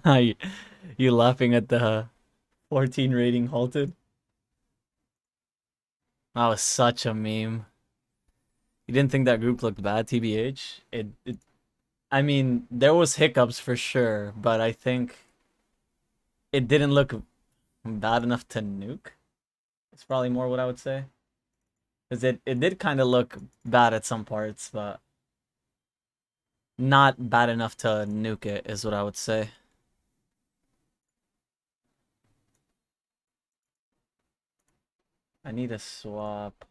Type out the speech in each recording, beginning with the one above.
you, you laughing at the 14 rating halted? That was such a meme. You didn't think that group looked bad, TBH? I mean, there was hiccups for sure, but I think it didn't look bad enough to nuke. It's probably more what I would say. Because it did kind of look bad at some parts, but not bad enough to nuke it, is what I would say. I need to swap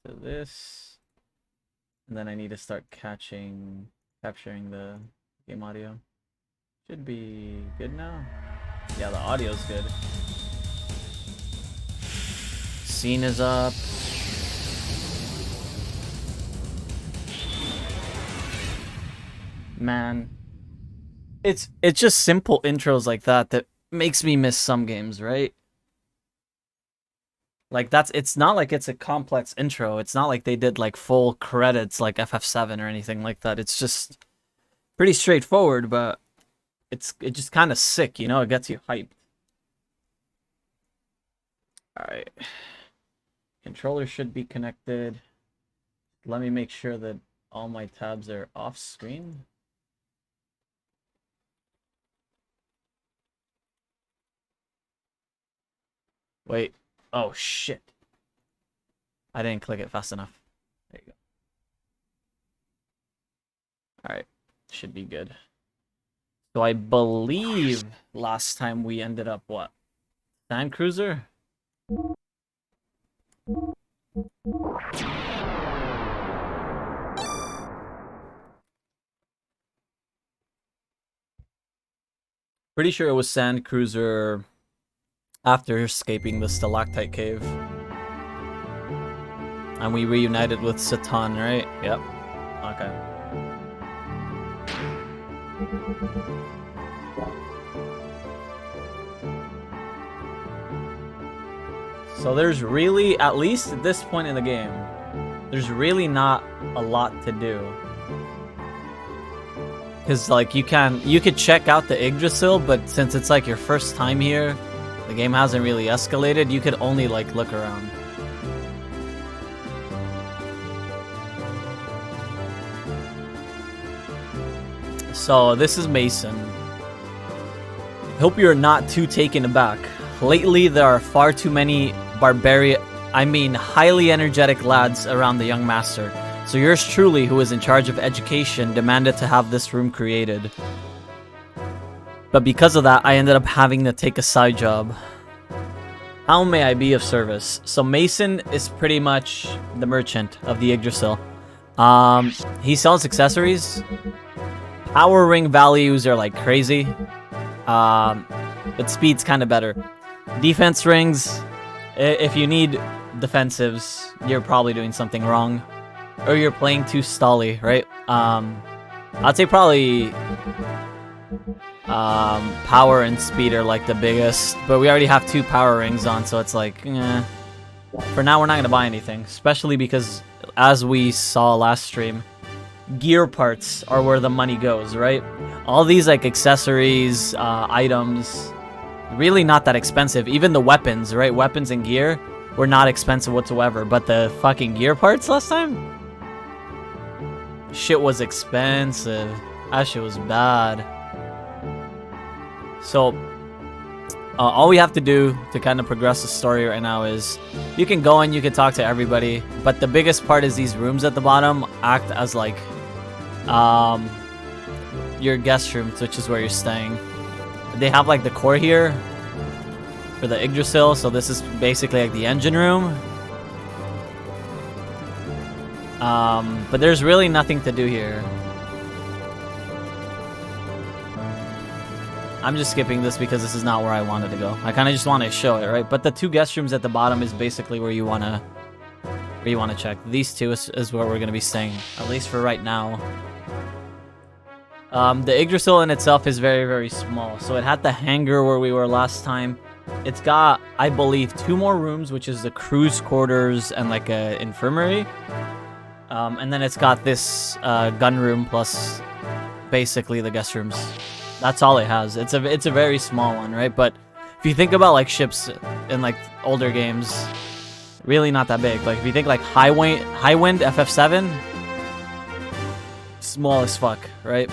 to this. And then I need to start capturing the game audio. Should be good now. Yeah, the audio's good. Scene is up. Man, it's just simple intros like that that makes me miss some games, right? Like it's not like it's a complex intro. It's not like they did like full credits like FF7 or anything like that. It's just pretty straightforward, but it's just kind of sick, you know? It gets you hyped. All right. Controller should be connected. Let me make sure that all my tabs are off screen. Wait. Oh, shit. I didn't click it fast enough. There you go. Alright. Should be good. So I believe last time we ended up, what? Sand Cruiser? Pretty sure it was Sand Cruiser after escaping the Stalactite cave. And we reunited with Satan, right? Yep. Okay. So there's really, at least at this point in the game, there's really not a lot to do. Because, like, you could check out the Yggdrasil, but since it's, like, your first time here, the game hasn't really escalated, you could only, like, look around. So, this is Mason. Hope you're not too taken aback. Lately, there are far too many highly energetic lads around the young master. So yours truly, who is in charge of education, demanded to have this room created. But because of that, I ended up having to take a side job. How may I be of service? So Mason is pretty much the merchant of the Yggdrasil. He sells accessories. Power ring values are like crazy. But speed's kind of better. Defense rings, if you need defensives, you're probably doing something wrong. Or you're playing too stally, right? I'd say probably power and speed are like the biggest, but we already have 2 power rings on, so it's like, for now we're not gonna buy anything, especially because as we saw last stream, gear parts are where the money goes, right? All these like accessories, items, really not that expensive. Even the weapons, right? Weapons and gear were not expensive whatsoever, but the fucking gear parts last time? Shit was expensive. That shit was bad. So, all we have to do to kind of progress the story right now is you can go and you can talk to everybody, but the biggest part is these rooms at the bottom act as like your guest rooms, which is where you're staying. They have like the core here for the Yggdrasil, so this is basically like the engine room. But there's really nothing to do here. I'm just skipping this because this is not where I wanted to go. I kind of just want to show it, right? But the 2 guest rooms at the bottom is basically where you want to check. These 2 is where we're going to be staying, at least for right now. The Yggdrasil in itself is very, very small. So it had the hangar where we were last time. It's got, I believe, 2 more rooms, which is the crew's quarters and like a infirmary. And then it's got this gun room plus basically the guest rooms. That's all it has. It's a very small one, right? But if you think about like ships in like older games, really not that big. Like if you think like High Wind FF7, small as fuck, right?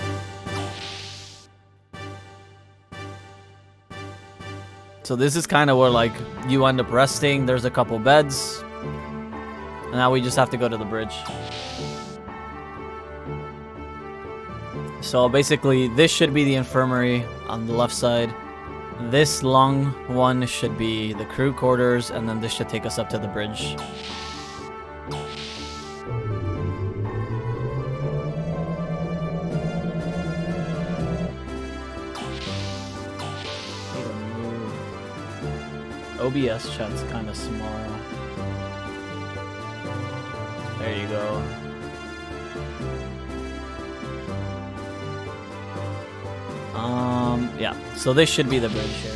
So this is kind of where like you end up resting. There's a couple beds. And now we just have to go to the bridge. So basically this should be the infirmary on the left side. This long one should be the crew quarters, and then this should take us up to the bridge. OBS chat's kind of small. There you go. Yeah. So this should be the bridge here.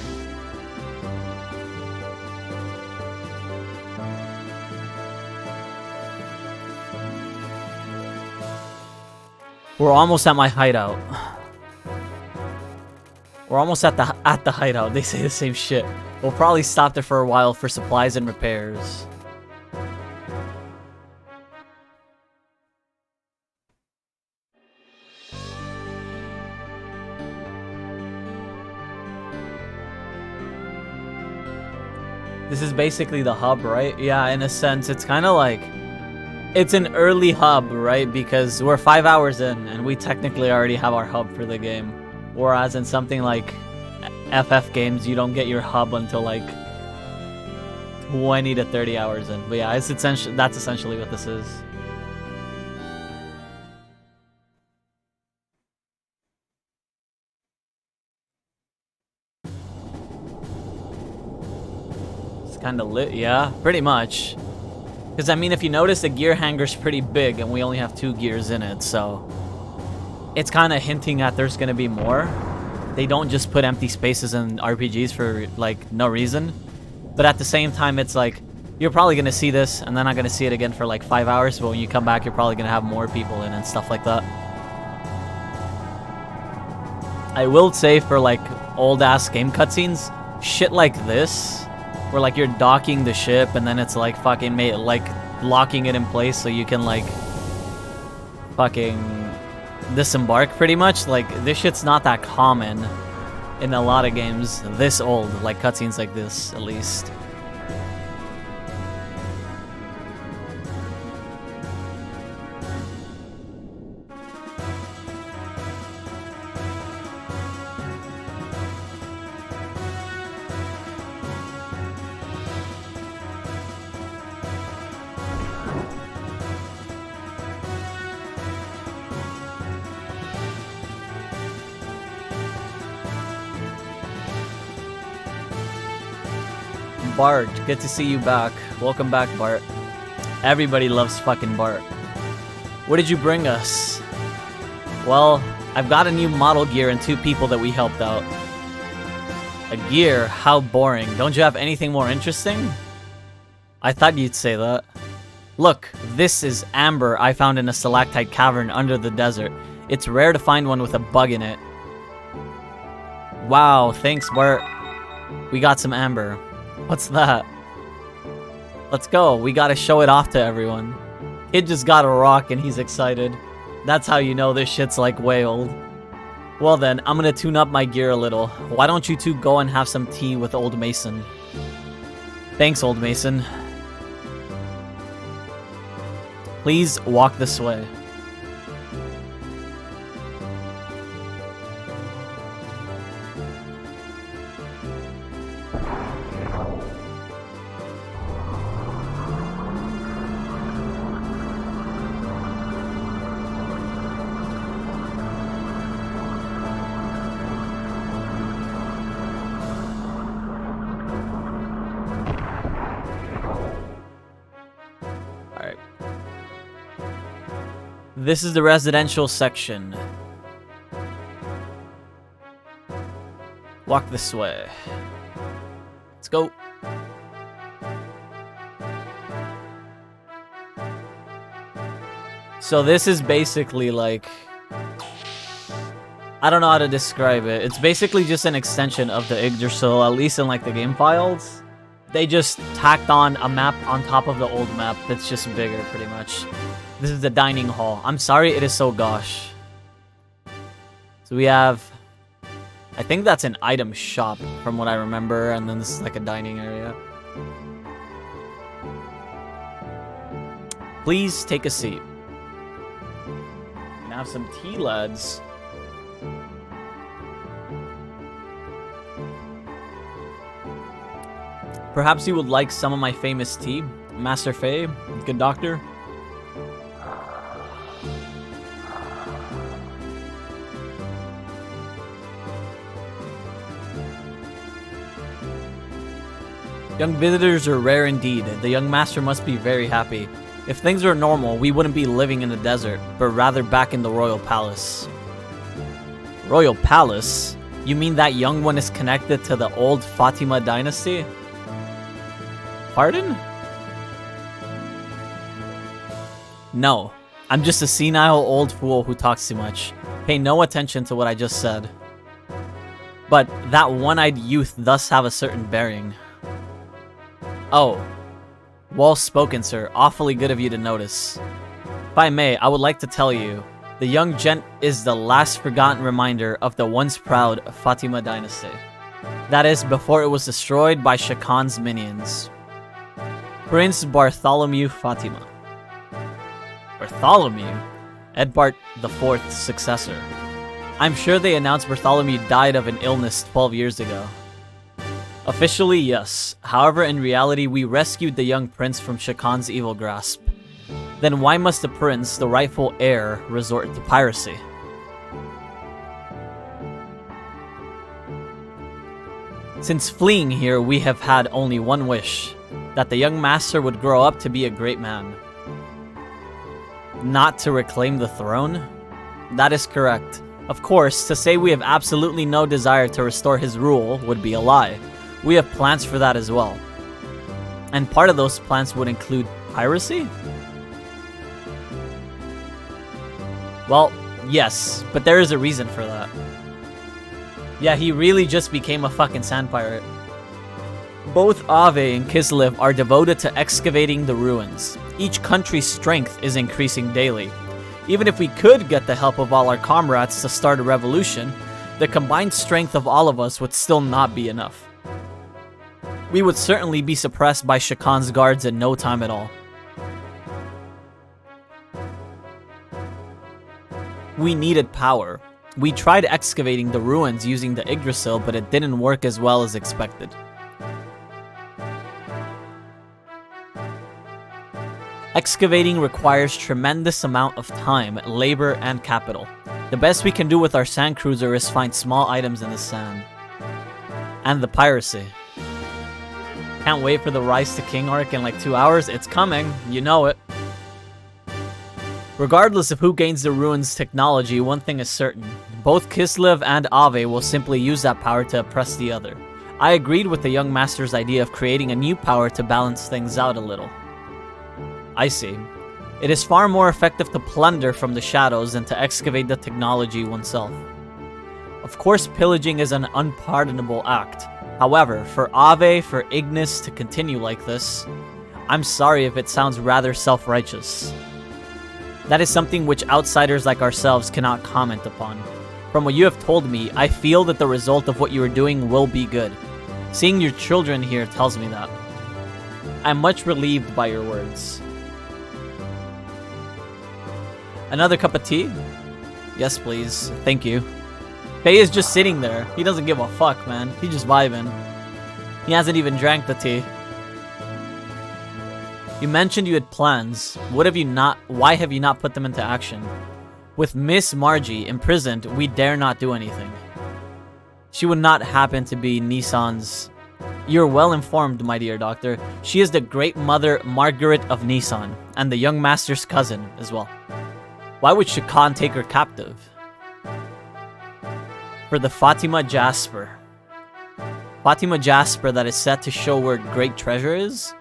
We're almost at my hideout. We're almost at the hideout. They say the same shit. We'll probably stop there for a while for supplies and repairs. This is basically the hub, right? Yeah, in a sense, it's kind of like... It's an early hub, right? Because we're 5 hours in, and we technically already have our hub for the game. Whereas in something like FF games, you don't get your hub until like 20 to 30 hours in. But yeah, it's that's essentially what this is. Kind of lit, yeah, pretty much. Because I mean, if you notice, the gear hangar's pretty big and we only have 2 gears in it, so it's kind of hinting at there's gonna be more. They don't just put empty spaces in RPGs for like no reason, but at the same time, it's like you're probably gonna see this and then not gonna see it again for like 5 hours, but when you come back, you're probably gonna have more people in and stuff like that. I will say, for like old ass game cutscenes, shit like this, where like you're docking the ship and then it's like fucking like locking it in place so you can like fucking disembark pretty much. Like this shit's not that common in a lot of games this old, like cutscenes like this at least. Bart, good to see you back. Welcome back, Bart. Everybody loves fucking Bart. What did you bring us? Well, I've got a new model gear and 2 people that we helped out. A gear? How boring. Don't you have anything more interesting? I thought you'd say that. Look, this is amber I found in a stalactite cavern under the desert. It's rare to find one with a bug in it. Wow, thanks, Bart. We got some amber. What's that? Let's go. We gotta show it off to everyone. Kid just got a rock and he's excited. That's how you know this shit's like way old. Well then, I'm gonna tune up my gear a little. Why don't you 2 go and have some tea with Old Mason? Thanks, Old Mason. Please walk this way. This is the residential section. Walk this way. Let's go. So this is basically like... I don't know how to describe it. It's basically just an extension of the Yggdrasil, at least in like the game files. They just tacked on a map on top of the old map that's just bigger, pretty much. This is the dining hall. I'm sorry it is so gosh. So we have... I think that's an item shop, from what I remember, and then this is like a dining area. Please take a seat. And have some tea, lads. Perhaps you would like some of my famous tea, Master Faye, good doctor. Young visitors are rare indeed. The young master must be very happy. If things were normal, we wouldn't be living in the desert, but rather back in the royal palace. Royal palace? You mean that young one is connected to the old Fatima dynasty? Pardon? No. I'm just a senile old fool who talks too much. Pay no attention to what I just said. But that one-eyed youth thus have a certain bearing. Oh. Well spoken, sir. Awfully good of you to notice. If I may, I would like to tell you, the young gent is the last forgotten reminder of the once proud Fatima dynasty. That is, before it was destroyed by Shah Khan's minions. Prince Bartholomew Fatima. Bartholomew? Edbart IV's successor. I'm sure they announced Bartholomew died of an illness 12 years ago. Officially, yes. However, in reality, we rescued the young prince from Shah Khan's evil grasp. Then why must the prince, the rightful heir, resort to piracy? Since fleeing here, we have had only one wish. That the young master would grow up to be a great man. Not to reclaim the throne? That is correct. Of course, to say we have absolutely no desire to restore his rule would be a lie. We have plans for that as well. And part of those plans would include piracy? Well, yes, but there is a reason for that. Yeah, he really just became a fucking sand pirate. Both Ave and Kislev are devoted to excavating the ruins. Each country's strength is increasing daily. Even if we could get the help of all our comrades to start a revolution, the combined strength of all of us would still not be enough. We would certainly be suppressed by Shah Khan's guards in no time at all. We needed power. We tried excavating the ruins using the Yggdrasil, but it didn't work as well as expected. Excavating requires tremendous amount of time, labor, and capital. The best we can do with our sand cruiser is find small items in the sand. And the piracy. Can't wait for the Rise to King arc in like 2 hours. It's coming, you know it. Regardless of who gains the ruins technology, one thing is certain. Both Kislev and Ave will simply use that power to oppress the other. I agreed with the young master's idea of creating a new power to balance things out a little. I see. It is far more effective to plunder from the shadows than to excavate the technology oneself. Of course, pillaging is an unpardonable act. However, for Ave, for Ignis to continue like this, I'm sorry if it sounds rather self-righteous. That is something which outsiders like ourselves cannot comment upon. From what you have told me, I feel that the result of what you are doing will be good. Seeing your children here tells me that. I'm much relieved by your words. Another cup of tea? Yes, please. Thank you. Faye is just sitting there. He doesn't give a fuck, man. He's just vibing. He hasn't even drank the tea. You mentioned you had plans. Why have you not put them into action? With Miss Margie imprisoned, we dare not do anything. She would not happen to be Nissan's... You're well informed, my dear doctor. She is the great mother Margaret of Nissan, and the young master's cousin as well. Why would Shah Khan take her captive? For the Fatima Jasper. Fatima Jasper that is set to show where great treasure is?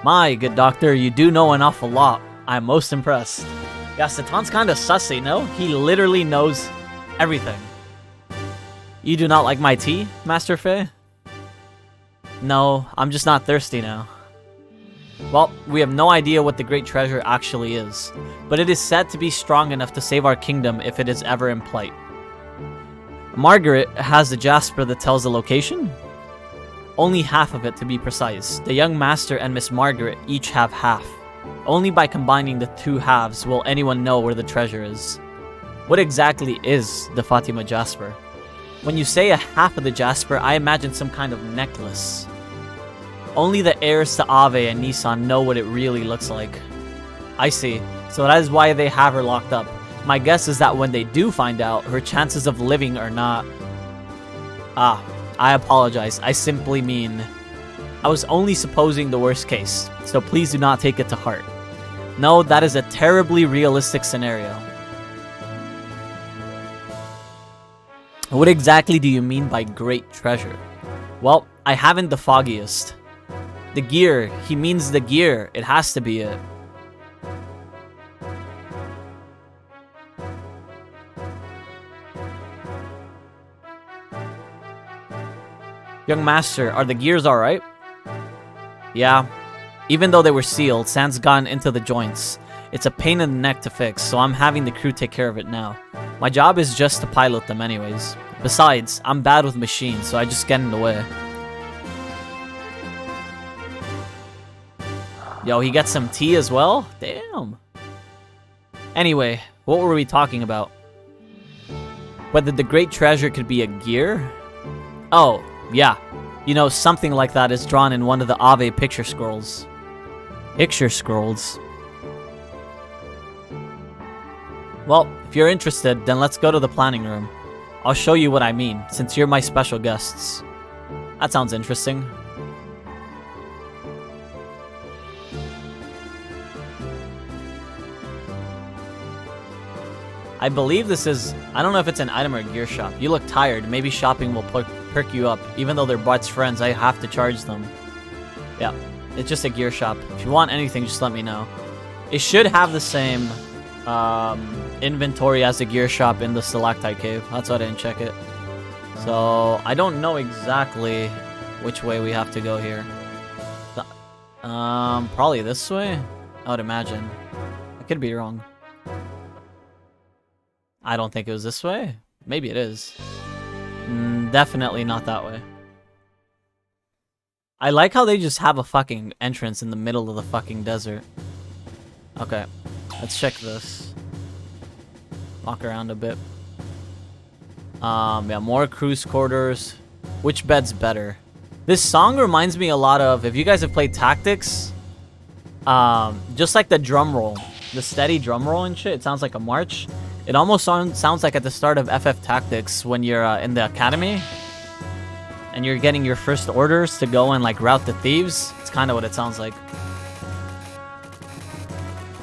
My good doctor, you do know an awful lot. I'm most impressed. Yeah, Satan's kinda sussy, no? He literally knows everything. You do not like my tea, Master Fei? No, I'm just not thirsty now. Well, we have no idea what the Great Treasure actually is, but it is said to be strong enough to save our kingdom if it is ever in plight. Margaret has the jasper that tells the location? Only half of it, to be precise. The young master and Miss Margaret each have half. Only by combining the two halves will anyone know where the treasure is. What exactly is the Fatima Jasper? When you say a half of the jasper, I imagine some kind of necklace. Only the heirs to Ave and Nissan know what it really looks like. I see. So that is why they have her locked up. My guess is that when they do find out, her chances of living are not... Ah, I apologize. I simply mean... I was only supposing the worst case, so please do not take it to heart. No, that is a terribly realistic scenario. What exactly do you mean by great treasure? Well, I haven't the foggiest. The gear. He means the gear. It has to be it. Young master, are the gears alright? Yeah. Even though they were sealed, sand's gotten into the joints. It's a pain in the neck to fix, so I'm having the crew take care of it now. My job is just to pilot them anyways. Besides, I'm bad with machines, so I just get in the way. Yo, he gets some tea as well? Damn. Anyway, what were we talking about? Whether the great treasure could be a gear? Oh, yeah. You know, something like that is drawn in one of the Ave picture scrolls. Picture scrolls? Well, if you're interested, then let's go to the planning room. I'll show you what I mean, since you're my special guests. That sounds interesting. I believe this is... I don't know if it's an item or a gear shop. You look tired. Maybe shopping will perk you up. Even though they're Bart's friends, I have to charge them. Yeah, it's just a gear shop. If you want anything, just let me know. It should have the same inventory as the gear shop in the Stalactite cave. That's why I didn't check it. So, I don't know exactly which way we have to go here. Probably this way? I would imagine. I could be wrong. I don't think it was this way. Maybe it is. Definitely not that way. I like how they just have a fucking entrance in the middle of the fucking desert. Okay, let's check this. Walk around a bit. Yeah, more cruise quarters. Which bed's better? This song reminds me a lot of, if you guys have played Tactics, just like the drum roll, the steady drum roll and shit, it sounds like a march. It almost sounds like at the start of FF Tactics when you're in the academy and you're getting your first orders to go and like rout the thieves. It's kind of what it sounds like.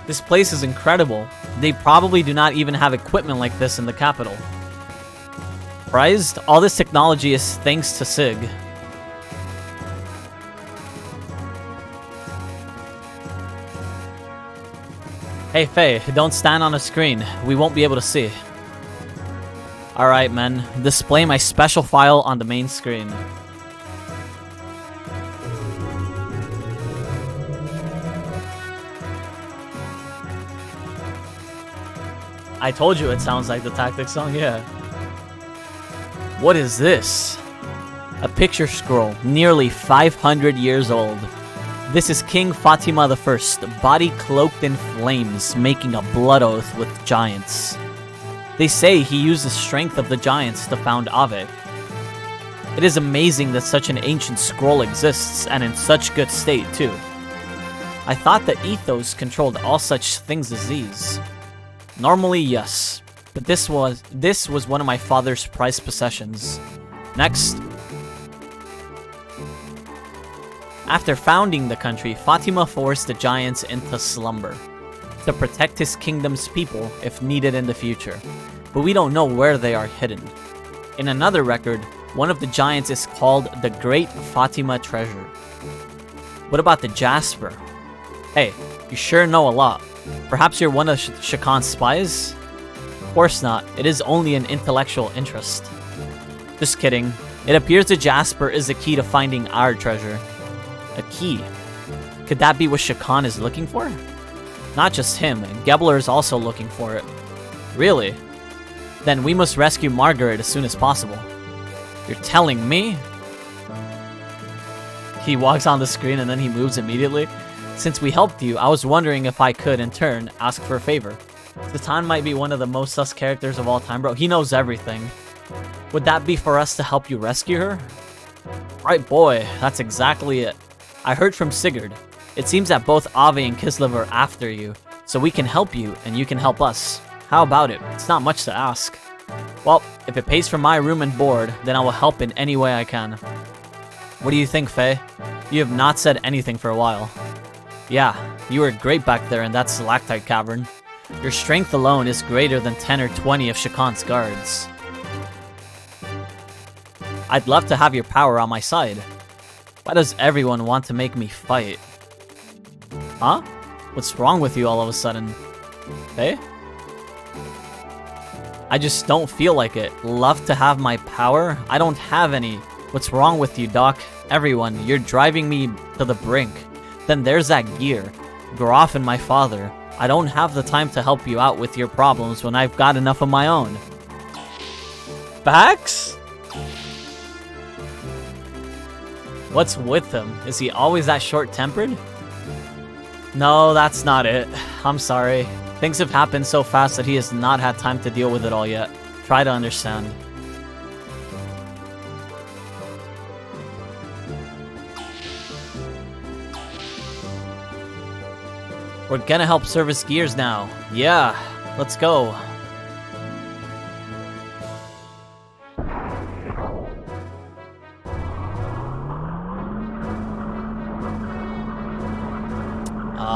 This place is incredible. They probably do not even have equipment like this in the capital. Surprised? All this technology is thanks to Sig. Hey Faye, don't stand on a screen. We won't be able to see. Alright men, display my special file on the main screen. I told you it sounds like the Tactics song, yeah. What is this? A picture scroll, nearly 500 years old. This is King Fatima I, body cloaked in flames, making a blood oath with giants. They say he used the strength of the giants to found Ave. It is amazing that such an ancient scroll exists, and in such good state, too. I thought the ethos controlled all such things as these. Normally, yes, but this was one of my father's prized possessions. Next. After founding the country, Fatima forced the giants into slumber to protect his kingdom's people if needed in the future, but we don't know where they are hidden. In another record, one of the giants is called the Great Fatima Treasure. What about the Jasper? Hey, you sure know a lot. Perhaps you're one of Shakan's spies? Of course not, it is only an intellectual interest. Just kidding. It appears that Jasper is the key to finding our treasure. A key? Could that be what Shakan is looking for? Not just him, Gebler is also looking for it. Really? Then we must rescue Margaret as soon as possible. You're telling me? He walks on the screen and then he moves immediately. Since we helped you, I was wondering if I could, in turn, ask for a favor. Zatan might be one of the most sus characters of all time, bro. He knows everything. Would that be for us to help you rescue her? Right, boy. That's exactly it. I heard from Sigurd. It seems that both Ave and Kislev are after you, so we can help you and you can help us. How about it? It's not much to ask. Well, if it pays for my room and board, then I will help in any way I can. What do you think, Faye? You have not said anything for a while. Yeah, you were great back there in that Stalactite cavern. Your strength alone is greater than 10 or 20 of Shakan's guards. I'd love to have your power on my side. Why does everyone want to make me fight? Huh? What's wrong with you all of a sudden? Hey? I just don't feel like it. Love to have my power? I don't have any. What's wrong with you, Doc? Everyone, you're driving me to the brink. Then there's that gear. Groff and my father. I don't have the time to help you out with your problems when I've got enough of my own. Bax? What's with him? Is he always that short-tempered? No, that's not it. I'm sorry. Things have happened so fast that he has not had time to deal with it all yet. Try to understand. We're gonna help service Gears now. Yeah, let's go.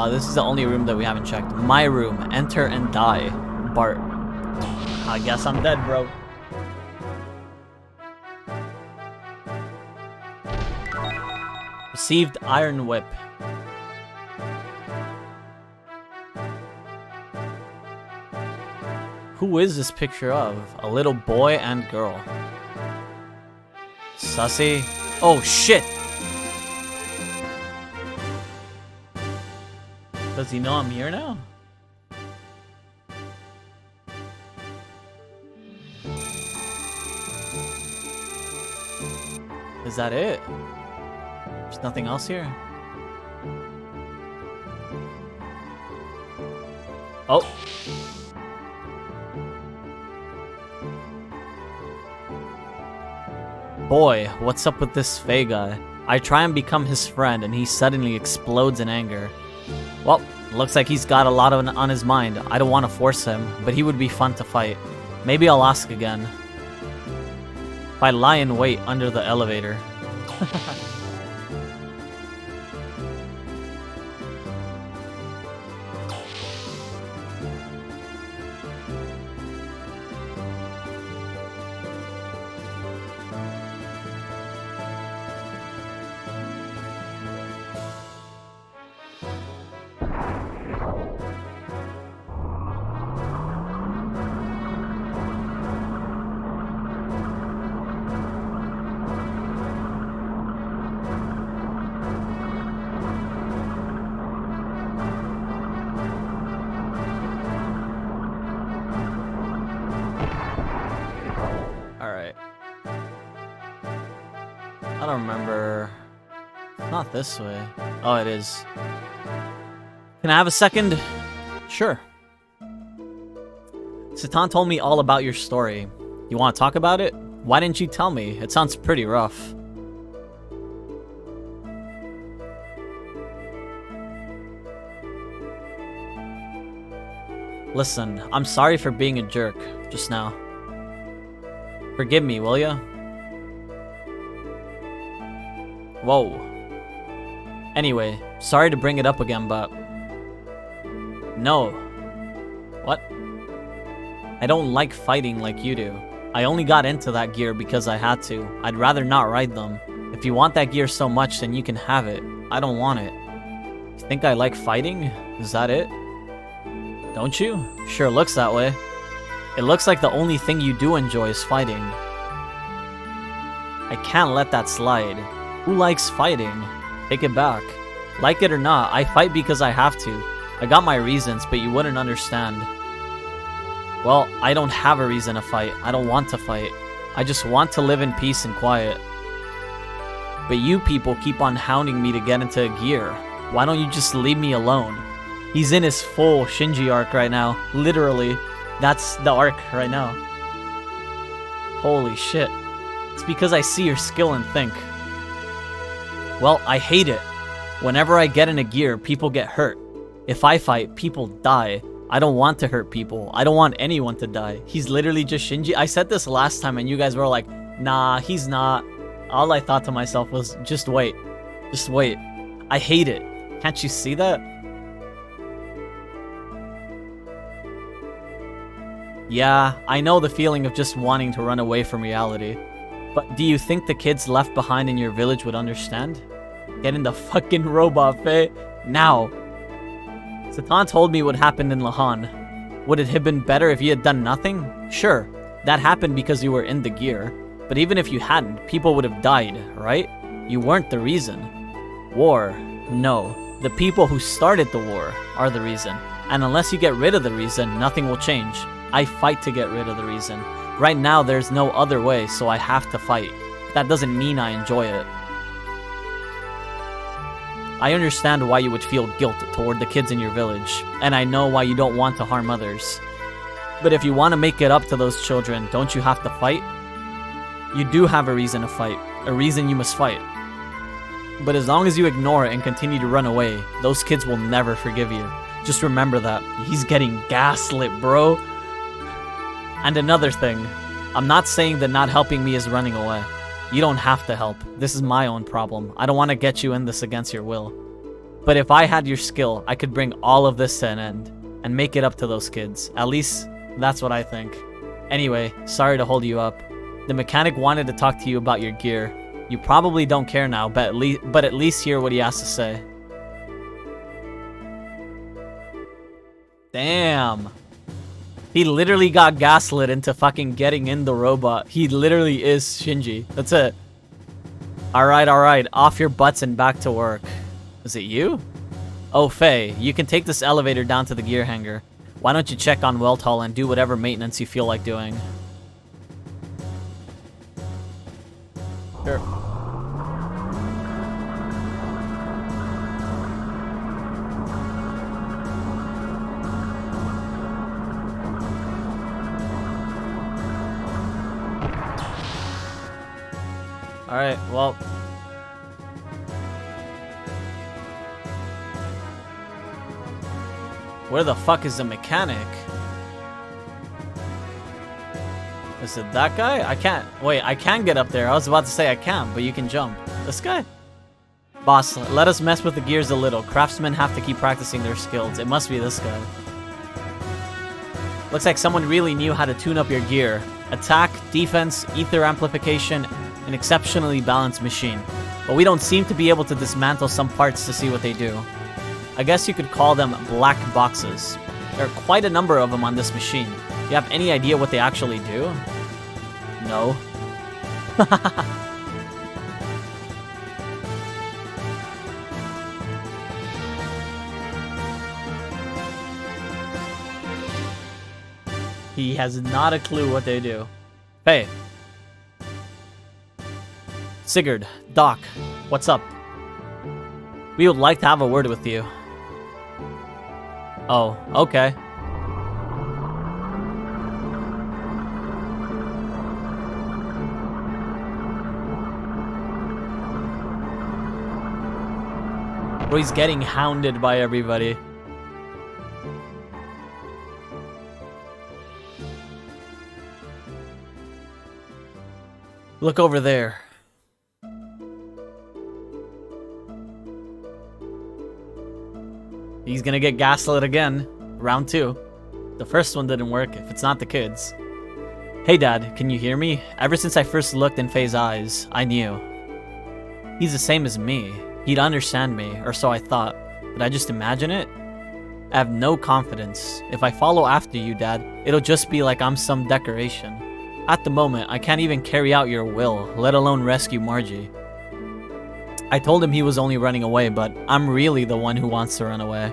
This is the only room that we haven't checked. My room. Enter and die. Bart. I guess I'm dead, bro. Received Iron Whip. Who is this picture of? A little boy and girl. Sussy. Oh, shit! Does he know I'm here now? Is that it? There's nothing else here? Oh! Boy, what's up with this Faye guy? I try and become his friend and he suddenly explodes in anger. Well, looks like he's got a lot on his mind. I don't want to force him, but he would be fun to fight. Maybe I'll ask again. If I lie in wait under the elevator. I don't remember. Not this way. Oh, it is. Can I have a second? Sure. Zatan told me all about your story. You want to talk about it? Why didn't you tell me? It sounds pretty rough. Listen, I'm sorry for being a jerk just now. Forgive me, will ya? Whoa. Anyway, sorry to bring it up again, but... No. What? I don't like fighting like you do. I only got into that gear because I had to. I'd rather not ride them. If you want that gear so much, then you can have it. I don't want it. You think I like fighting? Is that it? Don't you? Sure looks that way. It looks like the only thing you do enjoy is fighting. I can't let that slide. Who likes fighting? Take it back. Like it or not, I fight because I have to. I got my reasons, but you wouldn't understand. Well, I don't have a reason to fight. I don't want to fight. I just want to live in peace and quiet. But you people keep on hounding me to get into a gear. Why don't you just leave me alone? He's in his full Shinji arc right now. Literally. That's the arc right now. Holy shit. It's because I see your skill and think. Well, I hate it. Whenever I get in a gear, people get hurt. If I fight, people die. I don't want to hurt people. I don't want anyone to die. He's literally just Shinji. I said this last time and you guys were like, nah, he's not. All I thought to myself was, just wait. Just wait. I hate it. Can't you see that? Yeah, I know the feeling of just wanting to run away from reality. But do you think the kids left behind in your village would understand? Get in the fucking robot, Faye. Now. Satan told me what happened in Lahan. Would it have been better if you had done nothing? Sure, that happened because you were in the gear. But even if you hadn't, people would have died, right? You weren't the reason. War. No. The people who started the war are the reason. And unless you get rid of the reason, nothing will change. I fight to get rid of the reason. Right now, there's no other way, so I have to fight. That doesn't mean I enjoy it. I understand why you would feel guilt toward the kids in your village, and I know why you don't want to harm others. But if you want to make it up to those children, don't you have to fight? You do have a reason to fight, a reason you must fight. But as long as you ignore it and continue to run away, those kids will never forgive you. Just remember that. He's getting gaslit, bro. And another thing, I'm not saying that not helping me is running away. You don't have to help. This is my own problem. I don't want to get you in this against your will. But if I had your skill, I could bring all of this to an end and make it up to those kids. At least, that's what I think. Anyway, sorry to hold you up. The mechanic wanted to talk to you about your gear. You probably don't care now, but at least hear what he has to say. Damn. He literally got gaslit into fucking getting in the robot. He literally is Shinji. That's it. Alright. Off your butts and back to work. Is it you? Oh, Faye, you can take this elevator down to the gear hangar. Why don't you check on Weltall and do whatever maintenance you feel like doing? Sure. Alright, well. Where the fuck is the mechanic? Is it that guy? I can't. Wait, I can get up there. I was about to say I can't, but you can jump. This guy? Boss, let us mess with the gears a little. Craftsmen have to keep practicing their skills. It must be this guy. Looks like someone really knew how to tune up your gear. Attack, defense, ether amplification, an exceptionally balanced machine. But we don't seem to be able to dismantle some parts to see what they do. I guess you could call them black boxes. There are quite a number of them on this machine. You have any idea what they actually do? No. He has not a clue what they do. Hey. Sigurd, Doc, what's up? We would like to have a word with you. Oh, okay. Well, he's getting hounded by everybody. Look over there. He's gonna get gaslit again. Round 2. The first one didn't work if it's not the kids. Hey Dad, can you hear me? Ever since I first looked in Faye's eyes, I knew. He's the same as me. He'd understand me, or so I thought. Did I just imagine it? I have no confidence. If I follow after you, Dad, it'll just be like I'm some decoration. At the moment, I can't even carry out your will, let alone rescue Margie. I told him he was only running away, but I'm really the one who wants to run away.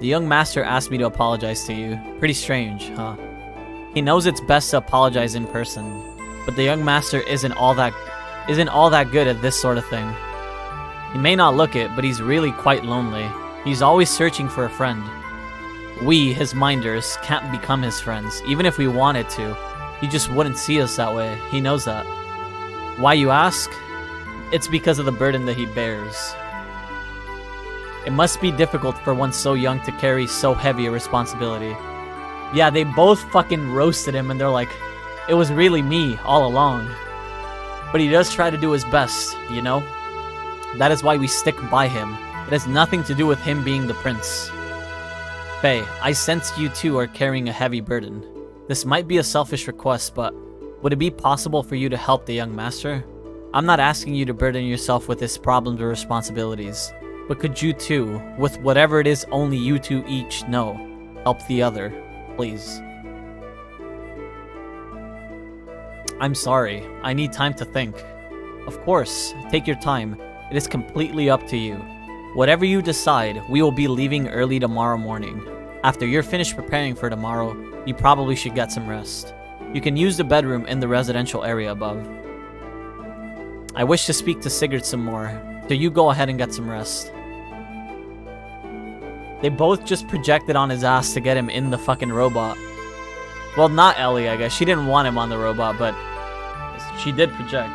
The young master asked me to apologize to you. Pretty strange, huh? He knows it's best to apologize in person, but the young master isn't all that good at this sort of thing. He may not look it, but he's really quite lonely. He's always searching for a friend. We, his minders, can't become his friends, even if we wanted to. He just wouldn't see us that way. He knows that. Why, you ask? It's because of the burden that he bears. It must be difficult for one so young to carry so heavy a responsibility. Yeah, they both fucking roasted him and they're like, it was really me all along. But he does try to do his best, you know? That is why we stick by him. It has nothing to do with him being the prince. Faye, I sense you two are carrying a heavy burden. This might be a selfish request, but would it be possible for you to help the young master? I'm not asking you to burden yourself with his problems or responsibilities, but could you two, with whatever it is only you two each know, help the other, please? I'm sorry, I need time to think. Of course, take your time. It is completely up to you. Whatever you decide, we will be leaving early tomorrow morning. After you're finished preparing for tomorrow, you probably should get some rest. You can use the bedroom in the residential area above. I wish to speak to Sigurd some more, so you go ahead and get some rest. They both just projected on his ass to get him in the fucking robot. Well, not Ellie, I guess. She didn't want him on the robot, but she did project.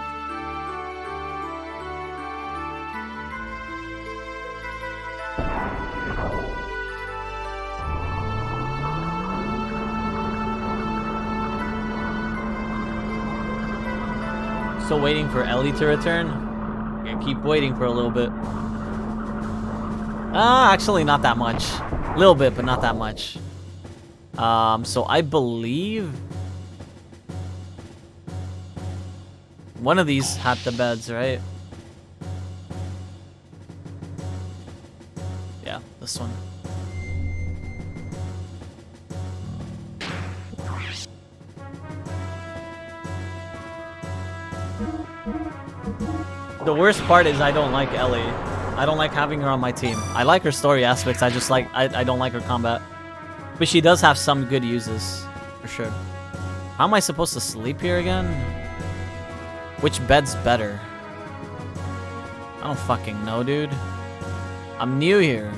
Still waiting for Ellie to return? Yeah, keep waiting for a little bit. Actually not that much. A little bit, but not that much. So I believe one of these had the beds, right? Yeah, this one. The worst part is I don't like Ellie. I don't like having her on my team. I like her story aspects, I just like, I don't like her combat. But she does have some good uses, for sure. How am I supposed to sleep here again? Which bed's better? I don't fucking know, dude. I'm new here.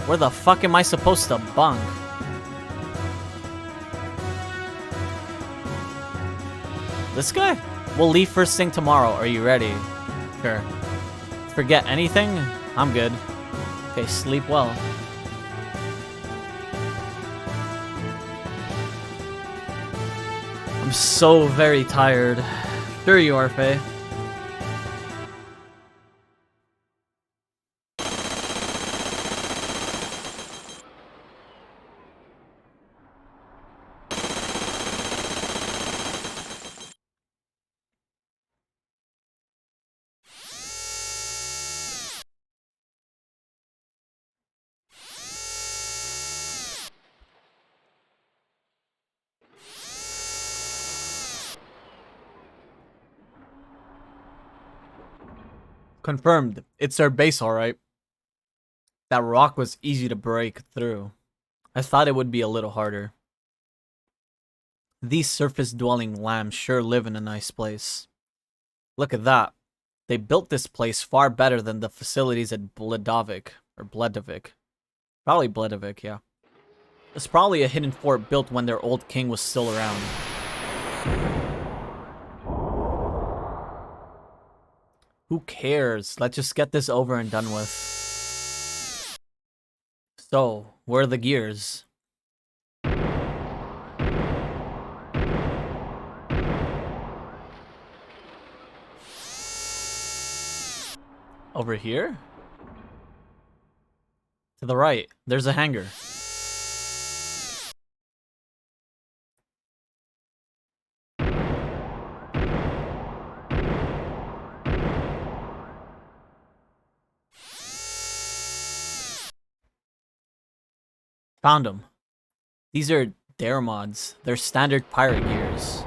Where the fuck am I supposed to bunk? This guy? We'll leave first thing tomorrow. Are you ready? Sure. Forget anything? I'm good. Okay, sleep well. I'm so very tired. Sure you are, Faye. Confirmed. It's their base, alright. That rock was easy to break through. I thought it would be a little harder. These surface-dwelling lambs sure live in a nice place. Look at that. They built this place far better than the facilities at Bledovic. Or Bledovic. Probably Bledovic, yeah. It's probably a hidden fort built when their old king was still around. Who cares? Let's just get this over and done with. So, where are the gears? Over here? To the right, there's a hangar. Found them. These are their mods. They're standard pirate gears.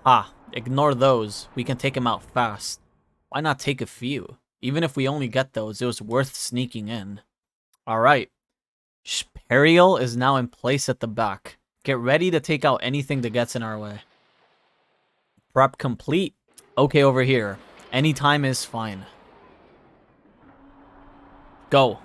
Ah, ignore those. We can take them out fast. Why not take a few? Even if we only get those, it was worth sneaking in. Alright. Periel is now in place at the back. Get ready to take out anything that gets in our way. Prep complete. Okay, over here. Any time is fine. Go.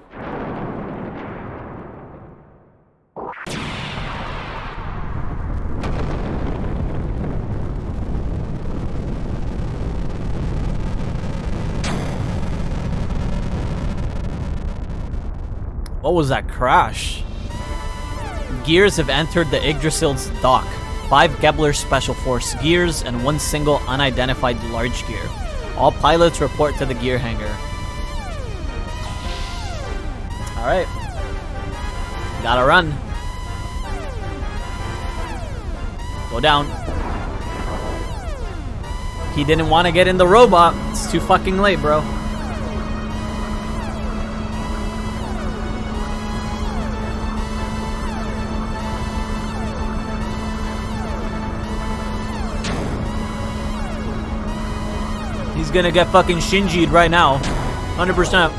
What was that crash? Gears have entered the Yggdrasil's dock. 5 Gebler Special Force gears and 1 single unidentified large gear. All pilots report to the gear hangar. Alright. Gotta run. Go down. He didn't want to get in the robot. It's too fucking late, bro. He's gonna get fucking Shinji'd right now. 100%.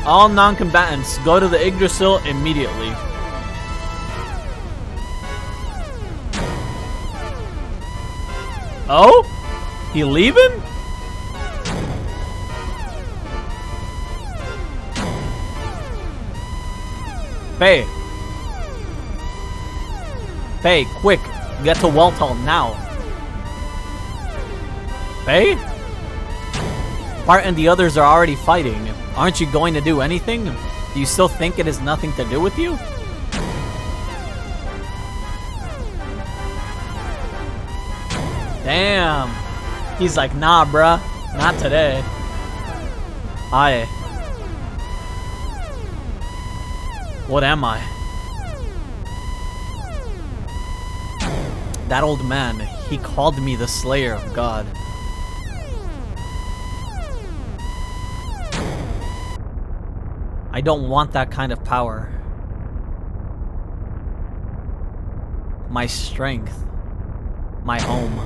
All non-combatants, go to the Yggdrasil immediately. Oh? He leaving? Faye. Faye, quick. Get to Welthall now. Faye? Bart and the others are already fighting. Aren't you going to do anything? Do you still think it has nothing to do with you? Damn. He's like, nah, bruh. Not today. Hi. What am I? That old man, he called me the Slayer of God. I don't want that kind of power. My strength. My home.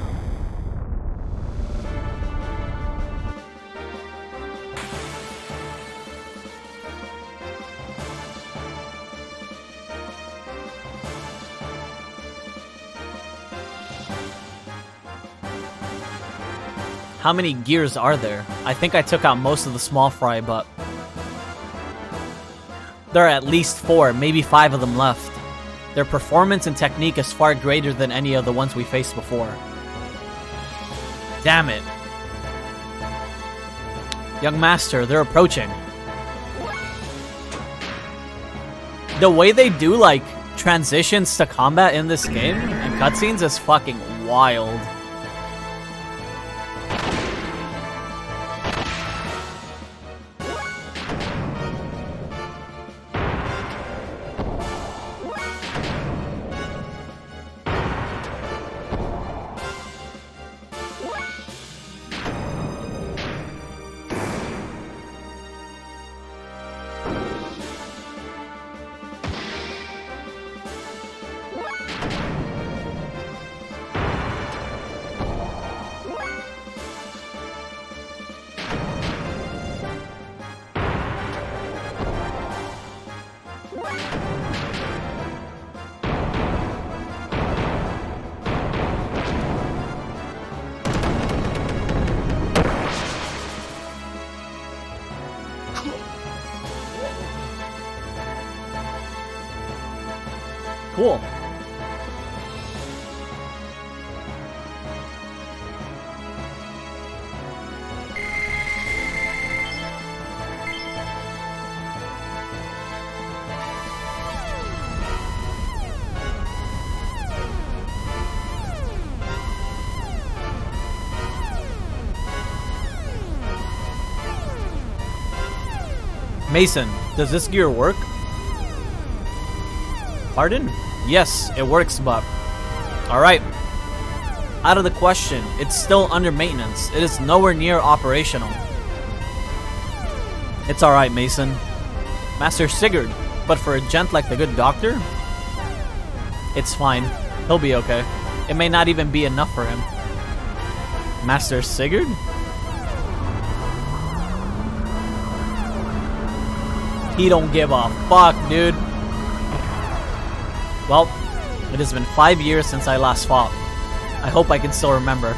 How many gears are there? I think I took out most of the small fry, but there are at least 4, maybe 5 of them left. Their performance and technique is far greater than any of the ones we faced before. Damn it. Young Master, they're approaching. The way they do, like, transitions to combat in this game and cutscenes is fucking wild. Cool. Mason, does this gear work? Pardon? Yes, it works, but... Alright. Out of the question. It's still under maintenance. It is nowhere near operational. It's alright, Mason. Master Sigurd. But for a gent like the good doctor? It's fine. He'll be okay. It may not even be enough for him. Master Sigurd? He don't give a fuck, dude. Well, it has been 5 years since I last fought. I hope I can still remember.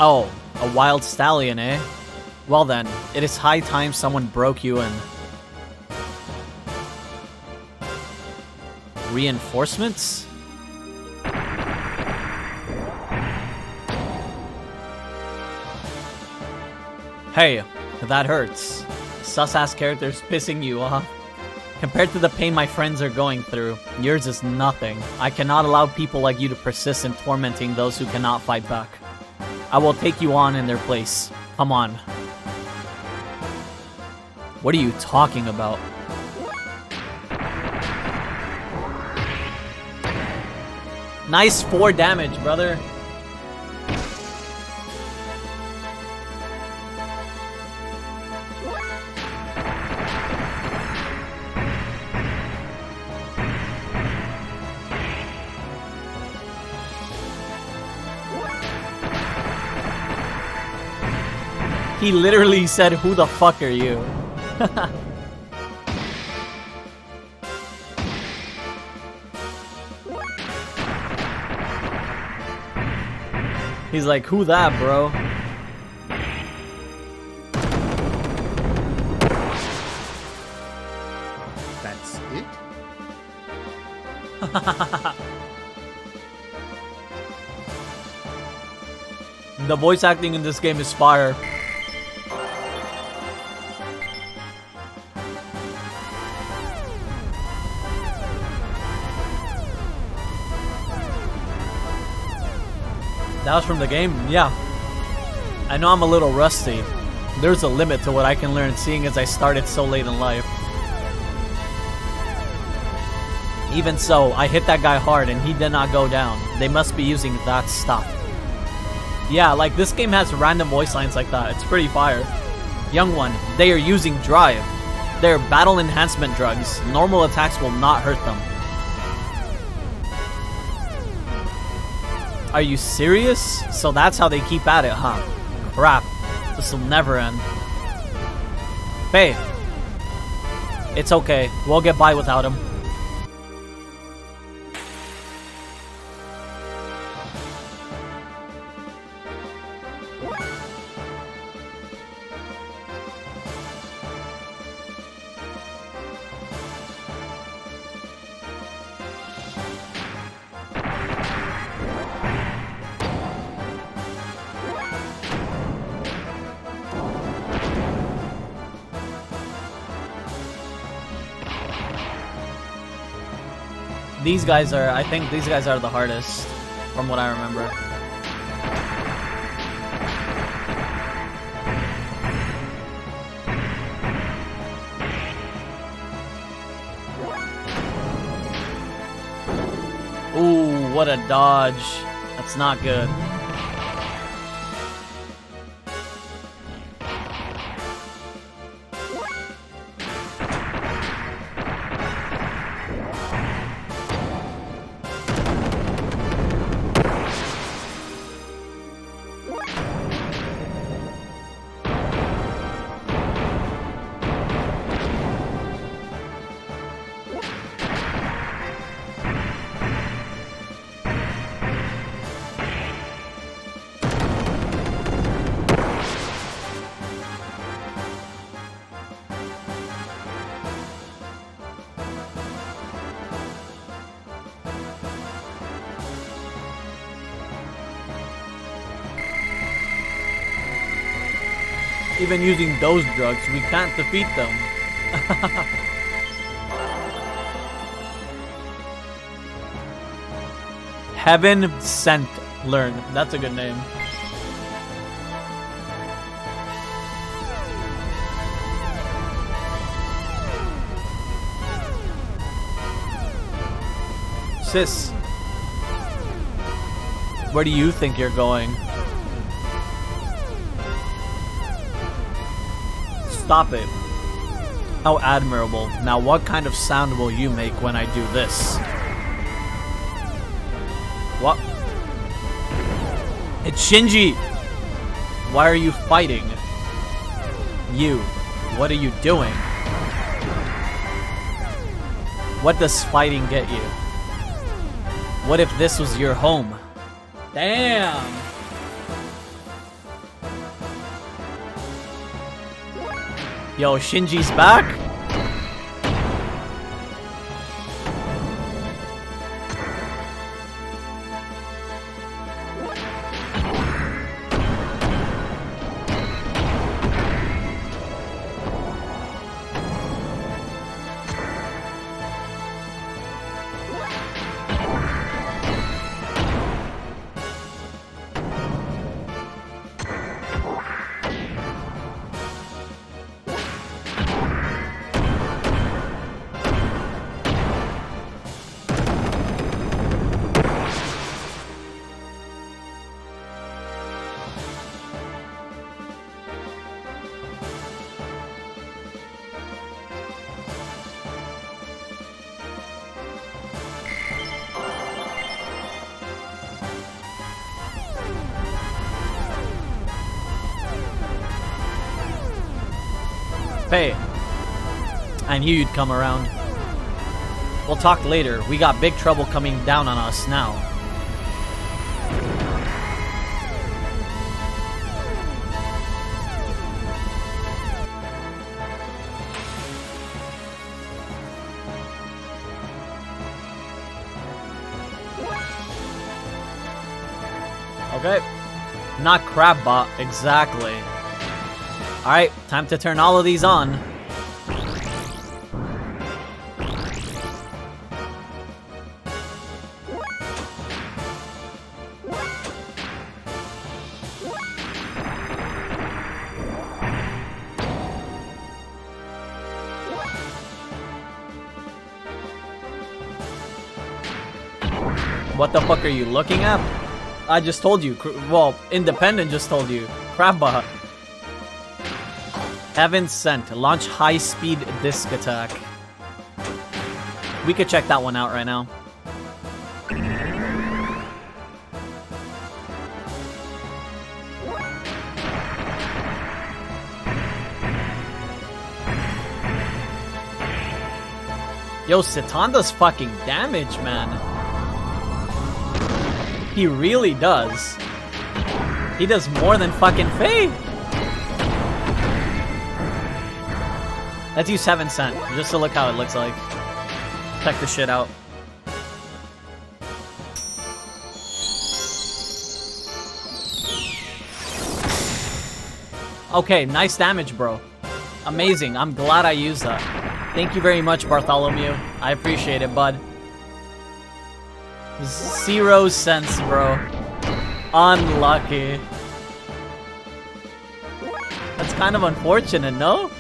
Oh, a wild stallion, eh? Well then, it is high time someone broke you in. Reinforcements? Hey, that hurts. Sus-ass characters pissing you off. Compared to the pain my friends are going through, yours is nothing. I cannot allow people like you to persist in tormenting those who cannot fight back. I will take you on in their place. Come on. What are you talking about? Nice 4 damage, brother. He literally said, "Who the fuck are you?" He's like, "Who that, bro?" That's it? The voice acting in this game is fire. That was from the game? Yeah. I know I'm a little rusty. There's a limit to what I can learn, seeing as I started so late in life. Even so, I hit that guy hard and he did not go down. They must be using that stuff. Yeah, like this game has random voice lines like that. It's pretty fire. Young one, they are using drive. They're battle enhancement drugs. Normal attacks will not hurt them. Are you serious? So that's how they keep at it, huh? Crap. This will never end. Hey. It's okay. We'll get by without him. These guys are, I think these guys are the hardest, from what I remember. Ooh, what a dodge. That's not good. Even using those drugs, we can't defeat them. Heaven Sent Learn. That's a good name. Sis. Where do you think you're going? Stop it. How admirable. Now what kind of sound will you make when I do this? What? It's Shinji! Why are you fighting? You. What are you doing? What does fighting get you? What if this was your home? Damn! Yo, Shinji's back? Hey, I knew you'd come around. We'll talk later. We got big trouble coming down on us now. Okay. Not Crabbot, exactly. Alright, time to turn all of these on. What the fuck are you looking at? I just told you. Well, Independent just told you. Crabbot. Heaven Sent. Launch high-speed disc attack. We could check that one out right now. Yo, Citan does fucking damage, man. He really does. He does more than fucking Faye. Let's use Heaven Sent, just to look how it looks like. Check this shit out. Okay, nice damage, bro. Amazing, I'm glad I used that. Thank you very much, Bartholomew. I appreciate it, bud. 0 cents, bro. Unlucky. That's kind of unfortunate, no?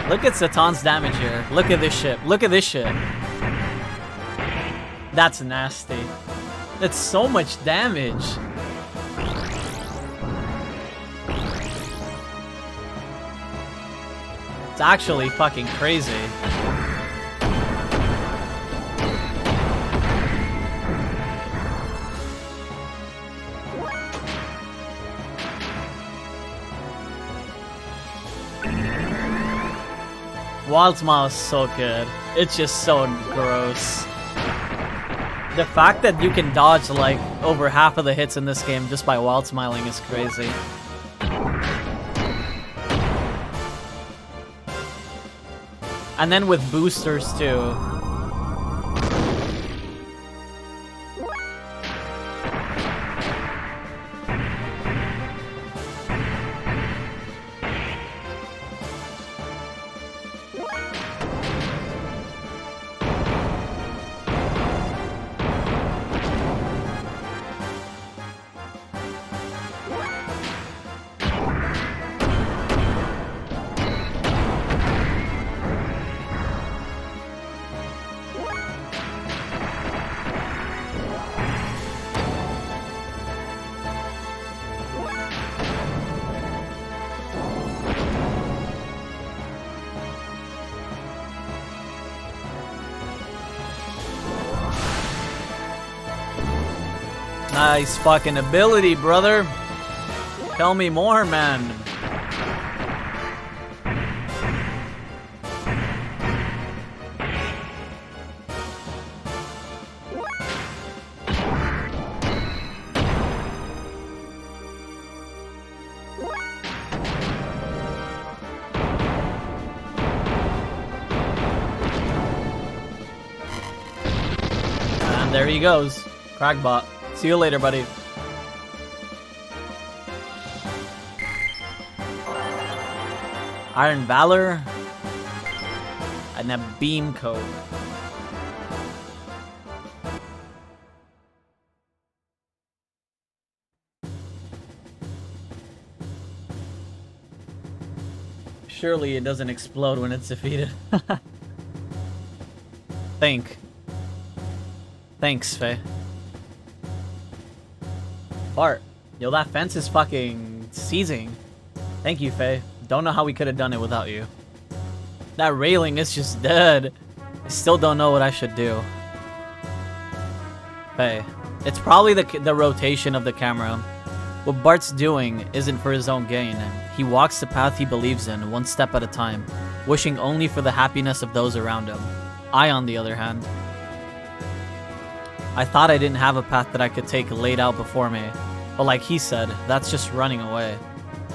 Look at Satan's damage here. Look at this shit. Look at this shit. That's nasty. That's so much damage. It's actually fucking crazy. Wild Smile is so good. It's just so gross. The fact that you can dodge like over half of the hits in this game just by Wild Smiling is crazy. And then with boosters too. Nice fucking ability, brother. Tell me more, man. And there he goes. Crackbot. See you later, buddy. Iron Valor. And a beam code. Surely it doesn't explode when it's defeated. Thanks, Faye. Bart. Yo, that fence is fucking seizing. Thank you, Faye. Don't know how we could have done it without you. That railing is just dead. I still don't know what I should do. Faye. It's probably the rotation of the camera. What Bart's doing isn't for his own gain. He walks the path he believes in, one step at a time, wishing only for the happiness of those around him. I, on the other hand, I thought I didn't have a path that I could take laid out before me. But like he said, that's just running away.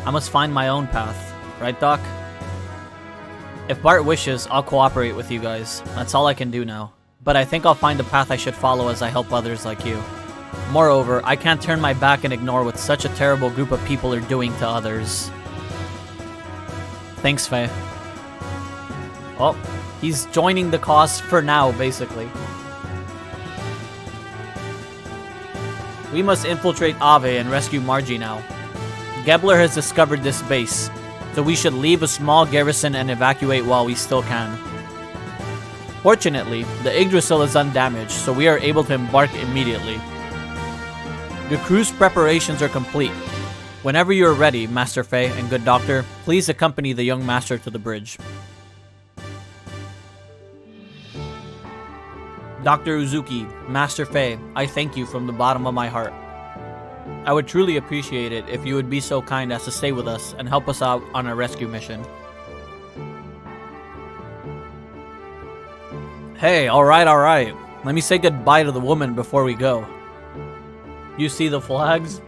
I must find my own path. Right, Doc? If Bart wishes, I'll cooperate with you guys. That's all I can do now. But I think I'll find a path I should follow as I help others like you. Moreover, I can't turn my back and ignore what such a terrible group of people are doing to others. Thanks, Faye. Oh, he's joining the cause for now, basically. We must infiltrate Ave and rescue Margie now. Gebler has discovered this base, so we should leave a small garrison and evacuate while we still can. Fortunately, the Yggdrasil is undamaged, so we are able to embark immediately. The cruise preparations are complete. Whenever you are ready, Master Faye and good doctor, please accompany the young master to the bridge. Dr. Uzuki, Master Faye, I thank you from the bottom of my heart. I would truly appreciate it if you would be so kind as to stay with us and help us out on our rescue mission. Hey, alright. Let me say goodbye to the woman before we go. You see the flags?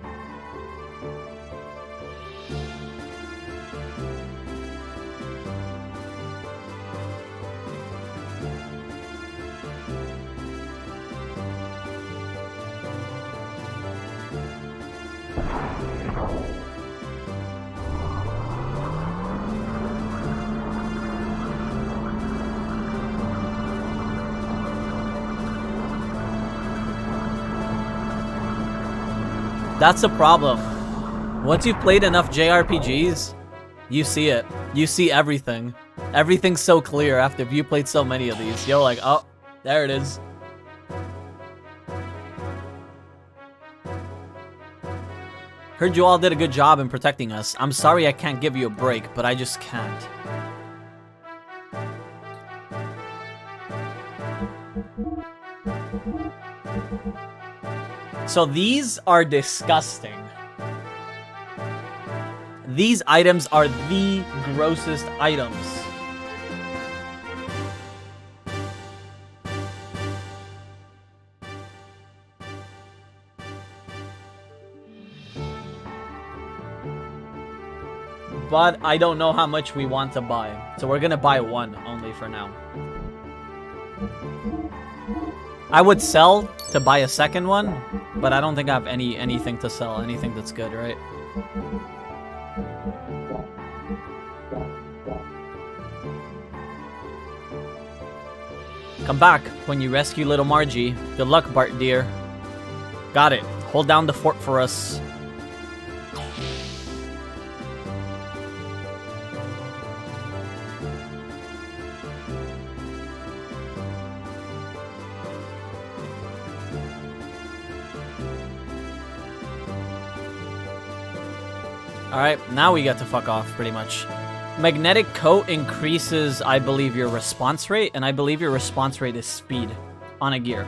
That's the problem. Once you've played enough JRPGs, you see it. You see everything. Everything's so clear after you played so many of these. You're like, oh, there it is. Heard you all did a good job in protecting us. I'm sorry I can't give you a break, but I just can't. So these are disgusting. These items are the grossest items. But I don't know how much we want to buy. So we're gonna buy one only for now. I would sell to buy a second one, but I don't think I have anything to sell, anything that's good, right? Come back when you rescue little Margie. Good luck, Bart dear. Got it. Hold down the fort for us. Alright, now we get to fuck off, pretty much. Magnetic coat increases, I believe, your response rate, and I believe your response rate is speed on a gear.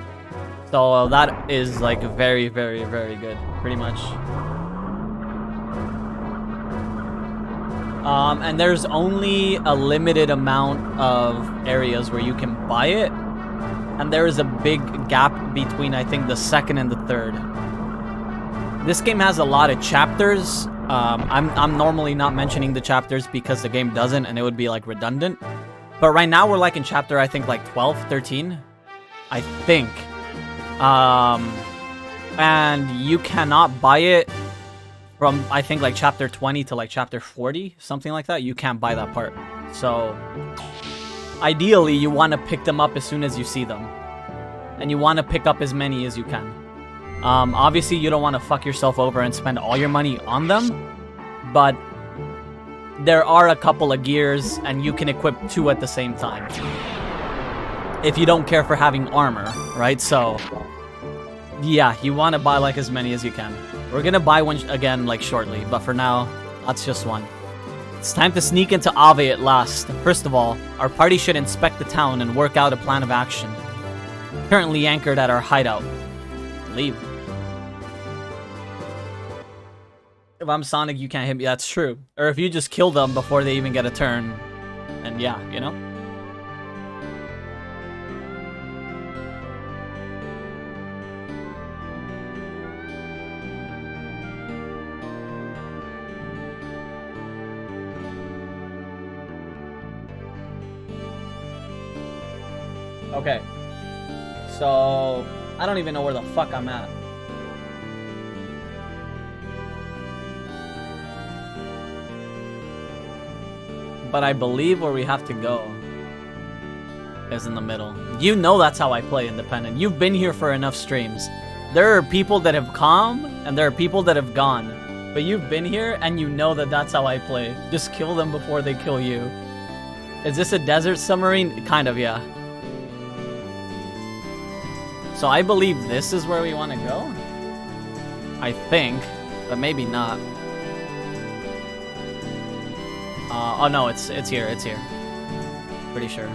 So that is like very, very, very good, pretty much. And there's only a limited amount of areas where you can buy it. And there is a big gap between, I think, the second and the third. This game has a lot of chapters. I'm normally not mentioning the chapters because the game doesn't, and it would be, like, redundant. But right now, we're, like, in chapter, I think, like, 12, 13. I think. And you cannot buy it from, I think, like, chapter 20 to, like, chapter 40. Something like that. You can't buy that part. So, ideally, you want to pick them up as soon as you see them. And you want to pick up as many as you can. Obviously, you don't want to fuck yourself over and spend all your money on them. But there are a couple of gears, and you can equip 2 at the same time. If you don't care for having armor, right? So, yeah, you want to buy, like, as many as you can. We're going to buy one again, like, shortly. But for now, that's just one. It's time to sneak into Ave at last. First of all, our party should inspect the town and work out a plan of action. Currently anchored at our hideout. Leave. If I'm Sonic, you can't hit me. That's true. Or if you just kill them before they even get a turn. And yeah, you know? Okay. So, I don't even know where the fuck I'm at. But I believe where we have to go is in the middle. You know that's how I play independent. You've been here for enough streams. There are people that have come, and there are people that have gone. But you've been here, and you know that that's how I play. Just kill them before they kill you. Is this a desert submarine? Kind of, yeah. So I believe this is where we want to go? I think, but maybe not. Oh no, it's here, it's here. Pretty sure.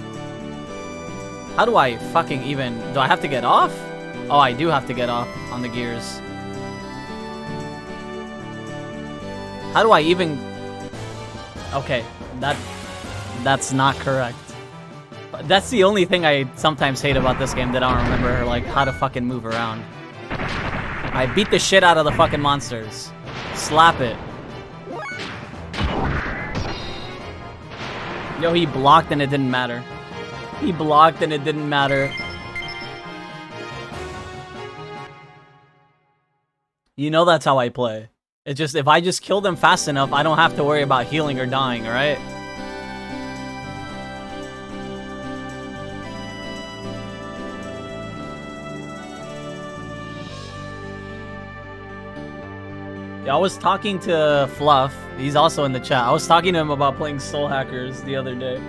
How do I fucking even... Do I have to get off? Oh, I do have to get off on the gears. How do I even... Okay, that's not correct. That's the only thing I sometimes hate about this game, that I don't remember, like, how to fucking move around. I beat the shit out of the fucking monsters. Slap it. Yo, he blocked and it didn't matter. He blocked and it didn't matter. You know that's how I play. It's just, if I just kill them fast enough, I don't have to worry about healing or dying, alright? Yeah, I was talking to Fluff. He's also in the chat. I was talking to him about playing Soul Hackers the other day.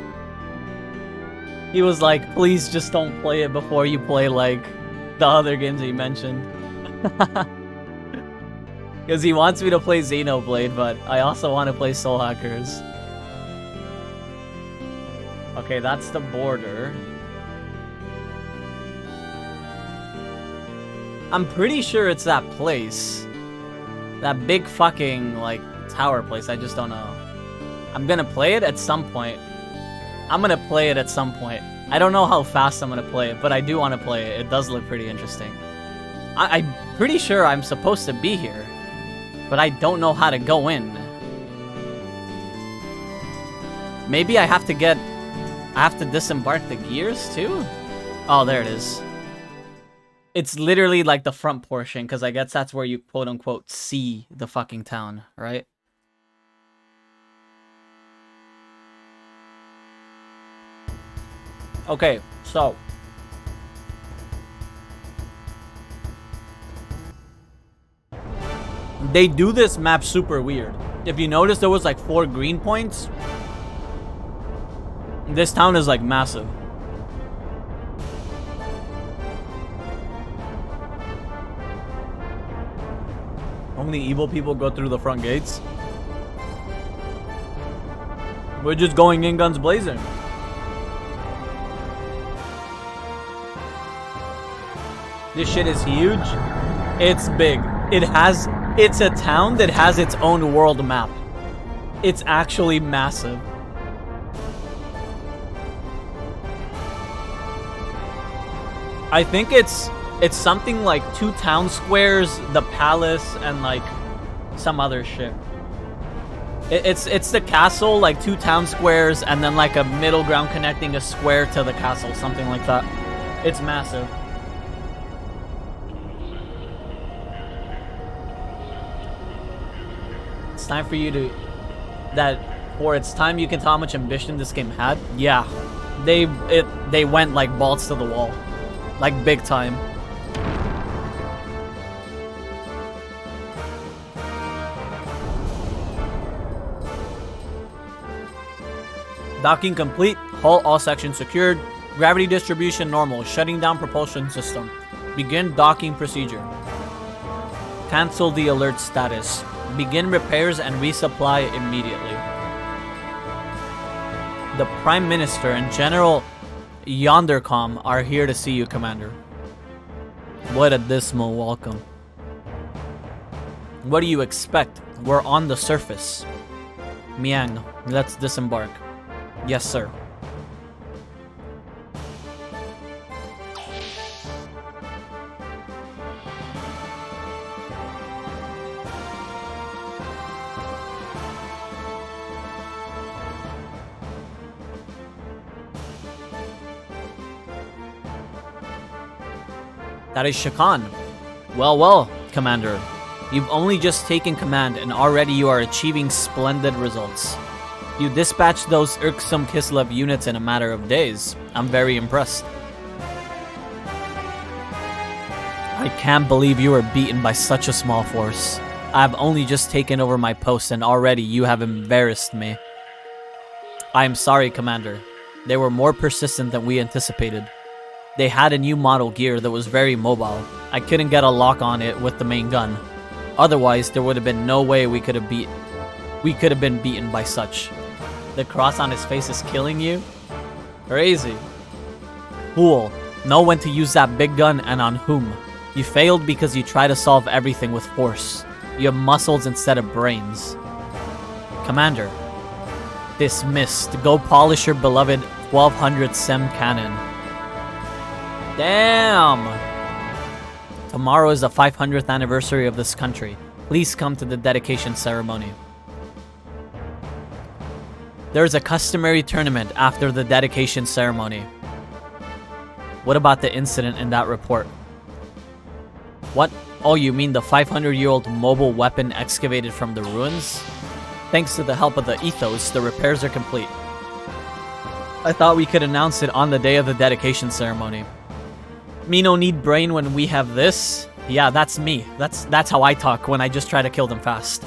He was like, please just don't play it before you play, like, the other games he mentioned. Because he wants me to play Xenoblade, but I also want to play Soul Hackers. Okay, that's the border. I'm pretty sure it's that place. That big fucking, like, tower place. I just don't know. I'm gonna play it at some point. I'm gonna play it at some point. I don't know how fast I'm gonna play it, but I do want to play it. It does look pretty interesting. I'm pretty sure I'm supposed to be here, but I don't know how to go in. Maybe I have to disembark the gears too? Oh, there it is. It's literally like the front portion, because I guess that's where you quote-unquote see the fucking town, right? Okay, so... They do this map super weird. If you notice, there was like 4 green points. This town is like massive. Only evil people go through the front gates. We're just going in guns blazing. This shit is huge. It's big. It's a town that has its own world map. It's actually massive. I think it's something like 2 town squares, the palace, and like some other shit. It's the castle, like 2 town squares, and then like a middle ground connecting a square to the castle, something like that. It's massive. It's time for you to... For its time, you can tell how much ambition this game had. Yeah. They went like balls to the wall. Like big time. Docking complete. Hull all sections secured. Gravity distribution normal. Shutting down propulsion system. Begin docking procedure. Cancel the alert status. Begin repairs and resupply immediately. The Prime Minister and General Yondercom are here to see you, Commander. What a dismal welcome. What do you expect? We're on the surface. Miang, let's disembark. Yes, sir. That is Shakan. Well, Commander. You've only just taken command and already you are achieving splendid results. You dispatched those irksome Kislev units in a matter of days. I'm very impressed. I can't believe you were beaten by such a small force. I've only just taken over my post and already you have embarrassed me. I am sorry, Commander. They were more persistent than we anticipated. They had a new model gear that was very mobile. I couldn't get a lock on it with the main gun. Otherwise, there would have been no way we could have been beaten by such. The cross on his face is killing you? Crazy. Fool. Know when to use that big gun and on whom. You failed because you try to solve everything with force. You have muscles instead of brains. Commander. Dismissed. Go polish your beloved 1200 SEM cannon. Damn! Tomorrow is the 500th anniversary of this country. Please come to the dedication ceremony. There is a customary tournament after the dedication ceremony. What about the incident in that report? What? Oh, you mean the 500-year-old mobile weapon excavated from the ruins? Thanks to the help of the Ethos, the repairs are complete. I thought we could announce it on the day of the dedication ceremony. Me no need brain when we have this? Yeah, that's me. That's how I talk when I just try to kill them fast.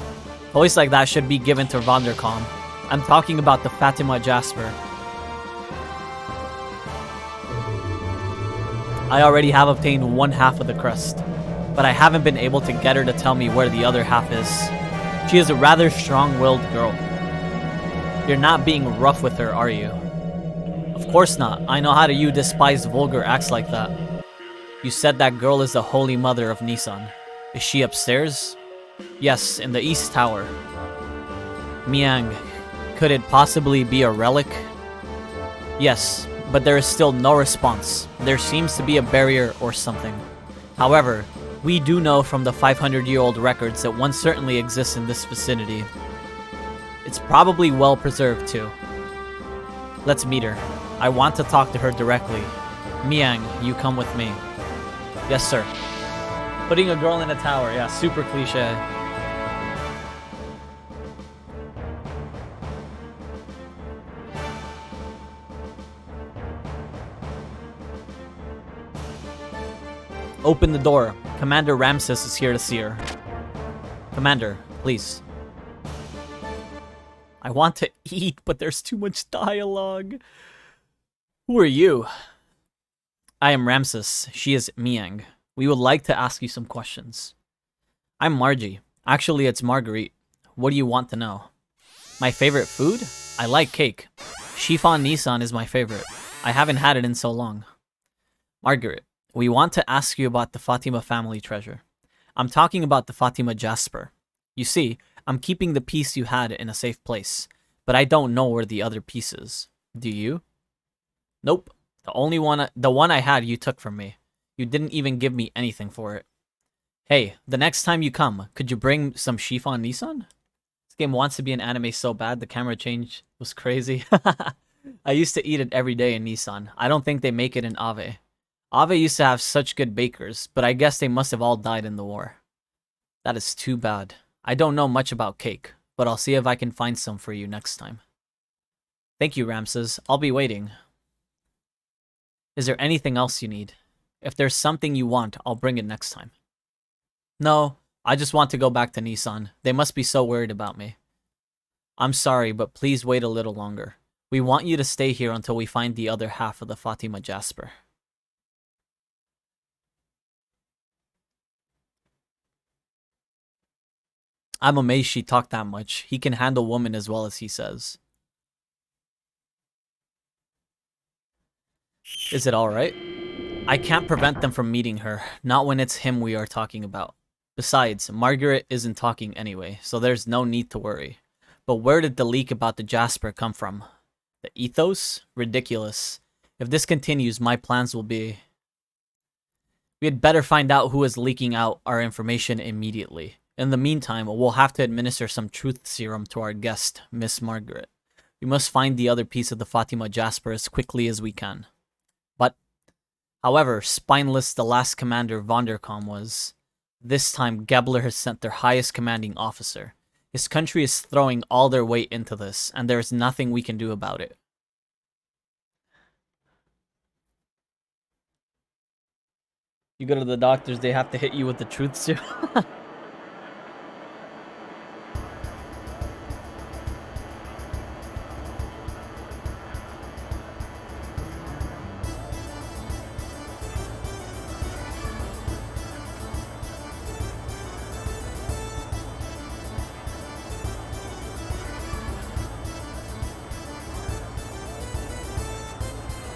Voice like that should be given to Vondercom. I'm talking about the Fatima Jasper. I already have obtained 1/2 of the crest, but I haven't been able to get her to tell me where the other half is. She is a rather strong-willed girl. You're not being rough with her, are you? Of course not. I know how to you despise vulgar acts like that. You said that girl is the Holy Mother of Nissan. Is she upstairs? Yes, in the East Tower. Miang, could it possibly be a relic? Yes, but there is still no response. There seems to be a barrier or something. However, we do know from the 500-year-old records that one certainly exists in this vicinity. It's probably well preserved too. Let's meet her. I want to talk to her directly. Miang, you come with me. Yes, sir. Putting a girl in a tower, yeah, super cliche. Open the door. Commander Ramses is here to see her. Commander, please. I want to eat, but there's too much dialogue. Who are you? I am Ramses. She is Miang. We would like to ask you some questions. I'm Margie. Actually, it's Marguerite. What do you want to know? My favorite food? I like cake. Chiffon Nissan is my favorite. I haven't had it in so long. Margaret. We want to ask you about the Fatima family treasure. I'm talking about the Fatima Jasper. You see, I'm keeping the piece you had in a safe place, but I don't know where the other piece is. Do you? Nope. The one I had you took from me. You didn't even give me anything for it. Hey, the next time you come, could you bring some Chiffon Nissan? This game wants to be an anime so bad, the camera change was crazy. I used to eat it every day in Nissan. I don't think they make it in Ave. Ave used to have such good bakers, but I guess they must have all died in the war. That is too bad. I don't know much about cake, but I'll see if I can find some for you next time. Thank you, Ramses. I'll be waiting. Is there anything else you need? If there's something you want, I'll bring it next time. No, I just want to go back to Nissan. They must be so worried about me. I'm sorry, but please wait a little longer. We want you to stay here until we find the other half of the Fatima Jasper. I'm amazed she talked that much. He can handle women as well as he says. Is it alright? I can't prevent them from meeting her, not when it's him we are talking about. Besides, Margaret isn't talking anyway, so there's no need to worry. But where did the leak about the Jasper come from? The ethos? Ridiculous. If this continues, my plans will be... We had better find out who is leaking out our information immediately. In the meantime, we'll have to administer some truth serum to our guest, Miss Margaret. We must find the other piece of the Fatima Jasper as quickly as we can. But, however spineless the last commander Vondercom was, this time Gebler has sent their highest commanding officer. His country is throwing all their weight into this, and there is nothing we can do about it. You go to the doctors, they have to hit you with the truth serum.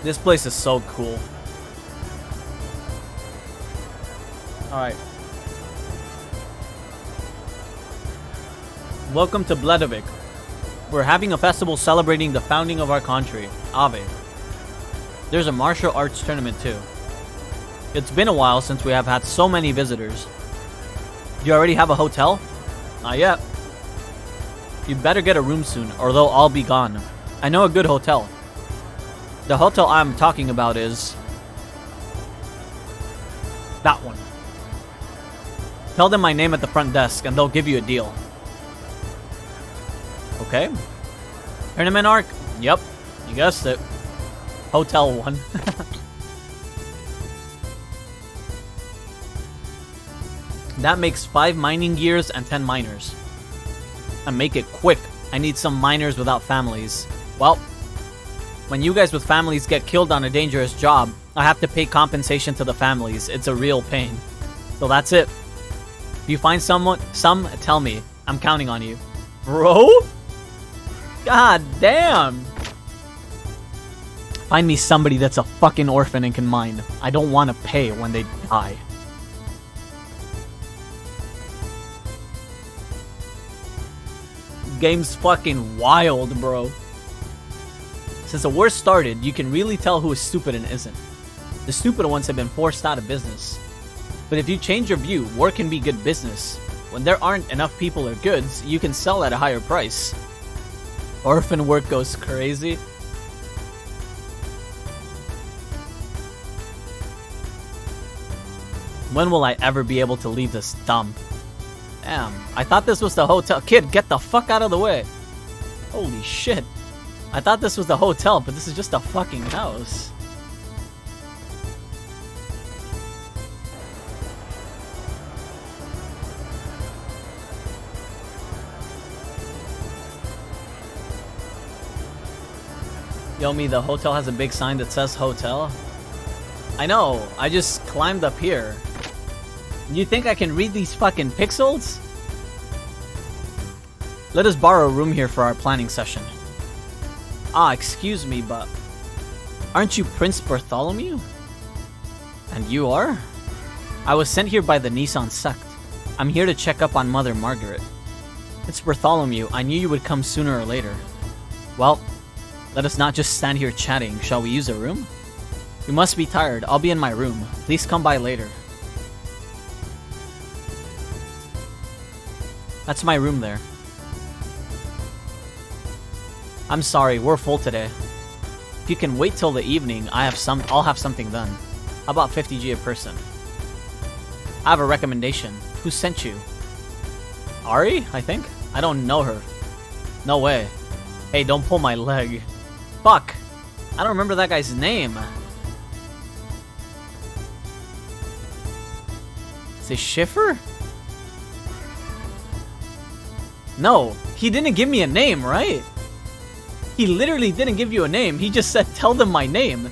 This place is so cool. Alright. Welcome to Bledovik. We're having a festival celebrating the founding of our country, Ave. There's a martial arts tournament too. It's been a while since we have had so many visitors. Do you already have a hotel? Not yet. You better get a room soon, or they'll all be gone. I know a good hotel. The hotel I'm talking about is... that one. Tell them my name at the front desk and they'll give you a deal. Okay. Tournament arc? Yep. You guessed it. Hotel 1. That makes 5 mining gears and 10 miners. And make it quick. I need some miners without families. Well... when you guys with families get killed on a dangerous job, I have to pay compensation to the families. It's a real pain. So that's it. If you find some, tell me. I'm counting on you. Bro? God damn. Find me somebody that's a fucking orphan and can mine. I don't want to pay when they die. Game's fucking wild, bro. Since the war started, you can really tell who is stupid and isn't. The stupid ones have been forced out of business. But if you change your view, war can be good business. When there aren't enough people or goods, you can sell at a higher price. Orphan work goes crazy. When will I ever be able to leave this dump? Damn, I thought this was the hotel. Kid, get the fuck out of the way. Holy shit. I thought this was the hotel, but this is just a fucking house. Yomi, the hotel has a big sign that says hotel. I know, I just climbed up here. You think I can read these fucking pixels? Let us borrow a room here for our planning session. Ah, excuse me, but... aren't you Prince Bartholomew? And you are? I was sent here by the Nissan sect. I'm here to check up on Mother Margaret. It's Bartholomew. I knew you would come sooner or later. Well, let us not just stand here chatting. Shall we use a room? You must be tired. I'll be in my room. Please come by later. That's my room there. I'm sorry, we're full today. If you can wait till the evening, I'll have something then. How about 50G a person? I have a recommendation. Who sent you? Ari, I think? I don't know her. No way. Hey, don't pull my leg. Fuck. I don't remember that guy's name. Is it Schiffer? No, he didn't give me a name, right? He literally didn't give you a name. He just said, tell them my name.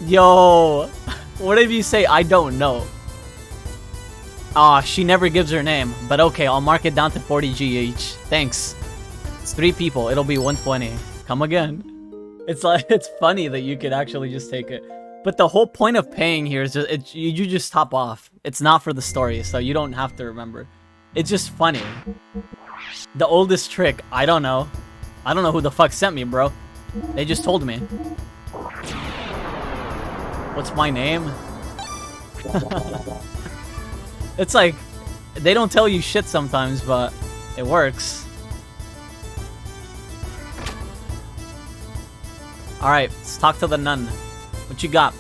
Yo, what if you say, I don't know? Ah, she never gives her name. But okay, I'll mark it down to 40G each. Thanks. It's 3 people. It'll be 120. Come again. It's like, it's funny that you could actually just take it. But the whole point of paying here is just, you just top off. It's not for the story, so you don't have to remember. It's just funny. The oldest trick, I don't know. I don't know who the fuck sent me, bro. They just told me. What's my name? It's like, they don't tell you shit sometimes, but it works. Alright, let's talk to the nun. What you got?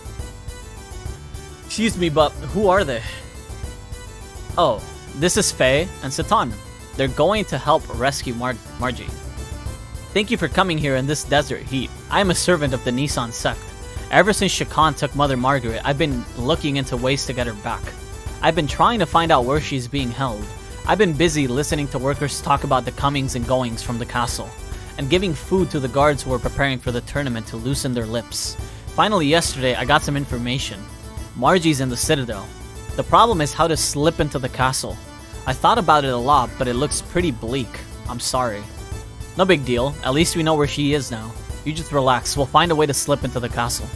Excuse me, but who are they? Oh, this is Faye and Satan. They're going to help rescue Margie. Thank you for coming here in this desert heat. I am a servant of the Nissan sect. Ever since Shakan took Mother Margaret, I've been looking into ways to get her back. I've been trying to find out where she's being held. I've been busy listening to workers talk about the comings and goings from the castle, and giving food to the guards who were preparing for the tournament to loosen their lips. Finally, yesterday, I got some information. Margie's in the Citadel. The problem is how to slip into the castle. I thought about it a lot, but it looks pretty bleak. I'm sorry. No big deal. At least we know where she is now. You just relax. We'll find a way to slip into the castle.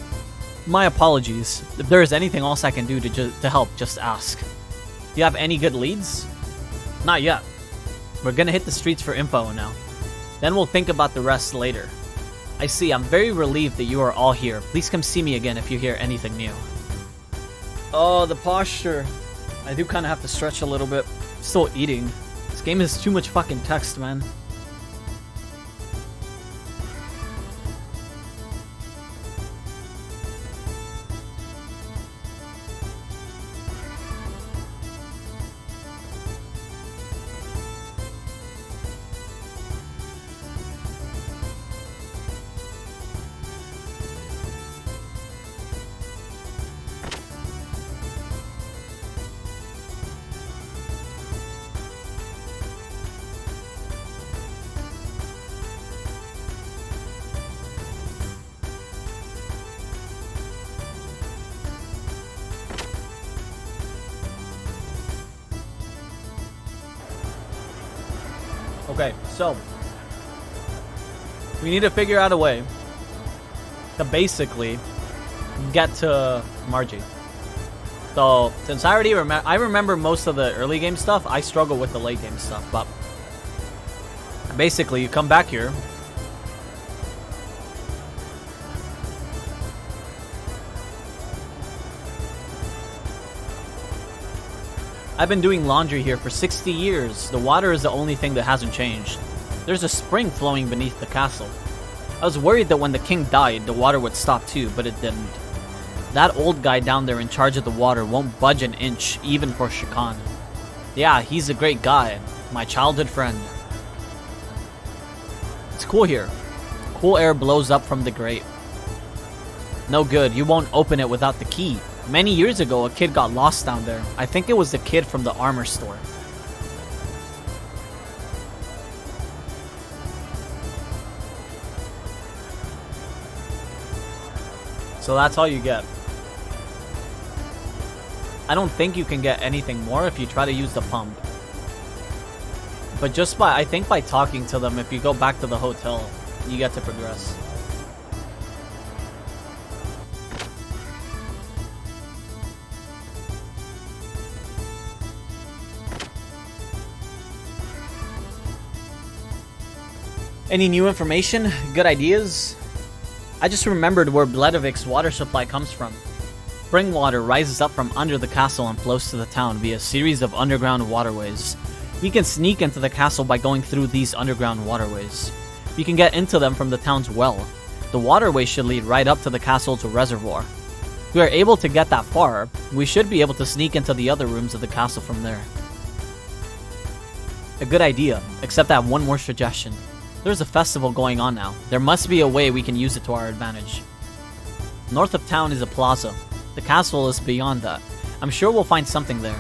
My apologies. If there is anything else I can do to help, just ask. Do you have any good leads? Not yet. We're gonna hit the streets for info now. Then we'll think about the rest later. I see. I'm very relieved that you are all here. Please come see me again if you hear anything new. Oh, the posture. I do kind of have to stretch a little bit. Still eating. This game is too much fucking text, man. Okay, so we need to figure out a way to basically get to Margie. So since I already remember most of the early game stuff, I struggle with the late game stuff. But basically, you come back here. I've been doing laundry here for 60 years. The water is the only thing that hasn't changed. There's a spring flowing beneath the castle. I was worried that when the king died, the water would stop too, but it didn't. That old guy down there in charge of the water won't budge an inch, even for Shakan. Yeah, he's a great guy. My childhood friend. It's cool here. Cool air blows up from the grate. No good, you won't open it without the key. Many years ago, a kid got lost down there. I think it was the kid from the armor store. So that's all you get. I don't think you can get anything more if you try to use the pump. But just I think by talking to them, if you go back to the hotel, you get to progress. Any new information? Good ideas? I just remembered where Bledovik's water supply comes from. Spring water rises up from under the castle and flows to the town via a series of underground waterways. We can sneak into the castle by going through these underground waterways. We can get into them from the town's well. The waterways should lead right up to the castle's reservoir. If we are able to get that far, we should be able to sneak into the other rooms of the castle from there. A good idea, except I have one more suggestion. There's a festival going on now. There must be a way we can use it to our advantage. North of town is a plaza. The castle is beyond that. I'm sure we'll find something there.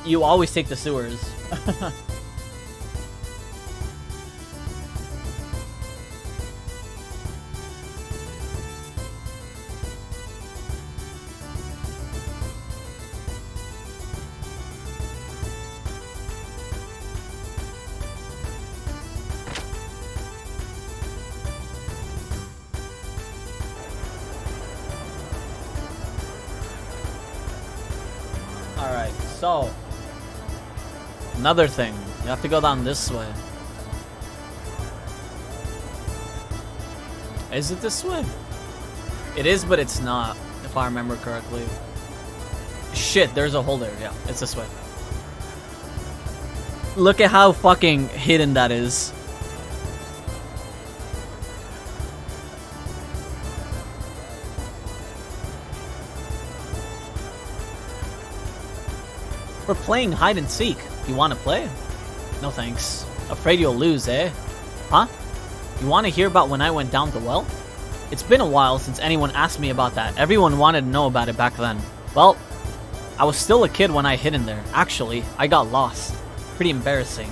You always take the sewers. Alright, so another thing. You have to go down this way. Is it this way? It is, but it's not, if I remember correctly. Shit, there's a hole there. Yeah, it's this way. Look at how fucking hidden that is. We're playing hide and seek. You want to play? No thanks. Afraid you'll lose, eh? Huh? You want to hear about when I went down the well? It's been a while since anyone asked me about that. Everyone wanted to know about it back then. Well, I was still a kid when I hid in there. Actually, I got lost. Pretty embarrassing.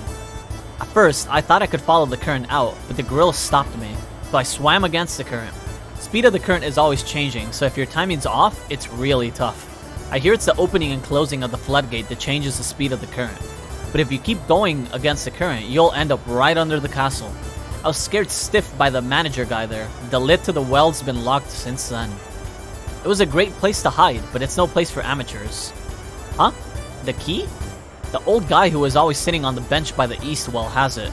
At first, I thought I could follow the current out, but the gorilla stopped me. So I swam against the current. Speed of the current is always changing, so if your timing's off, it's really tough. I hear it's the opening and closing of the floodgate that changes the speed of the current. But if you keep going against the current, you'll end up right under the castle. I was scared stiff by the manager guy there. The lid to the well's been locked since then. It was a great place to hide, but it's no place for amateurs. Huh? The key? The old guy who was always sitting on the bench by the east well has it.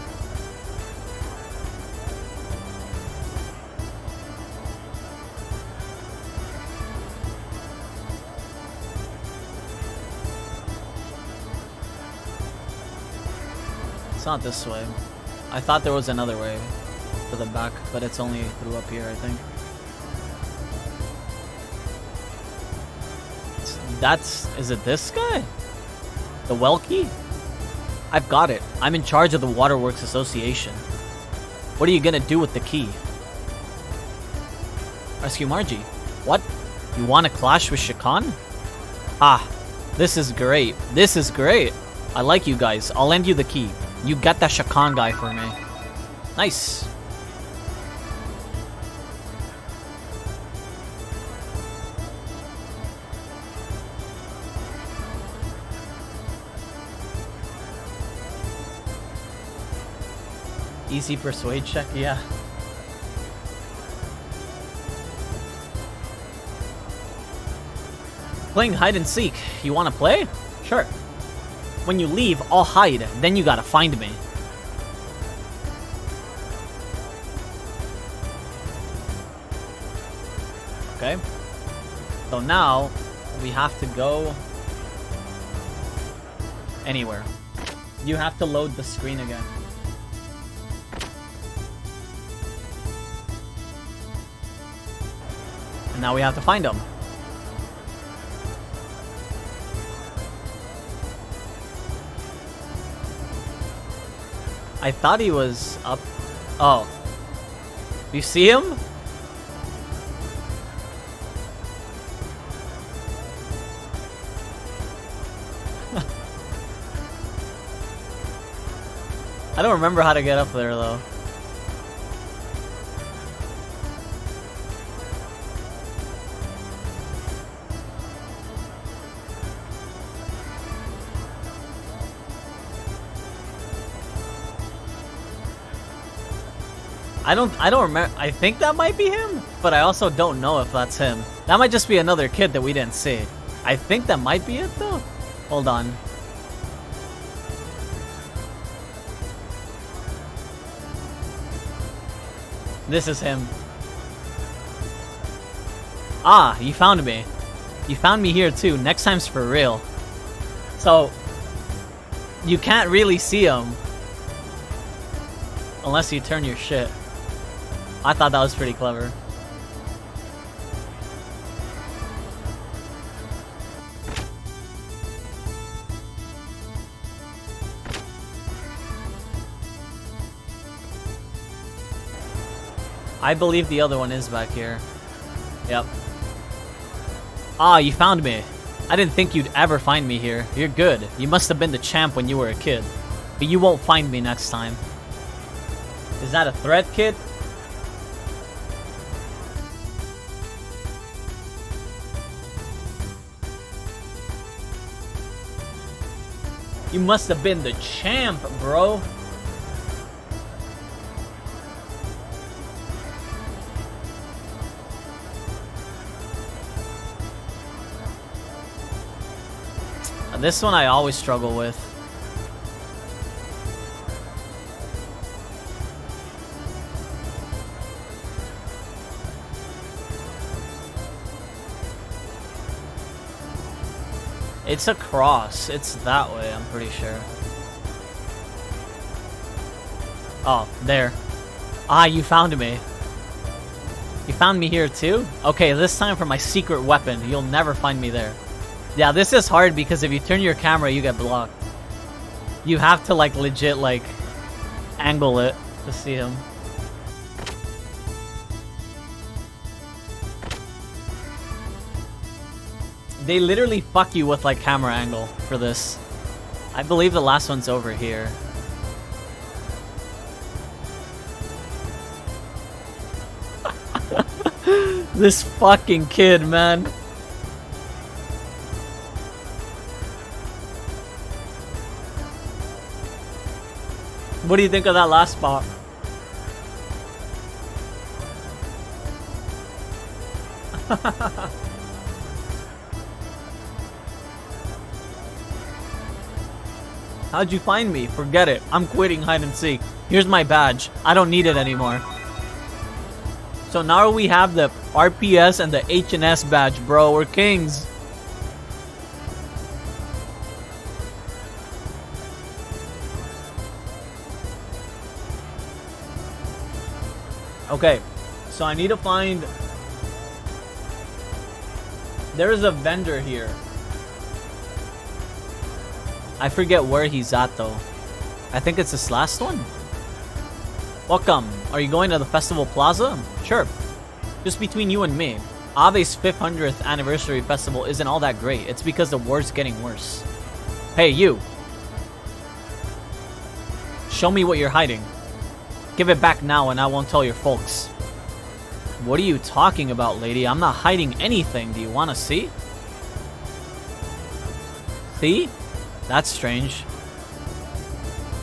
It's not this way. I thought there was another way to the back, but it's only through up here, I think. Is it this guy? The well key? I've got it. I'm in charge of the Waterworks Association. What are you gonna do with the key? Rescue Margie. What? You want to clash with Shakan? Ah, this is great. This is great. I like you guys. I'll lend you the key. You get that Shakan guy for me. Nice. Easy persuade check, yeah. Playing hide and seek. You want to play? Sure. When you leave, I'll hide. Then you gotta find me. Okay. So now, we have to go anywhere. You have to load the screen again. And now we have to find him. I thought he was up. Oh. You see him? I don't remember how to get up there though. I don't remember. I think that might be him, but I also don't know if that's him. That might just be another kid that we didn't see. I think that might be it though. Hold on. This is him. Ah, you found me. You found me here too. Next time's for real. So, you can't really see him unless you turn your shit. I thought that was pretty clever. I believe the other one is back here. Yep. Ah, you found me. I didn't think you'd ever find me here. You're good. You must have been the champ when you were a kid. But you won't find me next time. Is that a threat, kid? You must have been the champ, bro. This one I always struggle with. It's a cross. It's that way, I'm pretty sure. Oh, there. Ah, you found me. You found me here too? Okay, this time for my secret weapon. You'll never find me there. Yeah, this is hard because if you turn your camera, you get blocked. You have to, like, legit, like, angle it to see him. They literally fuck you with, like, camera angle for this. I believe the last one's over here. This fucking kid, man. What do you think of that last spot? How'd you find me? Forget it. I'm quitting hide and seek. Here's my badge. I don't need it anymore. So now we have the RPS and the HNS badge, bro. We're kings. Okay, so I need to find... There's a vendor here. I forget where he's at though. I think it's this last one. Welcome. Are you going to the Festival Plaza? Sure. Just between you and me. Ave's 500th anniversary festival isn't all that great. It's because the war's getting worse. Hey, you. Show me what you're hiding. Give it back now and I won't tell your folks. What are you talking about, lady? I'm not hiding anything. Do you want to see? See? That's strange.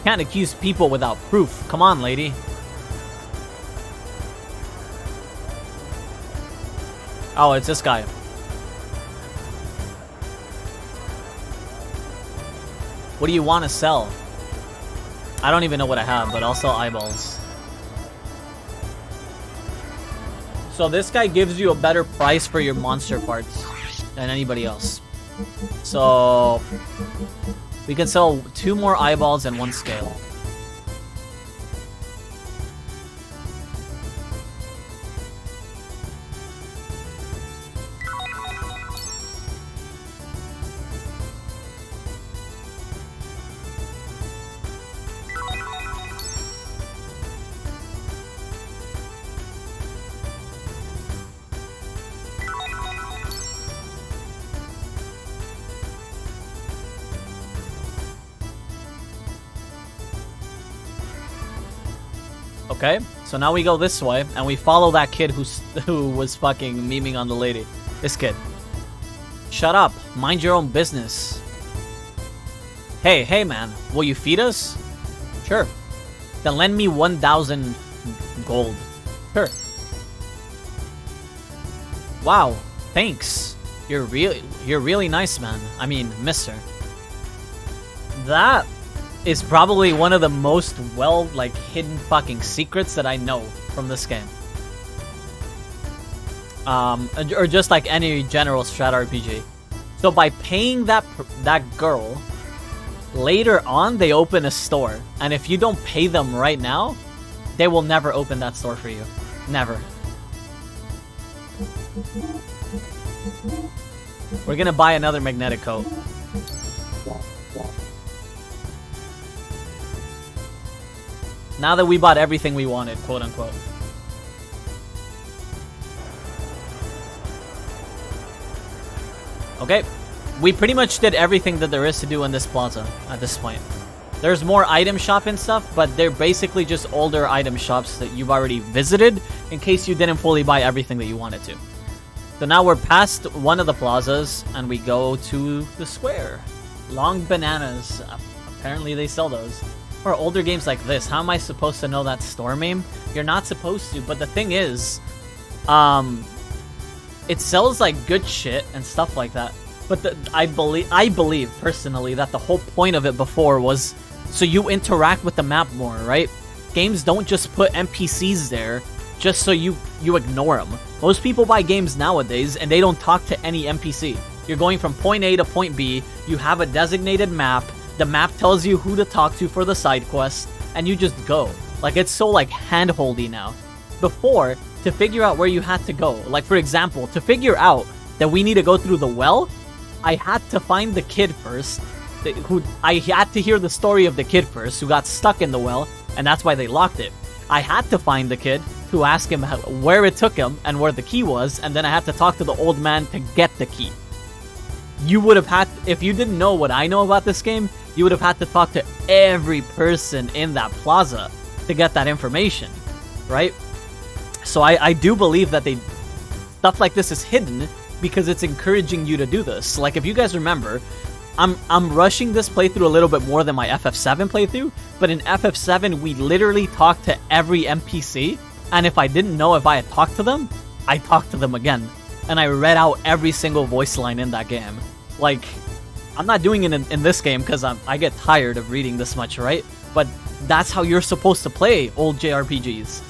Can't accuse people without proof. Come on, lady. Oh, it's this guy. What do you want to sell? I don't even know what I have, but I'll sell eyeballs. So this guy gives you a better price for your monster parts than anybody else. So we can sell 2 more eyeballs and 1 scale. Okay, so now we go this way, and we follow that kid who was fucking memeing on the lady. This kid. Shut up. Mind your own business. Hey man. Will you feed us? Sure. Then lend me 1,000 gold. Sure. Wow. Thanks. You're really nice, man. I mean, mister. That is probably one of the most hidden fucking secrets that I know from this game. Or just like any general strat RPG. So by paying that girl, later on they open a store, and if you don't pay them right now, they will never open that store for you. Never. We're gonna buy another magnetic coat. Now that we bought everything we wanted, quote unquote. Okay, we pretty much did everything that there is to do in this plaza at this point. There's more item shop and stuff, but they're basically just older item shops that you've already visited in case you didn't fully buy everything that you wanted to. So now we're past one of the plazas and we go to the square. Long bananas. Apparently they sell those. For older games like this, how am I supposed to know that store name? You're not supposed to, but the thing is, it sells like good shit and stuff like that. But I believe personally that the whole point of it before was so you interact with the map more, right? Games don't just put NPCs there just so you ignore them. Most people buy games nowadays and they don't talk to any NPC. You're going from point A to point B, you have a designated map, the map tells you who to talk to for the side quest, and you just go. Like, it's so like hand-holdy now. Before, to figure out where you had to go, like for example, to figure out that we need to go through the well, I had to find the kid first, I had to hear the story of the kid first, who got stuck in the well, and that's why they locked it. I had to find the kid to ask him where it took him and where the key was, and then I had to talk to the old man to get the key. You would have had, if you didn't know what I know about this game, you would have had to talk to every person in that plaza to get that information, right? So I do believe that stuff like this is hidden because it's encouraging you to do this. Like, if you guys remember, I'm rushing this playthrough a little bit more than my FF7 playthrough, but in FF7 we literally talked to every NPC, and if I didn't know if I had talked to them, I talked to them again, and I read out every single voice line in that game. Like, I'm not doing it in this game because I get tired of reading this much, right? But that's how you're supposed to play old JRPGs.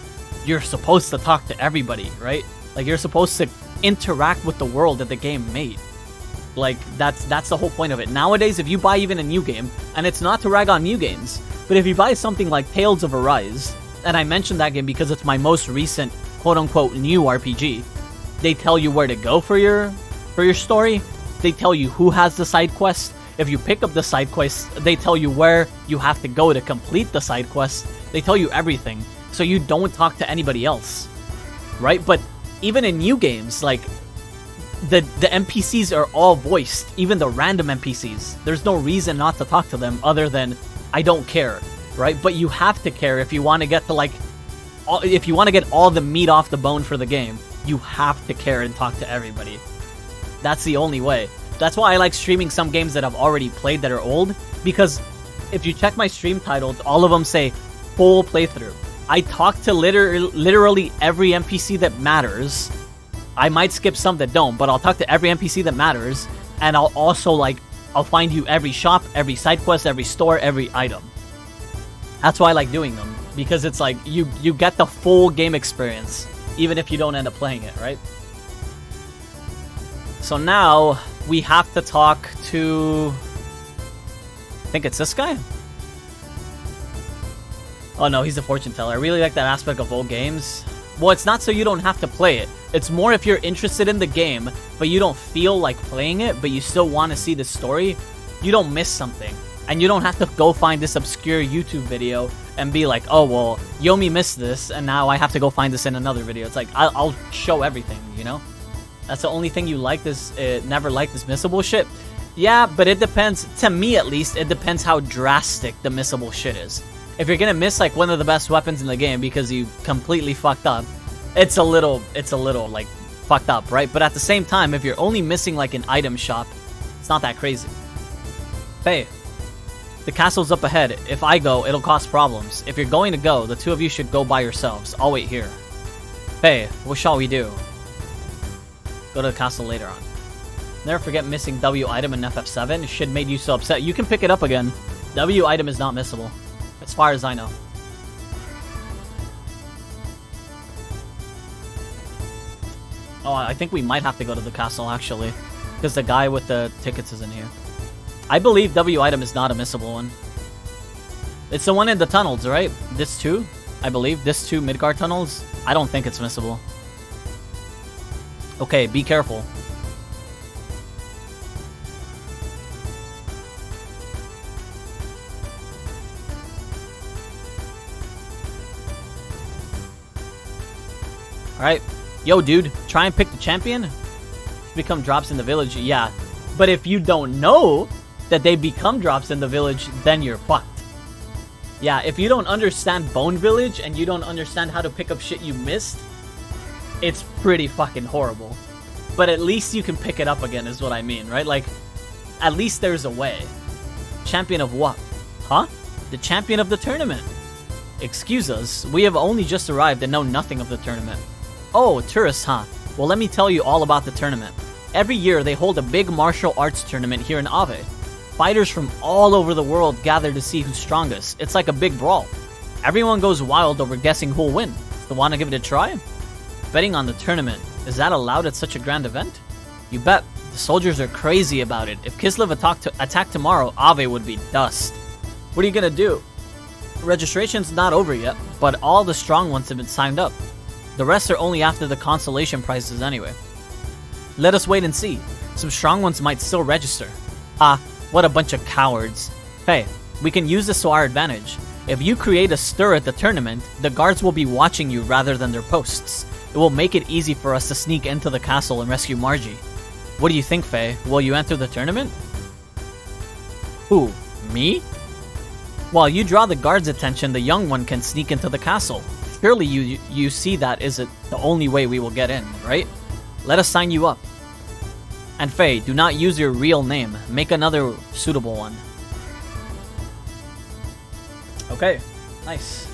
You're supposed to talk to everybody, right? Like, you're supposed to interact with the world that the game made. Like, that's the whole point of it. Nowadays, if you buy even a new game, and it's not to rag on new games, but if you buy something like Tales of Arise, and I mentioned that game because it's my most recent quote-unquote new RPG, they tell you where to go for your story. They tell you who has the side quest. If you pick up the side quest, they tell you where you have to go to complete the side quest. They tell you everything, so you don't talk to anybody else, right? But even in new games, like, the NPCs are all voiced, even the random NPCs. There's no reason not to talk to them other than I don't care, right? But you have to care if you want to get to, like, if you want to get all the meat off the bone for the game. You have to care and talk to everybody. That's the only way. That's why I like streaming some games that I've already played that are old, because if you check my stream titles, all of them say full playthrough. I talk to literally every NPC that matters. I might skip some that don't, but I'll talk to every NPC that matters, and I'll also, like, I'll find you every shop, every side quest, every store, every item. That's why I like doing them, because it's like, you get the full game experience, even if you don't end up playing it, right? So now, we have to talk to... I think it's this guy? Oh no, he's a fortune teller. I really like that aspect of old games. Well, it's not so you don't have to play it. It's more if you're interested in the game, but you don't feel like playing it, but you still want to see the story, you don't miss something. And you don't have to go find this obscure YouTube video and be like, oh, well, Yomi missed this, and now I have to go find this in another video. It's like, I'll show everything, you know? That's the only thing you like this, never liked this missable shit. Yeah, but it depends, to me at least, it depends how drastic the missable shit is. If you're gonna miss, like, one of the best weapons in the game because you completely fucked up, it's a little, like, fucked up, right? But at the same time, if you're only missing, like, an item shop, it's not that crazy. Hey, the castle's up ahead. If I go, it'll cause problems. If you're going to go, the two of you should go by yourselves. I'll wait here. Hey, what shall we do? Go to the castle later on. Never forget missing W item in FF7. Shit made you so upset. You can pick it up again. W item is not missable, as far as I know. Oh, I think we might have to go to the castle, actually. Because the guy with the tickets is in here. I believe W item is not a missable one. It's the one in the tunnels, right? This too, I believe. This two Midgard tunnels. I don't think it's missable. Okay, be careful. Alright. Yo, dude, try and pick the champion. Become drops in the village. Yeah. But if you don't know that they become drops in the village, then you're fucked. Yeah, if you don't understand Bone Village and you don't understand how to pick up shit you missed, it's pretty fucking horrible. But at least you can pick it up again is what I mean, right? Like, at least there's a way. Champion of what? Huh? The champion of the tournament. Excuse us, we have only just arrived and know nothing of the tournament. Oh, tourists, huh? Well, let me tell you all about the tournament. Every year, they hold a big martial arts tournament here in Ave. Fighters from all over the world gather to see who's strongest. It's like a big brawl. Everyone goes wild over guessing who'll win. So wanna give it a try? Betting on the tournament. Is that allowed at such a grand event? You bet. The soldiers are crazy about it. If Kislev attacked tomorrow, Ave would be dust. What are you gonna do? Registration's not over yet, but all the strong ones have been signed up. The rest are only after the consolation prizes anyway. Let us wait and see. Some strong ones might still register. Ah, what a bunch of cowards. Hey, we can use this to our advantage. If you create a stir at the tournament, the guards will be watching you rather than their posts. It will make it easy for us to sneak into the castle and rescue Margie. What do you think, Faye? Will you enter the tournament? Who? Me? While you draw the guards' attention, the young one can sneak into the castle. Surely you see that is it the only way we will get in, right? Let us sign you up. And Faye, do not use your real name. Make another suitable one. Okay, nice.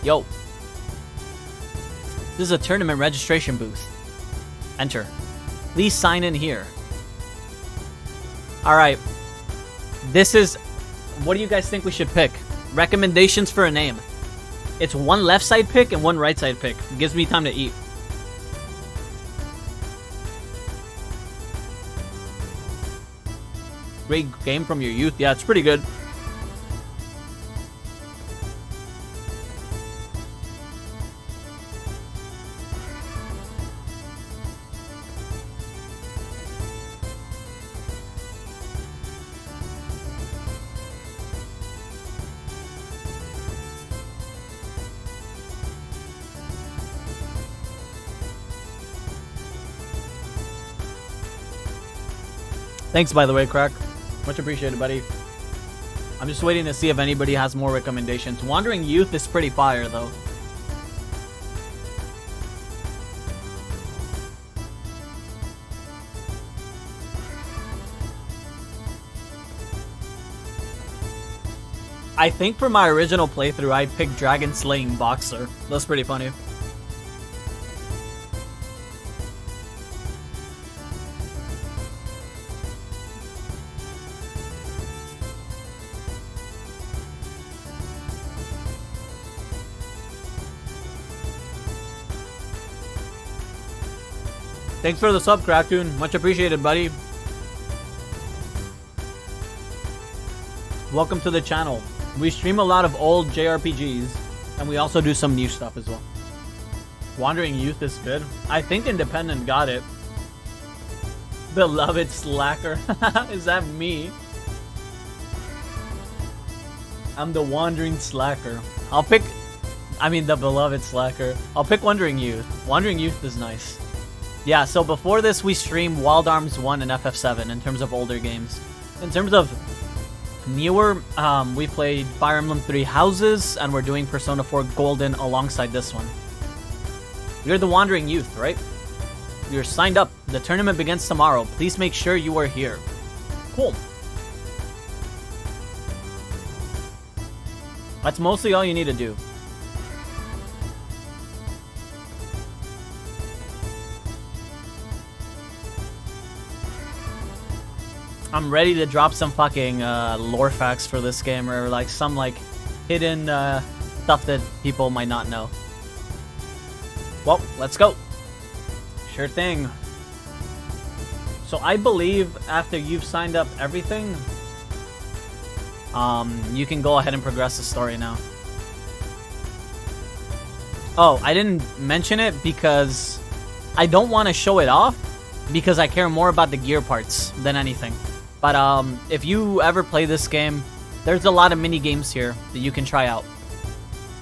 Yo. This is a tournament registration booth. Enter. Please sign in here. Alright. This is... What do you guys think we should pick? Recommendations for a name. It's one left side pick and one right side pick. It gives me time to eat. Great game from your youth. Yeah, it's pretty good. Thanks, by the way, Crack. Much appreciated, buddy. I'm just waiting to see if anybody has more recommendations. Wandering Youth is pretty fire, though. I think for my original playthrough, I'd pick Dragon Slaying Boxer. That's pretty funny. Thanks for the sub, Crackoon. Much appreciated, buddy. Welcome to the channel. We stream a lot of old JRPGs, and we also do some new stuff as well. Wandering Youth is good. I think Independent got it. Beloved Slacker. Is that me? I'm the Wandering Slacker. I'll pick... I mean, the Beloved Slacker. I'll pick Wandering Youth. Wandering Youth is nice. Yeah, so before this, we streamed Wild Arms 1 and FF7 in terms of older games. In terms of newer, we played Fire Emblem 3 Houses, and we're doing Persona 4 Golden alongside this one. You're the Wandering Youth, right? You're signed up. The tournament begins tomorrow. Please make sure you are here. Cool. That's mostly all you need to do. I'm ready to drop some fucking lore facts for this game, or like some like hidden stuff that people might not know. Well, let's go. Sure thing. So I believe after you've signed up everything, you can go ahead and progress the story now. Oh, I didn't mention it because I don't want to show it off because I care more about the gear parts than anything. But if you ever play this game, there's a lot of mini games here that you can try out.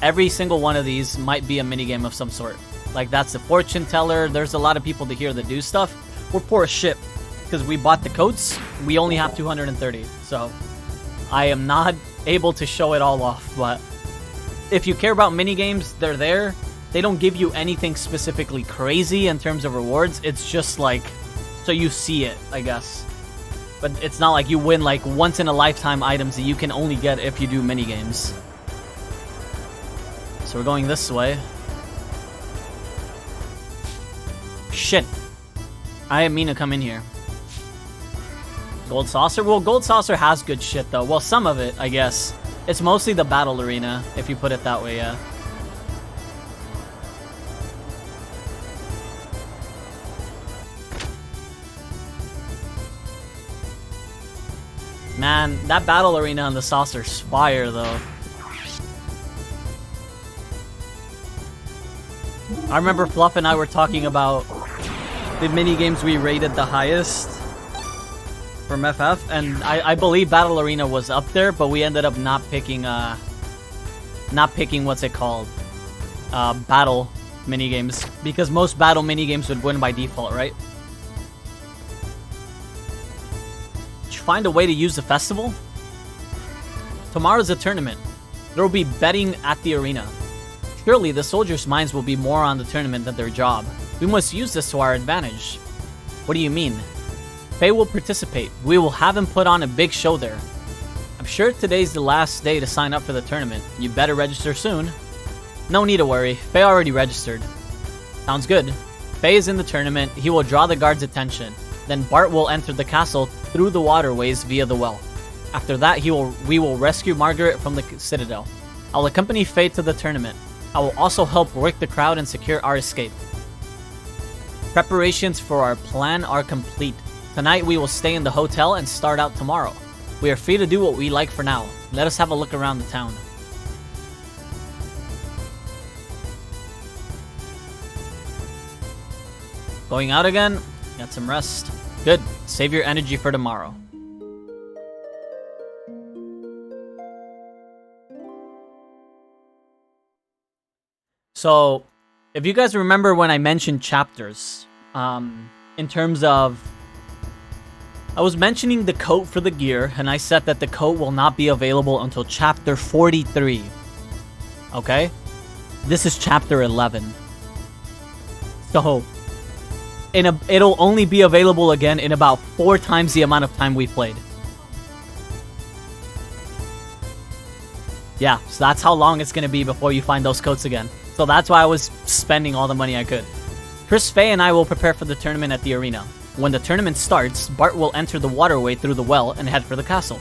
Every single one of these might be a mini game of some sort. Like that's the fortune teller. There's a lot of people to here that do stuff. We're poor as shit because we bought the coats. We only have 230, so I am not able to show it all off. But if you care about mini games, they're there. They don't give you anything specifically crazy in terms of rewards. It's just like so you see it, I guess. But it's not like you win like once in a lifetime items that you can only get if you do mini games. So we're going this way. Shit. I didn't mean to come in here. Gold Saucer? Well, Gold Saucer has good shit though. Well, some of it, I guess. It's mostly the battle arena, if you put it that way, yeah. Man, that battle arena on the saucer's fire, though. I remember Fluff and I were talking about the mini games we rated the highest from FF, and I believe Battle Arena was up there, but we ended up not picking what's it called, battle mini games, because most battle mini games would win by default, right? Find a way to use the festival? Tomorrow's a tournament. There will be betting at the arena. Surely the soldiers' minds will be more on the tournament than their job. We must use this to our advantage. What do you mean? Faye will participate. We will have him put on a big show there. I'm sure today's the last day to sign up for the tournament. You better register soon. No need to worry. Faye already registered. Sounds good. Faye is in the tournament. He will draw the guards' attention. Then Bart will enter the castle through the waterways via the well. After that, we will rescue Margaret from the citadel. I'll accompany Faye to the tournament. I will also help work the crowd and secure our escape. Preparations for our plan are complete. Tonight we will stay in the hotel and start out tomorrow. We are free to do what we like for now. Let us have a look around the town. Going out again? Get some rest. Good. Save your energy for tomorrow. So, if you guys remember when I mentioned chapters, in terms of... I was mentioning the coat for the gear, and I said that the coat will not be available until chapter 43. Okay? This is chapter 11. So... it'll only be available again in about 4 times the amount of time we played. Yeah, so that's how long it's gonna be before you find those coats again. So that's why I was spending all the money I could. Chris, Faye, and I will prepare for the tournament at the arena. When the tournament starts, Bart will enter the waterway through the well and head for the castle.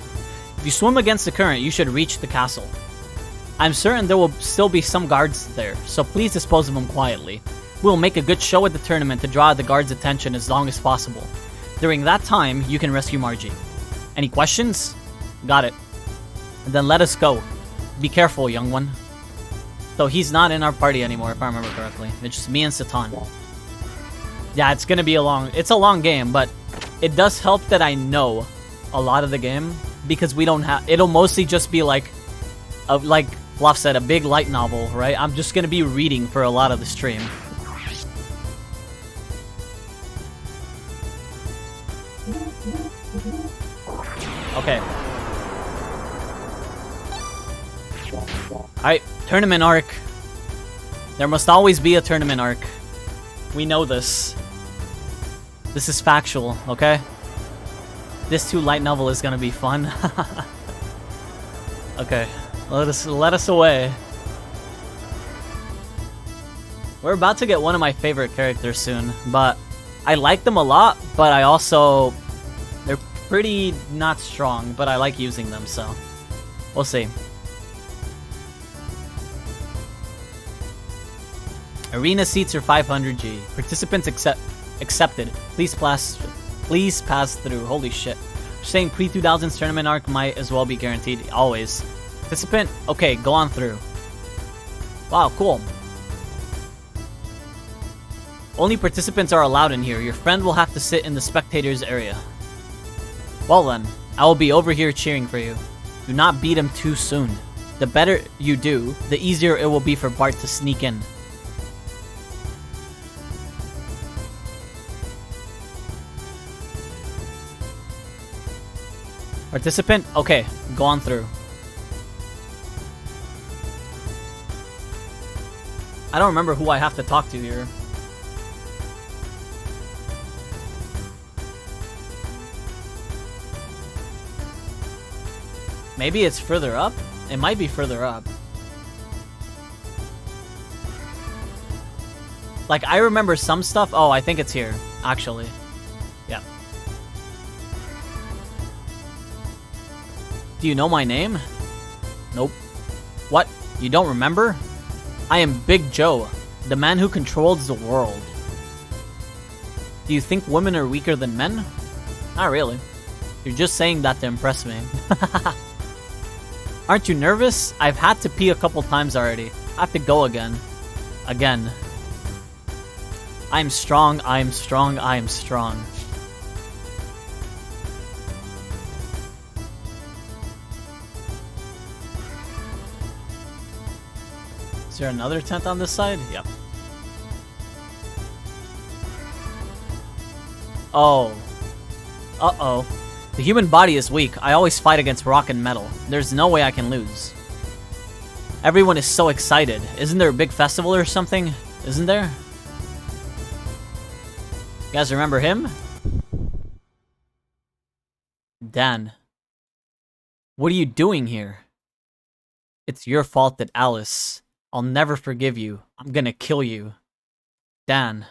If you swim against the current, you should reach the castle. I'm certain there will still be some guards there, so please dispose of them quietly. We will make a good show at the tournament to draw the guards' attention as long as possible. During that time, you can rescue Margie. Any questions? Got it. And then let us go. Be careful, young one. So he's not in our party anymore, if I remember correctly. It's just me and Satan. Yeah, it's gonna be a long game, but it does help that I know a lot of the game, because we don't have... It'll mostly just be like Fluff said, a big light novel, right? I'm just gonna be reading for a lot of the stream. Okay. Alright, tournament arc. There must always be a tournament arc. We know this. This is factual, okay? This 2 light novel is gonna be fun. Okay, let us away. We're about to get one of my favorite characters soon, but I like them a lot, but I also... pretty not strong, but I like using them, so we'll see. Arena seats are 500G. Participants accepted. Please pass through. Holy shit. Saying pre-2000s tournament arc might as well be guaranteed. Always. Participant? Okay, go on through. Wow, cool. Only participants are allowed in here. Your friend will have to sit in the spectators area. Well then, I will be over here cheering for you. Do not beat him too soon. The better you do, the easier it will be for Bart to sneak in. Participant? Okay, go on through. I don't remember who I have to talk to here. Maybe it's further up? It might be further up. Like, I remember some stuff. Oh, I think it's here, actually. Yeah. Do you know my name? Nope. What? You don't remember? I am Big Joe, the man who controls the world. Do you think women are weaker than men? Not really. You're just saying that to impress me. Aren't you nervous? I've had to pee a couple times already. I have to go again. Again. I'm strong, I am strong, I am strong. Is there another tent on this side? Yep. Oh. Uh-oh. The human body is weak. I always fight against rock and metal. There's no way I can lose. Everyone is so excited. Isn't there a big festival or something? Isn't there? You guys remember him? Dan. What are you doing here? It's your fault that Alice. I'll never forgive you. I'm gonna kill you. Dan.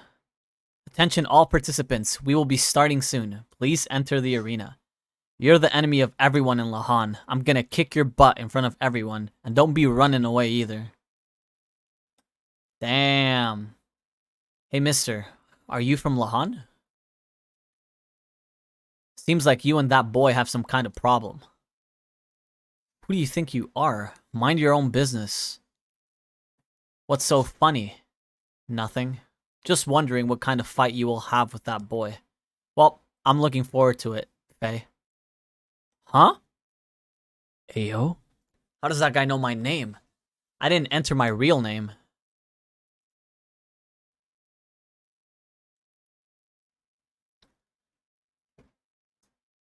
Attention all participants. We will be starting soon. Please enter the arena. You're the enemy of everyone in Lahan. I'm gonna kick your butt in front of everyone. And don't be running away either. Damn. Hey, mister. Are you from Lahan? Seems like you and that boy have some kind of problem. Who do you think you are? Mind your own business. What's so funny? Nothing. Just wondering what kind of fight you will have with that boy. Well, I'm looking forward to it, Faye. Huh? Ayo? How does that guy know my name? I didn't enter my real name.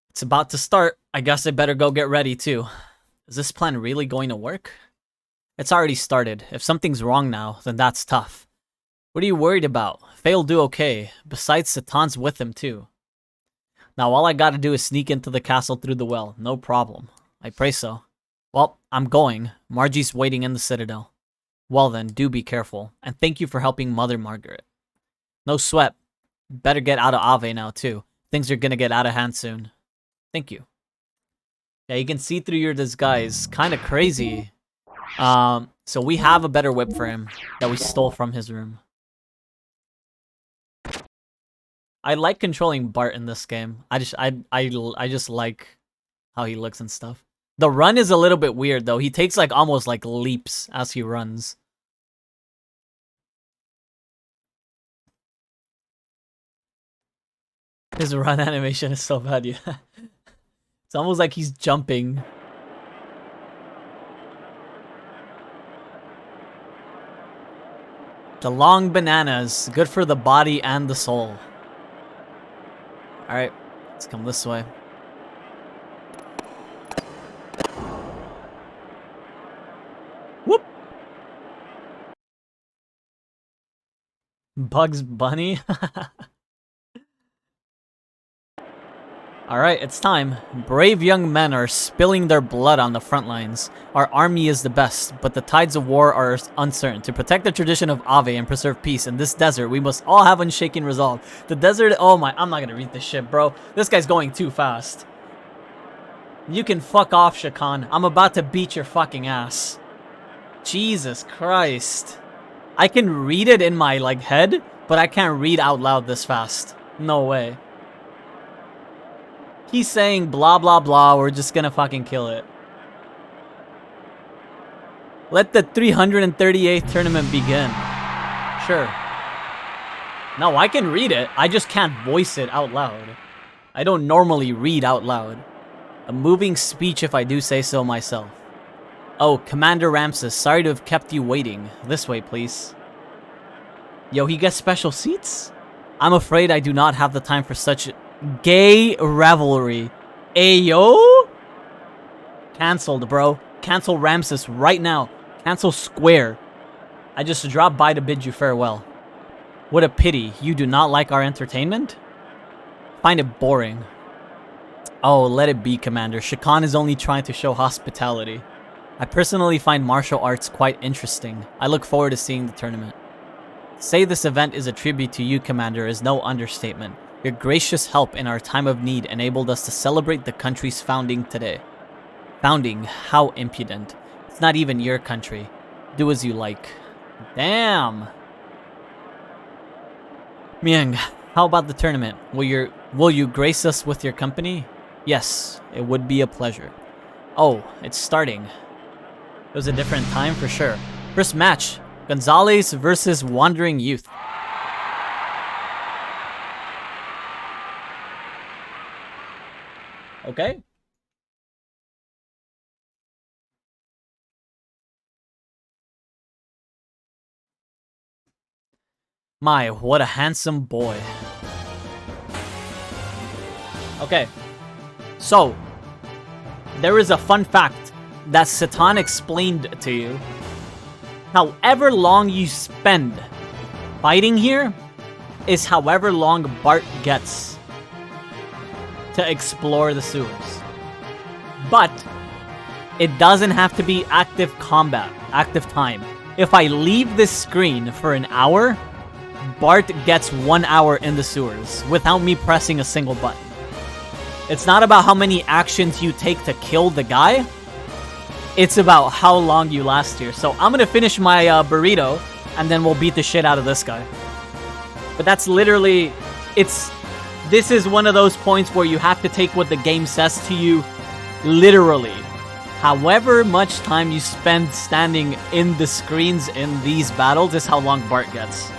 It's about to start. I guess I better go get ready too. Is this plan really going to work? It's already started. If something's wrong now, then that's tough. What are you worried about? Faye'll do okay. Besides, Satan's with him too. Now all I gotta do is sneak into the castle through the well. No problem. I pray so. Well, I'm going. Margie's waiting in the citadel. Well then, do be careful. And thank you for helping Mother Margaret. No sweat. Better get out of Ave now too. Things are gonna get out of hand soon. Thank you. Yeah, you can see through your disguise. Kinda crazy. So we have a better whip for him that we stole from his room. I like controlling Bart in this game. I just like how he looks and stuff. The run is a little bit weird though. He takes like almost like leaps as he runs. His run animation is so bad, yeah. It's almost like he's jumping. The long bananas, good for the body and the soul. Alright, let's come this way. Whoop! Bugs Bunny? Alright, it's time. Brave young men are spilling their blood on the front lines. Our army is the best, but the tides of war are uncertain. To protect the tradition of Ave and preserve peace in this desert, we must all have unshaken resolve. The desert... Oh my... I'm not gonna read this shit, bro. This guy's going too fast. You can fuck off, Shakan. I'm about to beat your fucking ass. Jesus Christ. I can read it in my, like, head, but I can't read out loud this fast. No way. He's saying blah blah blah, we're just gonna fucking kill it. Let the 338th tournament begin. Sure. No, I can read it. I just can't voice it out loud. I don't normally read out loud. A moving speech if I do say so myself. Oh, Commander Ramses, sorry to have kept you waiting. This way, please. Yo, he gets special seats? I'm afraid I do not have the time for such gay revelry. Ayo? Cancelled, bro. Cancel Ramses right now. Cancel Square. I just dropped by to bid you farewell. What a pity. You do not like our entertainment? Find it boring. Oh, let it be, Commander. Shakan is only trying to show hospitality. I personally find martial arts quite interesting. I look forward to seeing the tournament. To say this event is a tribute to you, Commander, is no understatement. Your gracious help in our time of need enabled us to celebrate the country's founding today. Founding? How impudent. It's not even your country. Do as you like. Damn. Miang, how about the tournament? Will you grace us with your company? Yes, it would be a pleasure. Oh, it's starting. It was a different time for sure. First match, Gonzalez versus Wandering Youth. Okay. My, what a handsome boy. Okay. So, there is a fun fact that Satan explained to you. However long you spend fighting here is however long Bart gets to explore the sewers. But it doesn't have to be active combat, active time. If I leave this screen for an hour, Bart gets 1 hour in the sewers without me pressing a single button. It's not about how many actions you take to kill the guy. It's about how long you last here. So I'm gonna finish my burrito, and then we'll beat the shit out of this guy. But that's literally... This is one of those points where you have to take what the game says to you literally. However much time you spend standing in the screens in these battles is how long Bart gets.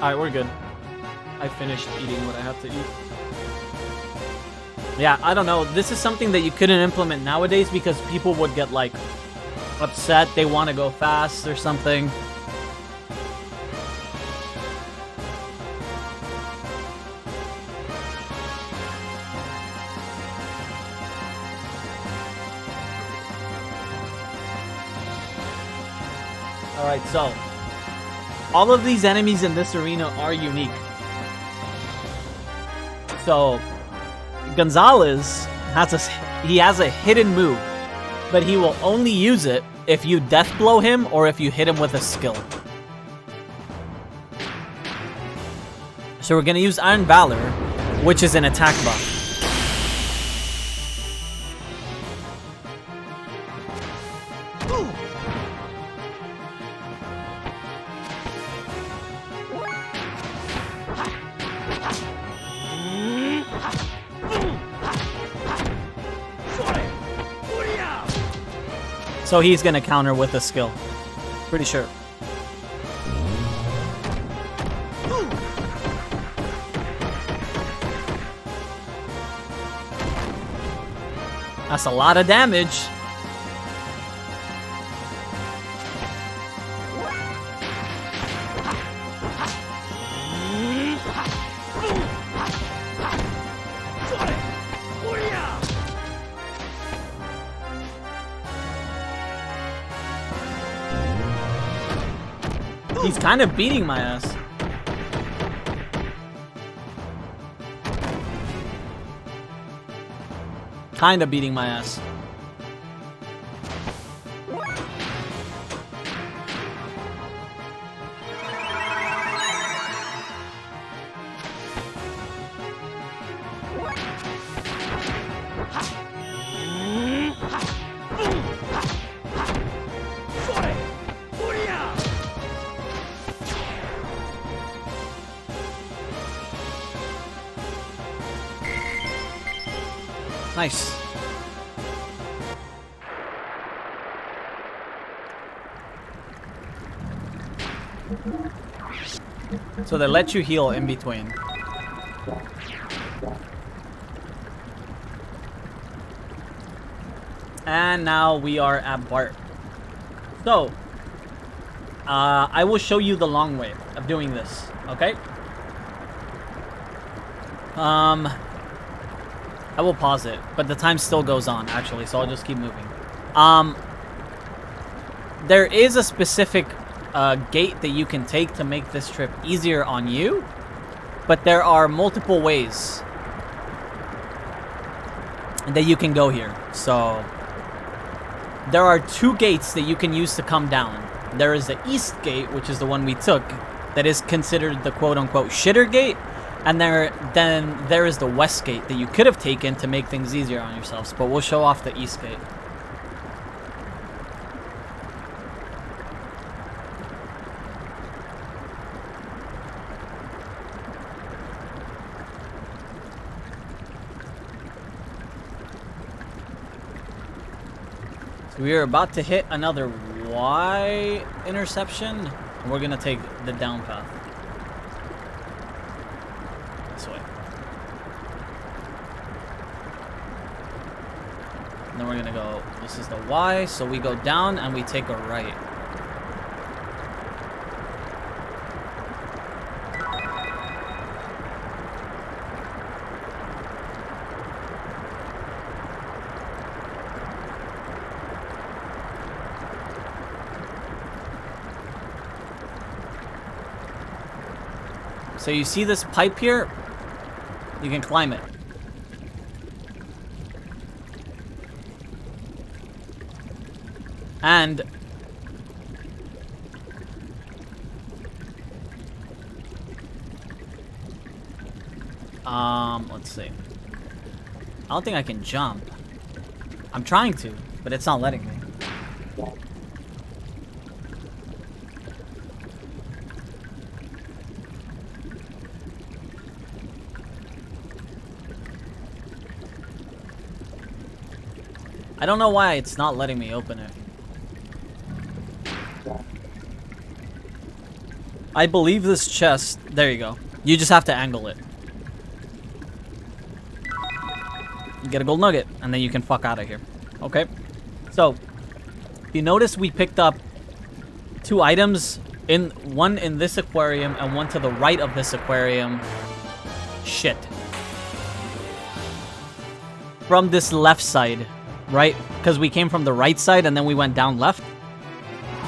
Alright, we're good. I finished eating what I have to eat. Yeah, I don't know. This is something that you couldn't implement nowadays because people would get, like, upset. They want to go fast or something. Alright, so all of these enemies in this arena are unique. So Gonzalez has a hidden move, but he will only use it if you death blow him or if you hit him with a skill. So we're gonna use Iron Valor, which is an attack buff. So he's gonna counter with a skill. Pretty sure. That's a lot of damage. He's kind of beating my ass. Kind of beating my ass. Nice. So they let you heal in between. And now we are at Bart. So, I will show you the long way of doing this, okay? I will pause it, but the time still goes on, actually, so I'll just keep moving. There is a specific gate that you can take to make this trip easier on you, but there are multiple ways that you can go here. So, there are two gates that you can use to come down. There is the east gate, which is the one we took, that is considered the quote-unquote shitter gate. And then there is the west gate that you could have taken to make things easier on yourselves, but we'll show off the east gate. So we are about to hit another Y interception, and we're gonna take the down path. Then we're gonna go, this is the Y, so we go down and we take a right. So you see this pipe here? You can climb it. And let's see. I don't think I can jump. I'm trying to, but it's not letting me. I don't know why it's not letting me open it. I believe this chest... There you go. You just have to angle it. You get a gold nugget, and then you can fuck out of here. Okay? So, if you notice, we picked up 2 items. One in this aquarium, and one to the right of this aquarium. Shit. From this left side, right? Because we came from the right side, and then we went down left.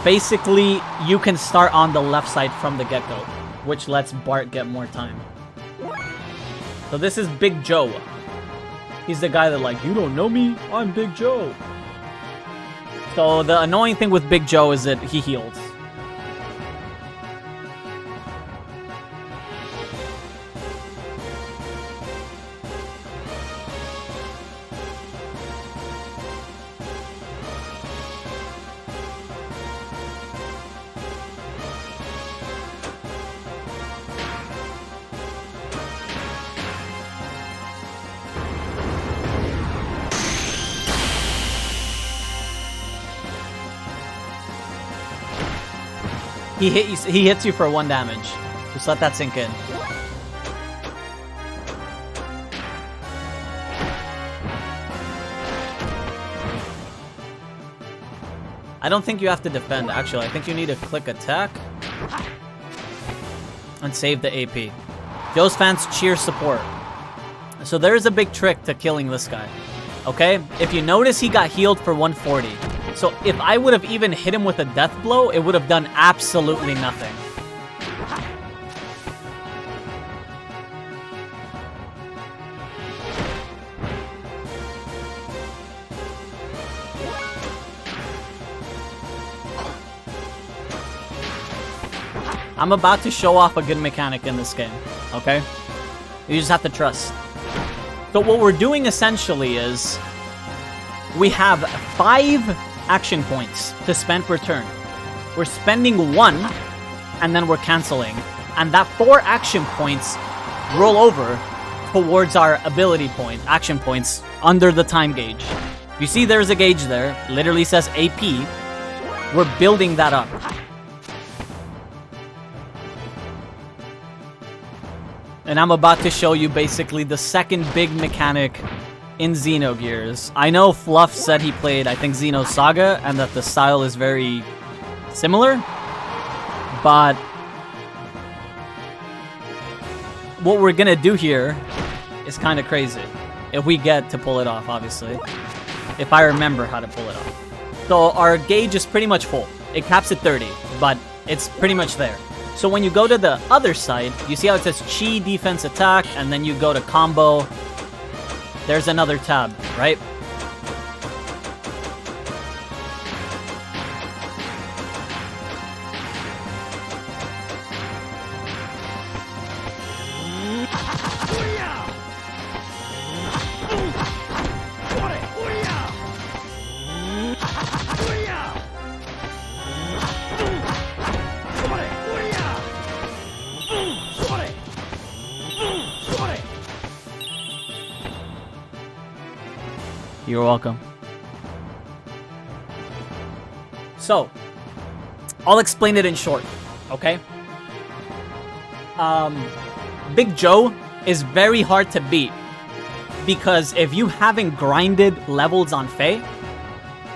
Basically, you can start on the left side from the get-go, which lets Bart get more time. So this is Big Joe. He's the guy that like, you don't know me? I'm Big Joe. So the annoying thing with Big Joe is that he heals. He hits you for 1 damage. Just let that sink in. I don't think you have to defend, actually. I think you need to click attack and save the AP. Joe's fans cheer support. So there is a big trick to killing this guy. Okay? If you notice, he got healed for 140. So if I would have even hit him with a death blow, it would have done absolutely nothing. I'm about to show off a good mechanic in this game, okay? You just have to trust. So what we're doing essentially is we have 5 action points to spend per turn. We're spending 1 and then we're canceling. And that 4 action points roll over towards our ability point, action points under the time gauge. You see there's a gauge there, literally says AP. We're building that up. And I'm about to show you basically the second big mechanic in Xenogears. I know Fluff said he played, I think, Xeno Saga, and that the style is very similar. But what we're gonna do here is kind of crazy. If we get to pull it off, obviously. If I remember how to pull it off. So our gauge is pretty much full. It caps at 30, but it's pretty much there. So when you go to the other side, you see how it says Chi, defense, attack, and then you go to combo. There's another tab, right? You're welcome. So, I'll explain it in short, okay? Big Joe is very hard to beat because if you haven't grinded levels on Faye,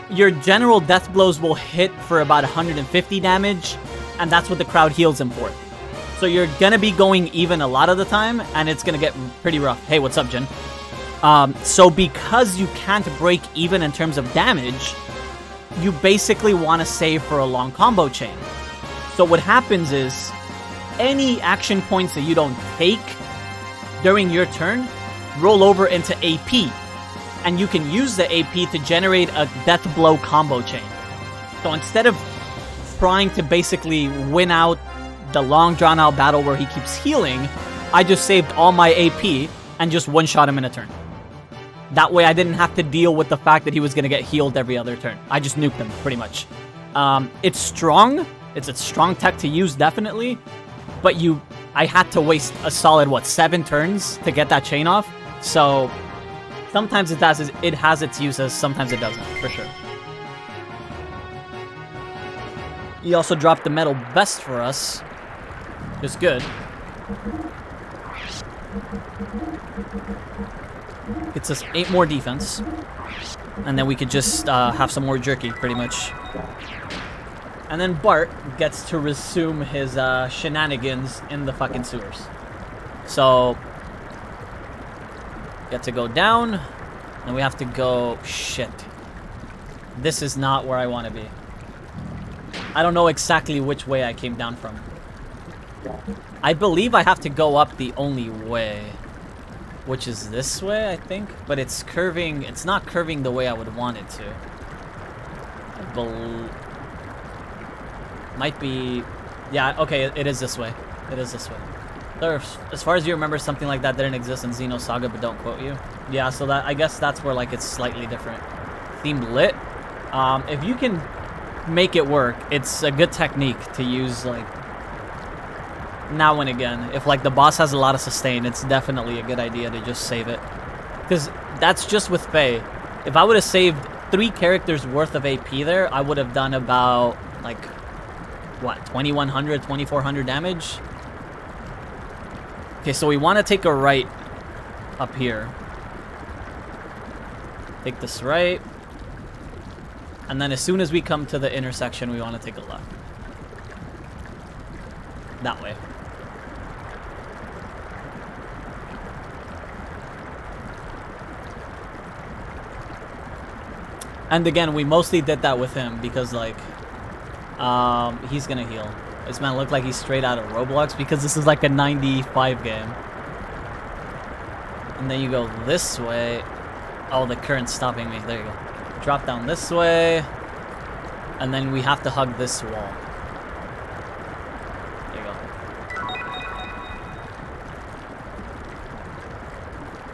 your general death blows will hit for about 150 damage, and that's what the crowd heals him for. So you're gonna be going even a lot of the time, and it's gonna get pretty rough. Hey, what's up, Jen? So because you can't break even in terms of damage, you basically want to save for a long combo chain. So what happens is, any action points that you don't take during your turn roll over into AP, and you can use the AP to generate a death blow combo chain. So instead of trying to basically win out the long drawn out battle where he keeps healing, I just saved all my AP and just one-shot him in a turn. That way I didn't have to deal with the fact that he was going to get healed every other turn. I just nuked him, pretty much. It's strong. It's a strong tech to use, definitely. But I had to waste a solid, 7 turns to get that chain off. So sometimes it has its uses, sometimes it doesn't, for sure. He also dropped the metal vest for us. It's good. Gets us 8 more defense. And then we could just have some more jerky, pretty much. And then Bart gets to resume his shenanigans in the fucking sewers. So, get to go down. And we have to go... Shit. This is not where I want to be. I don't know exactly which way I came down from. I believe I have to go up the only way. which is this way, I think. But it's curving. It's not curving the way I would want it to. Might be... Yeah, okay, it is this way. It is this way. As far as you remember, something like that didn't exist in Xenosaga, but don't quote you. Yeah, so that I guess that's where like it's slightly different. Themed lit. If you can make it work, it's a good technique to use like now and again. If like the boss has a lot of sustain, it's definitely a good idea to just save it. Because that's just with Faye. If I would have saved 3 characters worth of AP there, I would have done about like what, 2100, 2400 damage? Okay, so we want to take a right up here. Take this right. And then as soon as we come to the intersection, we want to take a left. That way. And again, we mostly did that with him because like he's gonna heal. This man looked like he's straight out of Roblox because this is like a 95 game. And then you go this way. Oh, the current's stopping me. There you go. Drop down this way. And then we have to hug this wall. There you go.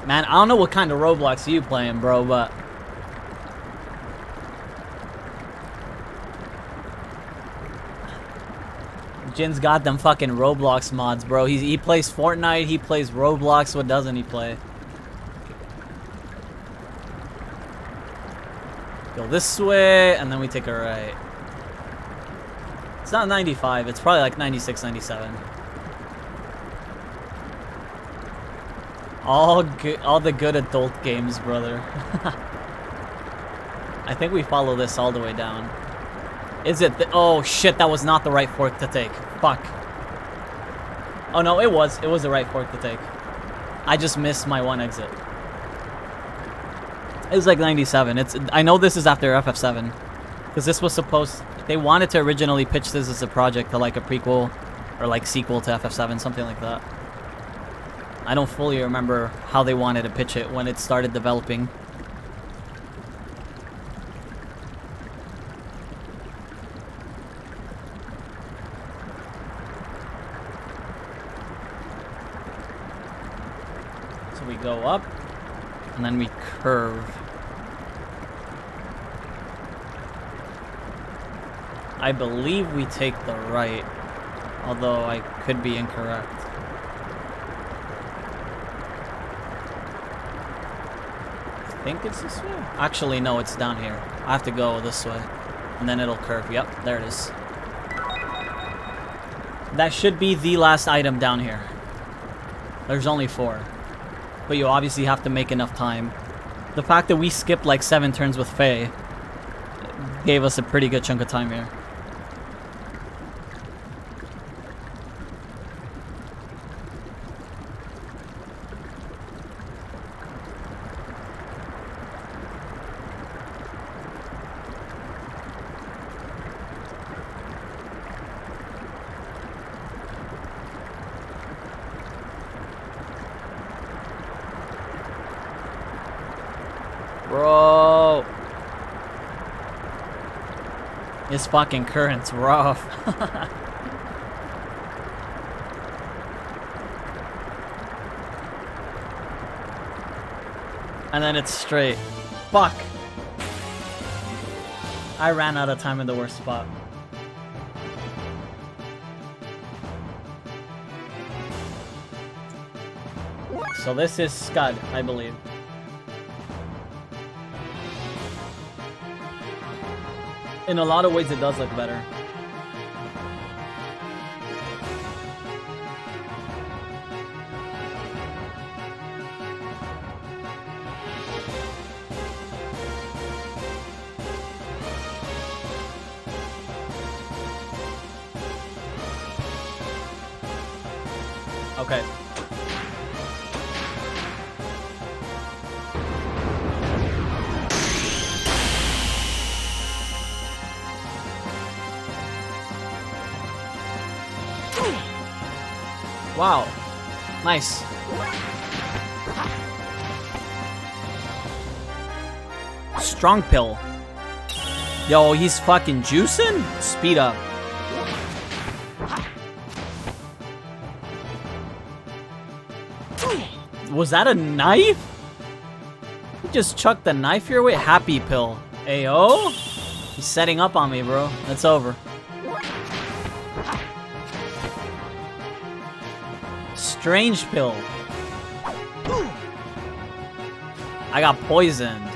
Man, I don't know what kind of Roblox you playing, bro, but... Jin's got them fucking Roblox mods, bro. He plays Fortnite, he plays Roblox. What doesn't he play? Go this way, and then we take a right. It's not 95. It's probably like 96, 97. All the good adult games, brother. I think we follow this all the way down. Is it? Oh shit! That was not the right fork to take. Fuck. Oh no, it was. It was the right fork to take. I just missed my one exit. It was like 97. I know this is after FF7, because this was supposed. They wanted to originally pitch this as a project to like a prequel, or like sequel to FF7, something like that. I don't fully remember how they wanted to pitch it when it started developing. We go up, and then we curve. I believe we take the right, although I could be incorrect. I think it's this way. Actually, no, it's down here. I have to go this way, and then it'll curve. Yep, there it is. That should be the last item down here. There's only 4. But you obviously have to make enough time. The fact that we skipped like 7 turns with Faye gave us a pretty good chunk of time here. Bro, this fucking current's rough. And then it's straight. Fuck. I ran out of time in the worst spot. So this is Scud, I believe. In a lot of ways, it does look better. Okay. Wow. Nice. strong pill. Yo, he's fucking juicing? Speed up. Was that a knife? You just chucked the knife your way? Happy pill. Ayo? He's setting up on me, bro. It's over. Strange pill. I got poisoned.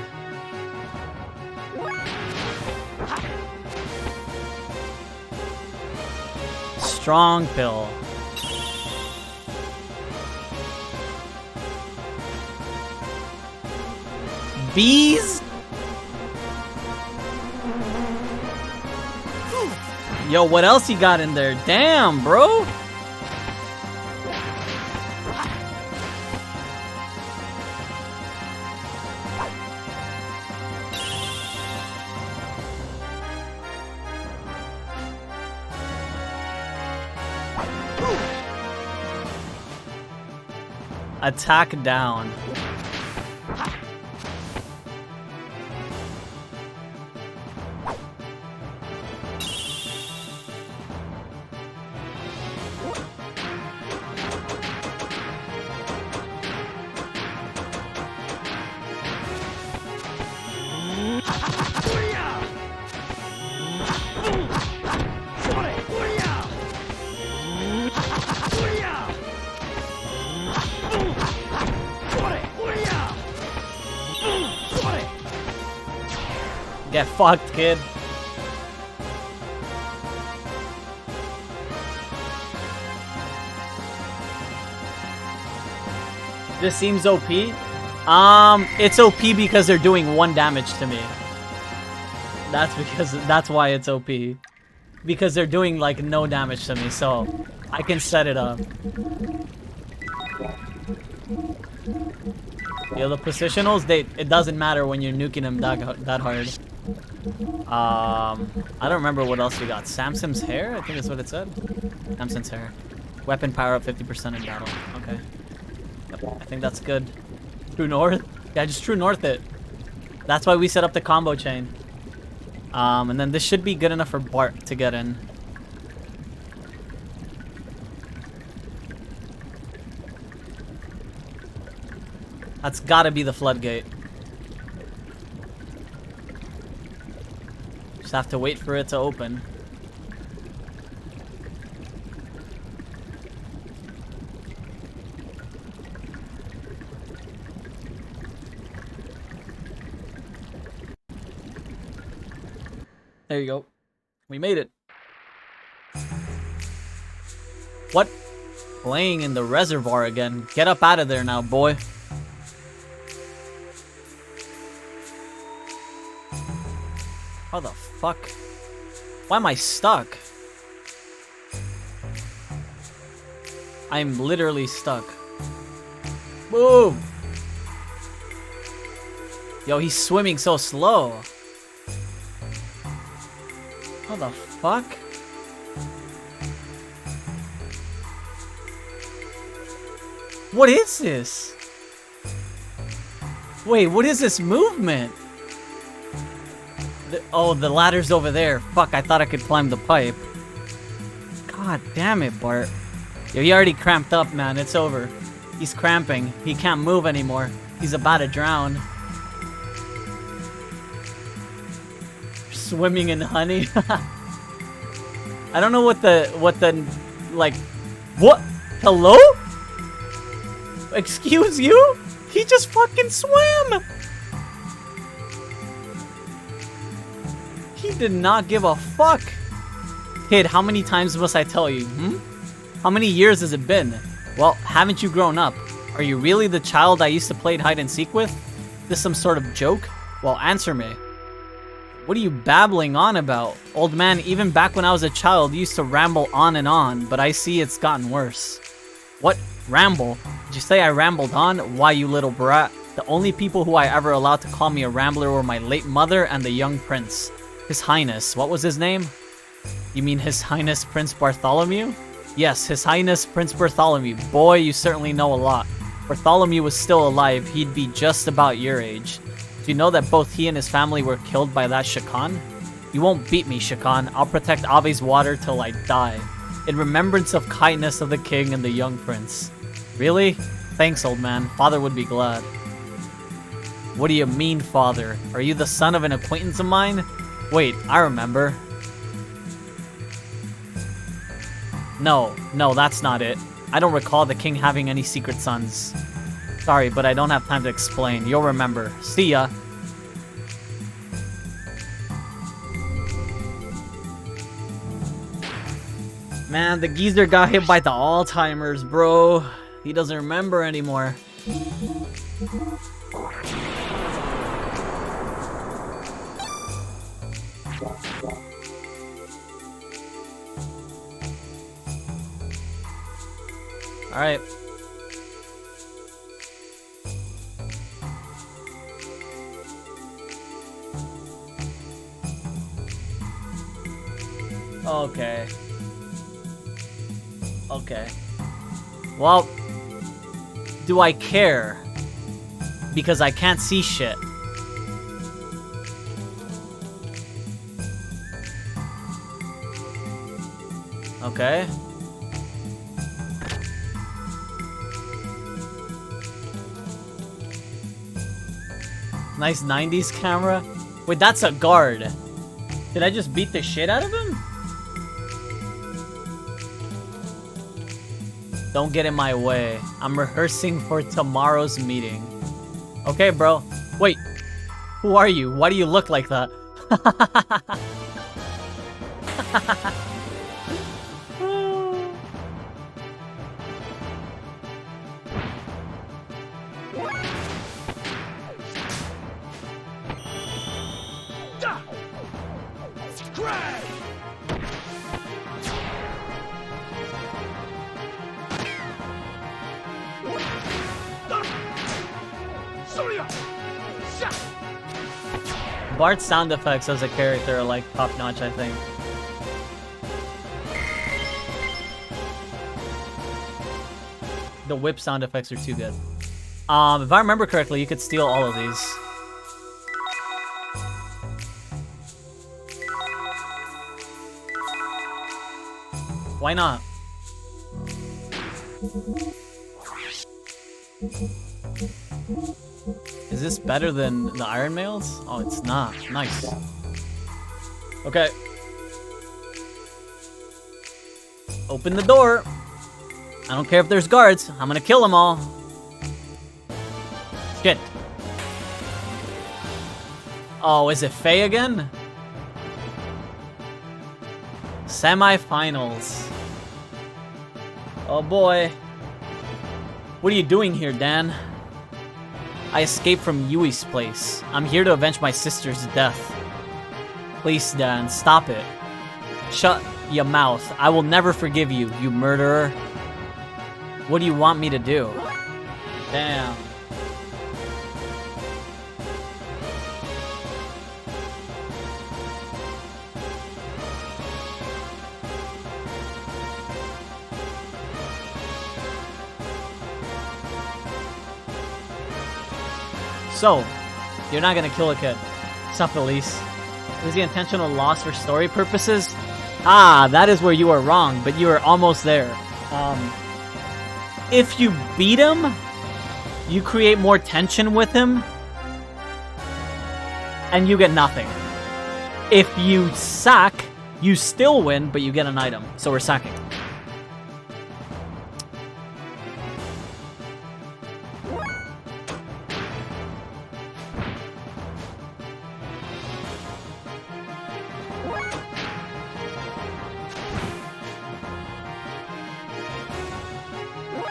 Strong pill. Bees? Yo, what else you got in there? Damn, bro. Attack down. Get fucked, kid. This seems OP. It's OP because they're doing 1 damage to me. That's why it's OP. Because they're doing like no damage to me, so I can set it up. Yo, the positionals, it doesn't matter when you're nuking them that hard. I don't remember what else we got. Samson's hair? I think that's what it said. Samson's hair. Weapon power up 50% in battle. Okay. Yep, I think that's good. True north? Yeah, just true north it. That's why we set up the combo chain. And then this should be good enough for Bart to get in. That's gotta be the floodgate. Just have to wait for it to open. There you go. We made it. What? Playing in the reservoir again. Get up out of there now, boy. How the fuck? Why am I stuck? I'm literally stuck. Boom! Yo, he's swimming so slow. How the fuck? What is this? Wait, what is this movement? Oh, the ladder's over there. Fuck, I thought I could climb the pipe. God damn it, Bart. Yo, he already cramped up, man. It's over. He's cramping. He can't move anymore. He's about to drown. Swimming in honey. I don't know what the like, what? Hello? Excuse you? He just fucking swam. He did not give a fuck. Kid, how many times must I tell you? How many years has it been? Well, haven't you grown up? Are you really the child I used to play hide and seek with? This some sort of joke? Well, answer me. What are you babbling on about? Old man, even back when I was a child, you used to ramble on and on, but I see it's gotten worse. What? Ramble? Did you say I rambled on? Why, you little brat. The only people who I ever allowed to call me a rambler were my late mother and the young prince. His Highness. What was his name? You mean His Highness Prince Bartholomew? Yes, His Highness Prince Bartholomew. Boy, you certainly know a lot. Bartholomew was still alive. He'd be just about your age. Do you know that both he and his family were killed by that Shakan? You won't beat me, Shakan. I'll protect Ave's water till I die. In remembrance of kindness of the king and the young prince. Really? Thanks, old man. Father would be glad. What do you mean, father? Are you the son of an acquaintance of mine? Wait, I remember. No, that's not it. I don't recall the king having any secret sons. Sorry, but I don't have time to explain. You'll remember. See ya. Man, the geezer got hit by the Alzheimer's, bro. He doesn't remember anymore. Alright. Okay. Okay. Well, do I care? Because I can't see shit. Okay. Nice 90s camera. Wait, that's a guard. Did I just beat the shit out of him? Don't get in my way. I'm rehearsing for tomorrow's meeting. Okay, bro. Wait. Who are you? Why do you look like that? Bart's sound effects as a character are like top-notch, I think. The whip sound effects are too good. If I remember correctly, you could steal all of these. Why not? Is this better than the Iron Mails? Oh, it's not. Nice. Okay. Open the door. I don't care if there's guards. I'm gonna kill them all. Shit. Oh, is it Faye again? Semi-finals. Oh boy. What are you doing here, Dan? I escaped from Yui's place. I'm here to avenge my sister's death. Please, Dan, stop it. Shut your mouth. I will never forgive you, you murderer. What do you want me to do? Damn. So, you're not gonna kill a kid. Sup, Elise? Was the intentional loss for story purposes? Ah, that is where you are wrong, but you are almost there. If you beat him, you create more tension with him, and you get nothing. If you sack, you still win, but you get an item. So we're sacking.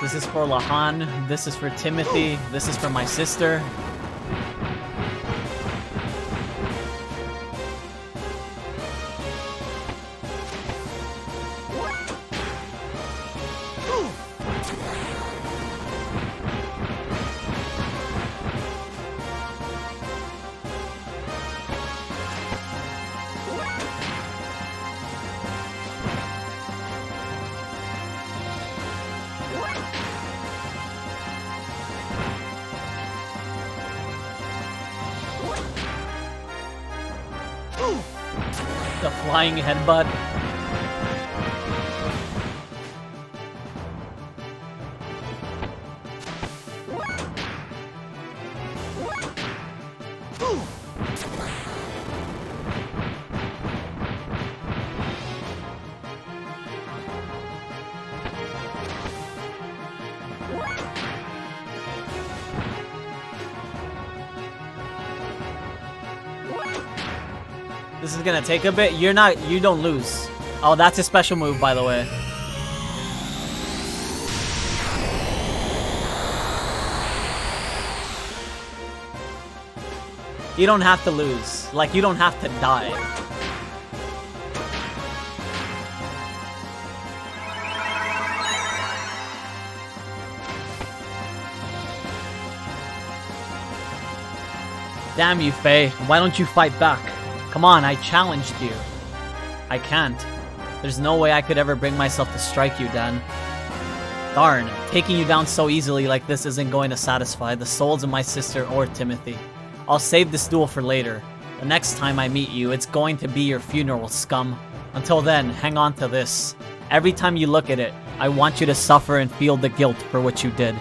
This is for Lahan, this is for Timothy, this is for my sister. Flying headbutt. This is gonna take a bit. You don't lose. Oh, that's a special move, by the way. You don't have to lose. Like, you don't have to die. Damn you, Faye. Why don't you fight back? Come on, I challenged you. I can't. There's no way I could ever bring myself to strike you, Dan. Darn, taking you down so easily like this isn't going to satisfy the souls of my sister or Timothy. I'll save this duel for later. The next time I meet you, it's going to be your funeral, scum. Until then, hang on to this. Every time you look at it, I want you to suffer and feel the guilt for what you did.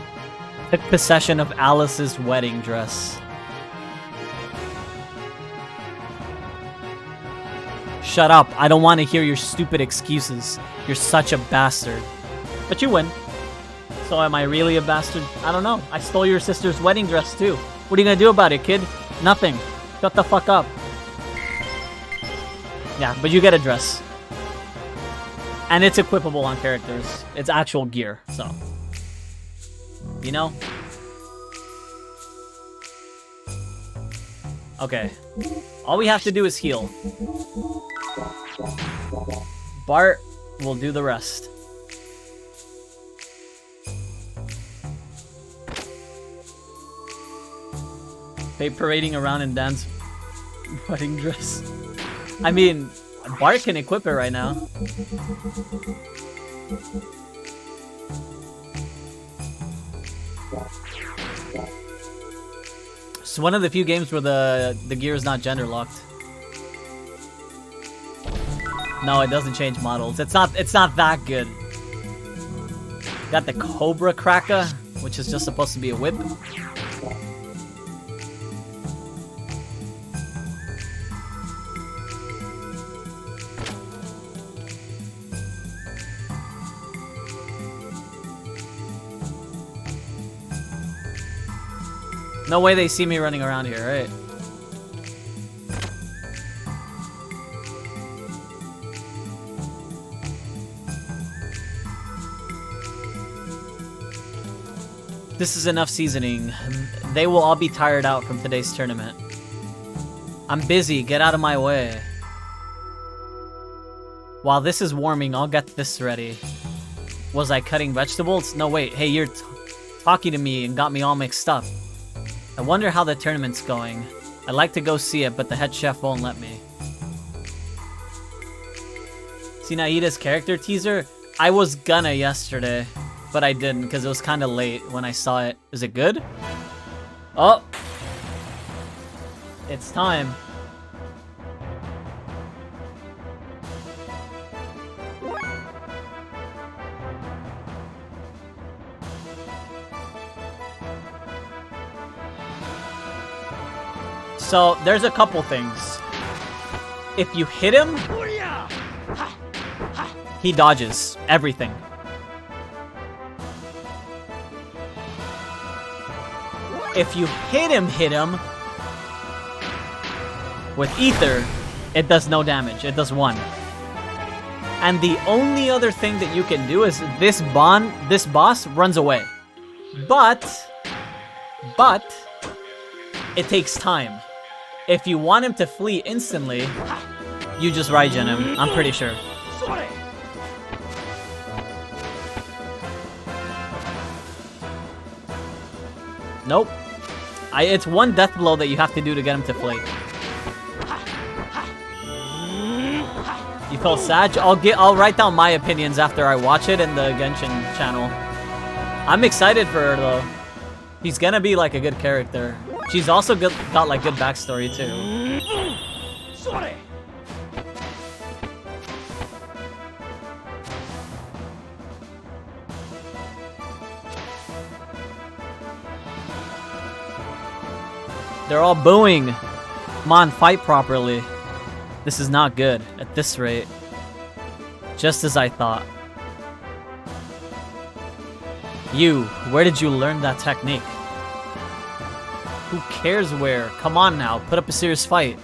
Took possession of Alice's wedding dress. Shut up, I don't want to hear your stupid excuses. You're such a bastard. But you win. So am I really a bastard? I don't know. I stole your sister's wedding dress too. What are you gonna do about it, kid? Nothing. Shut the fuck up. Yeah, but you get a dress. And it's equipable on characters. It's actual gear, so. You know? Okay. All we have to do is heal. Bart will do the rest. They parading around in Dan's wedding dress. I mean, Bart can equip it right now. It's one of the few games where the gear is not gender locked. No, it doesn't change models. It's not that good. Got the Cobra Cracker, which is just supposed to be a whip. No way they see me running around here, right? This is enough seasoning. They will all be tired out from today's tournament. I'm busy, get out of my way. While this is warming, I'll get this ready. Was I cutting vegetables? No, wait, hey, you're talking to me and got me all mixed up. I wonder how the tournament's going. I'd like to go see it, but the head chef won't let me. See Naida's character teaser? I was gonna yesterday, but I didn't because it was kind of late when I saw it. Is it good? Oh! It's time. So, there's a couple things. If you hit him, he dodges everything. If you hit him with ether, it does no damage. It does 1. And the only other thing that you can do is this boss runs away. But it takes time. If you want him to flee instantly, you just Raijin him, I'm pretty sure. Nope. It's 1 death blow that you have to do to get him to flee. You feel sad? I'll write down my opinions after I watch it in the Genshin channel. I'm excited for her though. He's gonna be like a good character. She's also got like good backstory too. They're all booing. Come on, fight properly. This is not good at this rate. Just as I thought. You, where did you learn that technique? Who cares where? Come on now, put up a serious fight.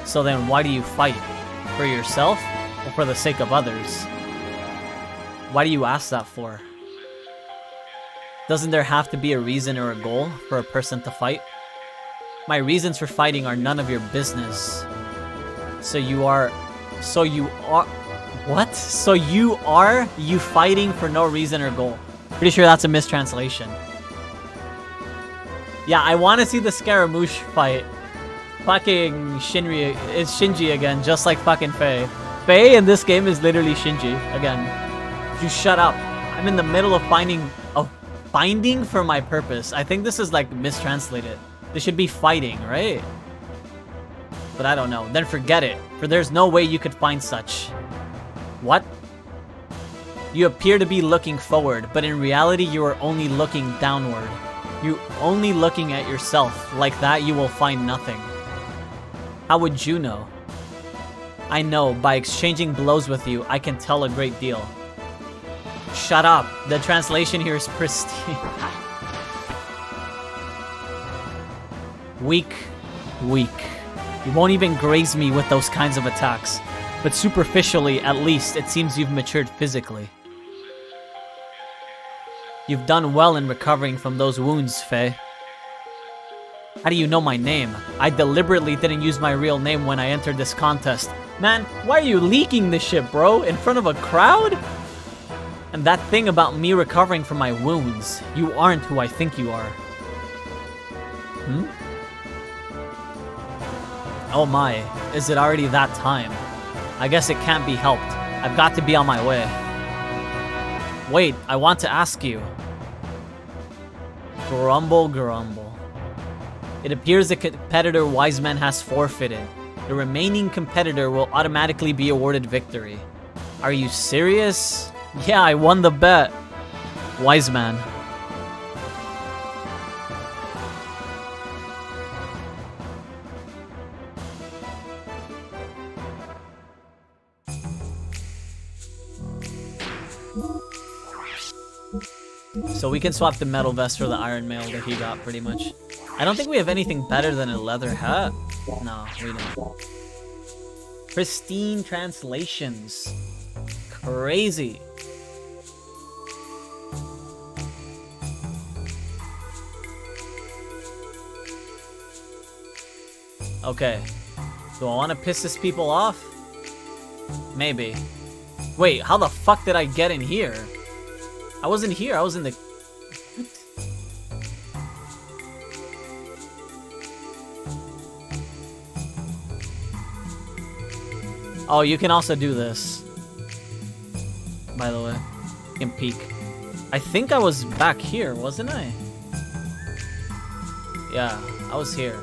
So then why do you fight? For yourself or for the sake of others? Why do you ask that for? Doesn't there have to be a reason or a goal for a person to fight? My reasons for fighting are none of your business. So you are what? So you fighting for no reason or goal? Pretty sure that's a mistranslation. Yeah, I want to see the Scaramouche fight. Fucking Shinji, it's Shinji again, just like fucking Faye. Faye in this game is literally Shinji again. You shut up. I'm in the middle of finding for my purpose. I think this is like mistranslated. This should be fighting, right? But I don't know. Then forget it, for there's no way you could find such. What? You appear to be looking forward, but in reality you are only looking downward. You only looking at yourself. Like that you will find nothing. How would you know? I know, by exchanging blows with you, I can tell a great deal. Shut up. The translation here is pristine. Weak. You won't even graze me with those kinds of attacks. But superficially, at least, it seems you've matured physically. You've done well in recovering from those wounds, Faye. How do you know my name? I deliberately didn't use my real name when I entered this contest. Man, why are you leaking this shit, bro? In front of a crowd? And that thing about me recovering from my wounds. You aren't who I think you are. Oh my, is it already that time? I guess it can't be helped. I've got to be on my way. Wait, I want to ask you. Grumble. It appears the competitor Wiseman has forfeited. The remaining competitor will automatically be awarded victory. Are you serious? Yeah, I won the bet. Wiseman. So we can swap the metal vest for the iron mail that he got, pretty much. I don't think we have anything better than a leather hat. No, we don't. Pristine translations. Crazy. Okay. Do I want to piss these people off? Maybe. Wait, how the fuck did I get in here? I wasn't here, I was in the... What? Oh, you can also do this. By the way. You can peek. I think I was back here, wasn't I? Yeah, I was here.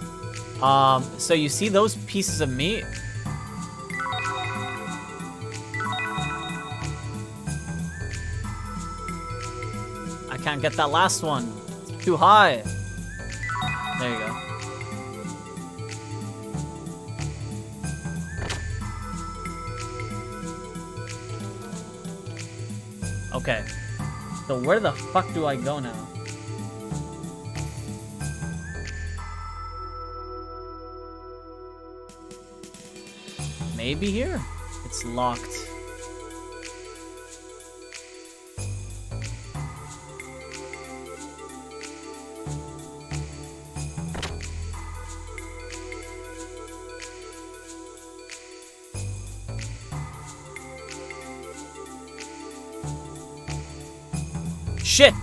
So you see those pieces of meat? I can't get that last one. It's too high. There you go. Okay. So where the fuck do I go now? Maybe here? It's locked. Shit!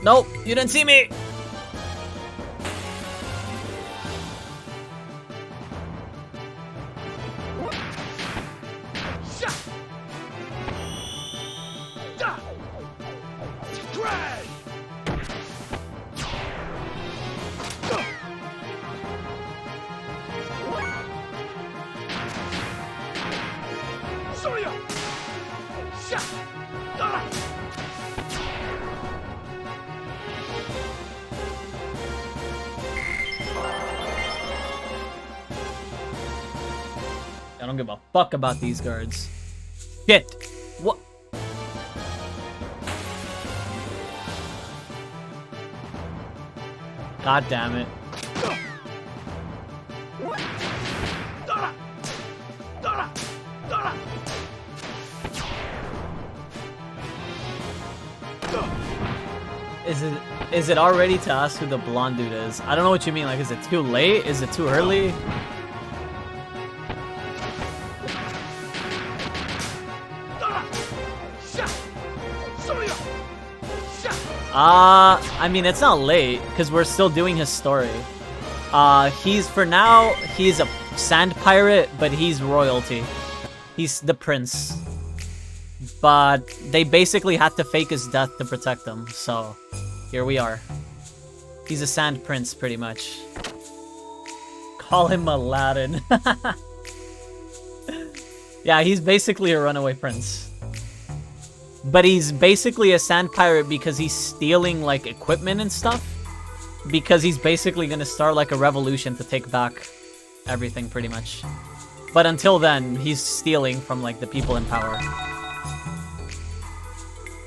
Nope, you didn't see me! I don't give a fuck about these guards. Shit! What? God damn it. Is it already to ask who the blonde dude is? I don't know what you mean. Like, is it too late? Is it too early? I mean, it's not late, because we're still doing his story. For now, he's a sand pirate, but he's royalty. He's the prince. But they basically had to fake his death to protect him, so here we are. He's a sand prince, pretty much. Call him Aladdin. Yeah, he's basically a runaway prince. But he's basically a sand pirate because he's stealing, like, equipment and stuff. Because he's basically gonna start, like, a revolution to take back everything, pretty much. But until then, he's stealing from, like, the people in power.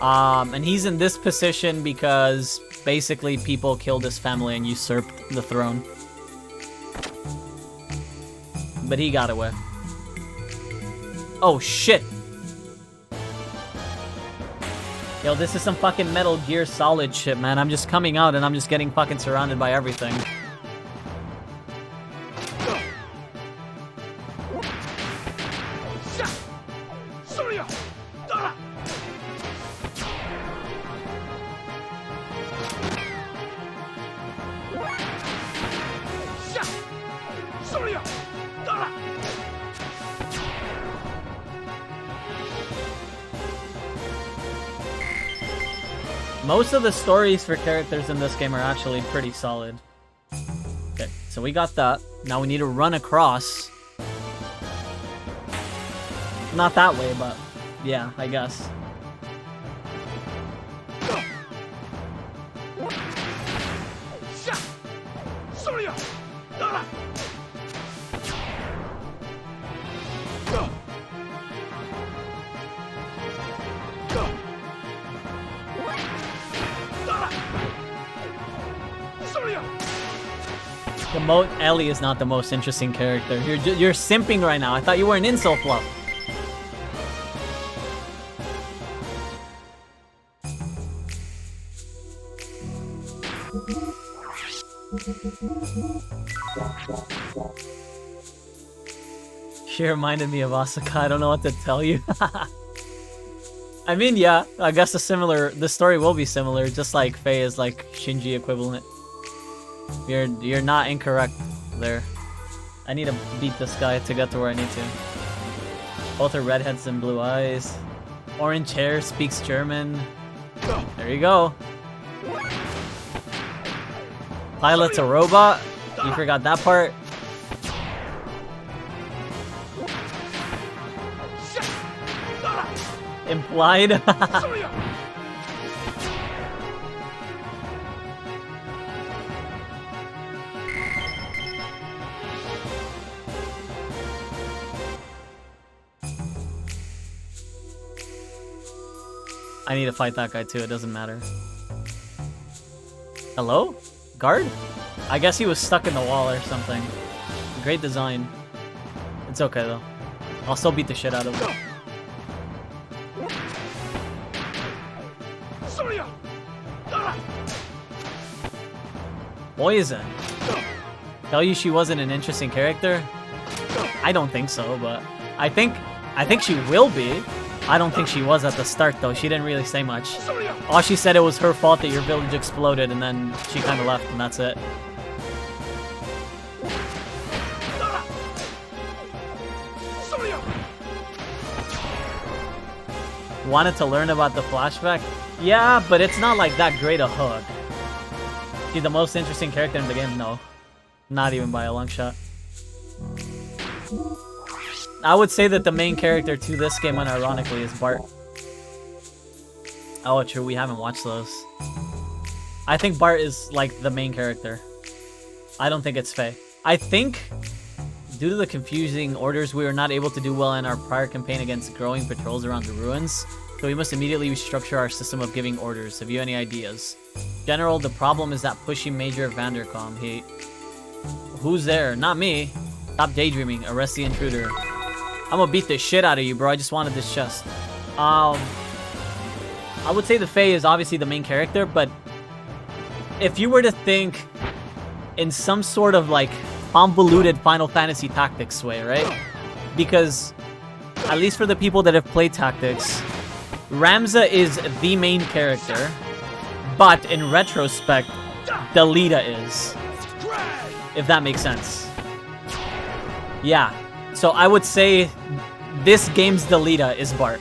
And he's in this position because basically people killed his family and usurped the throne. But he got away. Oh, shit! Yo, this is some fucking Metal Gear Solid shit, man. I'm just coming out and I'm just getting fucking surrounded by everything. Most of the stories for characters in this game are actually pretty solid. Okay, so we got that. Now we need to run across. Not that way, but yeah, I guess. Ellie is not the most interesting character. You're simping right now. I thought you were an incel fluff. She reminded me of Asuka. I don't know what to tell you. I mean, yeah, I guess the story will be similar, just like Faye is like Shinji equivalent. You're not incorrect there. I need to beat this guy to get to where I need to. Both are redheads and blue eyes. Orange hair, speaks German. There you go. Pilot's a robot. You forgot that part. Implied. I need to fight that guy too, it doesn't matter. Hello? Guard? I guess he was stuck in the wall or something. Great design. It's okay though. I'll still beat the shit out of him. Poison. Tell you she wasn't an interesting character? I don't think so, but I think she will be. I don't think she was at the start though. She didn't really say much. All she said it was her fault that your village exploded and then she kind of left and that's it. Wanted to learn about the flashback? Yeah, but it's not like that great a hook. She's the most interesting character in the game? No. Not even by a long shot. I would say that the main character to this game, unironically, is Bart. Oh, true, we haven't watched those. I think Bart is, like, the main character. I don't think it's Faye. I think Due to the confusing orders, we were not able to do well in our prior campaign against growing patrols around the ruins, so we must immediately restructure our system of giving orders. Have you any ideas? General, the problem is that pushy Major Vandercom. Who's there? Not me. Stop daydreaming. Arrest the intruder. I'm gonna beat the shit out of you, bro. I just wanted this chest. I would say the Fae is obviously the main character, but if you were to think in some sort of like convoluted Final Fantasy Tactics way, right? Because at least for the people that have played Tactics, Ramza is the main character, but in retrospect, Delita is. If that makes sense. Yeah. So I would say this game's Delita is Bart.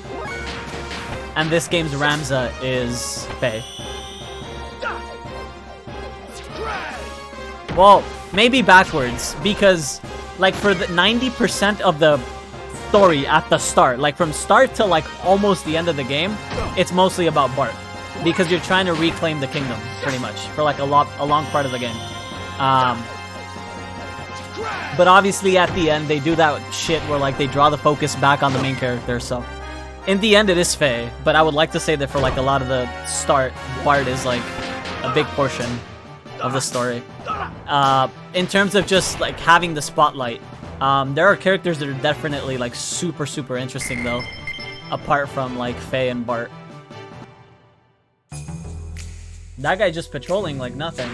And this game's Ramza is Faye. Well, maybe backwards, because like for the 90% of the story at the start, like from start to like almost the end of the game, it's mostly about Bart, because you're trying to reclaim the kingdom pretty much for like a long part of the game. But obviously at the end they do that shit where like they draw the focus back on the main character. So in the end it is Faye, but I would like to say that for like a lot of the start, Bart is like a big portion of the story. In terms of just like having the spotlight, there are characters that are definitely like super interesting though, apart from like Faye and Bart. That guy just patrolling like nothing.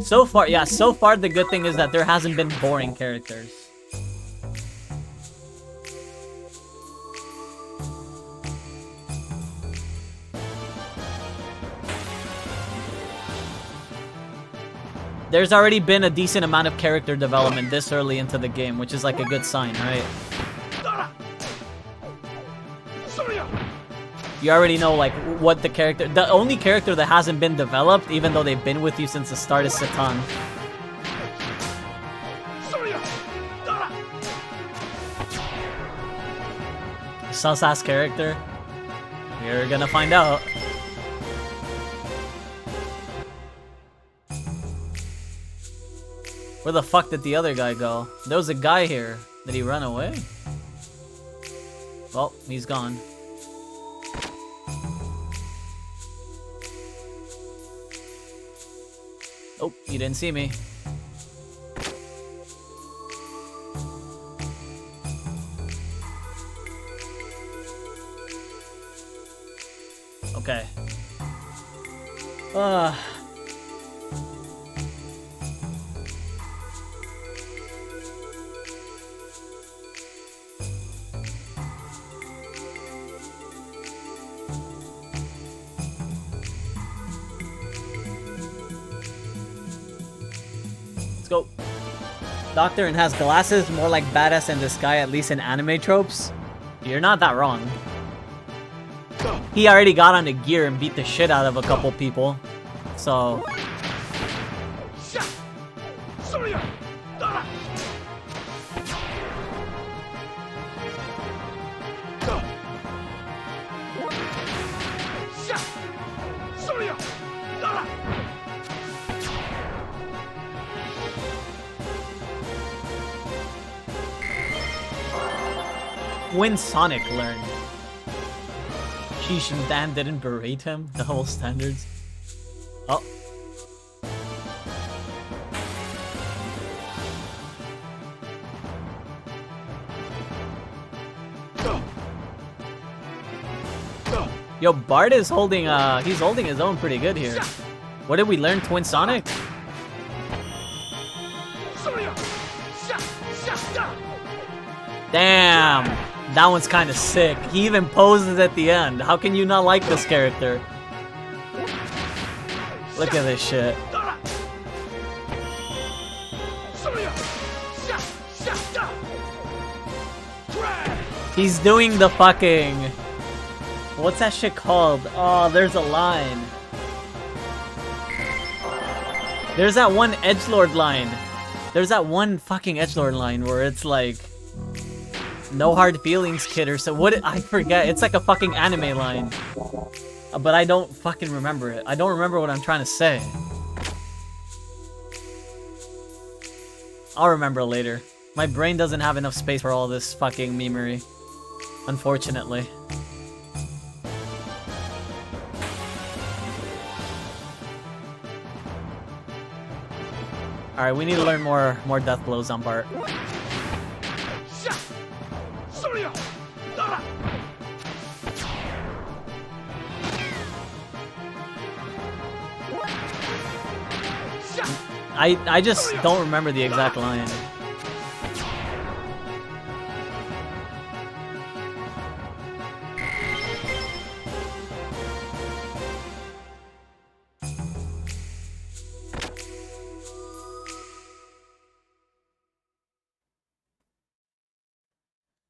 So far, yeah, so far the good thing is that there hasn't been boring characters. There's already been a decent amount of character development this early into the game, which is like a good sign, right? You already know like what the character... The only character that hasn't been developed, even though they've been with you since the start, is Satan. Sus-ass character? You're gonna find out. Where the fuck did the other guy go? There was a guy here. Did he run away? Well, he's gone. Oh, you didn't see me. Okay. Let's go. Doctor and has glasses, more like badass in this guy, at least in anime tropes. You're not that wrong. He already got on the gear and beat the shit out of a couple people. So... when Sonic learned. Sheesh, and Dan didn't berate him? The whole standards? Oh. Yo, Bart is holding, he's holding his own pretty good here. What did we learn? Twin Sonic? Damn! That one's kind of sick. He even poses at the end. How can you not like this character? Look at this shit. He's doing the fucking... What's that shit called? Oh, there's a line. There's that one edgelord line. There's that one fucking edgelord line where it's like... No hard feelings, kid, or so. What? I forget. It's like a fucking anime line. But I don't fucking remember it. I don't remember what I'm trying to say. I'll remember later. My brain doesn't have enough space for all this fucking memery. Unfortunately. Alright, we need to learn more death blows on Bart. I just don't remember the exact line.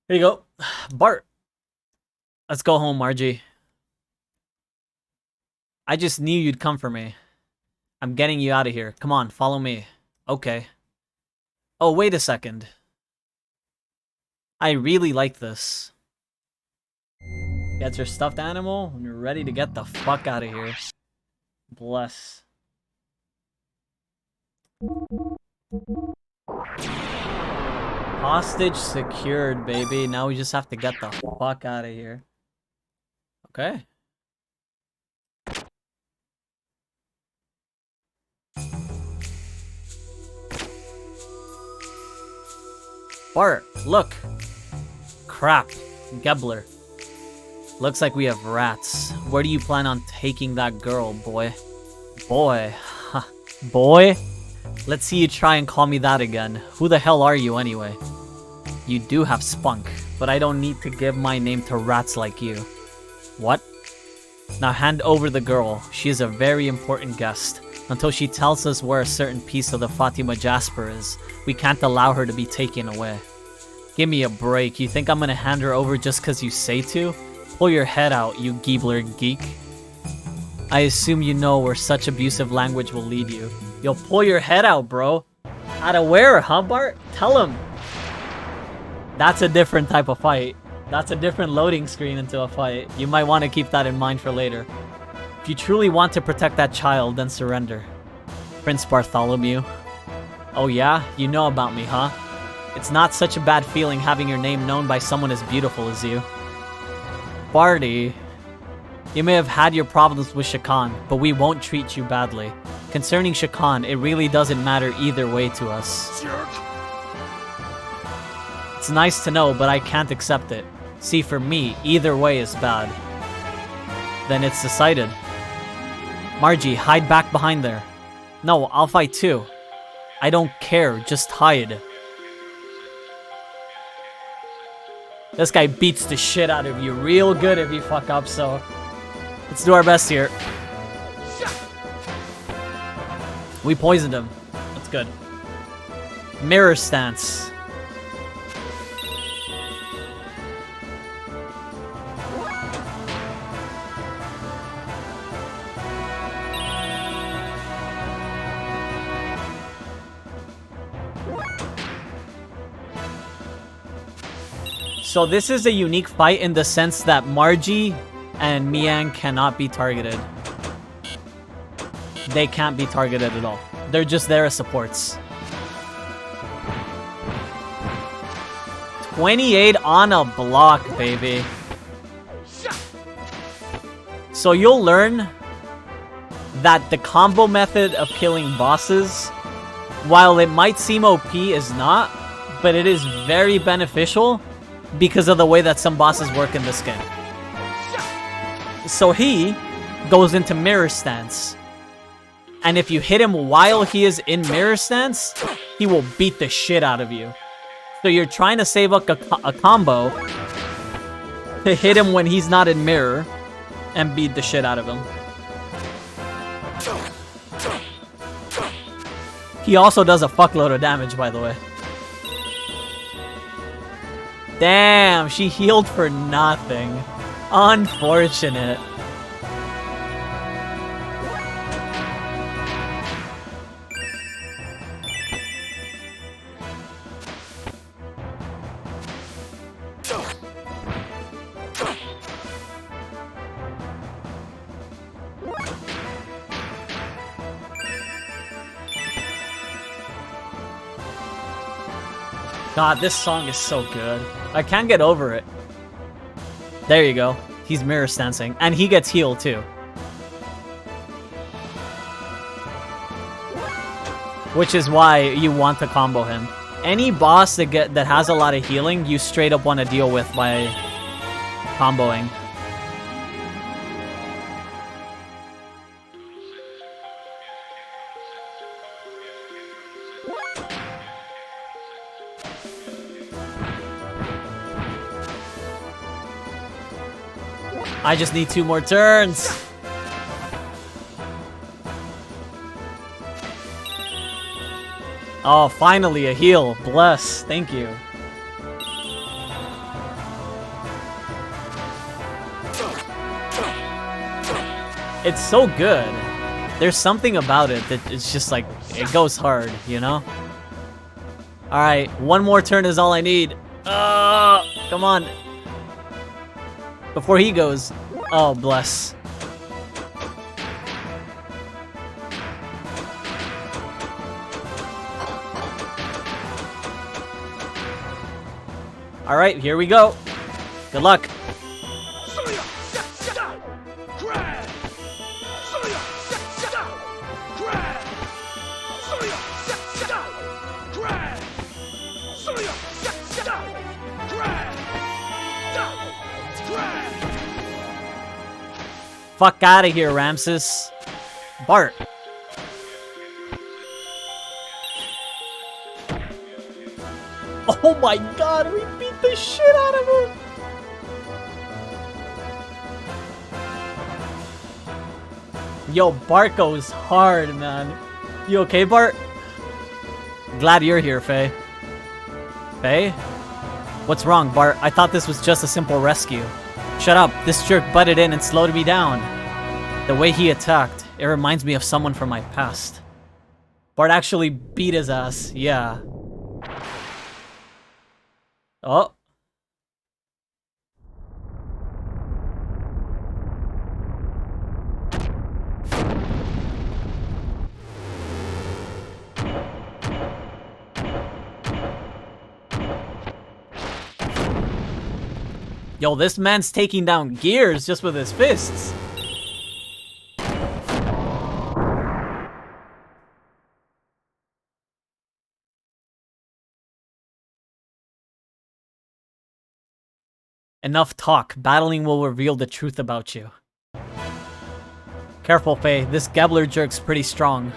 Here you go. Bart. Let's go home, Margie. I just knew you'd come for me. I'm getting you out of here. Come on, follow me. Okay. Oh, wait a second. I really like this. Get your stuffed animal when you're ready to get the fuck out of here. Bless. Hostage secured, baby. Now we just have to get the fuck out of here. Okay. Bart, look. Crap. Gebler. Looks like we have rats. Where do you plan on taking that girl, boy? Boy. Boy? Let's see you try and call me that again. Who the hell are you anyway? You do have spunk, but I don't need to give my name to rats like you. What? Now hand over the girl. She is a very important guest. Until she tells us where a certain piece of the Fatima Jasper is, we can't allow her to be taken away. Give me a break. You think I'm gonna hand her over just cause you say to? Pull your head out, you Giebler geek. I assume you know where such abusive language will lead you. Yo, pull your head out, bro. Out of where, huh, Bart? Tell him. That's a different type of fight. That's a different loading screen into a fight. You might want to keep that in mind for later. If you truly want to protect that child, then surrender. Prince Bartholomew. Oh yeah? You know about me, huh? It's not such a bad feeling having your name known by someone as beautiful as you. Barty. You may have had your problems with Shakan, but we won't treat you badly. Concerning Shakan, it really doesn't matter either way to us. It's nice to know, but I can't accept it. See, for me, either way is bad. Then it's decided. Margie, hide back behind there. No, I'll fight too. I don't care, just hide. This guy beats the shit out of you real good if you fuck up, so... let's do our best here. We poisoned him. That's good. Mirror stance. So this is a unique fight in the sense that Margie and Miang cannot be targeted. They can't be targeted at all. They're just there as supports. 28 on a block, baby. So you'll learn that the combo method of killing bosses, while it might seem OP, is not, but it is very beneficial because of the way that some bosses work in this game. So he goes into mirror stance. And if you hit him while he is in mirror stance, he will beat the shit out of you. So you're trying to save up a combo to hit him when he's not in mirror and beat the shit out of him. He also does a fuckload of damage, by the way. Damn, she healed for nothing. Unfortunate. God, this song is so good. I can't get over it. There you go. He's mirror stancing. And he gets healed too. Which is why you want to combo him. Any boss that has a lot of healing, you straight up want to deal with by comboing. I just need 2 more turns. Oh, finally a heal. Bless. Thank you. It's so good. There's something about it that it's just like, it goes hard, you know? Alright, 1 more turn is all I need. Come on. Before he goes. Oh, bless. Alright, here we go. Good luck. Fuck out of here, Ramses. Bart. Oh my god, we beat the shit out of him! Yo, Bart goes hard, man. You okay, Bart? Glad you're here, Faye. Faye? What's wrong, Bart? I thought this was just a simple rescue. Shut up, this jerk butted in and slowed me down. The way he attacked, it reminds me of someone from my past. Bart actually beat his ass, yeah. Oh. Yo, this man's taking down gears just with his fists. Enough talk. Battling will reveal the truth about you. Careful, Faye. This Gabbler jerk's pretty strong.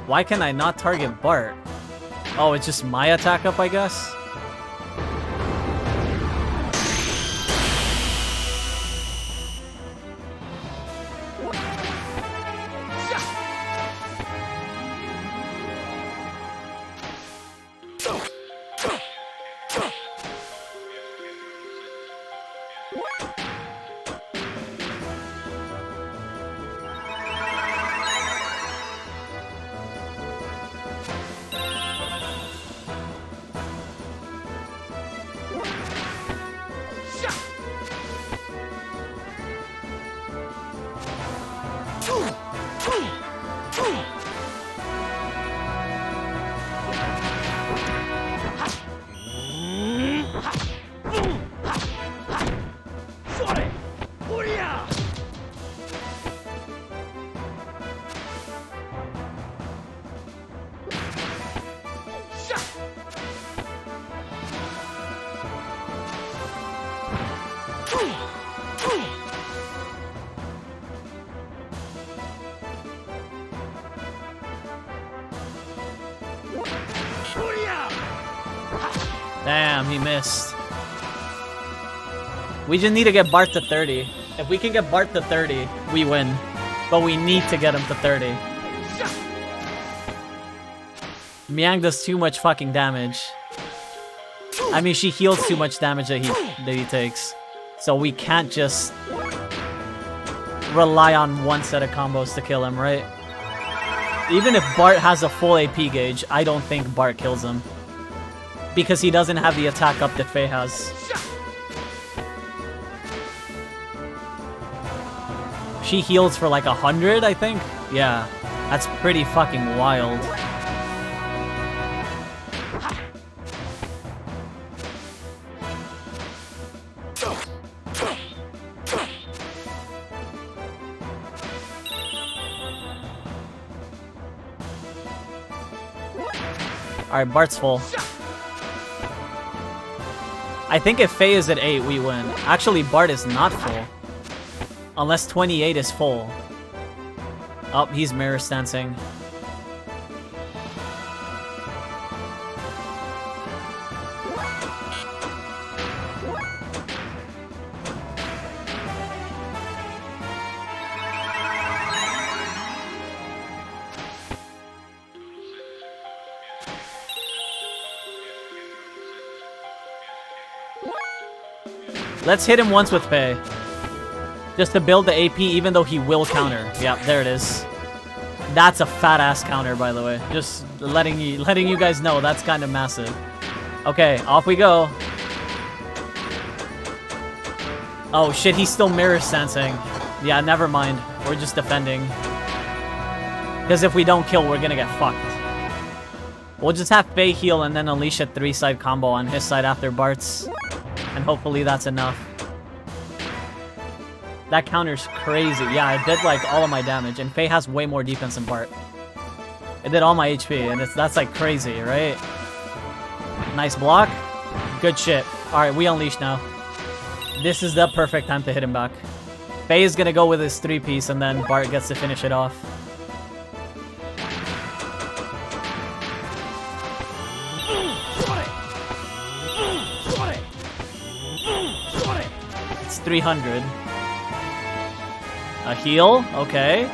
Why can I not target Bart? Oh, it's just my attack up, I guess? Damn, he missed. We just need to get Bart to 30. If we can get Bart to 30, we win. But we need to get him to 30. Miang does too much fucking damage. I mean, she heals too much damage that he takes. So we can't just... rely on one set of combos to kill him, right? Even if Bart has a full AP gauge, I don't think Bart kills him. Because he doesn't have the attack up that Faye has. She heals for like 100, I think? Yeah, that's pretty fucking wild. Alright, Bart's full. I think if Faye is at 8, we win. Actually, Bart is not full. Unless 28 is full. Oh, he's mirror stancing. Let's hit him once with Faye. Just to build the AP, even though he will counter. Yeah, there it is. That's a fat-ass counter, by the way. Just letting you guys know, that's kind of massive. Okay, off we go. Oh shit, he's still mirror sensing. Yeah, never mind. We're just defending. Because if we don't kill, we're gonna get fucked. We'll just have Faye heal and then unleash a 3-side combo on his side after Bart's. And hopefully that's enough. That counter's crazy. Yeah, it did like all of my damage, and Faye has way more defense than Bart. It did all my HP, and that's like crazy, right? Nice block. Good shit. Alright, we unleash now. This is the perfect time to hit him back. Faye is gonna go with his 3-piece, and then Bart gets to finish it off. It's 300. A heal? Okay.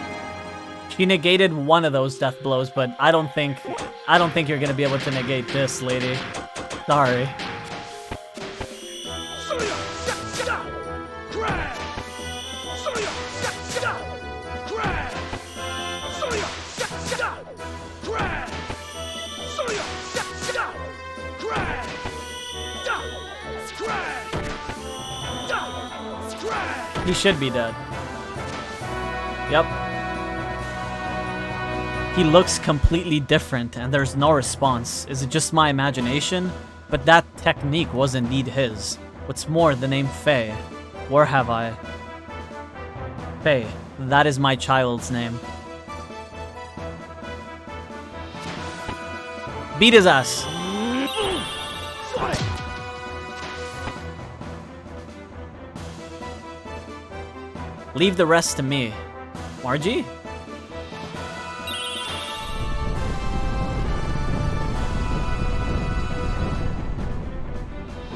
She negated one of those death blows, but I don't think you're gonna be able to negate this, lady. Sorry. He should be dead. Yep. He looks completely different, and there's no response. Is it just my imagination? But that technique was indeed his. What's more, the name Faye. Where have I? Faye. That is my child's name. Beat his ass. Leave the rest to me. Margie?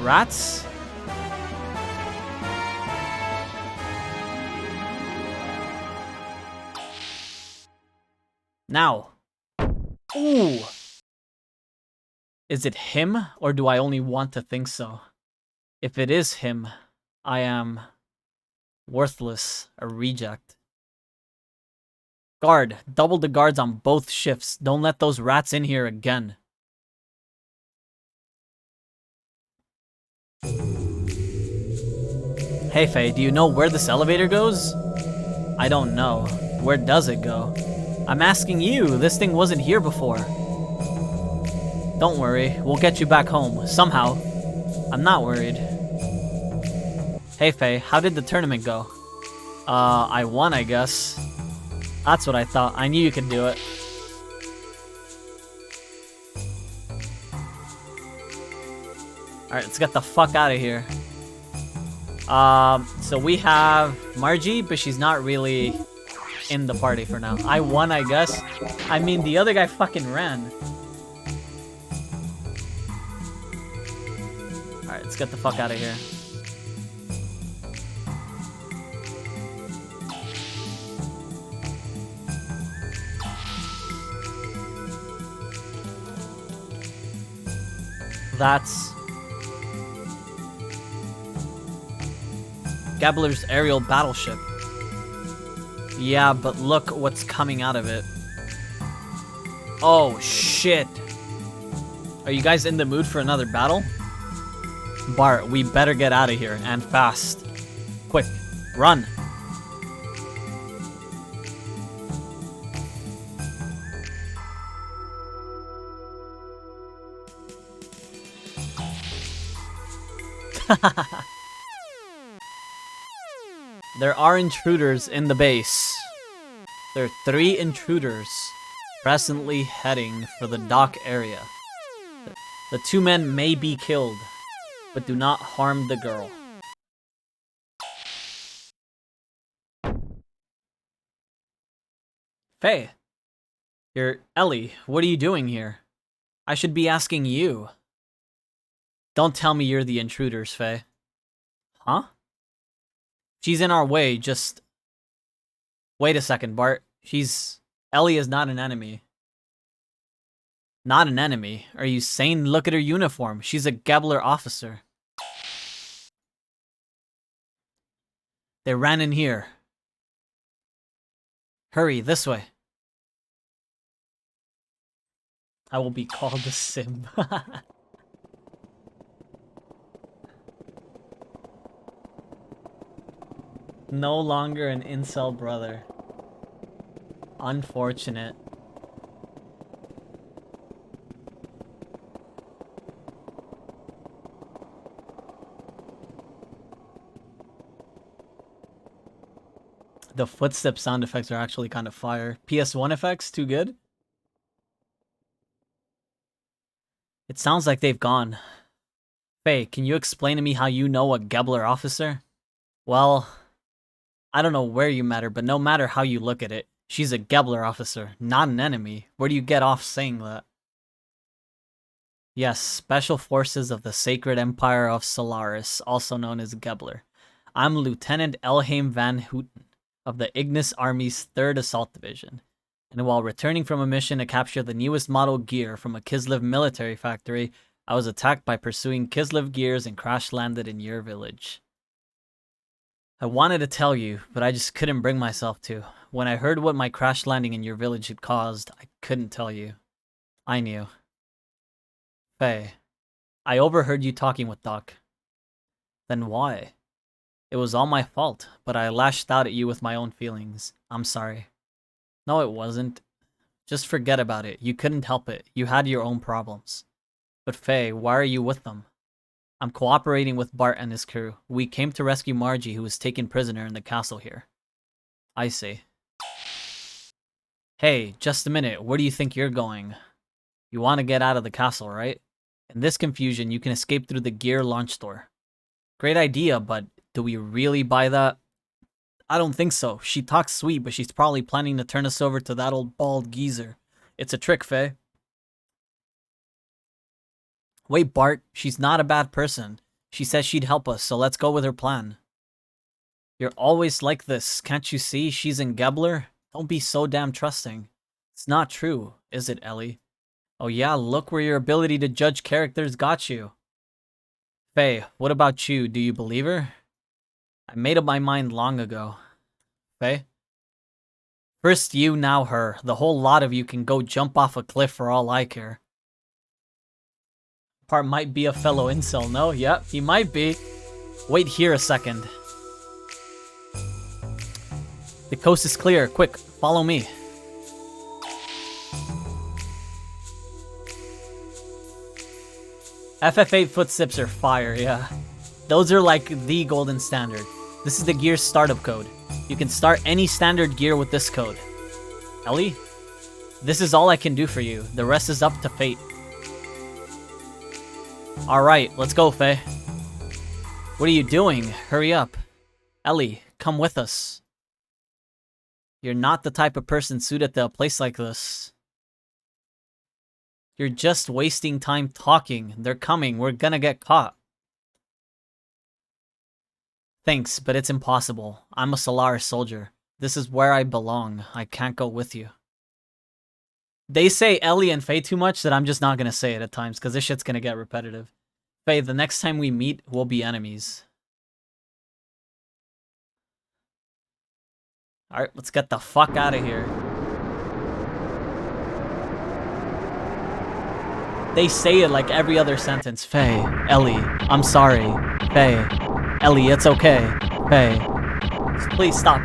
Rats? Now. Ooh. Is it him, or do I only want to think so? If it is him, I am worthless, a reject. Guard, double the guards on both shifts. Don't let those rats in here again. Hey Faye, do you know where this elevator goes? I don't know. Where does it go? I'm asking you, this thing wasn't here before. Don't worry, we'll get you back home, somehow. I'm not worried. Hey Faye, how did the tournament go? I won, I guess. That's what I thought. I knew you could do it. Alright, let's get the fuck out of here. So we have Margie, but she's not really in the party for now. I won, I guess. I mean, the other guy fucking ran. Alright, let's get the fuck out of here. That's Gabler's aerial battleship. Yeah, but look what's coming out of it. Oh, shit. Are you guys in the mood for another battle? Bart, we better get out of here, and fast. Quick, run. There are intruders in the base. There are 3 intruders presently heading for the dock area. The 2 men may be killed, but do not harm the girl. Faye, you're Ellie. What are you doing here? I should be asking you. Don't tell me you're the intruders, Faye. Huh? She's in our way, just... Wait a second, Bart. Ellie is not an enemy. Not an enemy? Are you sane? Look at her uniform. She's a Gebler officer. They ran in here. Hurry, this way. I will be called a sim. No longer an incel brother. Unfortunate. The footstep sound effects are actually kind of fire. PS1 effects, too good? It sounds like they've gone. Faye, can you explain to me how you know a Gebler officer? Well, I don't know where you met her, but no matter how you look at it, she's a Gebler officer, not an enemy. Where do you get off saying that? Yes, Special Forces of the Sacred Empire of Solaris, also known as Gebler. I'm Lieutenant Elheim van Houten of the Ignis Army's 3rd Assault Division, and while returning from a mission to capture the newest model gear from a Kislev military factory, I was attacked by pursuing Kislev gears and crash-landed in your village. I wanted to tell you, but I just couldn't bring myself to. When I heard what my crash landing in your village had caused, I couldn't tell you. I knew. Faye, I overheard you talking with Doc. Then why? It was all my fault, but I lashed out at you with my own feelings. I'm sorry. No, it wasn't. Just forget about it. You couldn't help it. You had your own problems. But Faye, why are you with them? I'm cooperating with Bart and his crew. We came to rescue Margie, who was taken prisoner in the castle here. I see. Hey, just a minute. Where do you think you're going? You want to get out of the castle, right? In this confusion, you can escape through the gear launch door. Great idea, but do we really buy that? I don't think so. She talks sweet, but she's probably planning to turn us over to that old bald geezer. It's a trick, Faye. Wait, Bart. She's not a bad person. She says she'd help us, so let's go with her plan. You're always like this. Can't you see? She's in Gebler. Don't be so damn trusting. It's not true, is it, Ellie? Oh yeah, look where your ability to judge characters got you. Faye, what about you? Do you believe her? I made up my mind long ago. Faye? First you, now her. The whole lot of you can go jump off a cliff for all I care. Part might be a fellow incel, no? Yep, he might be. Wait here a second. The coast is clear. Quick, follow me. FF8 footsteps are fire, yeah. Those are like the golden standard. This is the gear startup code. You can start any standard gear with this code. Ellie? This is all I can do for you. The rest is up to fate. Alright, let's go, Faye. What are you doing? Hurry up. Ellie, come with us. You're not the type of person suited to a place like this. You're just wasting time talking. They're coming. We're gonna get caught. Thanks, but it's impossible. I'm a Solaris soldier. This is where I belong. I can't go with you. They say Ellie and Faye too much that I'm just not gonna say it at times, because this shit's gonna get repetitive. Faye, the next time we meet, we'll be enemies. Alright, let's get the fuck out of here. They say it like every other sentence. Faye, Ellie, I'm sorry. Faye, Ellie, it's okay. Faye, please stop.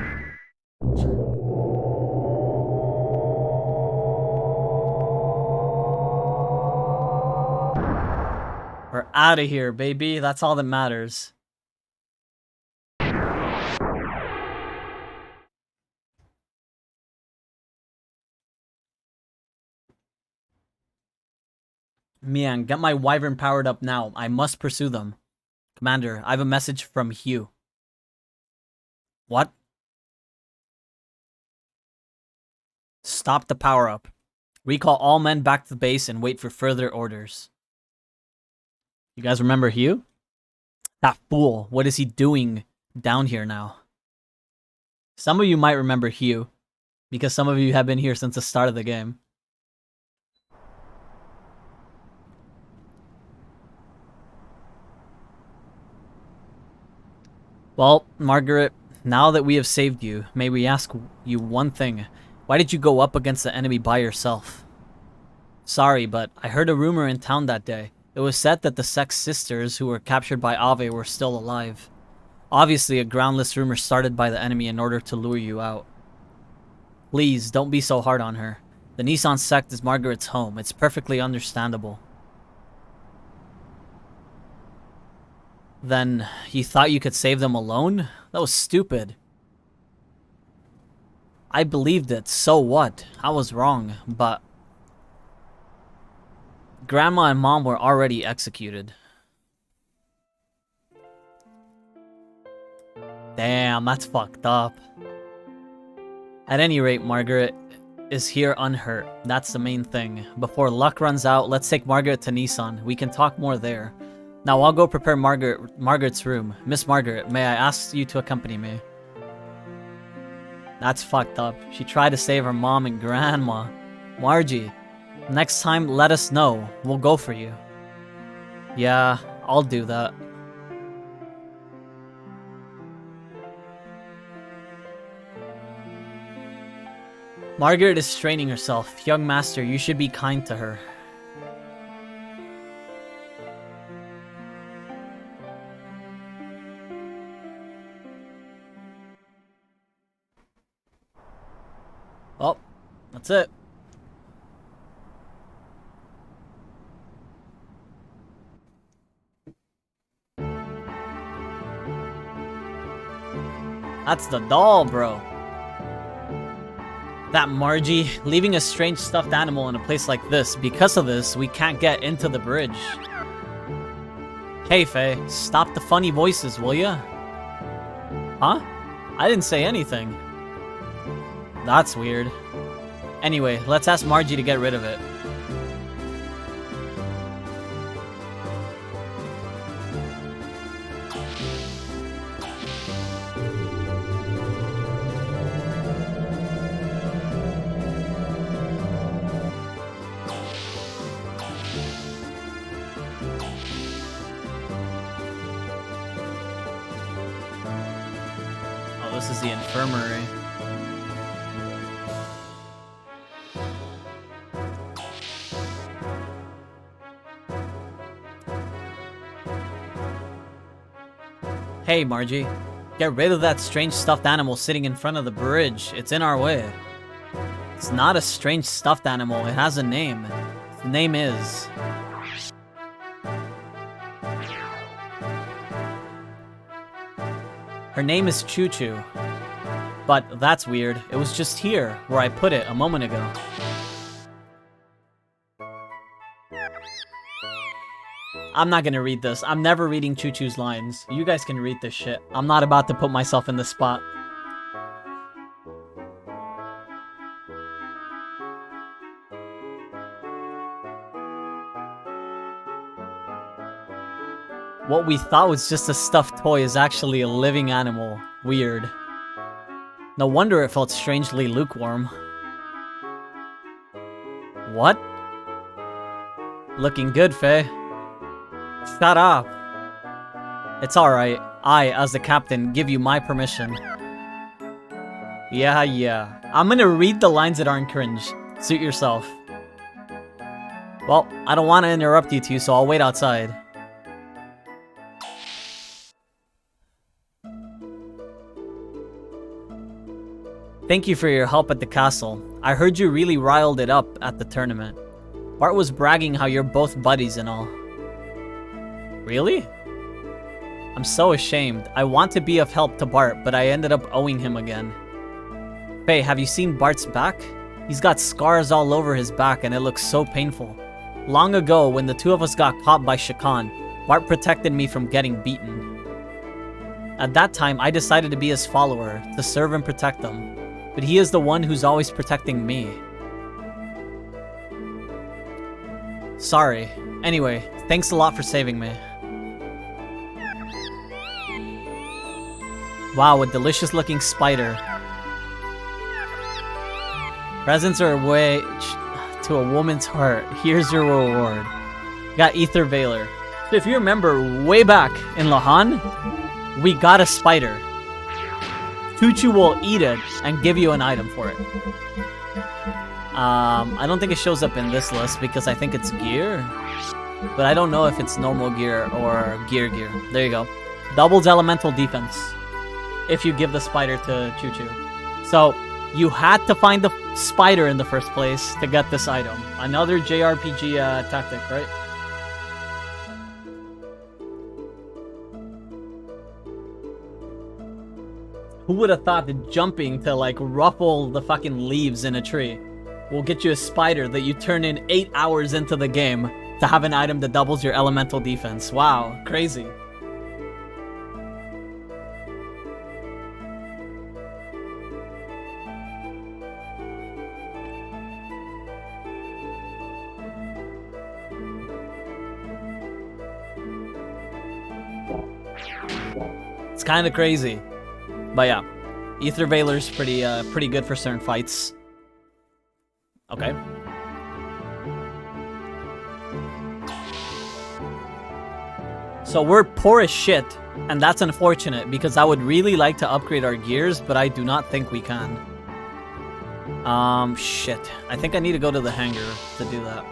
We're out of here, baby. That's all that matters. Mian, get my wyvern powered up now. I must pursue them. Commander, I have a message from Hugh. What? Stop the power-up. Recall all men back to the base and wait for further orders. You guys remember Hugh? That fool. What is he doing down here now? Some of you might remember Hugh, because some of you have been here since the start of the game. Well, Margaret, now that we have saved you, may we ask you one thing. Why did you go up against the enemy by yourself? Sorry, but I heard a rumor in town that day. It was said that the Sex sisters who were captured by Ave were still alive. Obviously, a groundless rumor started by the enemy in order to lure you out. Please, don't be so hard on her. The Nissan sect is Margaret's home. It's perfectly understandable. Then, you thought you could save them alone? That was stupid. I believed it, so what? I was wrong, but... Grandma and Mom were already executed. Damn, that's fucked up. At any rate, Margaret is here unhurt. That's the main thing. Before luck runs out, let's take Margaret to Nissan. We can talk more there. Now I'll go prepare Margaret's room. Miss Margaret, may I ask you to accompany me? That's fucked up. She tried to save her mom and grandma. Margie, next time let us know. We'll go for you. Yeah, I'll do that. Margaret is straining herself. Young master, you should be kind to her. Oh, that's it. That's the doll, bro. That Margie, leaving a strange stuffed animal in a place like this. Because of this, we can't get into the bridge. Hey, Faye, stop the funny voices, will ya? Huh? I didn't say anything. That's weird. Anyway, let's ask Margie to get rid of it. Oh, this is the infirmary. Hey, Margie. Get rid of that strange stuffed animal sitting in front of the bridge. It's in our way. It's not a strange stuffed animal. It has a name. The name is... Her name is Choo Choo. But that's weird. It was just here, where I put it a moment ago. I'm not gonna read this. I'm never reading Choo Choo's lines. You guys can read this shit. I'm not about to put myself in the spot. What we thought was just a stuffed toy is actually a living animal. Weird. No wonder it felt strangely lukewarm. What? Looking good, Faye. Shut up. It's alright. I, as the captain, give you my permission. Yeah. I'm gonna read the lines that aren't cringe. Suit yourself. Well, I don't want to interrupt you two, so I'll wait outside. Thank you for your help at the castle. I heard you really riled it up at the tournament. Bart was bragging how you're both buddies and all. Really? I'm so ashamed. I want to be of help to Bart, but I ended up owing him again. Faye, have you seen Bart's back? He's got scars all over his back and it looks so painful. Long ago, when the two of us got caught by Shakan, Bart protected me from getting beaten. At that time, I decided to be his follower, to serve and protect him. But he is the one who's always protecting me. Sorry. Anyway, thanks a lot for saving me. Wow, a delicious looking spider. Presents are a way to a woman's heart. Here's your reward. Got Ether Veiler. So if you remember way back in Lahan, we got a spider. Tuchu will eat it and give you an item for it. I don't think it shows up in this list because I think it's gear. But I don't know if it's normal gear or gear. There you go. Doubles elemental defense if you give the spider to Chuchu. So you had to find the spider in the first place to get this item. Another JRPG tactic, right? Who would have thought that jumping to like ruffle the fucking leaves in a tree will get you a spider that you turn in 8 hours into the game to have an item that doubles your elemental defense? Wow, crazy. It's kind of crazy. But yeah, Ether Veiler's pretty good for certain fights. Okay. So we're poor as shit, and that's unfortunate because I would really like to upgrade our gears, but I do not think we can. Shit. I think I need to go to the hangar to do that.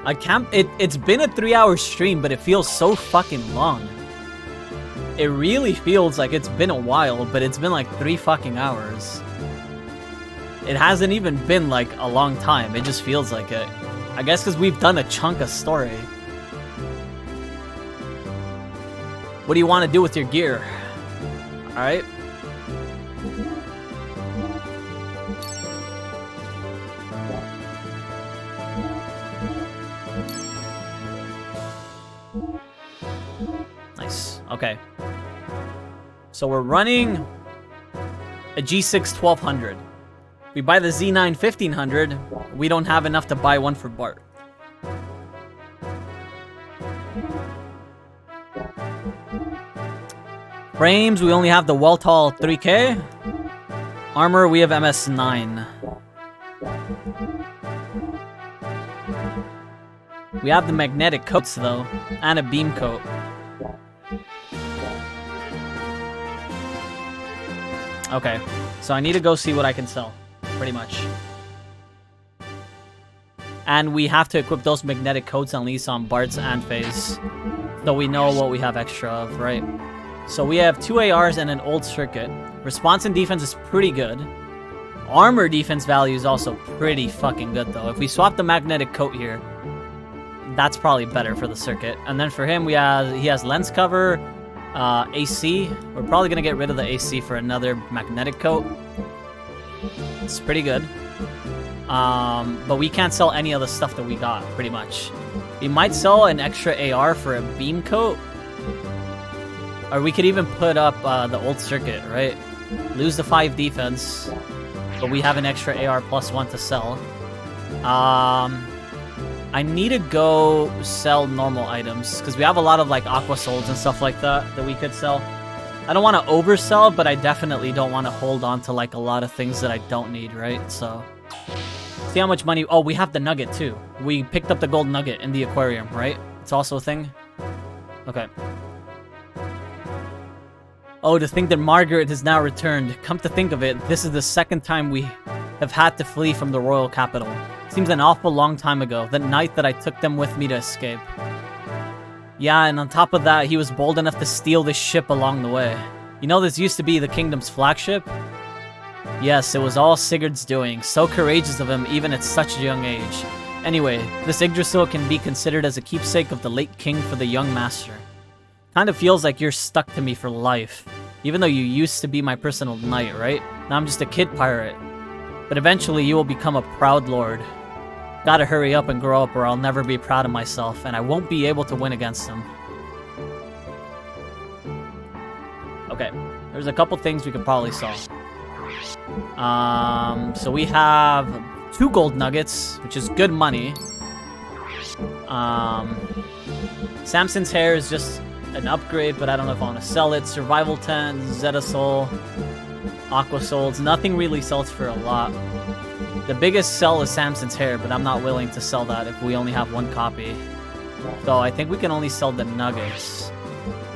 I can't. It's been a 3-hour stream, but it feels so fucking long. It really feels like it's been a while, but it's been like 3 fucking hours. It hasn't even been like a long time. It just feels like it. I guess because we've done a chunk of story. What do you want to do with your gear? Alright. Nice. Okay. So we're running a G6 1200. We buy the Z9 1500, we don't have enough to buy one for Bart. Frames, we only have the Weltall 3K. Armor, we have MS9. We have the magnetic coats though, and a beam coat. Okay, so I need to go see what I can sell, pretty much. And we have to equip those magnetic coats at least on Bart's and Faye's, so we know what we have extra of, right? So we have 2 ARs and an old circuit. Response and defense is pretty good. Armor defense value is also pretty fucking good though. If we swap the magnetic coat here, that's probably better for the circuit. And then for him, he has lens cover, AC. We're probably gonna get rid of the AC for another magnetic coat. It's pretty good. But we can't sell any of the stuff that we got, pretty much. We might sell an extra AR for a beam coat. Or we could even put up the old circuit, right? Lose the 5 defense, but we have an extra AR +1 to sell. I need to go sell normal items, because we have a lot of like Aqua Souls and stuff like that we could sell. I don't want to oversell, but I definitely don't want to hold on to like a lot of things that I don't need, right? So, see how much money... Oh, we have the nugget too. We picked up the gold nugget in the aquarium, right? It's also a thing? Okay. Oh, to think that Margaret has now returned. Come to think of it, this is the second time we have had to flee from the royal capital. Seems an awful long time ago, the night that I took them with me to escape. Yeah, and on top of that, he was bold enough to steal this ship along the way. You know, this used to be the kingdom's flagship? Yes, it was all Sigurd's doing. So courageous of him, even at such a young age. Anyway, this Yggdrasil can be considered as a keepsake of the late king for the young master. Kind of feels like you're stuck to me for life. Even though you used to be my personal knight, right? Now I'm just a kid pirate. But eventually you will become a proud lord. Gotta hurry up and grow up or I'll never be proud of myself, and I won't be able to win against him. Okay, there's a couple things we could probably solve. So we have 2 gold nuggets, which is good money. Samson's hair is just an upgrade, but I don't know if I want to sell it. Survival tent, Zeta Soul, Aqua Souls. Nothing really sells for a lot. The biggest sell is Samson's hair, but I'm not willing to sell that if we only have 1 copy. So I think we can only sell the nuggets.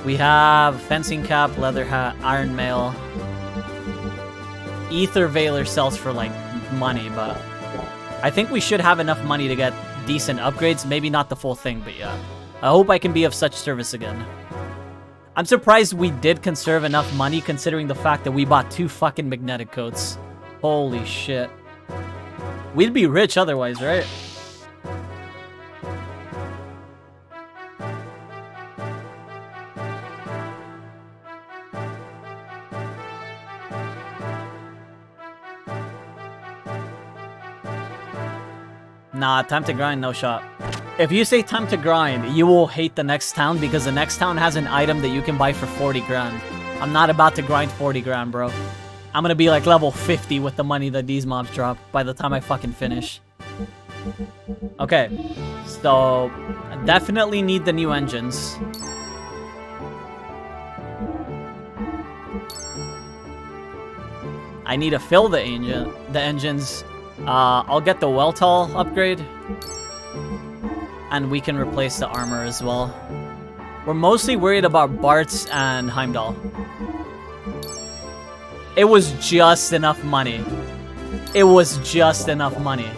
We have fencing cap, leather hat, iron mail. Ether Veiler sells for like money, but I think we should have enough money to get decent upgrades. Maybe not the full thing, but yeah. I hope I can be of such service again. I'm surprised we did conserve enough money considering the fact that we bought 2 fucking magnetic coats. Holy shit. We'd be rich otherwise, right? Nah, time to grind, no shot. If you say time to grind, you will hate the next town because the next town has an item that you can buy for 40 grand. I'm not about to grind 40 grand, bro. I'm gonna be like level 50 with the money that these mobs drop by the time I fucking finish. Okay, so I definitely need the new engines. I need to fill the engines. I'll get the Weltall upgrade. And we can replace the armor as well. We're mostly worried about Bart's and Heimdall. It was just enough money. It was just enough money.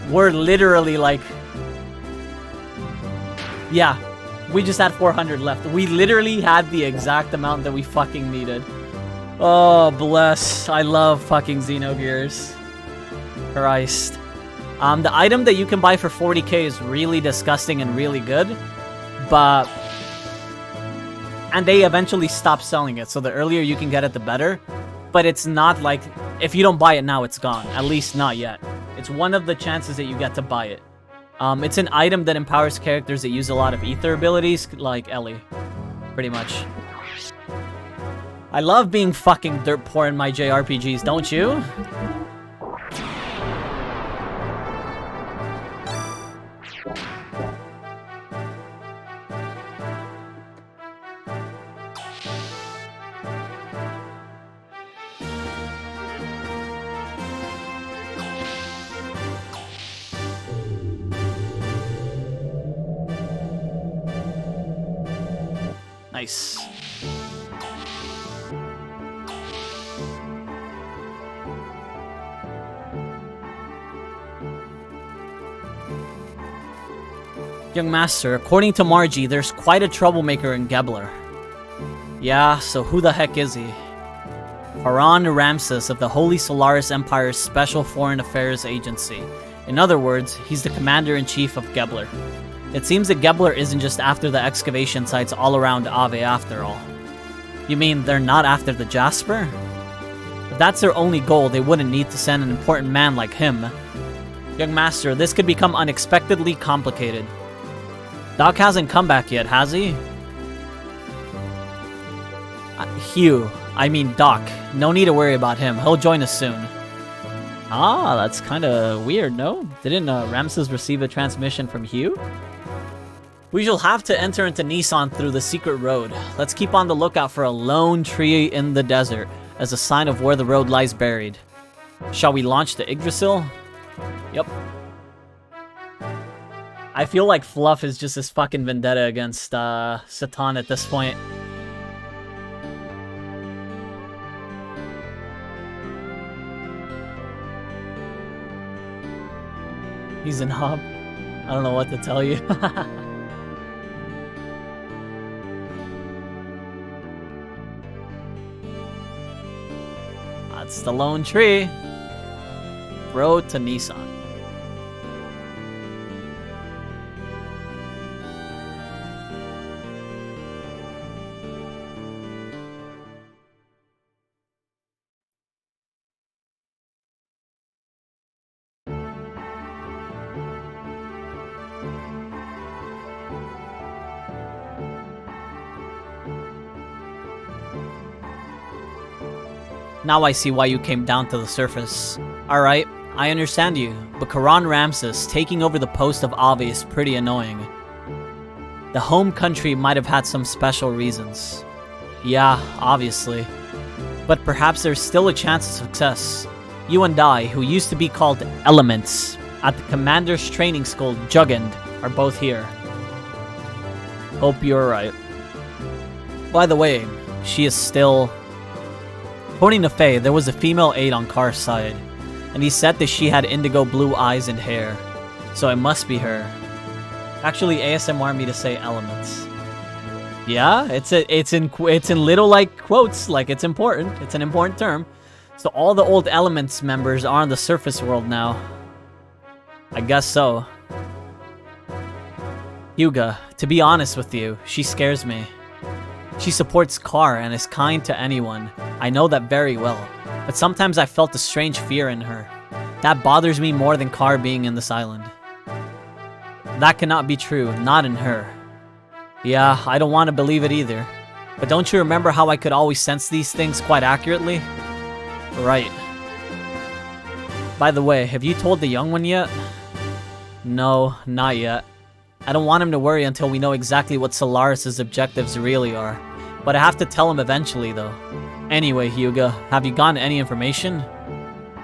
We're literally like... Yeah, we just had 400 left. We literally had the exact amount that we fucking needed. Oh, bless. I love fucking Xenogears. Christ. The item that you can buy for 40k is really disgusting and really good, but... And they eventually stop selling it, so the earlier you can get it, the better. But it's not like, if you don't buy it now, it's gone. At least not yet. It's one of the chances that you get to buy it. It's an item that empowers characters that use a lot of ether abilities, like Ellie. Pretty much. I love being fucking dirt poor in my JRPGs, don't you? Nice. Young Master, according to Margie, there's quite a troublemaker in Gebler. Yeah, so who the heck is he? Haran Ramses of the Holy Solaris Empire's Special Foreign Affairs Agency. In other words, he's the commander-in-chief of Gebler. It seems that Gebler isn't just after the excavation sites all around Ave after all. You mean they're not after the Jasper? If that's their only goal, they wouldn't need to send an important man like him. Young Master, this could become unexpectedly complicated. Doc hasn't come back yet, has he? Hugh. I mean Doc. No need to worry about him. He'll join us soon. Ah, that's kind of weird, no? Didn't Ramses receive a transmission from Hugh? We shall have to enter into Nissan through the secret road. Let's keep on the lookout for a lone tree in the desert as a sign of where the road lies buried. Shall we launch the Yggdrasil? Yep. I feel like Fluff is just this fucking vendetta against Satan at this point. He's an hop. I don't know what to tell you. That's the lone tree. Road to Nissan. Now I see why you came down to the surface. Alright, I understand you, but Karan Ramses taking over the post of Avi is pretty annoying. The home country might have had some special reasons. Yeah, obviously. But perhaps there's still a chance of success. You and I, who used to be called Elements, at the Commander's Training School, Jugend, are both here. Hope you're right. By the way, she is still... According to Faye, there was a female aide on Car's side, and he said that she had indigo blue eyes and hair, so it must be her. Actually, ASMR me to say Elements. Yeah, it's in little like quotes, like it's important. It's an important term. So all the old Elements members are on the surface world now. I guess so. Hyuga, to be honest with you, she scares me. She supports Car and is kind to anyone. I know that very well. But sometimes I felt a strange fear in her. That bothers me more than Car being in this island. That cannot be true, not in her. Yeah, I don't want to believe it either. But don't you remember how I could always sense these things quite accurately? Right. By the way, have you told the young one yet? No, not yet. I don't want him to worry until we know exactly what Solaris' objectives really are. But I have to tell him eventually, though. Anyway, Hyuga, have you gotten any information?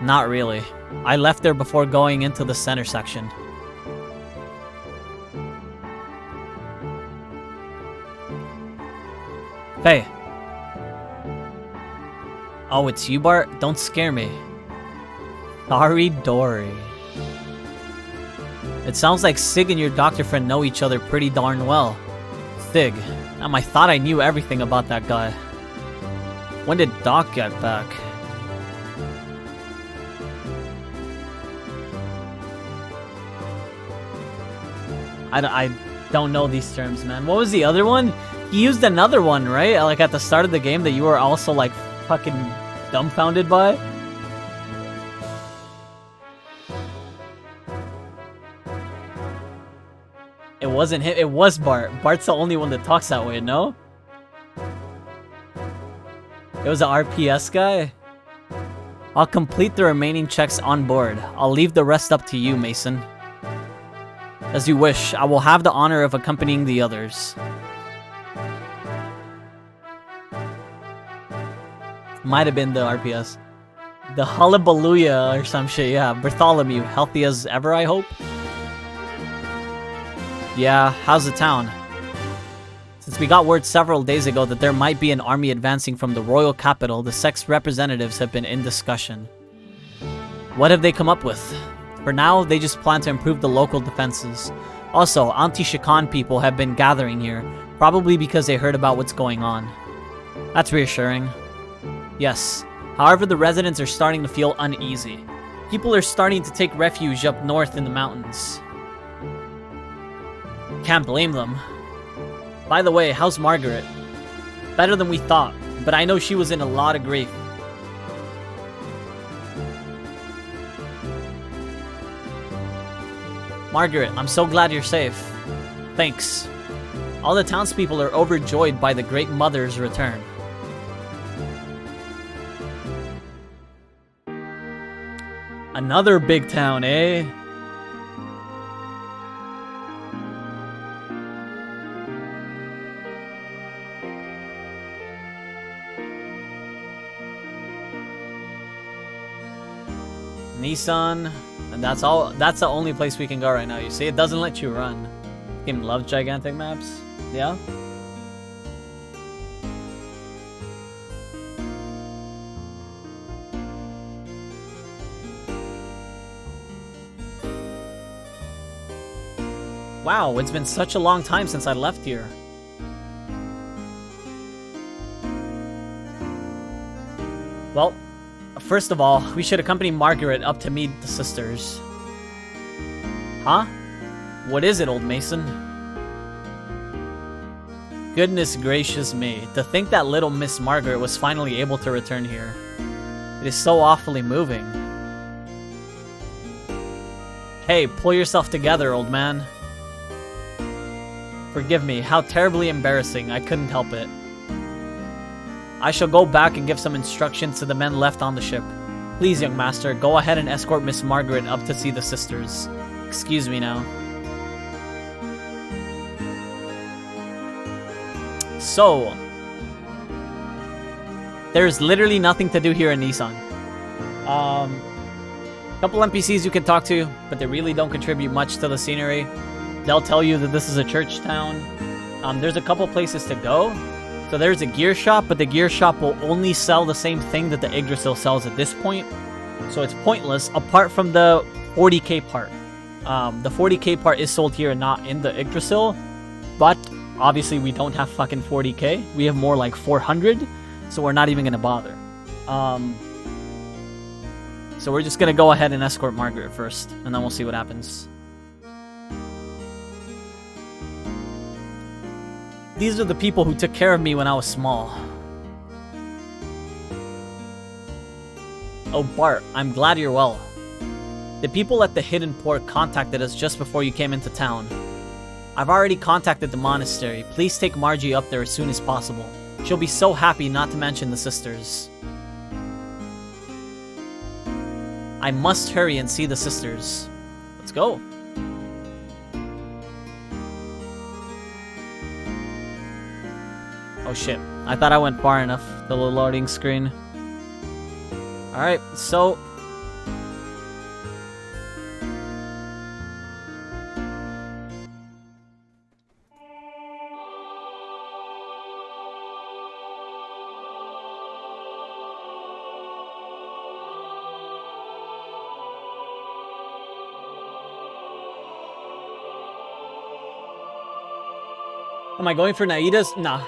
Not really. I left there before going into the center section. Hey. Oh, it's you, Bart? Don't scare me. Sorry, Dory. It sounds like Sig and your doctor friend know each other pretty darn well. Sig. I thought I knew everything about that guy. When did Doc get back? I don't know these terms, man. What was the other one? He used another one, right? Like at the start of the game that you were also like fucking dumbfounded by? It wasn't him, it was Bart. Bart's the only one that talks that way, no? It was an RPS guy? I'll complete the remaining checks on board. I'll leave the rest up to you, Mason. As you wish, I will have the honor of accompanying the others. Might have been the RPS. The Hullabalooza or some shit, yeah. Bartholomew, healthy as ever, I hope? Yeah, how's the town? Since we got word several days ago that there might be an army advancing from the royal capital, the sex representatives have been in discussion. What have they come up with? For now, they just plan to improve the local defenses. Also, anti-Shikan people have been gathering here, probably because they heard about what's going on. That's reassuring. Yes. However, the residents are starting to feel uneasy. People are starting to take refuge up north in the mountains. Can't blame them. By the way, how's Margaret? Better than we thought, but I know she was in a lot of grief. Margaret, I'm so glad you're safe. Thanks. All the townspeople are overjoyed by the Great Mother's return. Another big town, eh? Nissan, and that's all. That's the only place we can go right now. You see, it doesn't let you run. Game loves gigantic maps. Yeah. Wow, it's been such a long time since I left here. Well, first of all, we should accompany Margaret up to meet the sisters. Huh? What is it, old Mason? Goodness gracious me, to think that little Miss Margaret was finally able to return here. It is so awfully moving. Hey, pull yourself together, old man. Forgive me, how terribly embarrassing, I couldn't help it. I shall go back and give some instructions to the men left on the ship. Please, young master, go ahead and escort Miss Margaret up to see the sisters. Excuse me now. So, there's literally nothing to do here in Nissan. Couple NPCs you can talk to, but they really don't contribute much to the scenery. They'll tell you that this is a church town. There's a couple places to go. So there's a gear shop, but the gear shop will only sell the same thing that the Yggdrasil sells at this point. So it's pointless, apart from the 40k part. The 40k part is sold here and not in the Yggdrasil, but obviously we don't have fucking 40k. We have more like 400, so we're not even gonna bother. So we're just gonna go ahead and escort Margaret first, and then we'll see what happens. These are the people who took care of me when I was small. Oh, Bart, I'm glad you're well. The people at the Hidden Port contacted us just before you came into town. I've already contacted the monastery. Please take Margie up there as soon as possible. She'll be so happy, not to mention the sisters. I must hurry and see the sisters. Let's go. Oh shit, I thought I went far enough, the little loading screen. Alright, so... Am I going for Naidas? Nah.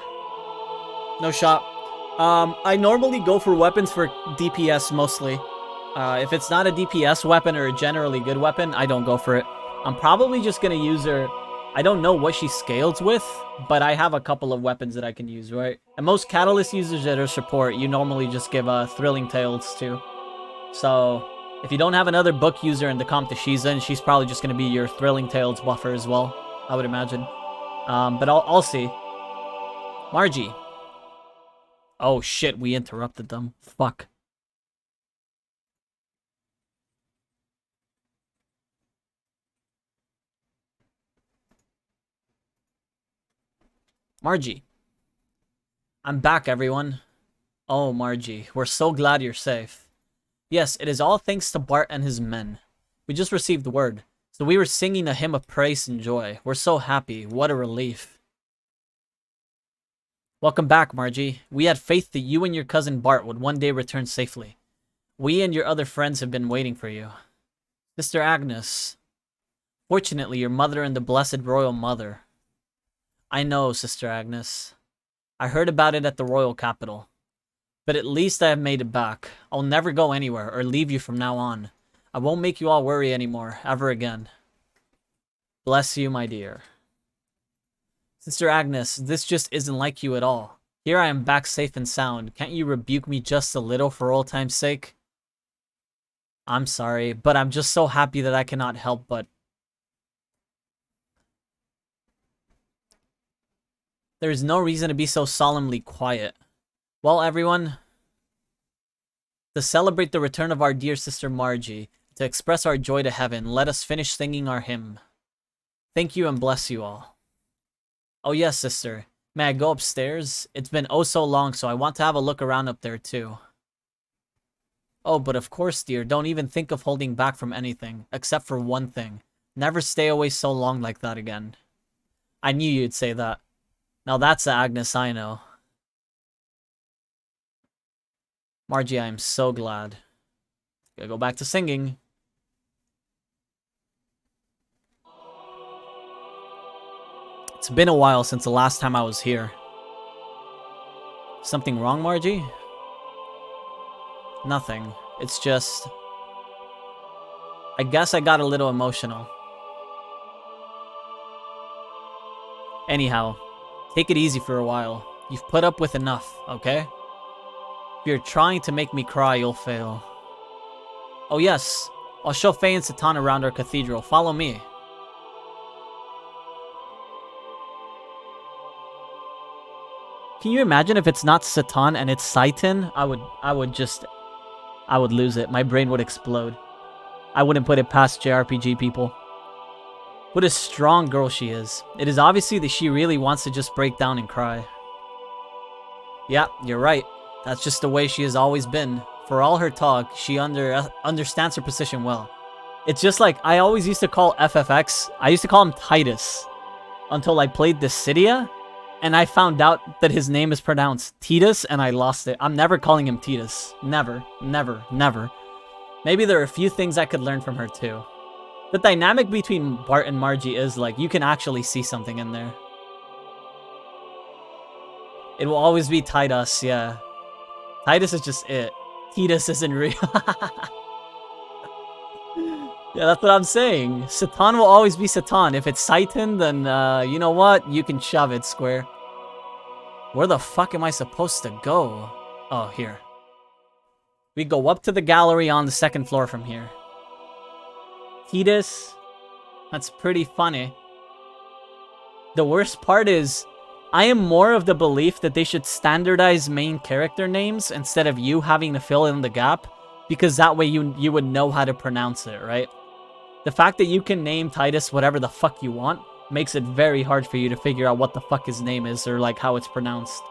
No shot. I normally go for weapons for DPS mostly. If it's not a DPS weapon or a generally good weapon, I don't go for it. I'm probably just gonna use her. I don't know what she scales with, but I have a couple of weapons that I can use, right? And most Catalyst users that are support, you normally just give Thrilling Tales to. So, if you don't have another book user in the comp that she's in, she's probably just gonna be your Thrilling Tales buffer as well, I would imagine. But I'll see. Margie. Oh shit, we interrupted them. Fuck. Margie. I'm back, everyone. Oh, Margie, we're so glad you're safe. Yes, it is all thanks to Bart and his men. We just received word. So we were singing a hymn of praise and joy. We're so happy. What a relief. Welcome back, Margie. We had faith that you and your cousin Bart would one day return safely. We and your other friends have been waiting for you. Sister Agnes. Fortunately, your mother and the Blessed Royal Mother. I know, Sister Agnes. I heard about it at the Royal Capital. But at least I have made it back. I'll never go anywhere or leave you from now on. I won't make you all worry anymore, ever again. Bless you, my dear. Sister Agnes, this just isn't like you at all. Here I am back safe and sound. Can't you rebuke me just a little for old time's sake? I'm sorry, but I'm just so happy that I cannot help but... There is no reason to be so solemnly quiet. Well, everyone, to celebrate the return of our dear sister Margie, to express our joy to heaven, let us finish singing our hymn. Thank you and bless you all. Oh yes, sister. May I go upstairs? It's been oh so long, so I want to have a look around up there too. Oh, but of course, dear, don't even think of holding back from anything, except for one thing. Never stay away so long like that again. I knew you'd say that. Now that's the Agnes I know. Margie, I am so glad. Gotta go back to singing. It's been a while since the last time I was here. Something wrong, Margie? Nothing. It's just... I guess I got a little emotional. Anyhow, take it easy for a while. You've put up with enough, okay? If you're trying to make me cry, you'll fail. Oh yes, I'll show Faye and Satan around our cathedral. Follow me. Can you imagine if it's not Satan and it's Satan? I would lose it. My brain would explode. I wouldn't put it past JRPG people. What a strong girl she is. It is obviously that she really wants to just break down and cry. Yeah, you're right. That's just the way she has always been. For all her talk, she understands her position well. It's just like, I always used to call FFX, I used to call him Titus. Until I played Dissidia, and I found out that his name is pronounced Titus, and I lost it. I'm never calling him Titus. Never, never, never. Maybe there are a few things I could learn from her too. The dynamic between Bart and Margie is like, you can actually see something in there. It will always be Titus, yeah. Titus is just it. Titus isn't real. Yeah, that's what I'm saying. Satan will always be Satan. If it's Satan, then, you know what? You can shove it, Square. Where the fuck am I supposed to go? Oh, here. We go up to the gallery on the second floor from here. Titus. That's pretty funny. The worst part is, I am more of the belief that they should standardize main character names instead of you having to fill in the gap, because that way you would know how to pronounce it, right? The fact that you can name Titus whatever the fuck you want makes it very hard for you to figure out what the fuck his name is or like how it's pronounced.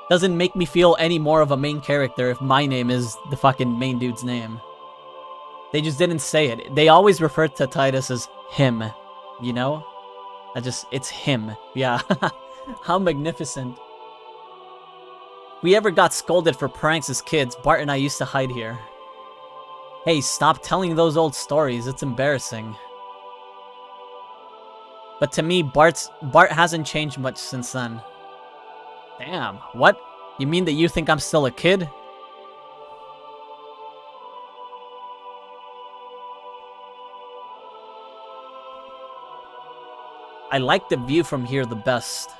Doesn't make me feel any more of a main character if my name is the fucking main dude's name. They just didn't say it. They always refer to Titus as him, you know? It's him. Yeah. How magnificent. We ever got scolded for pranks as kids, Bart and I used to hide here. Hey, stop telling those old stories. It's embarrassing. But to me, Bart hasn't changed much since then. Damn, what? You mean that you think I'm still a kid? I like the view from here the best.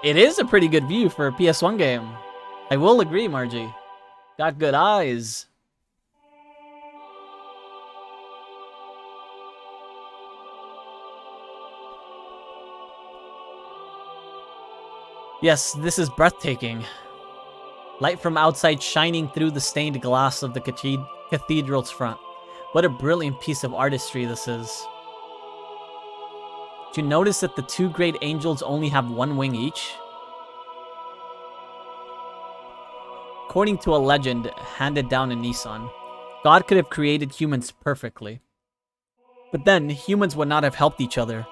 It is a pretty good view for a PS1 game. I will agree, Margie. Got good eyes. Yes, this is breathtaking. Light from outside shining through the stained glass of the cathedral's front. What a brilliant piece of artistry this is. Did you notice that the two great angels only have one wing each? According to a legend handed down in Nissan, God could have created humans perfectly. But then, humans would not have helped each other.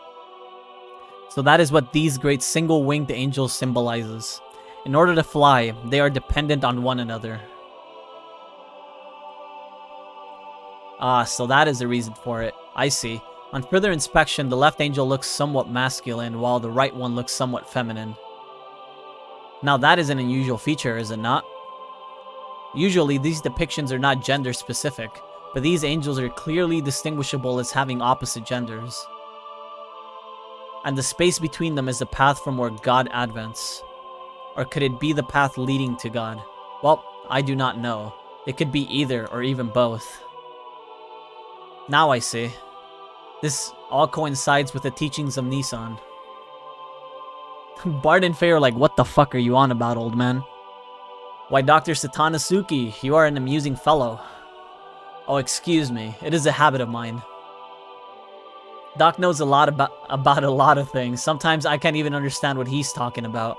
So that is what these great single-winged angels symbolizes. In order to fly, they are dependent on one another. Ah, so that is the reason for it. I see. On further inspection, the left angel looks somewhat masculine, while the right one looks somewhat feminine. Now that is an unusual feature, is it not? Usually, these depictions are not gender-specific, but these angels are clearly distinguishable as having opposite genders. And the space between them is the path from where God advents. Or could it be the path leading to God? Well, I do not know. It could be either, or even both. Now I see. This all coincides with the teachings of Nissan. Bart and Faye are like, what the fuck are you on about, old man? Why, Dr. Satanasuki, you are an amusing fellow. Oh, excuse me. It is a habit of mine. Doc knows a lot about a lot of things. Sometimes I can't even understand what he's talking about.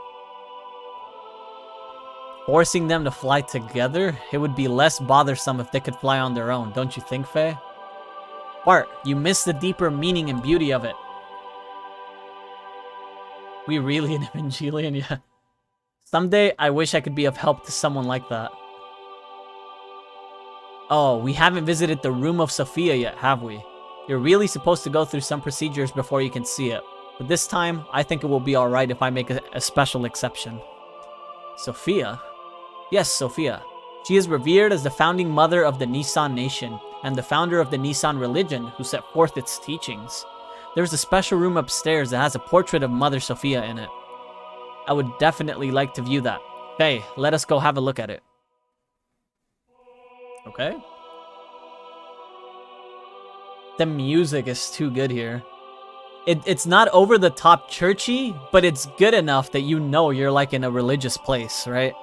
Forcing them to fly together? It would be less bothersome if they could fly on their own, don't you think, Faye? Bart, you missed the deeper meaning and beauty of it. We really an Evangelion, yeah. Someday, I wish I could be of help to someone like that. Oh, we haven't visited the room of Sophia yet, have we? You're really supposed to go through some procedures before you can see it. But this time, I think it will be alright if I make a special exception. Sophia? Yes, Sophia. She is revered as the founding mother of the Nissan nation, and the founder of the Nissan religion who set forth its teachings. There's a special room upstairs that has a portrait of Mother Sophia in it. I would definitely like to view that. Faye, let us go have a look at it. Okay. The music is too good here. It's not over the top churchy, but it's good enough that you know you're like in a religious place, right?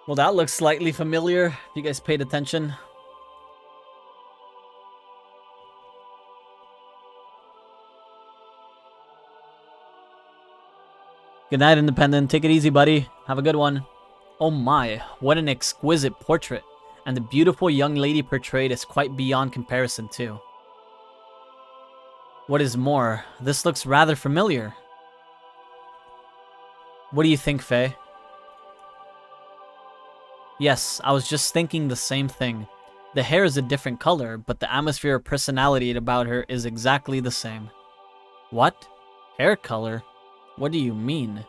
Well, that looks slightly familiar, if you guys paid attention. Good night, Independent. Take it easy, buddy. Have a good one. Oh my, what an exquisite portrait. And the beautiful young lady portrayed is quite beyond comparison, too. What is more, this looks rather familiar. What do you think, Faye? Yes, I was just thinking the same thing. The hair is a different color, but the atmosphere or personality about her is exactly the same. What? Hair color? What do you mean?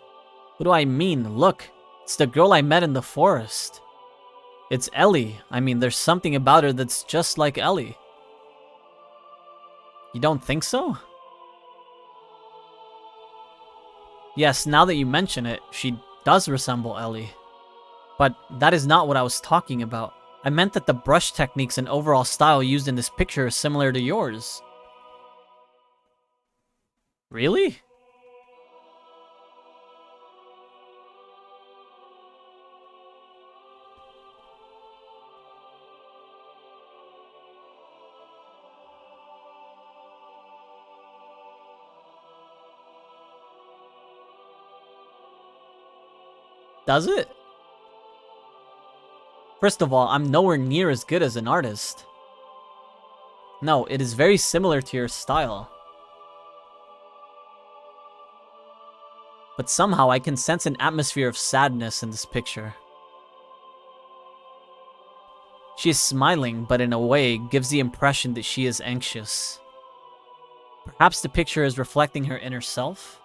What do I mean? Look, it's the girl I met in the forest. It's Ellie. I mean, there's something about her that's just like Ellie. You don't think so? Yes, now that you mention it, she does resemble Ellie. But that is not what I was talking about. I meant that the brush techniques and overall style used in this picture is similar to yours. Really? Does it? First of all, I'm nowhere near as good as an artist. No, it is very similar to your style. But somehow I can sense an atmosphere of sadness in this picture. She is smiling, but in a way gives the impression that she is anxious. Perhaps the picture is reflecting her inner self?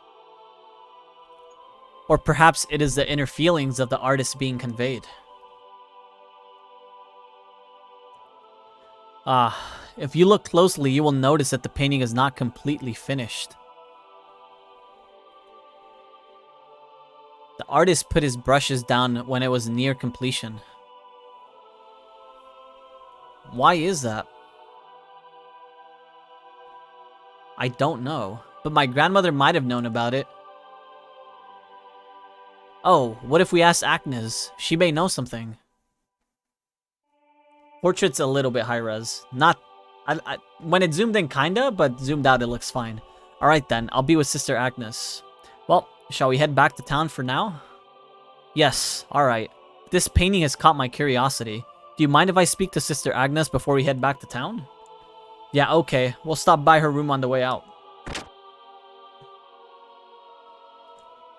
Or perhaps it is the inner feelings of the artist being conveyed. If you look closely, you will notice that the painting is not completely finished. The artist put his brushes down when it was near completion. Why is that? I don't know, but my grandmother might have known about it. Oh, what if we ask Agnes? She may know something. Portrait's a little bit high res. Not... when it's zoomed in kinda, but zoomed out it looks fine. Alright then, I'll be with Sister Agnes. Well, shall we head back to town for now? Yes, alright. This painting has caught my curiosity. Do you mind if I speak to Sister Agnes before we head back to town? Yeah, okay. We'll stop by her room on the way out.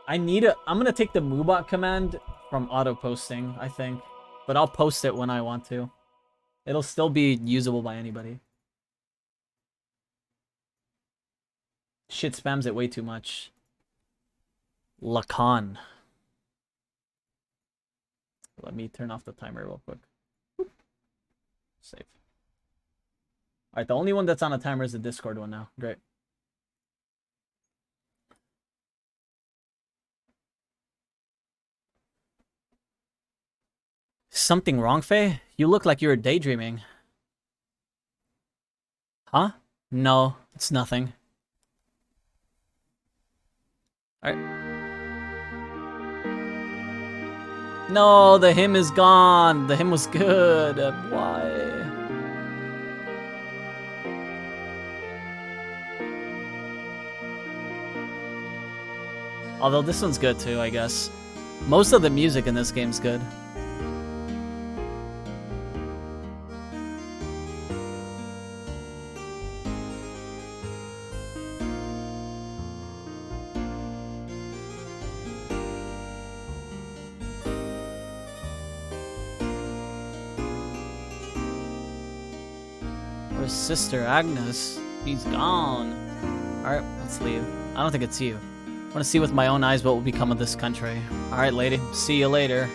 I'm gonna take the Moobot command from auto-posting, I think. But I'll post it when I want to. It'll still be usable by anybody. Shit spams it way too much. Lacan. Let me turn off the timer real quick. Whoop. Save. Alright, the only one that's on a timer is the Discord one now. Great. Something wrong, Faye? You look like you were daydreaming. Huh? No, it's nothing. Alright. No, the hymn is gone. The hymn was good. Why? Although this one's good too, I guess. Most of the music in this game's good. Where's Sister Agnes? She's gone. Alright, let's leave. I don't think it's you. I want to see with my own eyes what will become of this country. Alright, lady. See you later.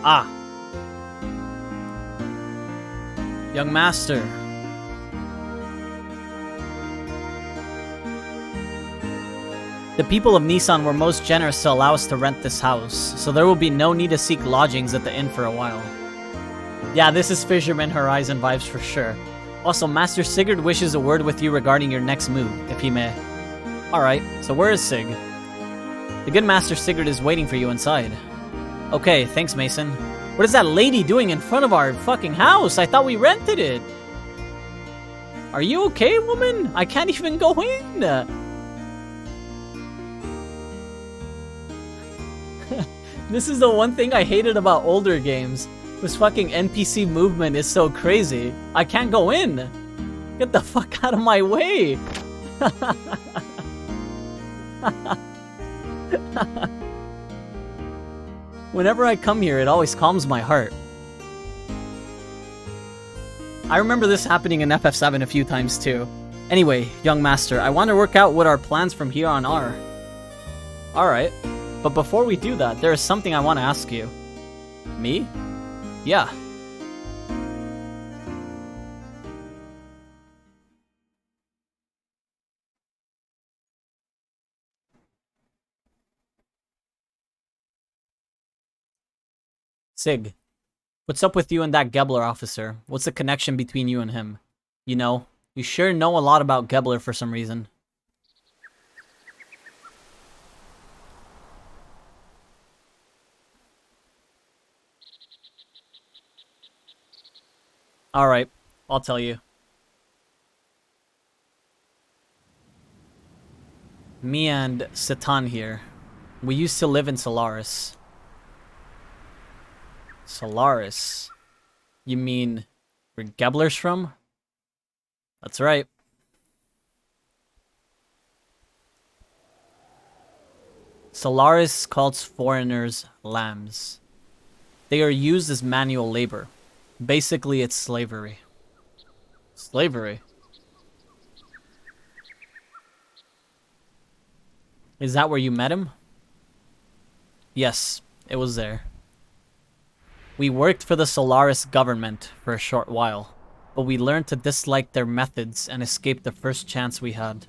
Ah. Young master. The people of Nissan were most generous to allow us to rent this house, so there will be no need to seek lodgings at the inn for a while. Yeah, this is Fisherman Horizon vibes for sure. Also, Master Sigurd wishes a word with you regarding your next move, if he may. Alright, so where is Sig? The good Master Sigurd is waiting for you inside. Okay, thanks, Mason. What is that lady doing in front of our fucking house? I thought we rented it. Are you okay, woman? I can't even go in. This is the one thing I hated about older games. This fucking NPC movement is so crazy. I can't go in. Get the fuck out of my way. Whenever I come here, it always calms my heart. I remember this happening in FF7 a few times too. Anyway, young master, I want to work out what our plans from here on are. Alright, but before we do that, there is something I want to ask you. Me? Yeah. Sig, what's up with you and that Gebler officer? What's the connection between you and him? You know, you sure know a lot about Gebler for some reason. Alright, I'll tell you. Me and Satan here, we used to live in Solaris. Solaris? You mean where Gebler's from? That's right. Solaris calls foreigners lambs. They are used as manual labor. Basically, it's slavery. Slavery? Is that where you met him? Yes, it was there. We worked for the Solaris government for a short while, but we learned to dislike their methods and escaped the first chance we had.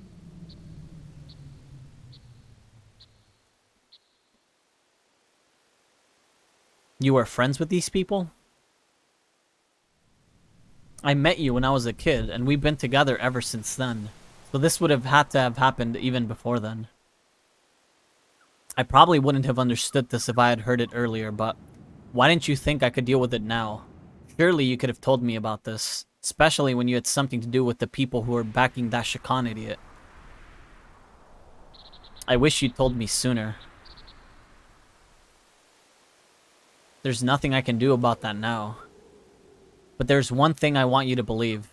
You were friends with these people? I met you when I was a kid, and we've been together ever since then. So this would have had to have happened even before then. I probably wouldn't have understood this if I had heard it earlier, but why didn't you think I could deal with it now? Surely you could have told me about this, especially when you had something to do with the people who were backing that Shakan idiot. I wish you'd told me sooner. There's nothing I can do about that now. But there's one thing I want you to believe.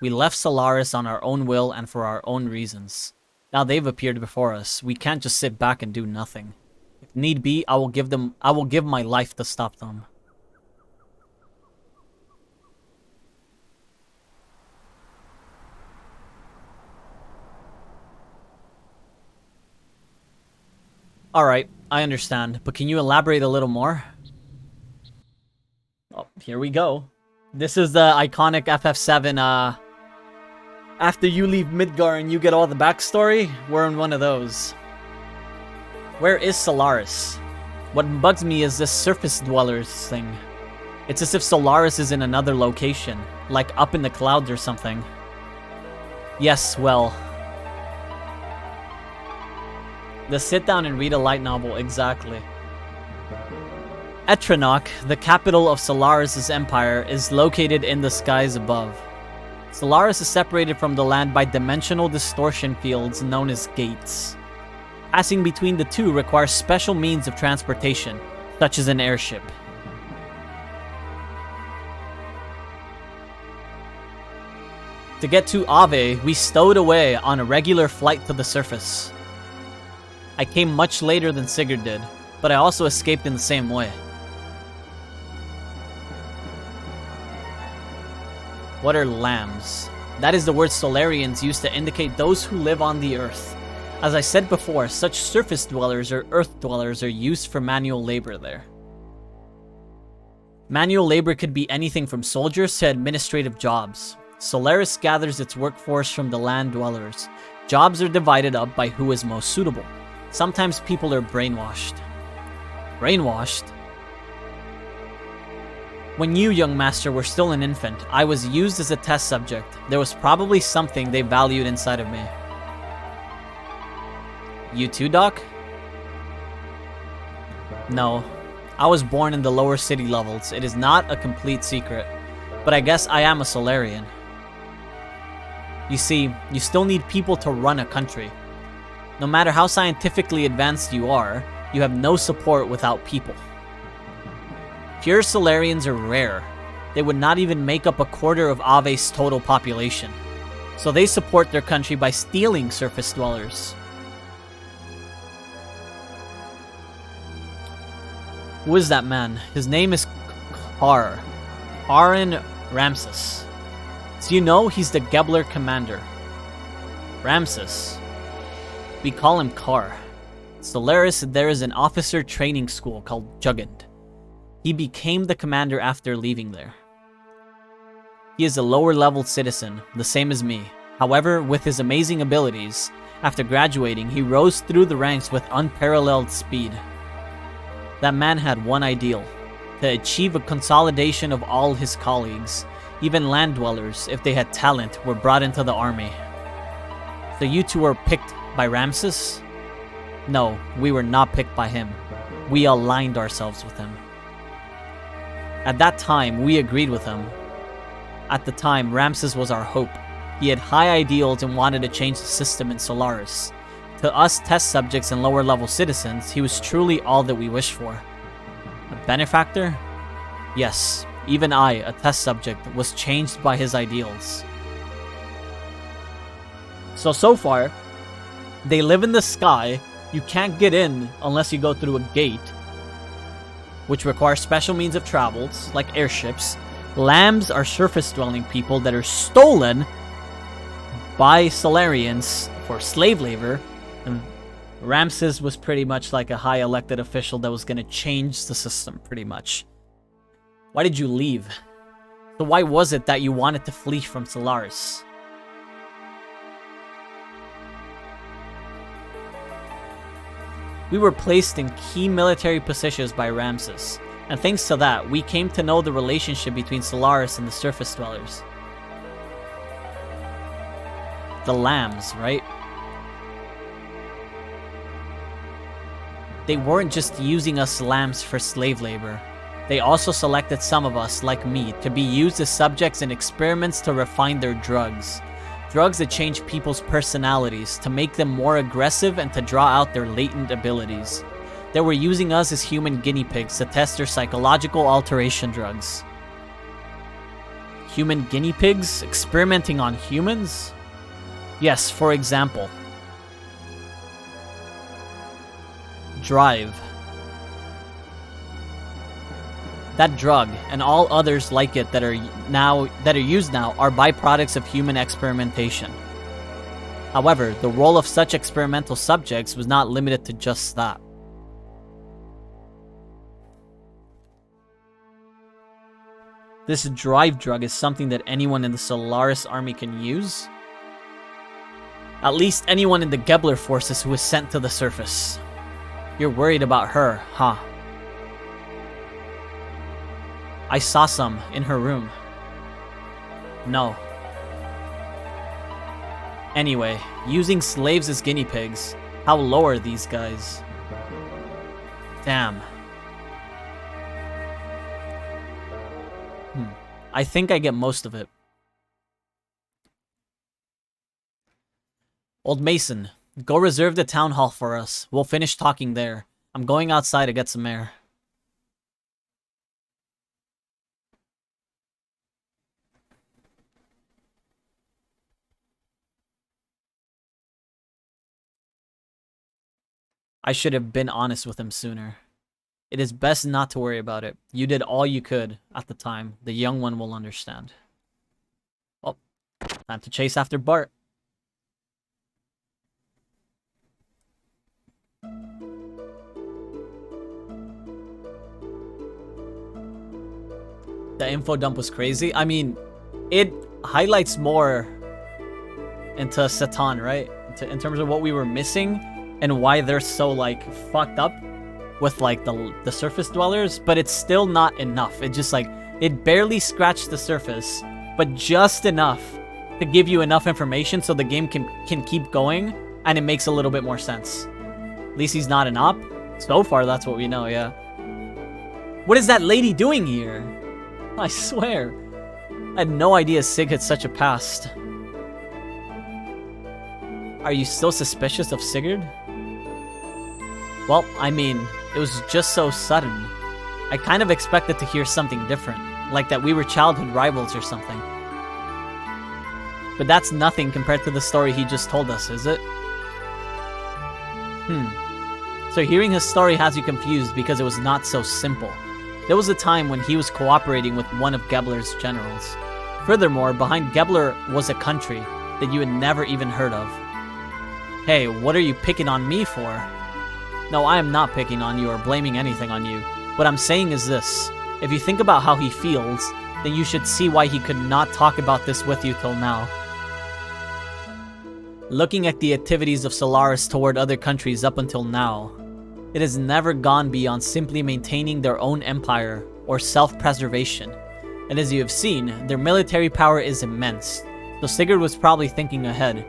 We left Solaris on our own will and for our own reasons. Now they've appeared before us. We can't just sit back and do nothing. If need be, I will give my life to stop them. Alright, I understand, but can you elaborate a little more? Oh, here we go. This is the iconic FF7, After you leave Midgar and you get all the backstory, we're in one of those. Where is Solaris? What bugs me is this surface dwellers thing. It's as if Solaris is in another location, like up in the clouds or something. Yes, well. The sit down and read a light novel, exactly. Etranok, the capital of Solaris' empire, is located in the skies above. Solaris is separated from the land by dimensional distortion fields known as gates. Passing between the two requires special means of transportation, such as an airship. To get to Ave, we stowed away on a regular flight to the surface. I came much later than Sigurd did, but I also escaped in the same way. What are lambs? That is the word Solarians use to indicate those who live on the earth. As I said before, such surface dwellers or earth dwellers are used for manual labor there. Manual labor could be anything from soldiers to administrative jobs. Solaris gathers its workforce from the land dwellers. Jobs are divided up by who is most suitable. Sometimes people are brainwashed. Brainwashed? When you, young master, were still an infant, I was used as a test subject. There was probably something they valued inside of me. You too, Doc? No. I was born in the lower city levels. It is not a complete secret. But I guess I am a Solarian. You see, you still need people to run a country. No matter how scientifically advanced you are, you have no support without people. Pure Solarians are rare. They would not even make up a quarter of Ave's total population. So they support their country by stealing surface dwellers. Who is that man? His name is Aaron Ramses. So you know he's the Gebler commander. Ramses. We call him Kar. Solaris, there is an officer training school called Jugend. He became the commander after leaving there. He is a lower level citizen, the same as me. However, with his amazing abilities, after graduating, he rose through the ranks with unparalleled speed. That man had one ideal: to achieve a consolidation of all his colleagues. Even land dwellers, if they had talent, were brought into the army. So you two were picked by Ramses? No, we were not picked by him. We aligned ourselves with him. At that time, we agreed with him. At the time, Ramses was our hope. He had high ideals and wanted to change the system in Solaris. To us test subjects and lower level citizens, he was truly all that we wished for. A benefactor? Yes, even I, a test subject, was changed by his ideals. So far, they live in the sky. You can't get in unless you go through a gate, which requires special means of travels, like airships. Lambs are surface-dwelling people that are stolen by Solarians for slave labor, and Ramses was pretty much like a high elected official that was going to change the system, pretty much. Why did you leave? So why was it that you wanted to flee from Solaris? We were placed in key military positions by Ramses, and thanks to that, we came to know the relationship between Solaris and the surface dwellers. The lambs, right? They weren't just using us lambs for slave labor. They also selected some of us, like me, to be used as subjects in experiments to refine their drugs. Drugs that change people's personalities, to make them more aggressive and to draw out their latent abilities. They were using us as human guinea pigs to test their psychological alteration drugs. Human guinea pigs? Experimenting on humans? Yes, for example. Drive. That drug, and all others like it that are used now, are byproducts of human experimentation. However, the role of such experimental subjects was not limited to just that. This drive drug is something that anyone in the Solaris army can use. At least anyone in the Gebler forces who was sent to the surface. You're worried about her, huh? I saw some in her room. No. Anyway, using slaves as guinea pigs. How low are these guys? Damn. I think I get most of it. Old Mason, go reserve the town hall for us. We'll finish talking there. I'm going outside to get some air. I should have been honest with him sooner. It is best not to worry about it. You did all you could at the time. The young one will understand. Well, time to chase after Bart. The info dump was crazy. I mean, it highlights more into Satan, right? In terms of what we were missing and why they're so, like, fucked up with, like, the surface dwellers, but it's still not enough. It just, like, it barely scratched the surface, but just enough to give you enough information so the game can keep going, and it makes a little bit more sense. At least he's not an op. So far, that's what we know, yeah. What is that lady doing here? I swear. I had no idea Sig had such a past. Are you still suspicious of Sigurd? Well, I mean, it was just so sudden. I kind of expected to hear something different, like that we were childhood rivals or something. But that's nothing compared to the story he just told us, is it? So hearing his story has you confused because it was not so simple. There was a time when he was cooperating with one of Gebler's generals. Furthermore, behind Gebler was a country that you had never even heard of. Hey, what are you picking on me for? No, I am not picking on you or blaming anything on you. What I'm saying is this. If you think about how he feels, then you should see why he could not talk about this with you till now. Looking at the activities of Solaris toward other countries up until now, it has never gone beyond simply maintaining their own empire or self-preservation. And as you have seen, their military power is immense, so Sigurd was probably thinking ahead.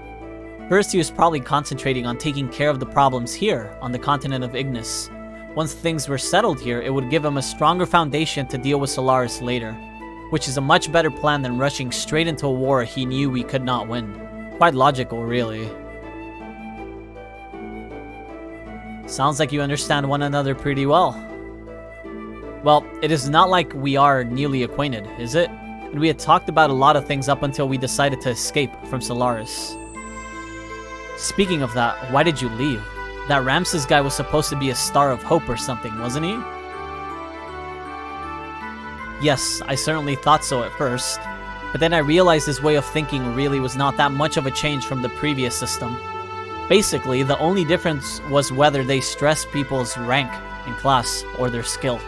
First, he was probably concentrating on taking care of the problems here on the continent of Ignis. Once things were settled here, it would give him a stronger foundation to deal with Solaris later, which is a much better plan than rushing straight into a war he knew we could not win. Quite logical, really. Sounds like you understand one another pretty well. Well, it is not like we are newly acquainted, is it? And we had talked about a lot of things up until we decided to escape from Solaris. Speaking of that, why did you leave? That Ramses guy was supposed to be a star of hope or something, wasn't he? Yes, I certainly thought so at first. But then I realized his way of thinking really was not that much of a change from the previous system. Basically, the only difference was whether they stressed people's rank in class or their skill.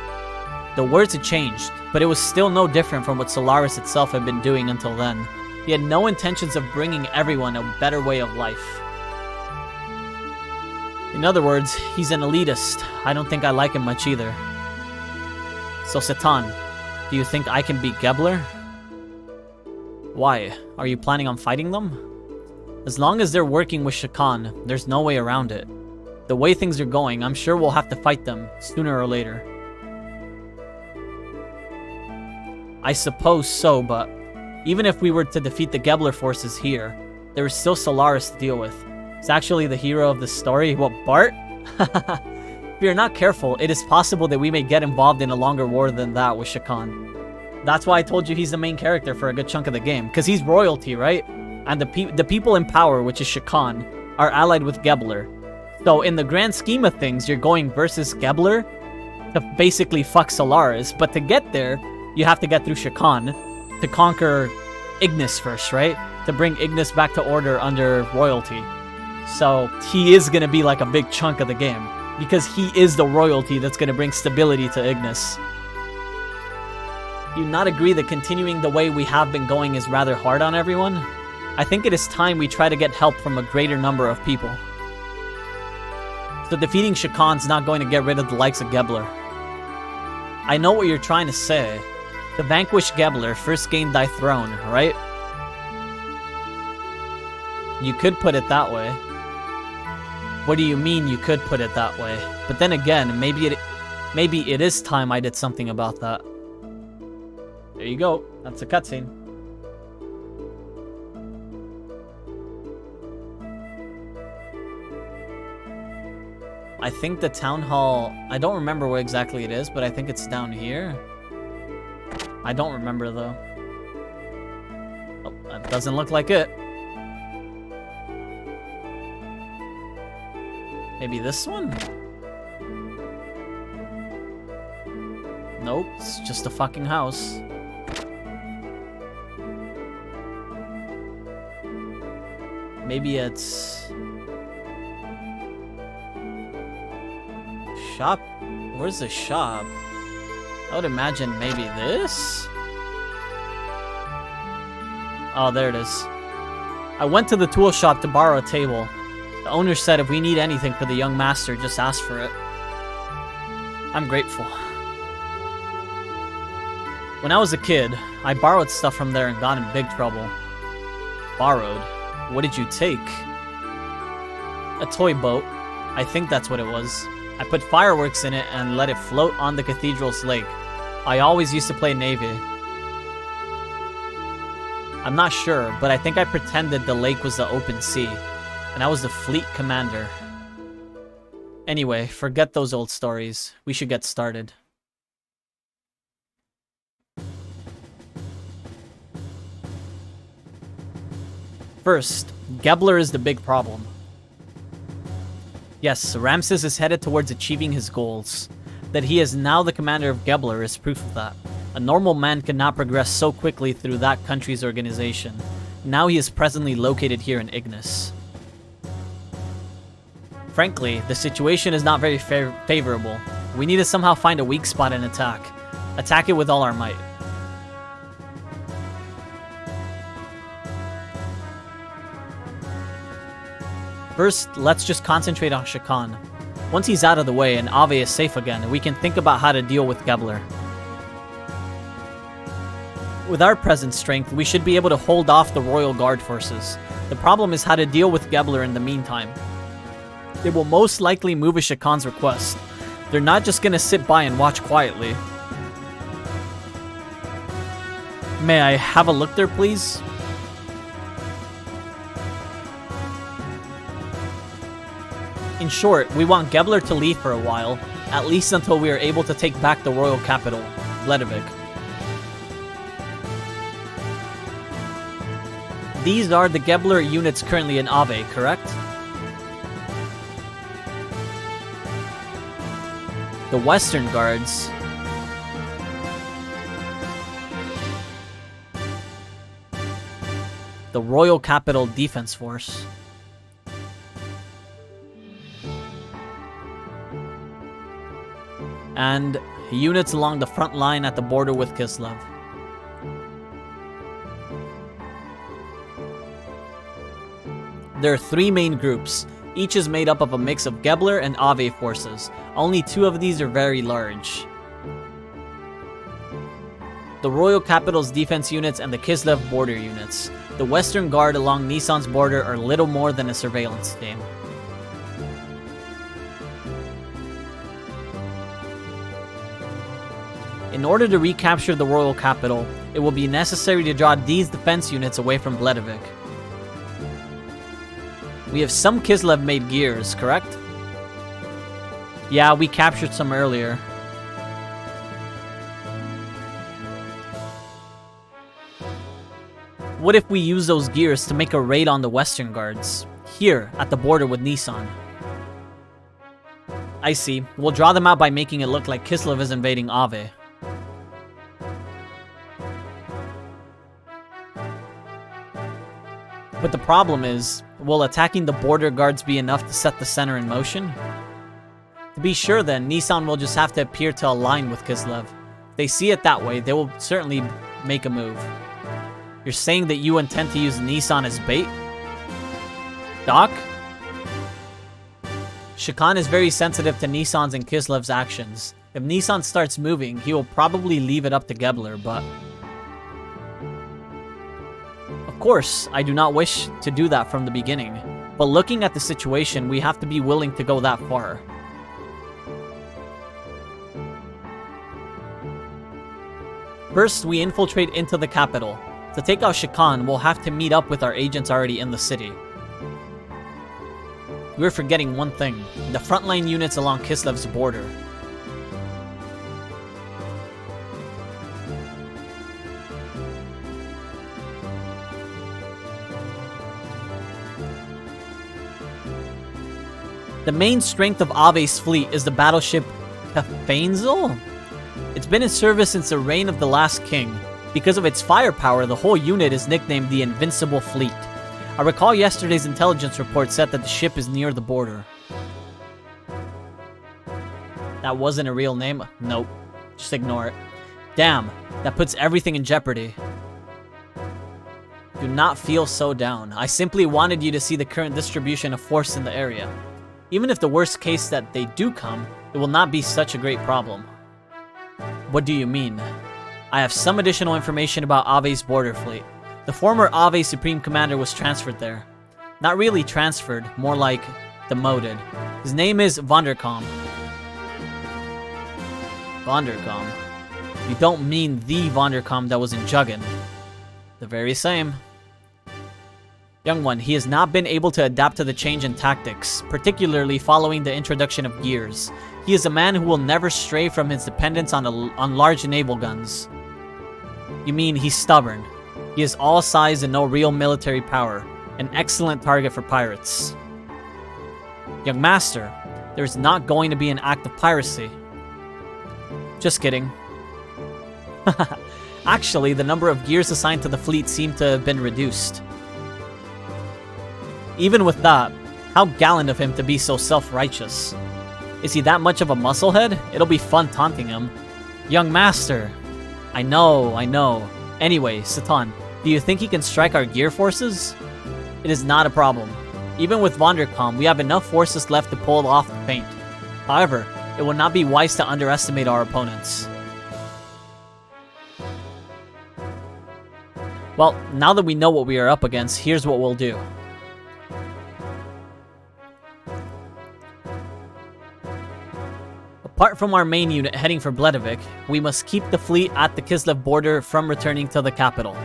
The words had changed, but it was still no different from what Solaris itself had been doing until then. He had no intentions of bringing everyone a better way of life. In other words, he's an elitist. I don't think I like him much either. So Satan, do you think I can beat Gebler? Why? Are you planning on fighting them? As long as they're working with Shakan, there's no way around it. The way things are going, I'm sure we'll have to fight them, sooner or later. I suppose so, but even if we were to defeat the Gebler forces here, there is still Solaris to deal with. It's actually the hero of the story. What, Bart? If you're not careful, it is possible that we may get involved in a longer war than that with Shakan. That's why I told you he's the main character for a good chunk of the game, because he's royalty, right? And the people in power, which is Shakan, are allied with Gebler. So in the grand scheme of things, you're going versus Gebler to basically fuck Solaris, but to get there, you have to get through Shakan to conquer Ignis first, right? To bring Ignis back to order under royalty. So he is going to be like a big chunk of the game, because he is the royalty that's going to bring stability to Ignis. Do you not agree that continuing the way we have been going is rather hard on everyone? I think it is time we try to get help from a greater number of people. So defeating Shakan's not going to get rid of the likes of Gebler. I know what you're trying to say. The vanquished Gebler first gained thy throne, right? You could put it that way. What do you mean you could put it that way? But then again, maybe it is time I did something about that. There you go. That's a cutscene. I think the town hall... I don't remember where exactly it is, but I think it's down here. I don't remember, though. Oh, that doesn't look like it. Maybe this one? Nope, it's just a fucking house. Maybe it's... shop? Where's the shop? I would imagine maybe this? Oh, there it is. I went to the tool shop to borrow a table. The owner said if we need anything for the young master, just ask for it. I'm grateful. When I was a kid, I borrowed stuff from there and got in big trouble. Borrowed? What did you take? A toy boat. I think that's what it was. I put fireworks in it and let it float on the cathedral's lake. I always used to play Navy. I'm not sure, but I think I pretended the lake was the open sea, and I was the fleet commander. Anyway, forget those old stories. We should get started. First, Gebler is the big problem. Yes, Ramses is headed towards achieving his goals. That he is now the commander of Gebler is proof of that. A normal man cannot progress so quickly through that country's organization. Now he is presently located here in Ignis. Frankly, the situation is not very favorable. We need to somehow find a weak spot and attack. Attack it with all our might. First, let's just concentrate on Shakan. Once he's out of the way and Ave is safe again, we can think about how to deal with Gebler. With our present strength, we should be able to hold off the Royal Guard forces. The problem is how to deal with Gebler in the meantime. They will most likely move at Shakan's request. They're not just gonna sit by and watch quietly. May I have a look there, please? In short, we want Gebler to leave for a while, at least until we are able to take back the royal capital, Bledavik. These are the Gebler units currently in Ave, correct? The Western Guards. The Royal Capital Defense Force. And units along the front line at the border with Kislev. There are three main groups. Each is made up of a mix of Gebler and Ave forces. Only two of these are very large. The Royal Capital's defense units and the Kislev border units. The Western Guard along Nissan's border are little more than a surveillance team. In order to recapture the royal capital, it will be necessary to draw these defense units away from Bledavik. We have some Kislev-made gears, correct? Yeah, we captured some earlier. What if we use those gears to make a raid on the Western Guards, here at the border with Nissan? I see. We'll draw them out by making it look like Kislev is invading Ave. But the problem is, will attacking the border guards be enough to set the center in motion? To be sure then, Nissan will just have to appear to align with Kislev. If they see it that way, they will certainly make a move. You're saying that you intend to use Nissan as bait? Doc? Shakan is very sensitive to Nissan's and Kislev's actions. If Nissan starts moving, he will probably leave it up to Gebler, but... Of course, I do not wish to do that from the beginning. But looking at the situation, we have to be willing to go that far. First, we infiltrate into the capital. To take out Shakan, we'll have to meet up with our agents already in the city. We're forgetting one thing. The frontline units along Kislev's border. The main strength of Ave's fleet is the battleship Kafainzel? It's been in service since the reign of the last king. Because of its firepower, the whole unit is nicknamed the Invincible Fleet. I recall yesterday's intelligence report said that the ship is near the border. That wasn't a real name? Nope. Just ignore it. Damn, that puts everything in jeopardy. Do not feel so down. I simply wanted you to see the current distribution of force in the area. Even if the worst case that they do come, it will not be such a great problem. What do you mean? I have some additional information about Ave's border fleet. The former Ave Supreme Commander was transferred there. Not really transferred, more like demoted. His name is Vonderkom. Vonderkom? You don't mean the Vonderkom that was in Juggin. The very same. Young one, he has not been able to adapt to the change in tactics, particularly following the introduction of gears. He is a man who will never stray from his dependence on large naval guns. You mean he's stubborn? He is all size and no real military power. An excellent target for pirates. Young master, there's not going to be an act of piracy. Just kidding. Actually, the number of gears assigned to the fleet seem to have been reduced. Even with that, how gallant of him to be so self-righteous. Is he that much of a musclehead? It'll be fun taunting him. Young master. I know. Anyway, Satan, do you think he can strike our gear forces? It is not a problem. Even with Vonderkom, we have enough forces left to pull off the feint. However, it will not be wise to underestimate our opponents. Well, now that we know what we are up against, here's what we'll do. Apart from our main unit heading for Bledavik, we must keep the fleet at the Kislev border from returning to the capital.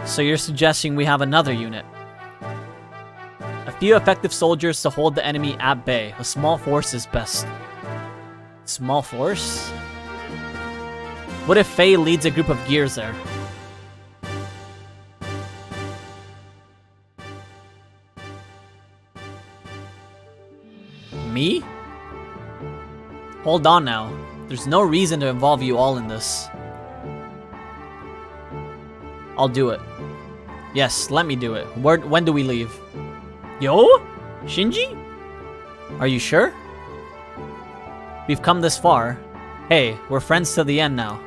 So you're suggesting we have another unit? A few effective soldiers to hold the enemy at bay. A small force is best. Small force? What if Faye leads a group of gears there? Me? Hold on now. There's no reason to involve you all in this. I'll do it. Yes, let me do it. When do we leave? Yo? Shinji? Are you sure? We've come this far. Hey, we're friends to the end now.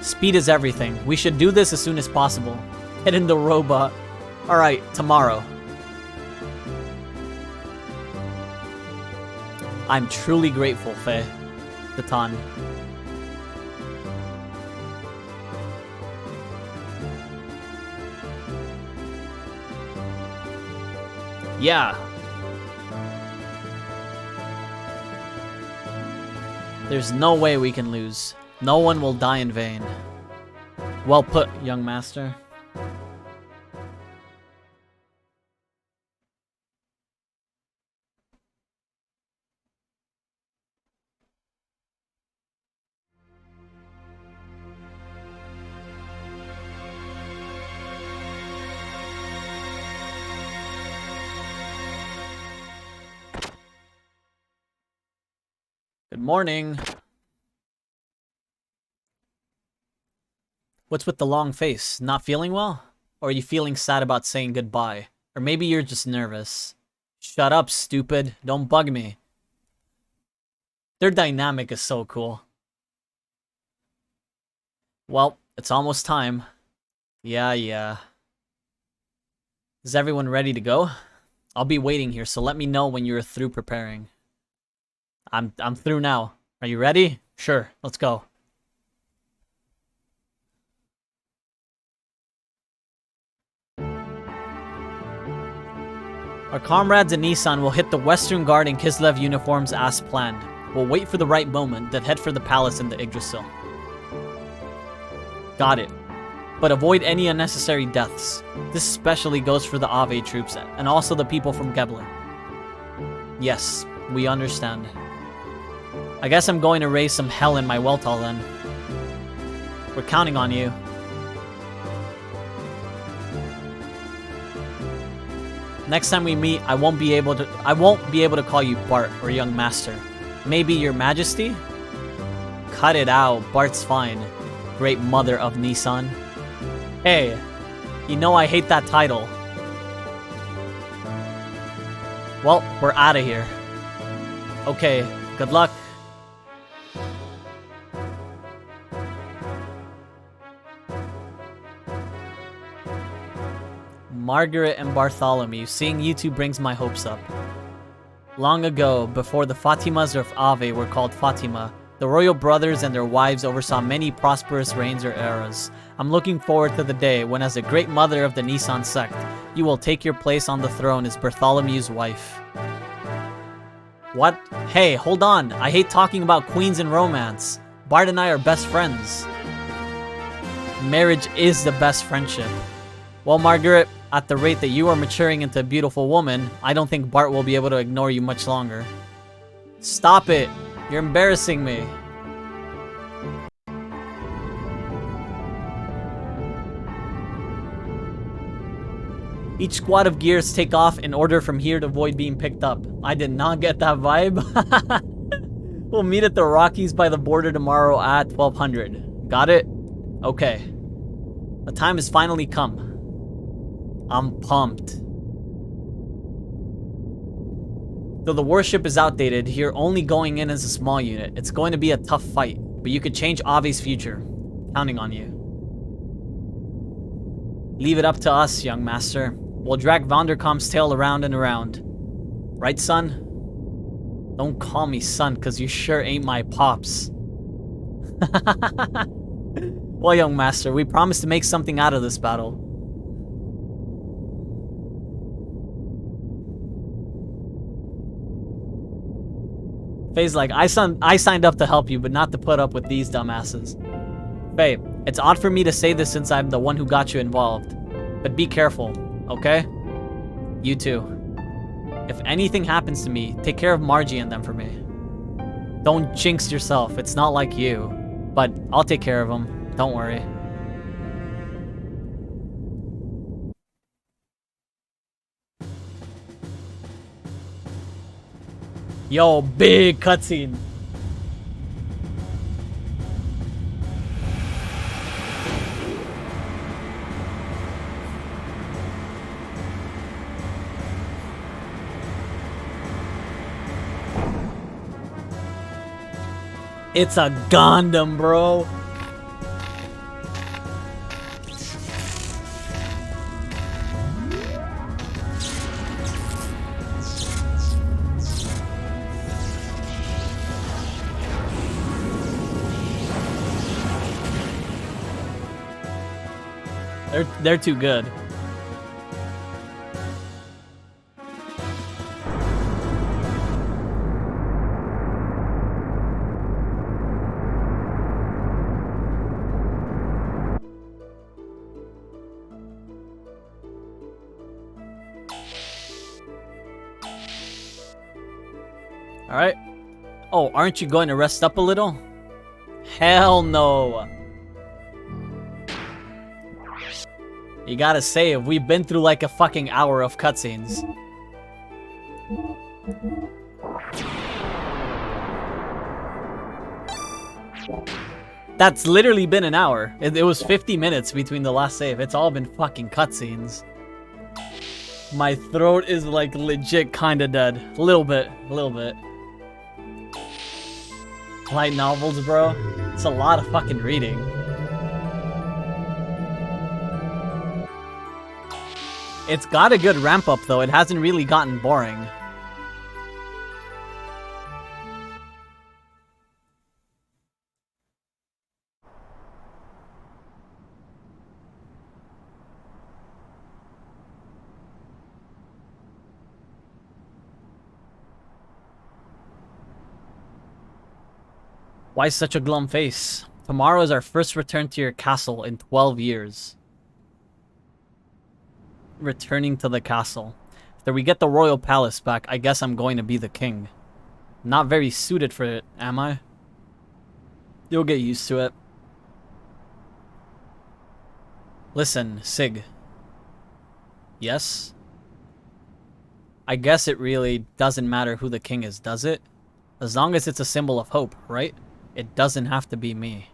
Speed is everything. We should do this as soon as possible. Get in the robot. Alright, tomorrow. I'm truly grateful, Faye. Datan. Yeah. There's no way we can lose. No one will die in vain. Well put, young master. Good morning. What's with the long face? Not feeling well? Or are you feeling sad about saying goodbye? Or maybe you're just nervous. Shut up, stupid. Don't bug me. Their dynamic is so cool. Well, it's almost time. Yeah. Is everyone ready to go? I'll be waiting here, so let me know when you're through preparing. I'm through now. Are you ready? Sure, let's go. Our comrades in Nissan will hit the Western Guard in Kislev uniforms as planned. We'll wait for the right moment, then head for the palace in the Yggdrasil. Got it. But avoid any unnecessary deaths. This especially goes for the Ave troops, and also the people from Gebler. Yes, we understand. I guess I'm going to raise some hell in my Weltall then. We're counting on you. Next time we meet, I won't be able to call you Bart or Young Master. Maybe Your Majesty? Cut it out, Bart's fine. Great mother of Nissan. Hey, you know I hate that title. Well, we're out of here. Okay, good luck. Margaret and Bartholomew, seeing you two brings my hopes up. Long ago, before the Fatimas of Ave were called Fatima, the royal brothers and their wives oversaw many prosperous reigns or eras. I'm looking forward to the day when, as a great mother of the Nissan sect, you will take your place on the throne as Bartholomew's wife. What? Hey, hold on. I hate talking about queens and romance. Bart and I are best friends. Marriage is the best friendship. Well, Margaret, at the rate that you are maturing into a beautiful woman, I don't think Bart will be able to ignore you much longer. Stop it! You're embarrassing me. Each squad of gears take off in order from here to avoid being picked up. I did not get that vibe. We'll meet at the Rockies by the border tomorrow at 1200. Got it? Okay. The time has finally come. I'm pumped. Though the warship is outdated, you're only going in as a small unit. It's going to be a tough fight, but you could change Avi's future. Counting on you. Leave it up to us, young master. We'll drag Vonderkamp's tail around and around. Right, son? Don't call me son, cause you sure ain't my pops. Well, young master, we promise to make something out of this battle. Faye's like, I signed up to help you, but not to put up with these dumbasses. Faye, it's odd for me to say this since I'm the one who got you involved. But be careful, okay? You too. If anything happens to me, take care of Margie and them for me. Don't jinx yourself, it's not like you. But I'll take care of them, don't worry. Yo, big cutscene. It's a Gundam, bro. They're too good. Alright. Oh, aren't you going to rest up a little? Hell no. You gotta say, we've been through like a fucking hour of cutscenes. That's literally been an hour. It was 50 minutes between the last save. It's all been fucking cutscenes. My throat is like legit kinda dead. A little bit. Light novels, bro. It's a lot of fucking reading. It's got a good ramp up though. It hasn't really gotten boring. Why such a glum face? Tomorrow is our first return to your castle in 12 years. Returning to the castle. After we get the royal palace back, I guess I'm going to be the king. Not very suited for it, am I? You'll get used to it. Listen, Sig. Yes? I guess it really doesn't matter who the king is, does it? As long as it's a symbol of hope, right? It doesn't have to be me.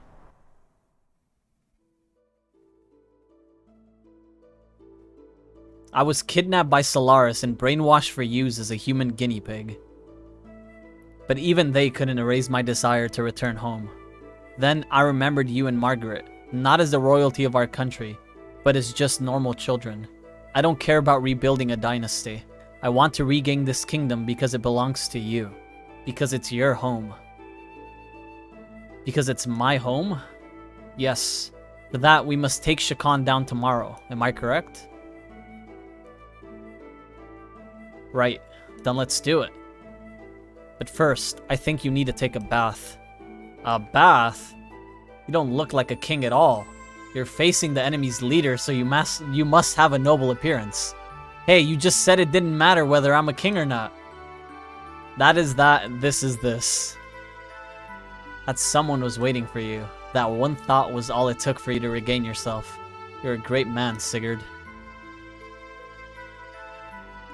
I was kidnapped by Solaris and brainwashed for use as a human guinea pig. But even they couldn't erase my desire to return home. Then I remembered you and Margaret, not as the royalty of our country, but as just normal children. I don't care about rebuilding a dynasty. I want to regain this kingdom because it belongs to you. Because it's your home. Because it's my home? Yes. For that, we must take Shakan down tomorrow. Am I correct? Right. Then let's do it. But first, I think you need to take a bath. A bath? You don't look like a king at all. You're facing the enemy's leader, so you must have a noble appearance. Hey, you just said it didn't matter whether I'm a king or not. That is that, and this is this. That someone was waiting for you. That one thought was all it took for you to regain yourself. You're a great man, Sigurd.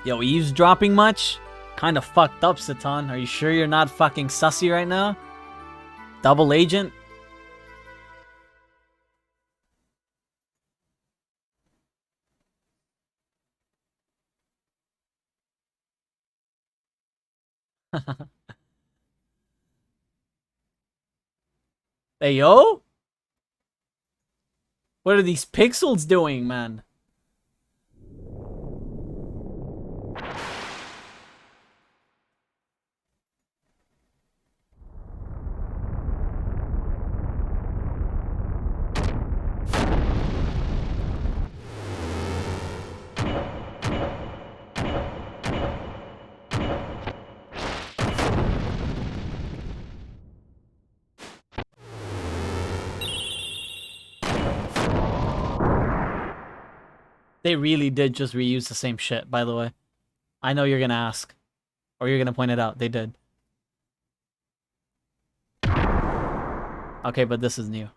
Yo, eavesdropping much? Kinda fucked up, Satan. Are you sure you're not fucking sussy right now? Double agent? Hey, yo? What are these pixels doing, man? They really did just reuse the same shit, by the way. I know you're gonna ask. Or you're gonna point it out. They did. Okay, but this is new.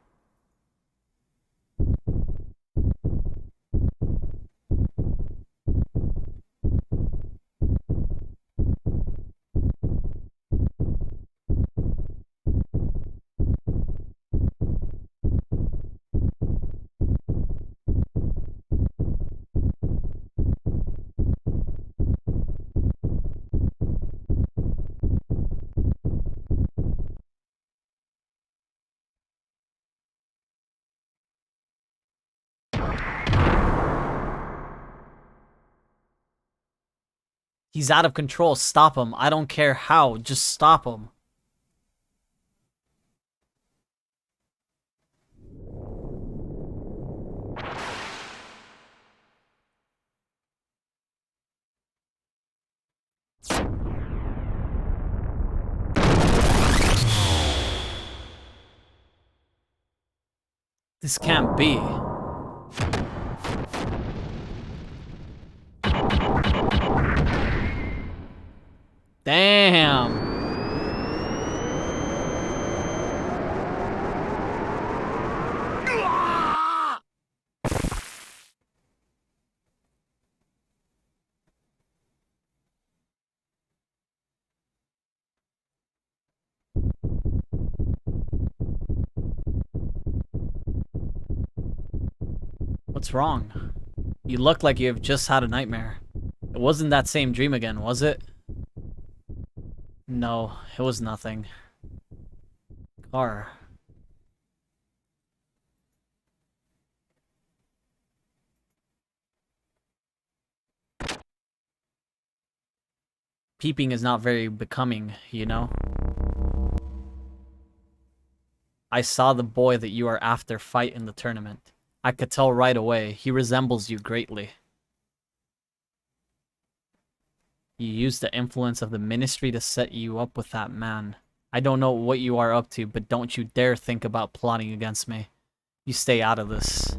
He's out of control. Stop him. I don't care how. Just stop him. This can't be. Damn. What's wrong? You look like you have just had a nightmare. It wasn't that same dream again, was it? No, it was nothing. car. Peeping is not very becoming, you know? I saw the boy that you are after fight in the tournament. I could tell right away. He resembles you greatly. You used the influence of the ministry to set you up with that man. I don't know what you are up to, but don't you dare think about plotting against me. You stay out of this.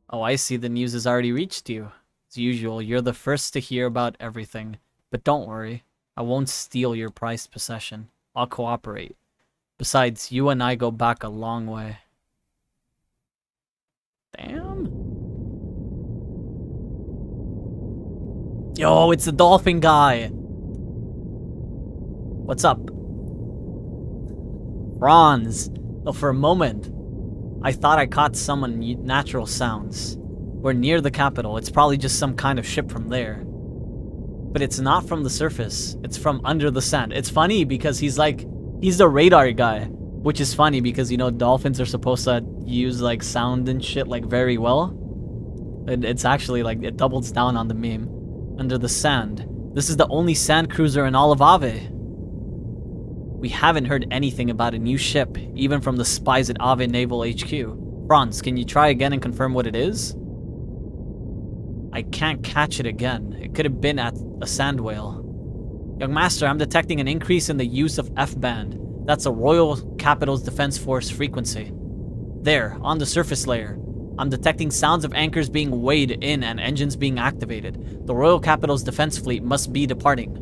Oh, I see the news has already reached you. As usual, you're the first to hear about everything. But don't worry, I won't steal your prized possession. I'll cooperate. Besides, you and I go back a long way. Damn. Yo, it's the dolphin guy. What's up? Franz. Well, for a moment, I thought I caught some unnatural sounds. We're near the capital. It's probably just some kind of ship from there. But it's not from the surface. It's from under the sand. It's funny because he's the radar guy. Which is funny because, you know, dolphins are supposed to use, like, sound and shit, like, very well. It's actually, like, it doubles down on the meme. Under the sand. This is the only sand cruiser in all of Ave. We haven't heard anything about a new ship, even from the spies at Ave Naval HQ. Franz, can you try again and confirm what it is? I can't catch it again. It could have been at a sand whale. Young Master, I'm detecting an increase in the use of F-band. That's a Royal Capital's Defense Force frequency. There, on the surface layer. I'm detecting sounds of anchors being weighed in and engines being activated. The Royal Capital's defense fleet must be departing.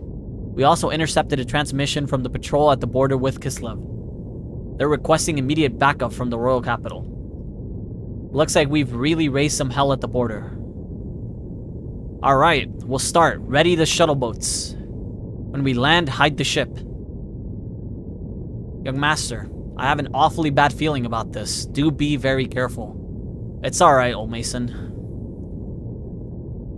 We also intercepted a transmission from the patrol at the border with Kislev. They're requesting immediate backup from the Royal Capital. Looks like we've really raised some hell at the border. Alright, we'll start. Ready the shuttle boats. When we land, hide the ship. Young Master, I have an awfully bad feeling about this. Do be very careful. It's alright, old Mason.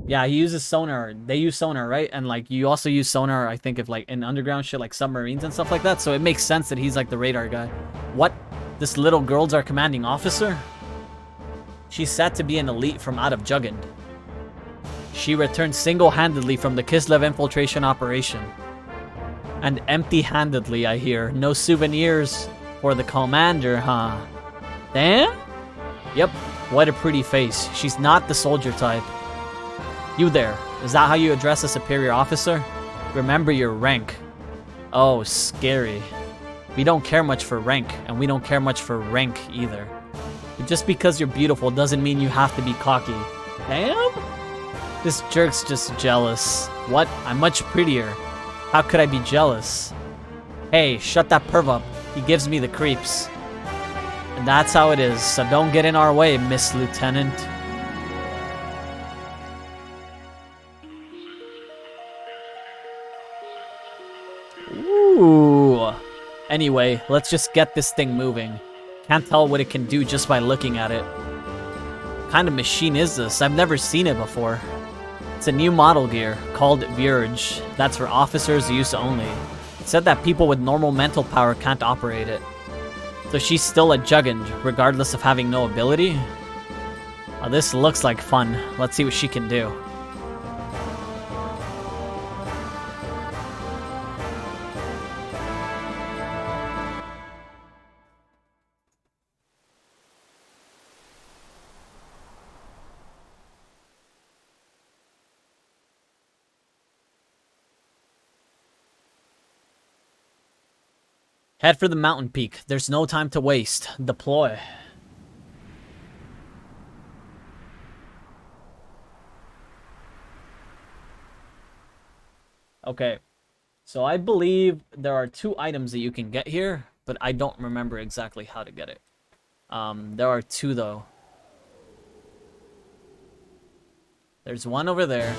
Yeah, he uses sonar. They use sonar, right? And, like, you also use sonar, I think, if, like, in underground shit, like submarines and stuff like that. So it makes sense that he's, like, the radar guy. What? This little girl's our commanding officer? She's said to be an elite from out of Juggend. She returned single-handedly from the Kislev infiltration operation. And empty-handedly, I hear. No souvenirs for the commander, huh? Damn? Yep, what a pretty face. She's not the soldier type. You there, is that how you address a superior officer? Remember your rank. Oh, scary. We don't care much for rank, and we don't care much for rank either. But just because you're beautiful doesn't mean you have to be cocky. Damn? This jerk's just jealous. What? I'm much prettier. How could I be jealous? Hey, shut that perv up. He gives me the creeps. And that's how it is, so don't get in our way, Miss Lieutenant. Ooh. Anyway, let's just get this thing moving. Can't tell what it can do just by looking at it. What kind of machine is this? I've never seen it before. It's a new model gear called Virge. That's for officers' use only. It said that people with normal mental power can't operate it. So she's still a Juggend, regardless of having no ability? Oh, this looks like fun. Let's see what she can do. Head for the mountain peak. There's no time to waste. Deploy. Okay. So I believe there are 2 items that you can get here, but I don't remember exactly how to get it. There are 2 though. There's one over there.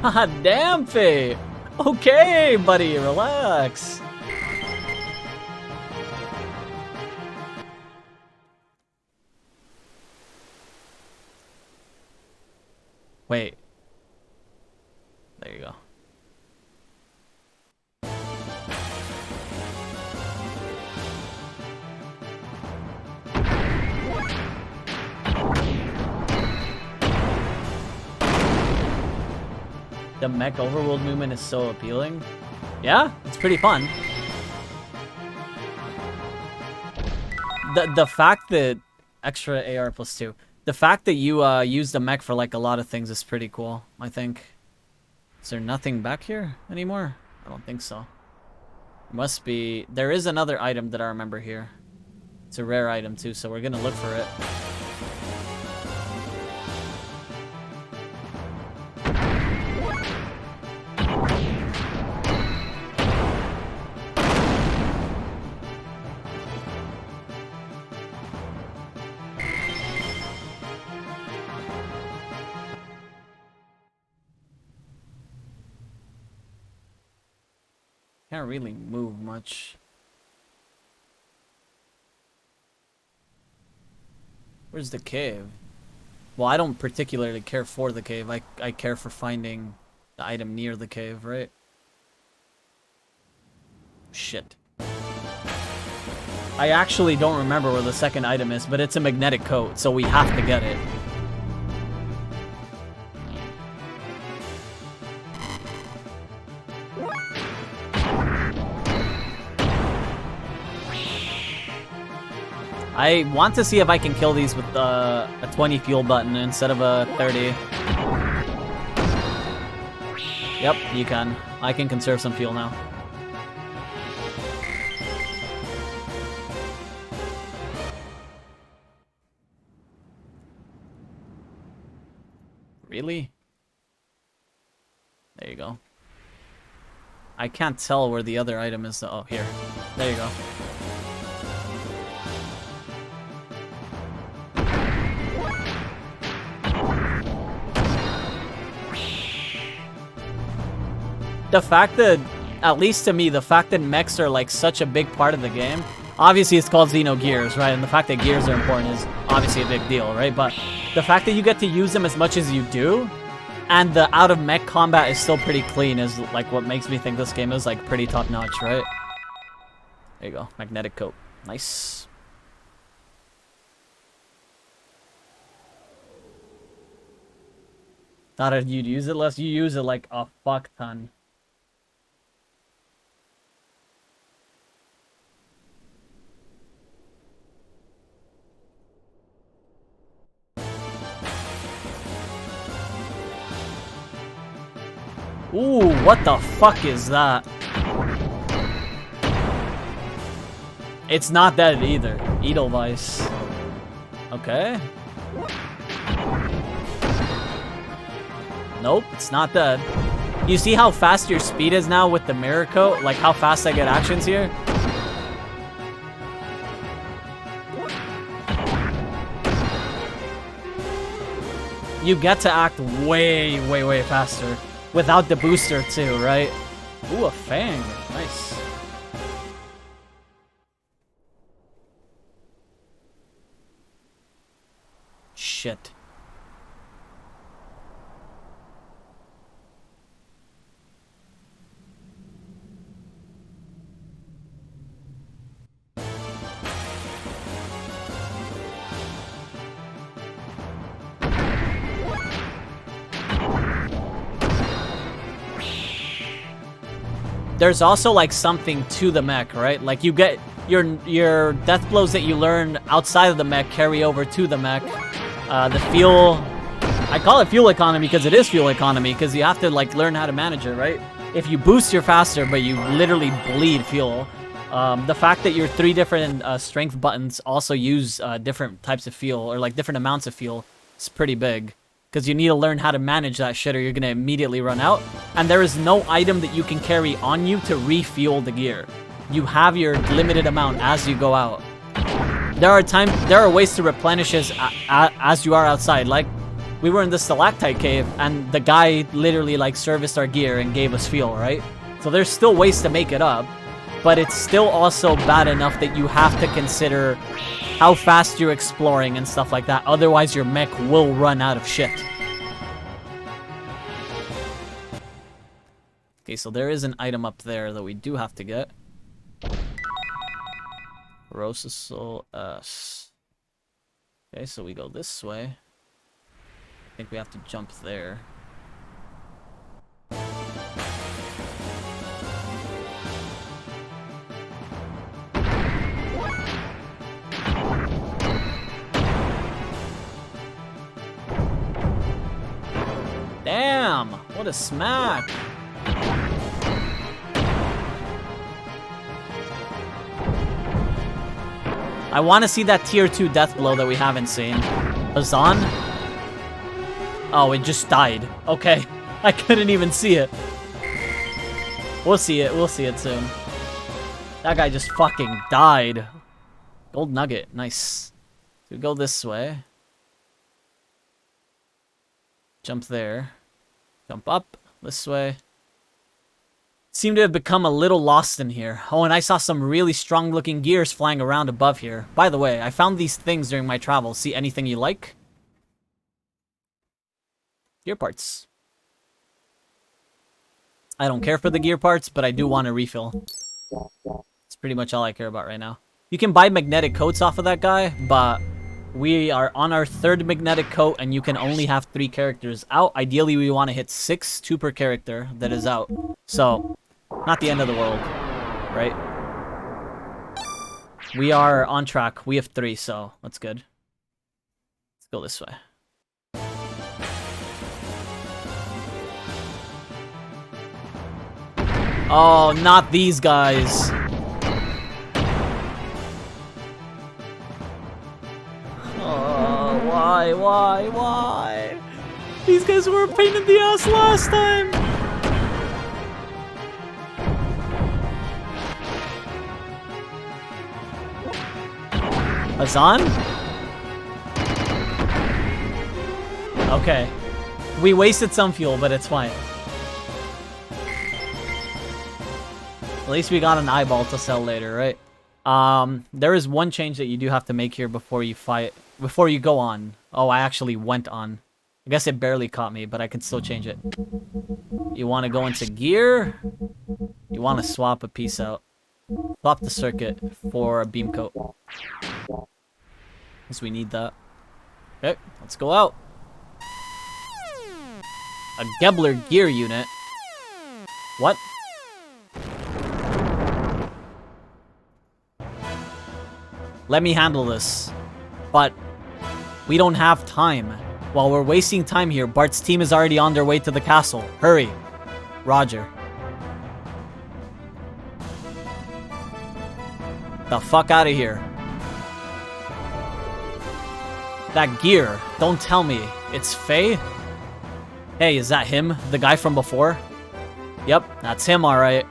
Haha, damn, Faye. Okay, buddy, relax. Wait. There you go. The mech overworld movement is so appealing. Yeah, it's pretty fun. The fact that extra AR +2. The fact that you use the mech for like a lot of things is pretty cool, I think. Is there nothing back here anymore? I don't think so. Must be. There is another item that I remember here. It's a rare item too, so we're gonna look for it. Can't really move much. Where's the cave? Well, I don't particularly care for the cave. I care for finding the item near the cave, right? Shit. I actually don't remember where the second item is, but it's a magnetic coat, so we have to get it. I want to see if I can kill these with a 20 fuel button instead of a 30. Yep, you can. I can conserve some fuel now. Really? There you go. I can't tell where the other item is. Oh, here. There you go. The fact that, at least to me, the fact that mechs are like such a big part of the game, obviously it's called Xenogears, right? And the fact that gears are important is obviously a big deal, right? But the fact that you get to use them as much as you do, and the out of mech combat is still pretty clean is like what makes me think this game is like pretty top notch, right? There you go, magnetic coat, nice. Thought you'd use it less. You use it like a fuck ton. Ooh, what the fuck is that? It's not dead either. Edelweiss. Okay. Nope, it's not dead. You see how fast your speed is now with the mirror coat? Like how fast I get actions here? You get to act way, way, way faster. Without the booster too, right? Ooh, a fang. Nice. Shit. There's also like something to the mech, right? Like you get your death blows that you learn outside of the mech carry over to the mech. The fuel, I call it fuel economy because it is fuel economy because you have to like learn how to manage it, right? If you boost, you're faster, but you literally bleed fuel. The fact that your 3 different strength buttons also use different types of fuel or like different amounts of fuel is pretty big. Because you need to learn how to manage that shit or you're going to immediately run out. And there is no item that you can carry on you to refuel the gear. You have your limited amount as you go out. There are ways to replenish as you are outside. Like, we were in the Stalactite cave and the guy literally like serviced our gear and gave us fuel, right? So there's still ways to make it up. But it's still also bad enough that you have to consider how fast you're exploring and stuff like that. Otherwise, your mech will run out of shit. Okay, so there is an item up there that we do have to get. Rosasol S. Okay, so we go this way. I think we have to jump there. Damn! What a smack! I want to see that tier 2 death blow that we haven't seen. Azan? Oh, it just died. Okay. I couldn't even see it. We'll see it. We'll see it soon. That guy just fucking died. Gold nugget. Nice. So we go this way. Jump there. Jump up this way. Seem to have become a little lost in here. Oh, and I saw some really strong looking gears flying around above here. By the way, I found these things during my travels. See anything you like? Gear parts. I don't care for the gear parts, but I do want a refill. That's pretty much all I care about right now. You can buy magnetic coats off of that guy, but we are on our 3rd magnetic coat, and you can only have 3 characters out. Ideally, we want to hit 6, 2 per character that is out. So, not the end of the world, right? We are on track. We have 3, so that's good. Let's go this way. Oh, not these guys. Oh, why? These guys were a pain in the ass last time. Azan? Okay. We wasted some fuel, but it's fine. At least we got an eyeball to sell later, right? There is one change that you do have to make here before you fight, before you go on. Oh, I actually went on. I guess it barely caught me, but I can still change it. You want to go into gear. You want to swap a piece out. Swap the circuit for a beam coat. Because we need that. Okay, let's go out. A Gebler gear unit. What? Let me handle this. But we don't have time. While we're wasting time here, Bart's team is already on their way to the castle. Hurry. Roger. The fuck out of here. That gear. Don't tell me. It's Faye? Hey, is that him? The guy from before? Yep, that's him, alright.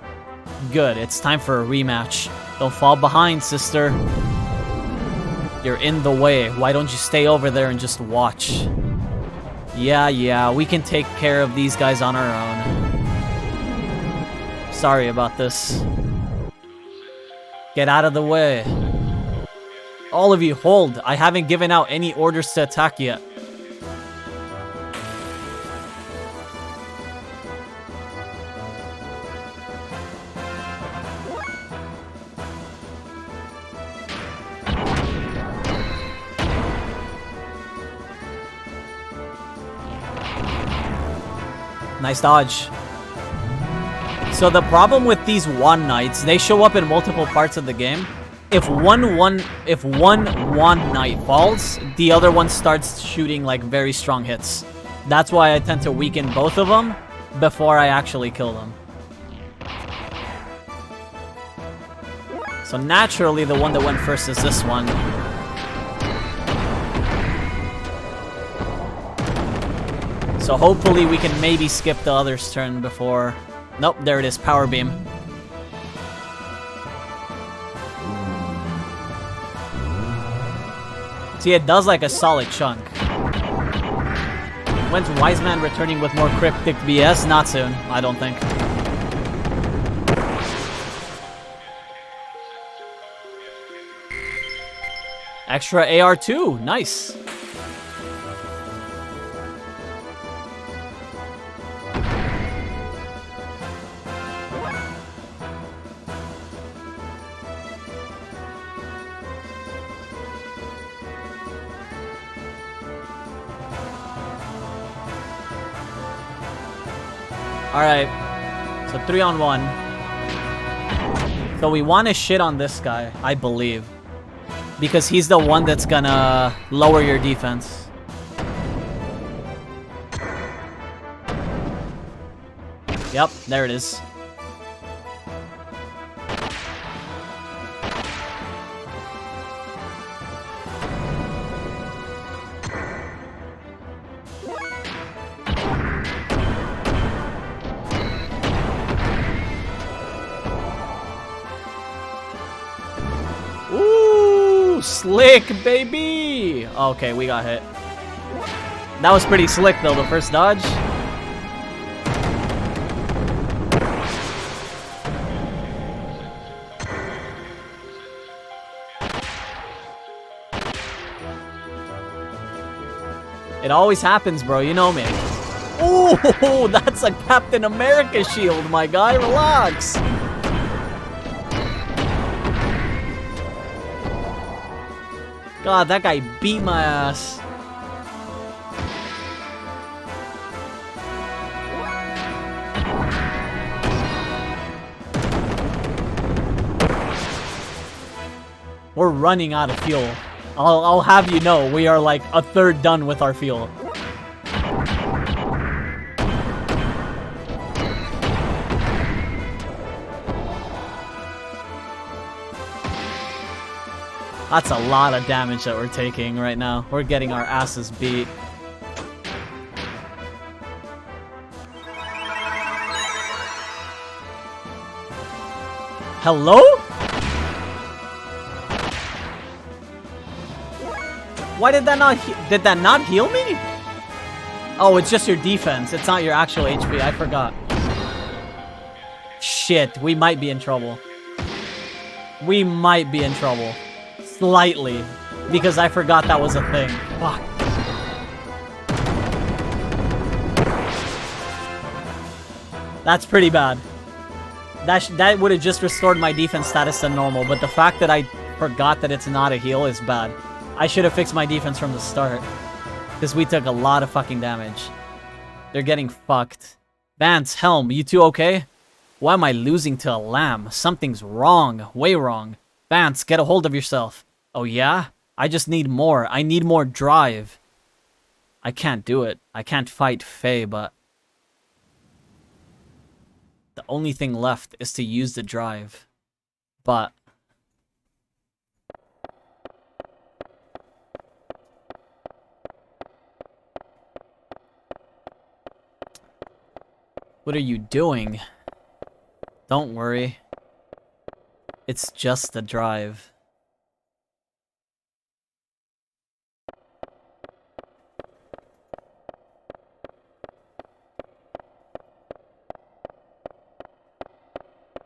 Good, it's time for a rematch. Don't fall behind, sister. You're in the way. Why don't you stay over there and just watch? Yeah, we can take care of these guys on our own. Sorry about this. Get out of the way. All of you, hold. I haven't given out any orders to attack yet. Nice dodge. So the problem with these wand knights, they show up in multiple parts of the game. If one wand knight falls, the other one starts shooting like very strong hits. That's why I tend to weaken both of them before I actually kill them. So naturally, the one that went first is this one. So hopefully we can maybe skip the other's turn before... Nope, there it is, power beam. See, it does like a solid chunk. When's Wise Man returning with more cryptic BS? Not soon, I don't think. Extra AR2, nice. Alright. So 3-on-1. So we want to shit on this guy, I believe. Because he's the one that's gonna lower your defense. Yep, there it is. Ooh, slick, baby! Okay, we got hit. That was pretty slick, though, the first dodge. It always happens, bro. You know me. Ooh, that's a Captain America shield, my guy. Relax. God, that guy beat my ass. We're running out of fuel. I'll have you know, we are like a third done with our fuel. That's a lot of damage that we're taking right now. We're getting our asses beat. Hello? Why did that not heal me? Oh, it's just your defense. It's not your actual HP. I forgot. Shit, we might be in trouble. We might be in trouble. Slightly. Because I forgot that was a thing. Fuck. That's pretty bad. That would have just restored my defense status to normal, but the fact that I forgot that it's not a heal is bad. I should have fixed my defense from the start. Because we took a lot of fucking damage. They're getting fucked. Vance, Helm, you two okay? Why am I losing to a lamb? Something's wrong. Way wrong. Vance, get a hold of yourself. Oh yeah? I just need more. I need more drive. I can't do it. I can't fight Faye, but... the only thing left is to use the drive. But... what are you doing? Don't worry. It's just the drive.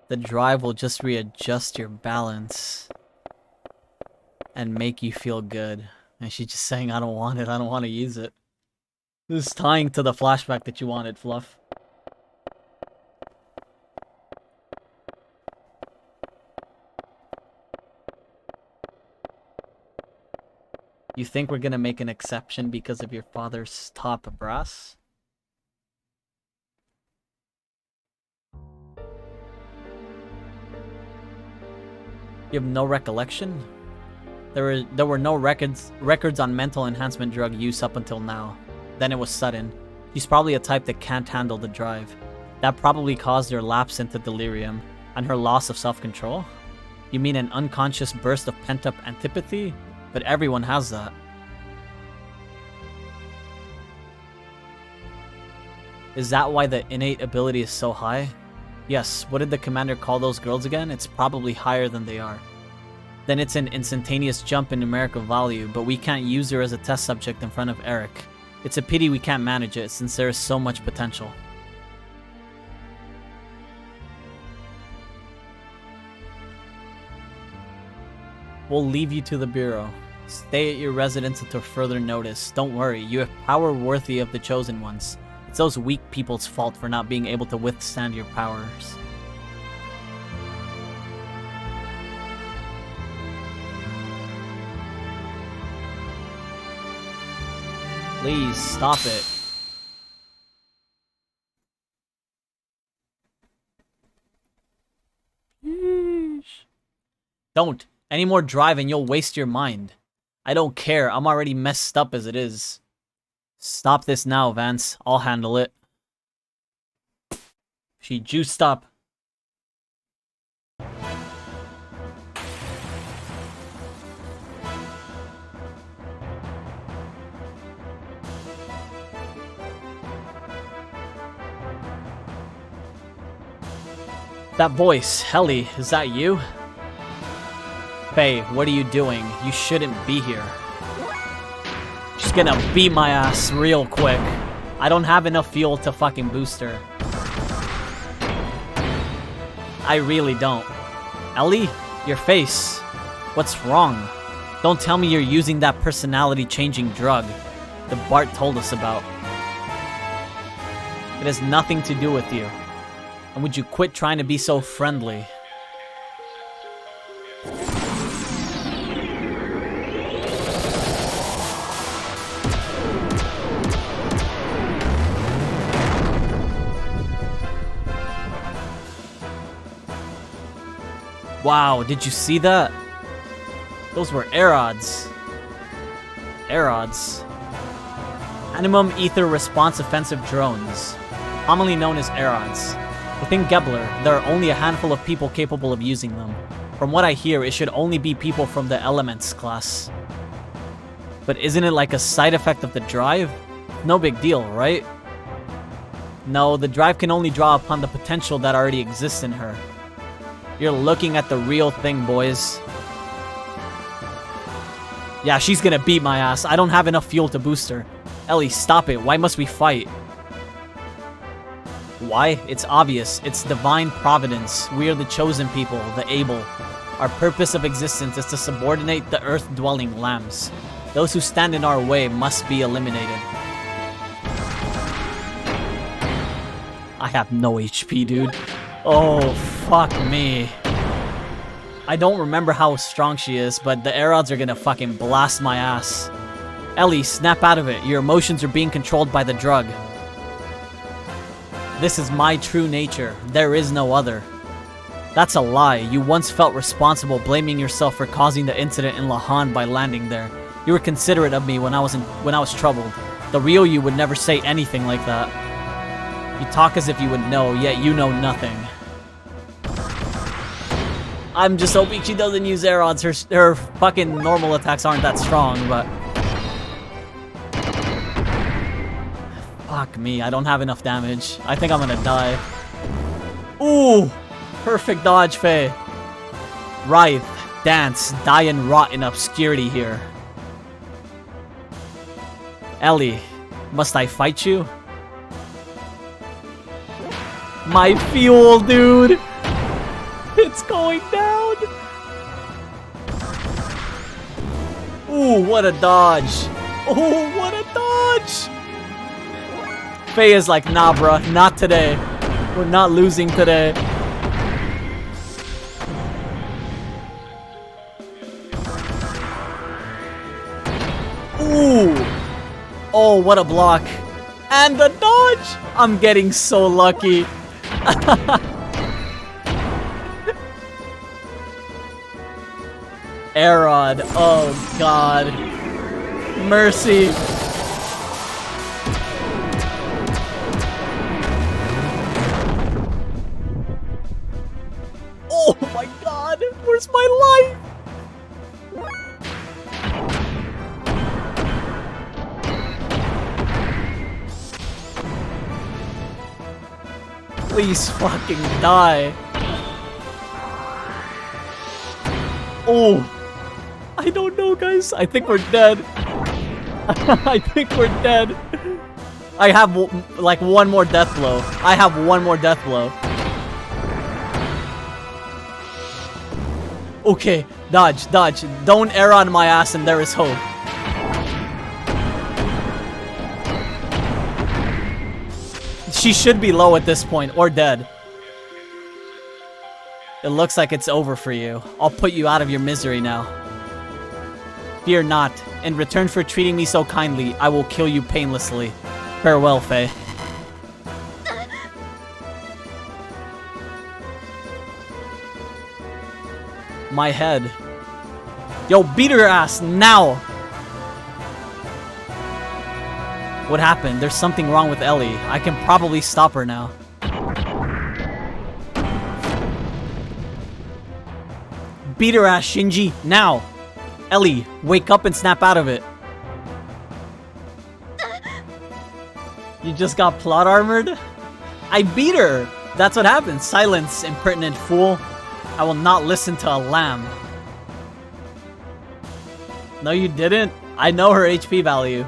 The drive will just readjust your balance and make you feel good. And she's just saying, I don't want it, I don't want to use it. This is tying to the flashback that you wanted, Fluff. You think we're gonna make an exception because of your father's top brass? You have no recollection? There were no records on mental enhancement drug use up until now. Then it was sudden. She's probably a type that can't handle the drive. That probably caused her lapse into delirium and her loss of self-control? You mean an unconscious burst of pent-up antipathy? But everyone has that. Is that why the innate ability is so high? Yes, what did the commander call those girls again? It's probably higher than they are. Then it's an instantaneous jump in numerical value, but we can't use her as a test subject in front of Eric. It's a pity we can't manage it, since there is so much potential. We'll leave you to the Bureau. Stay at your residence until further notice. Don't worry, you have power worthy of the Chosen Ones. It's those weak people's fault for not being able to withstand your powers. Please, stop it. Don't. Any more driving, you'll waste your mind. I don't care. I'm already messed up as it is. Stop this now, Vance. I'll handle it. She juiced up. That voice, Helly, is that you? Faye, what are you doing? You shouldn't be here. She's gonna beat my ass real quick. I don't have enough fuel to fucking boost her. I really don't. Ellie, your face. What's wrong? Don't tell me you're using that personality-changing drug that Bart told us about. It has nothing to do with you. And would you quit trying to be so friendly? Wow, did you see that? Those were Aerods. Aerods. Animum Ether Response Offensive Drones, commonly known as Aerods. Within Gebler, there are only a handful of people capable of using them. From what I hear, it should only be people from the Elements class. But isn't it like a side effect of the drive? No big deal, right? No, the drive can only draw upon the potential that already exists in her. You're looking at the real thing, boys. Yeah, she's gonna beat my ass. I don't have enough fuel to boost her. Ellie, stop it. Why must we fight? Why? It's obvious. It's divine providence. We are the chosen people, the able. Our purpose of existence is to subordinate the earth-dwelling lambs. Those who stand in our way must be eliminated. I have no HP, dude. Oh, fuck me. I don't remember how strong she is, but the Aerods are gonna fucking blast my ass. Ellie, snap out of it. Your emotions are being controlled by the drug. This is my true nature. There is no other. That's a lie. You once felt responsible, blaming yourself for causing the incident in Lahan by landing there. You were considerate of me when I was troubled. The real you would never say anything like that. You talk as if you would know, yet you know nothing. I'm just hoping she doesn't use Aerods. Her fucking normal attacks aren't that strong, but... Fuck me, I don't have enough damage. I think I'm gonna die. Ooh! Perfect dodge, Faye. Writhe, dance, die and rot in obscurity here. Ellie, must I fight you? My fuel, dude! It's going down! Ooh, what a dodge! Oh, what a dodge! Faye is like, nah, bruh, not today. We're not losing today. Ooh! Oh, what a block. And the dodge! I'm getting so lucky. Aerod, oh god. Mercy. Oh my god, where's my life? Please fucking die. Oh, I don't know, guys. I think we're dead. I think we're dead. I have like one more death blow. I have one more death blow. Okay, dodge, dodge. Don't err on my ass and there is hope. She should be low at this point, or dead. It looks like it's over for you. I'll put you out of your misery now. Fear not. In return for treating me so kindly, I will kill you painlessly. Farewell, Faye. My head. Yo, beat her ass now! What happened? There's something wrong with Ellie. I can probably stop her now. Beat her ass, Shinji, now! Ellie, wake up and snap out of it. You just got plot armored? I beat her! That's what happens. Silence, impertinent fool. I will not listen to a lamb. No, you didn't. I know her HP value.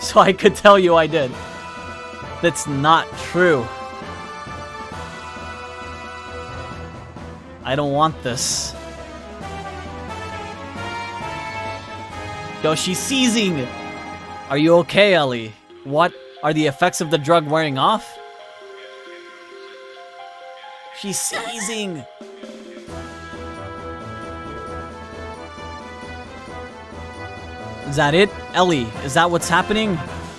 So I could tell you I did. That's not true. I don't want this. Yo, she's seizing! Are you okay, Ellie? What? Are the effects of the drug wearing off? She's seizing! Is that it? Ellie, is that what's happening?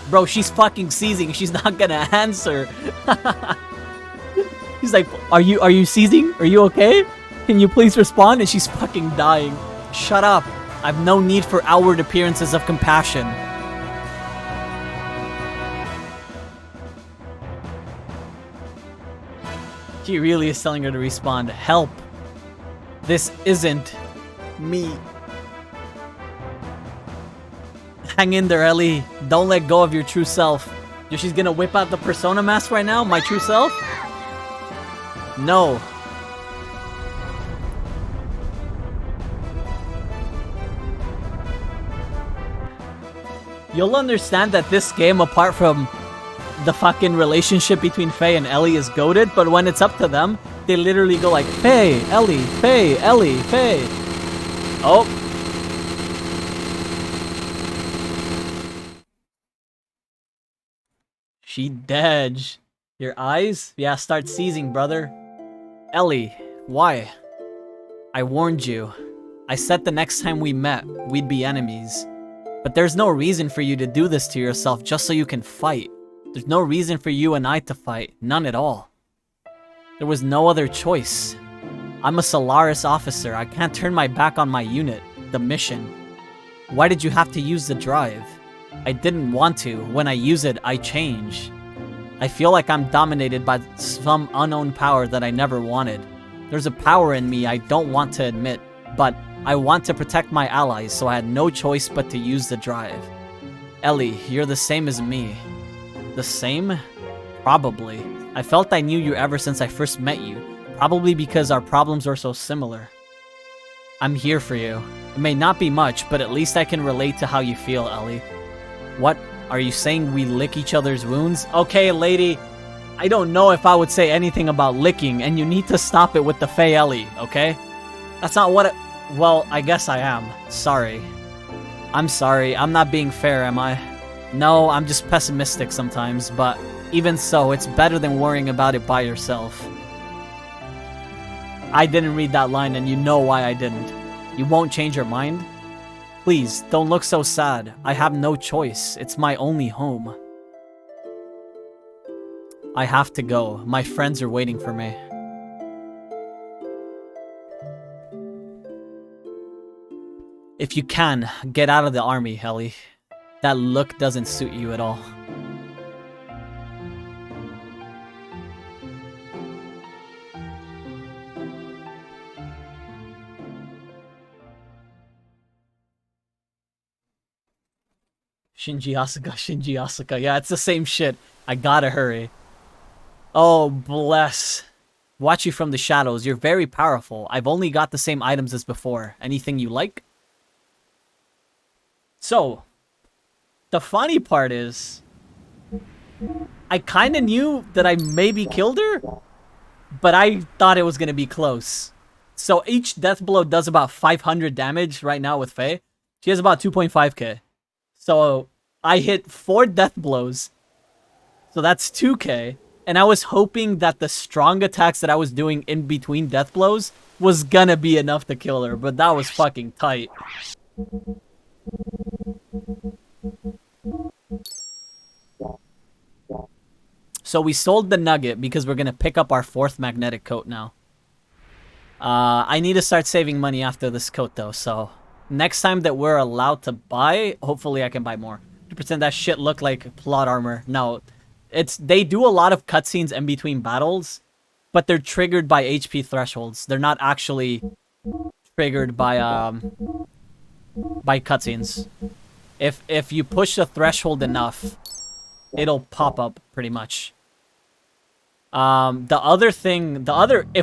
Bro, she's fucking seizing. She's not gonna answer. He's like, are you seizing? Are you okay? Can you please respond? And she's fucking dying. Shut up. I've no need for outward appearances of compassion. He really is telling her to respond. Help. This isn't me. Hang in there, Ellie. Don't let go of your true self. Yo, she's gonna whip out the persona mask right now? My true self? No. You'll understand that this game, apart from the fucking relationship between Faye and Ellie, is goated, but when it's up to them, they literally go like, Faye, Ellie, Faye, Ellie, Faye. Oh. She dead. Your eyes? Yeah, start seizing, brother. Ellie, why? I warned you. I said the next time we met, we'd be enemies. But there's no reason for you to do this to yourself just so you can fight. There's no reason for you and I to fight. None at all. There was no other choice. I'm a Solaris officer. I can't turn my back on my unit, the mission. Why did you have to use the drive? I didn't want to. When I use it, I change. I feel like I'm dominated by some unknown power that I never wanted. There's a power in me I don't want to admit, but I want to protect my allies, so I had no choice but to use the drive. Ellie, you're the same as me. The same? Probably. I felt I knew you ever since I first met you, probably because our problems were so similar. I'm here for you. It may not be much, but at least I can relate to how you feel, Ellie. What? Are you saying we lick each other's wounds? Okay, lady. I don't know if I would say anything about licking, and you need to stop it with the Faye Ellie, okay? That's not what it... Well, I guess I am. Sorry. I'm sorry. I'm not being fair, am I? No, I'm just pessimistic sometimes, but even so, it's better than worrying about it by yourself. I didn't read that line, and you know why I didn't. You won't change your mind? Please, don't look so sad. I have no choice. It's my only home. I have to go. My friends are waiting for me. If you can, get out of the army, Ellie. That look doesn't suit you at all. Shinji Asuka, Shinji Asuka. Yeah, it's the same shit. I gotta hurry. Oh, bless. Watch you from the shadows. You're very powerful. I've only got the same items as before. Anything you like? So, the funny part is, I kind of knew that I maybe killed her, but I thought it was going to be close. So each death blow does about 500 damage right now with Faye. She has about 2.5k. So I hit 4 death blows. So that's 2k. And I was hoping that the strong attacks that I was doing in between death blows was gonna be enough to kill her. But that was fucking tight. So we sold the nugget because we're gonna pick up our 4th magnetic coat now. I need to start saving money after this coat, though, so... Next time that we're allowed to buy, hopefully I can buy more. To pretend that shit look like plot armor. No. They do a lot of cutscenes in between battles, but they're triggered by HP thresholds. They're not actually triggered by cutscenes. If you push the threshold enough, it'll pop up pretty much. If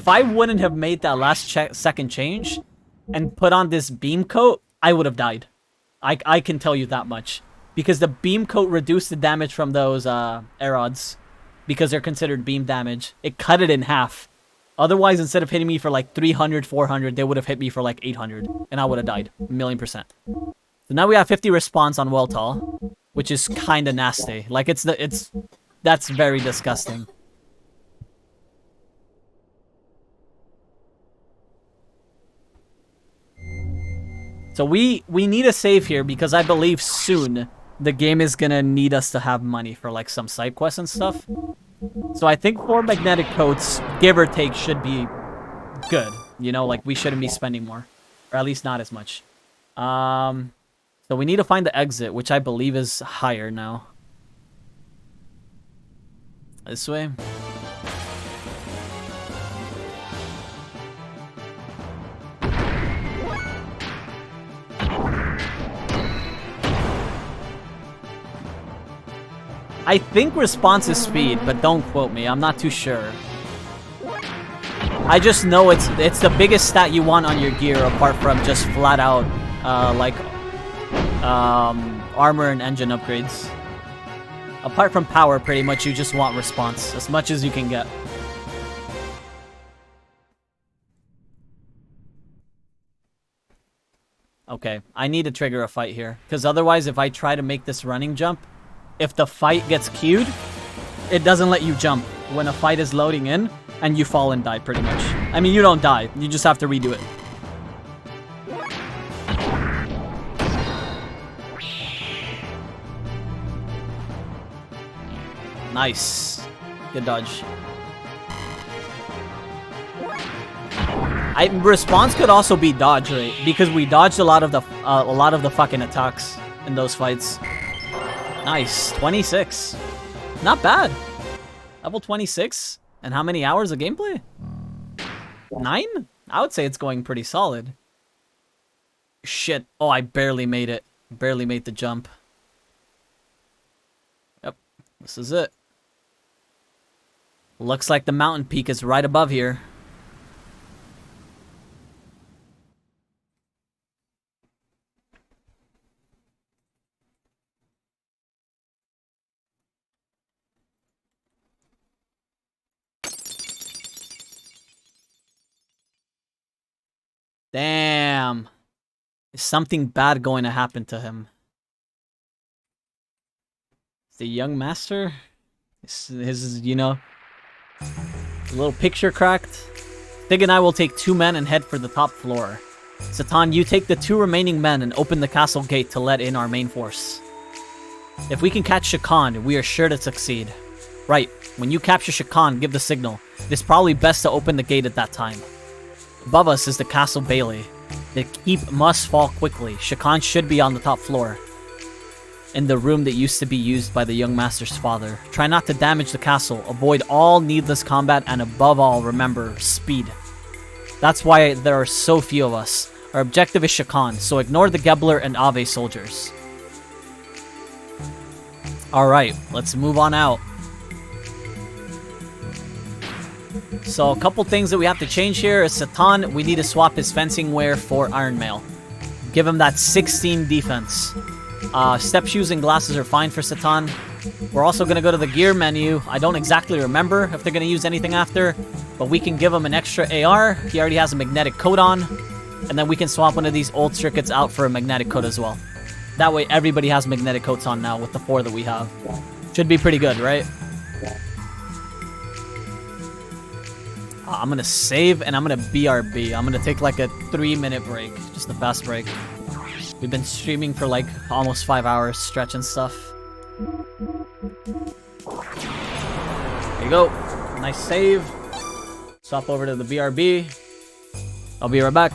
I wouldn't have made that last second change and put on this beam coat, I would have died. I can tell you that much. Because the beam coat reduced the damage from those aerods. Because they're considered beam damage. It cut it in half. Otherwise, instead of hitting me for like 300, 400, they would have hit me for like 800. And I would have died. 1,000,000%. So now we have 50 response on Weltall. Which is kind of nasty. Like, that's very disgusting. So we need a save here because I believe soon the game is gonna need us to have money for like some side quests and stuff. So I think 4 magnetic coats, give or take, should be good. You know, like we shouldn't be spending more. Or at least not as much. So we need to find the exit, which I believe is higher now. This way. I think response is speed, but don't quote me. I'm not too sure. I just know it's the biggest stat you want on your gear, apart from just flat out armor and engine upgrades. Apart from power, pretty much you just want response as much as you can get. Okay, I need to trigger a fight here, because otherwise if I try to make this running jump, if the fight gets queued, it doesn't let you jump when a fight is loading in, and you fall and die, pretty much. I mean, you don't die. You just have to redo it. Nice. Good dodge. Response could also be dodge, right? Because we dodged a lot of the fucking attacks in those fights. Nice. 26. Not bad. Level 26. And how many hours of gameplay? 9? I would say it's going pretty solid. Shit. Oh, I barely made it. Barely made the jump. Yep. This is it. Looks like the mountain peak is right above here. Damn. Is something bad going to happen to him? Is the young master? His, you know, a little picture cracked. Fig and I will take 2 men and head for the top floor. Satan, you take the 2 remaining men and open the castle gate to let in our main force. If we can catch Shakan, we are sure to succeed. Right, when you capture Shakan, give the signal. It is probably best to open the gate at that time. Above us is the castle bailey. The keep must fall quickly. Shakan should be on the top floor. In the room that used to be used by the young master's father. Try not to damage the castle. Avoid all needless combat and above all, remember, speed. That's why there are so few of us. Our objective is Shakan, so ignore the Gebler and Ave soldiers. Alright, let's move on out. So a couple things that we have to change here is Satan, we need to swap his fencing wear for Iron Mail. Give him that 16 defense. Step shoes and glasses are fine for Satan. We're also going to go to the gear menu. I don't exactly remember if they're going to use anything after, but we can give him an extra AR. He already has a magnetic coat on. And then we can swap one of these old circuits out for a magnetic coat as well. That way everybody has magnetic coats on now with the 4 that we have. Should be pretty good, right? I'm going to save and I'm going to BRB. I'm going to take like a 3-minute break. Just a fast break. We've been streaming for like almost 5 hours, stretching stuff. There you go. Nice save. Swap over to the BRB. I'll be right back.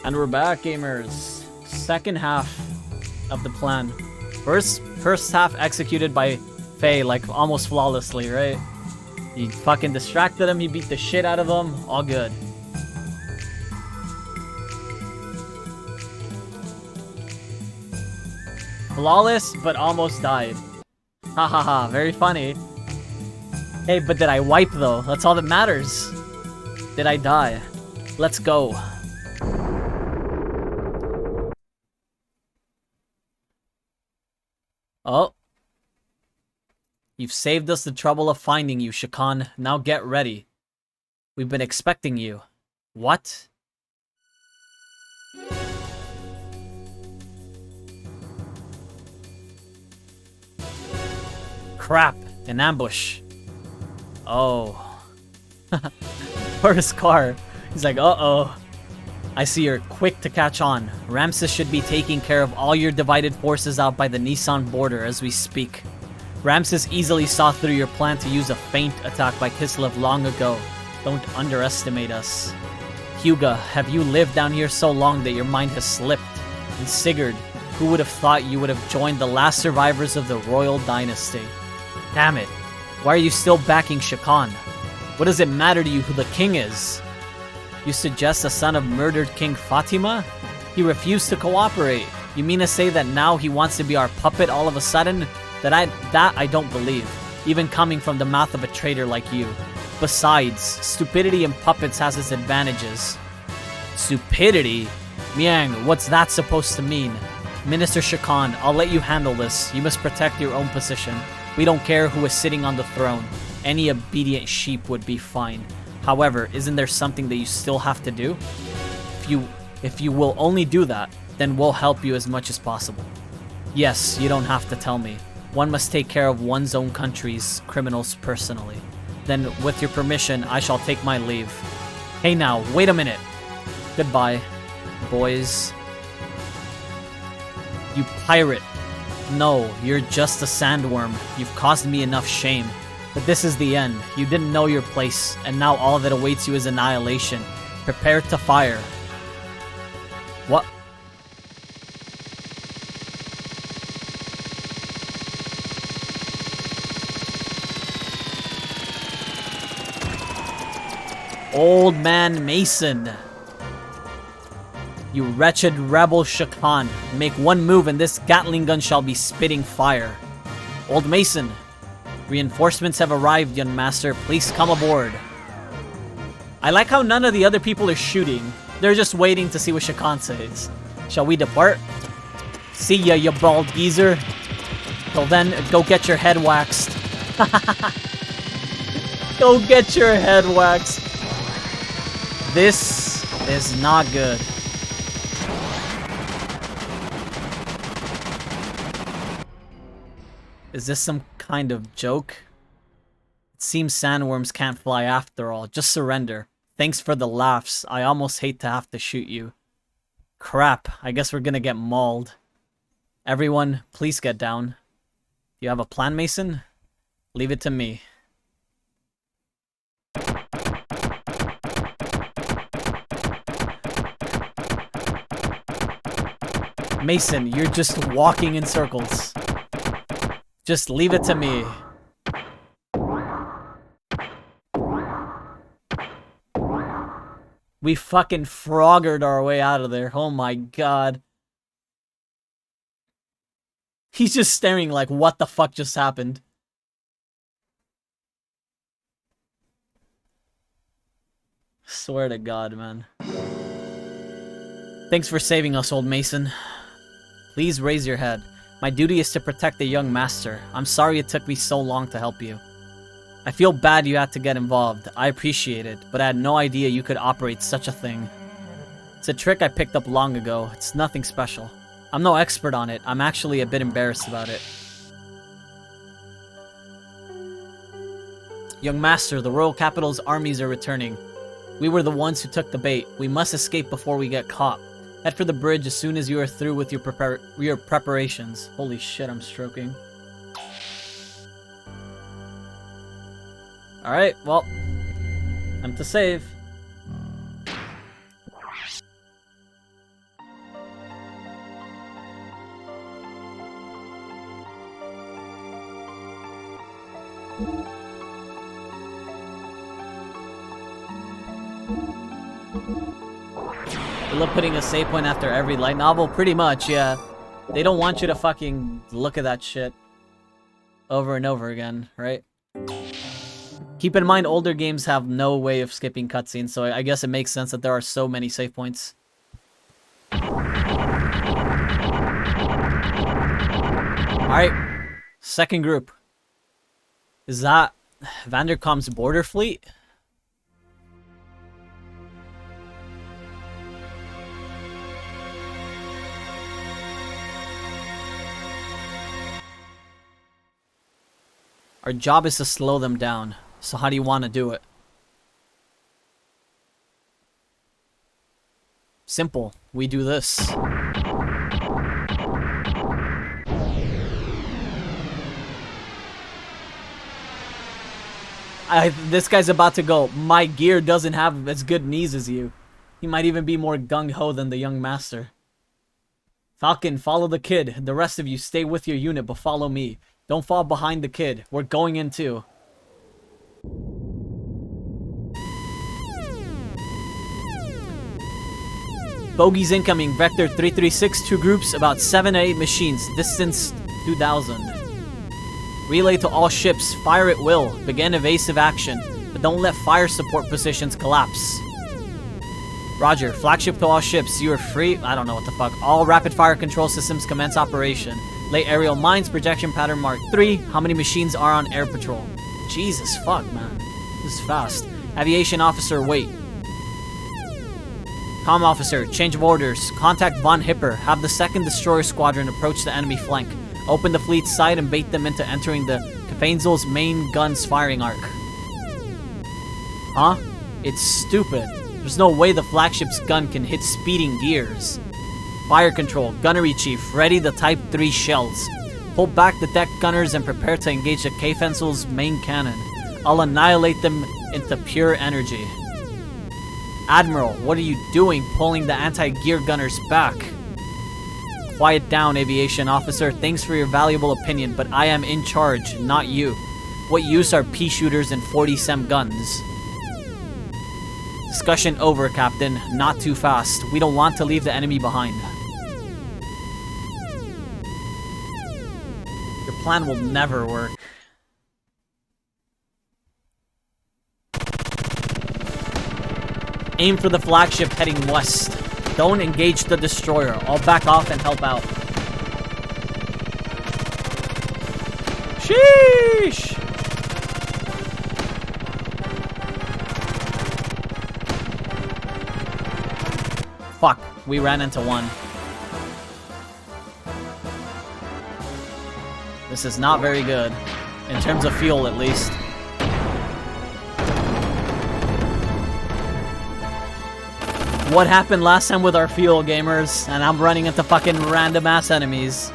And we're back, gamers. Second half of the plan. First half executed by Faye, like, almost flawlessly, right? He fucking distracted him, he beat the shit out of him, all good. Flawless, but almost died. Ha ha ha, very funny. Hey, but did I wipe though? That's all that matters. Did I die? Let's go. Oh. You've saved us the trouble of finding you, Shakan. Now get ready. We've been expecting you. What? Crap. An ambush. Oh. First car. He's like, uh-oh. I see you're quick to catch on. Ramses should be taking care of all your divided forces out by the Nisan border as we speak. Ramses easily saw through your plan to use a feint attack by Kislev long ago. Don't underestimate us. Huga, have you lived down here so long that your mind has slipped? And Sigurd, who would have thought you would have joined the last survivors of the royal dynasty? Damn it. Why are you still backing Shakan? What does it matter to you who the king is? You suggest the son of murdered King Fatima? He refused to cooperate. You mean to say that now he wants to be our puppet all of a sudden? That I don't believe, even coming from the mouth of a traitor like you. Besides, stupidity in puppets has its advantages. Stupidity? Miang, what's that supposed to mean? Minister Shakan, I'll let you handle this. You must protect your own position. We don't care who is sitting on the throne. Any obedient sheep would be fine. However, isn't there something that you still have to do? If you will only do that, then we'll help you as much as possible. Yes, you don't have to tell me. One must take care of one's own country's criminals personally. Then, with your permission, I shall take my leave. Hey now, wait a minute. Goodbye, boys. You pirate. No, you're just a sandworm. You've caused me enough shame. But this is the end. You didn't know your place, and now all that awaits you is annihilation. Prepare to fire. What? Old Man Mason. You wretched rebel Shakan. Make one move and this Gatling gun shall be spitting fire. Old Mason. Reinforcements have arrived, young master. Please come aboard. I like how none of the other people are shooting. They're just waiting to see what Shakan says. Shall we depart? See ya, you bald geezer. Till then, go get your head waxed. Go get your head waxed. This is not good. Is this some kind of joke? It seems sandworms can't fly after all. Just surrender. Thanks for the laughs. I almost hate to have to shoot you. Crap, I guess we're gonna get mauled. Everyone, please get down. Do you have a plan, Mason? Leave it to me. Mason, you're just walking in circles. Just leave it to me. We fucking froggered our way out of there. Oh my god. He's just staring like, what the fuck just happened? Swear to God, man. Thanks for saving us, old Mason. Please raise your head. My duty is to protect the young master. I'm sorry it took me so long to help you. I feel bad you had to get involved. I appreciate it, but I had no idea you could operate such a thing. It's a trick I picked up long ago. It's nothing special. I'm no expert on it. I'm actually a bit embarrassed about it. Young master, the royal capital's armies are returning. We were the ones who took the bait. We must escape before we get caught. Head for the bridge as soon as you are through with your preparations. Holy shit, I'm stroking. Alright, well. Time to save. I love putting a save point after every light novel. Pretty much, yeah. They don't want you to fucking look at that shit over and over again, right? Keep in mind, older games have no way of skipping cutscenes, so I guess it makes sense that there are so many save points. Alright, second group. Is that Vanderkamp's border fleet? Our job is to slow them down. So how do you want to do it? Simple. We do this. This guy's about to go. My gear doesn't have as good knees as you. He might even be more gung-ho than the young master. Falcon, follow the kid. The rest of you stay with your unit, but follow me. Don't fall behind the kid. We're going in too. Bogies incoming. Vector 336. 2 groups. About 7 to 8 machines. Distance 2000. Relay to all ships. Fire at will. Begin evasive action. But don't let fire support positions collapse. Roger. Flagship to all ships. You are free. I don't know what the fuck. All rapid fire control systems commence operation. Lay aerial mines. Projection pattern mark 3. How many machines are on air patrol? Jesus fuck, man. This is fast. Aviation officer, wait. Comm officer, change of orders. Contact Von Hipper. Have the 2nd Destroyer Squadron approach the enemy flank. Open the fleet's side and bait them into entering the Kafanzel's main gun's firing arc. Huh? It's stupid. There's no way the flagship's gun can hit speeding gears. Fire control, gunnery chief, ready the Type 3 shells. Pull back the deck gunners and prepare to engage the Kafanzel's main cannon. I'll annihilate them into pure energy. Admiral, what are you doing pulling the anti-gear gunners back? Quiet down, aviation officer. Thanks for your valuable opinion, but I am in charge, not you. What use are pea shooters and 40 SEM guns? Discussion over, Captain. Not too fast. We don't want to leave the enemy behind. Your plan will never work. Aim for the flagship heading west. Don't engage the destroyer. I'll back off and help out. Sheesh! Fuck, we ran into one. This is not very good. In terms of fuel, at least. What happened last time with our fuel, gamers? And I'm running into fucking random ass enemies.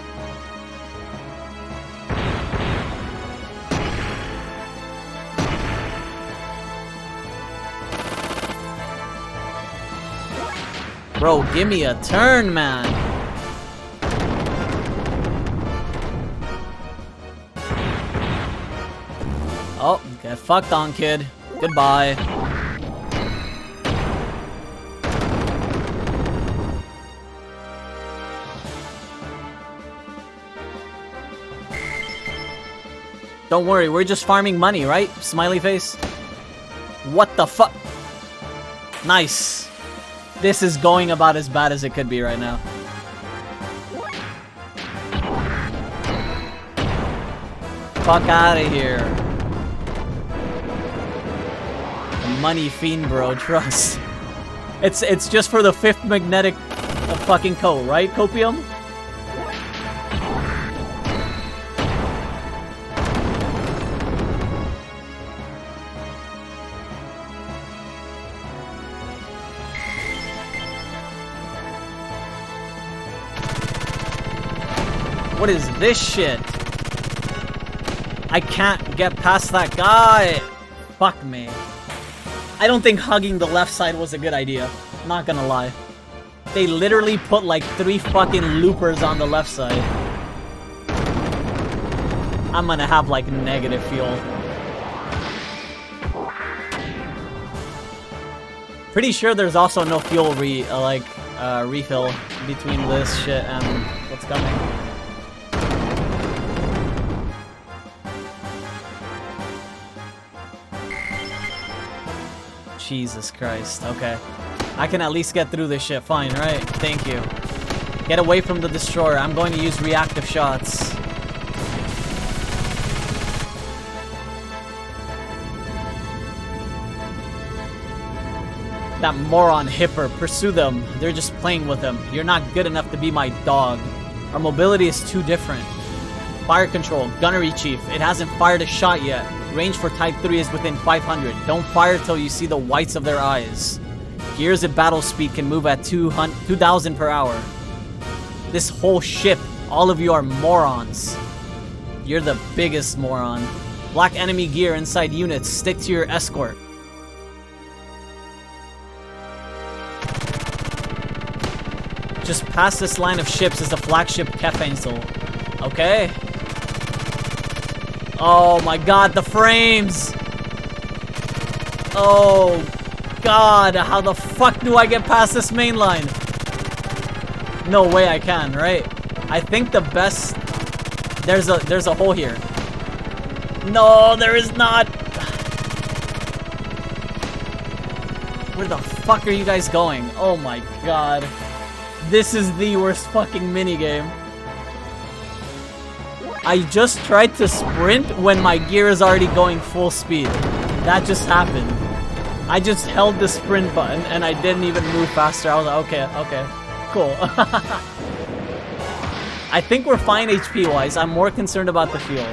Bro, give me a turn, man. Oh, get fucked on, kid. Goodbye. Don't worry, we're just farming money, right? Smiley face. What the fuck? Nice. This is going about as bad as it could be right now. Fuck out of here. The money fiend, bro. Trust. It's just for the 5th magnetic of fucking co, right? Copium? What is this shit? I can't get past that guy. Fuck me. I don't think hugging the left side was a good idea. Not gonna lie. They literally put like 3 fucking loopers on the left side. I'm gonna have like negative fuel. Pretty sure there's also no fuel refill between this shit and what's coming. Jesus Christ. Okay. I can at least get through this shit. Fine, right? Thank you. Get away from the destroyer. I'm going to use reactive shots. That moron Hipper. Pursue them. They're just playing with him. You're not good enough to be my dog. Our mobility is too different. Fire control. Gunnery chief. It hasn't fired a shot yet. Range for Type 3 is within 500. Don't fire till you see the whites of their eyes. Gears at battle speed can move at 2,000 per hour. This whole ship, all of you are morons. You're the biggest moron. Black enemy gear inside units. Stick to your escort. Just past this line of ships is the flagship Kefensel. Okay. Oh my god, the frames! Oh god, how the fuck do I get past this main line? No way I can, right? I think the best... There's a hole here. No, there is not! Where the fuck are you guys going? Oh my god. This is the worst fucking minigame. I just tried to sprint when my gear is already going full speed. That just happened. I just held the sprint button and I didn't even move faster. I was like, okay, cool. I think we're fine HP wise. I'm more concerned about the fuel.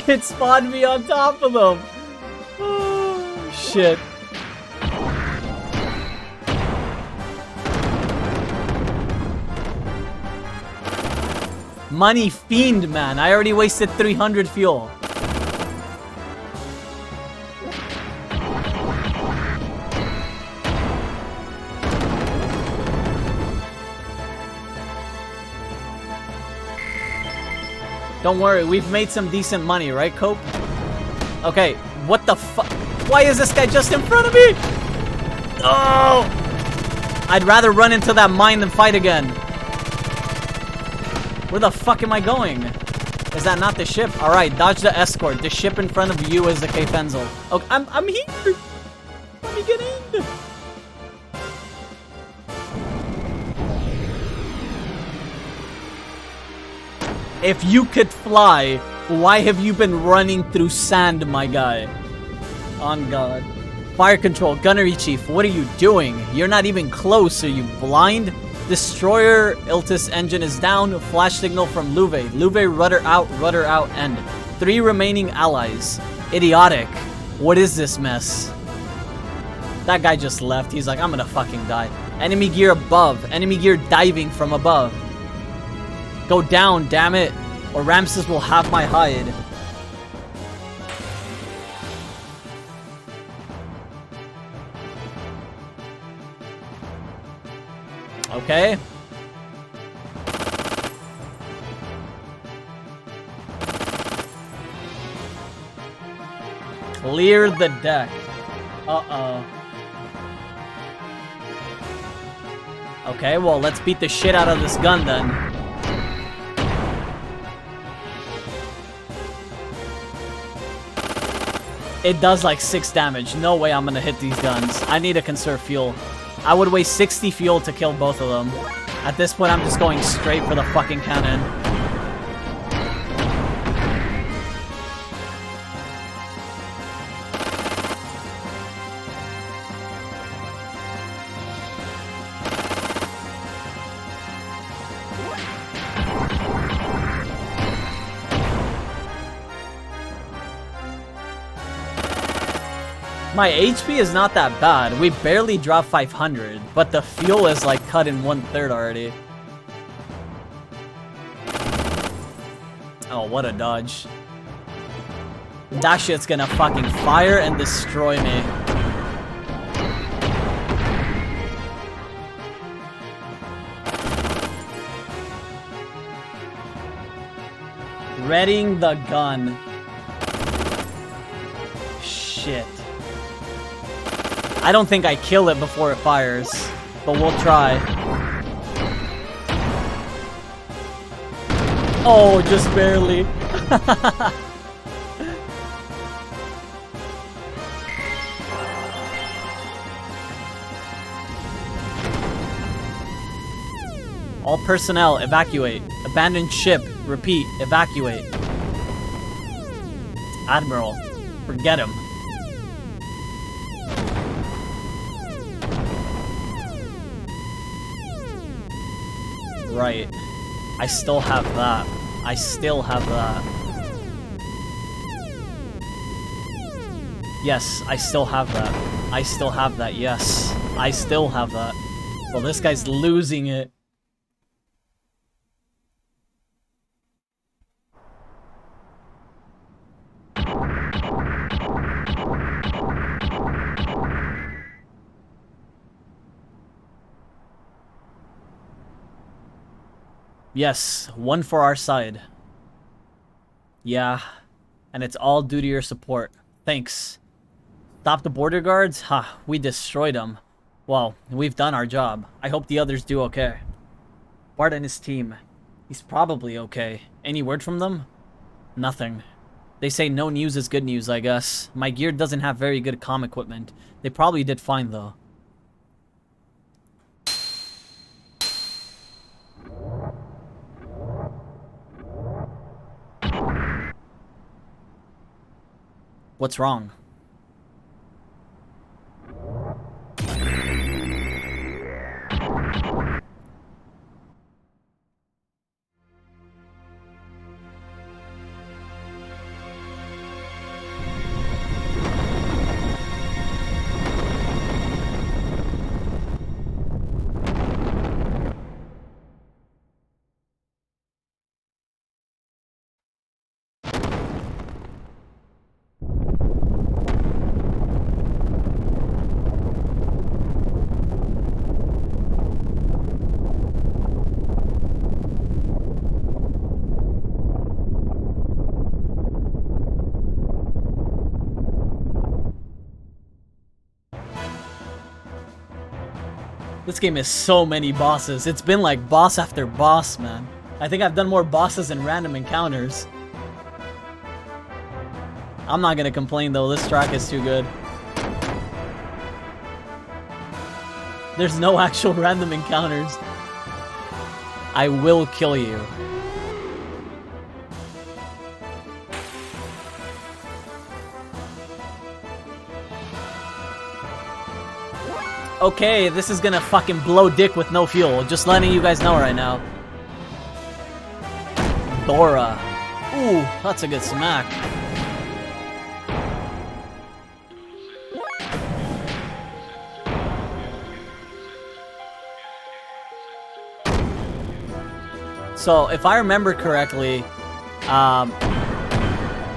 It spawned me on top of them. Oh, shit. Money fiend, man. I already wasted 300 fuel. Don't worry, we've made some decent money, right, Cope? Okay, what the fuck? Why is this guy just in front of me? Oh! I'd rather run into that mine than fight again. Where the fuck am I going? Is that not the ship? Alright, dodge the escort. The ship in front of you is the Kefensel. Okay, I'm here! Let me get in! If you could fly, why have you been running through sand, my guy? On God. Fire control, gunnery chief, what are you doing? You're not even close, are you blind? Destroyer, Iltis engine is down. Flash signal from Luve. Luve, rudder out, end. 3 remaining allies. Idiotic. What is this mess? That guy just left. He's like, I'm gonna fucking die. Enemy gear above. Enemy gear diving from above. Go down, damn it. Or Ramses will have my hide. Okay. Clear the deck. Uh-oh. Okay, well, let's beat the shit out of this gun then. It does like 6 damage. No way I'm gonna hit these guns. I need to conserve fuel. I would waste 60 fuel to kill both of them. At this point, I'm just going straight for the fucking cannon. My HP is not that bad. We barely dropped 500, but the fuel is like cut in 1/3 already. Oh, what a dodge. That shit's gonna fucking fire and destroy me. Readying the gun. shit. I don't think I kill it before it fires, but we'll try. Oh, just barely. All personnel, evacuate. Abandoned ship. Repeat, evacuate. Admiral, forget him. Right. I still have that. I still have that. Yes, I still have that. I still have that, yes. I still have that. Well, this guy's losing it. Yes, one for our side. Yeah, and it's all due to your support. Thanks. Stop the border guards? Ha, we destroyed them. Well, we've done our job. I hope the others do okay. Bart and his team. He's probably okay. Any word from them? Nothing. They say no news is good news, I guess. My gear doesn't have very good comm equipment. They probably did fine, though. What's wrong? This game is so many bosses. It's been like boss after boss, man. I think I've done more bosses than random encounters. I'm not gonna complain though, this track is too good. There's no actual random encounters. I will kill you. Okay, this is gonna fucking blow dick with no fuel. Just letting you guys know right now. Dora. Ooh, that's a good smack. So, if I remember correctly,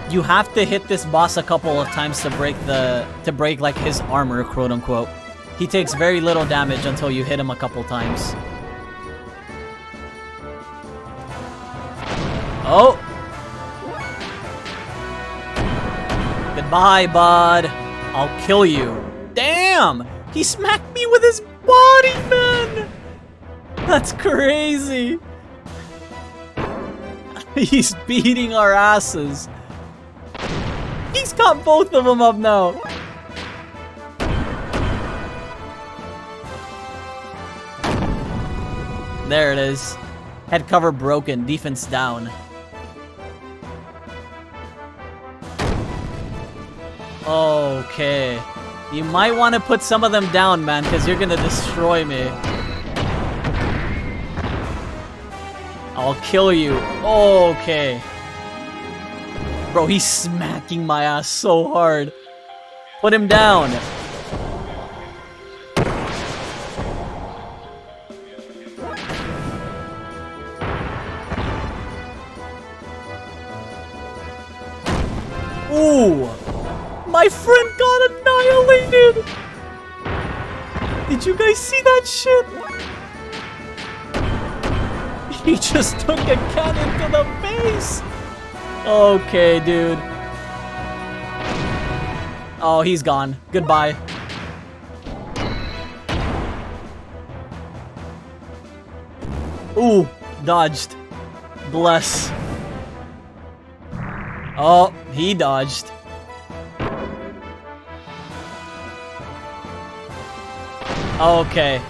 you have to hit this boss a couple of times to break like his armor, quote unquote. He takes very little damage until you hit him a couple times. Oh! Goodbye, bud. I'll kill you. Damn! He smacked me with his body, man! That's crazy. He's beating our asses. He's got both of them up now. There it is. Head cover broken, defense down. Okay. You might want to put some of them down, man, because you're gonna destroy me. I'll kill you. Okay. Bro, he's smacking my ass so hard. Put him down. Ooh! My friend got annihilated! Did you guys see that shit? He just took a cannon to the face! Okay, dude. Oh, he's gone. Goodbye. Ooh, dodged. Bless. Oh, he dodged. Okay.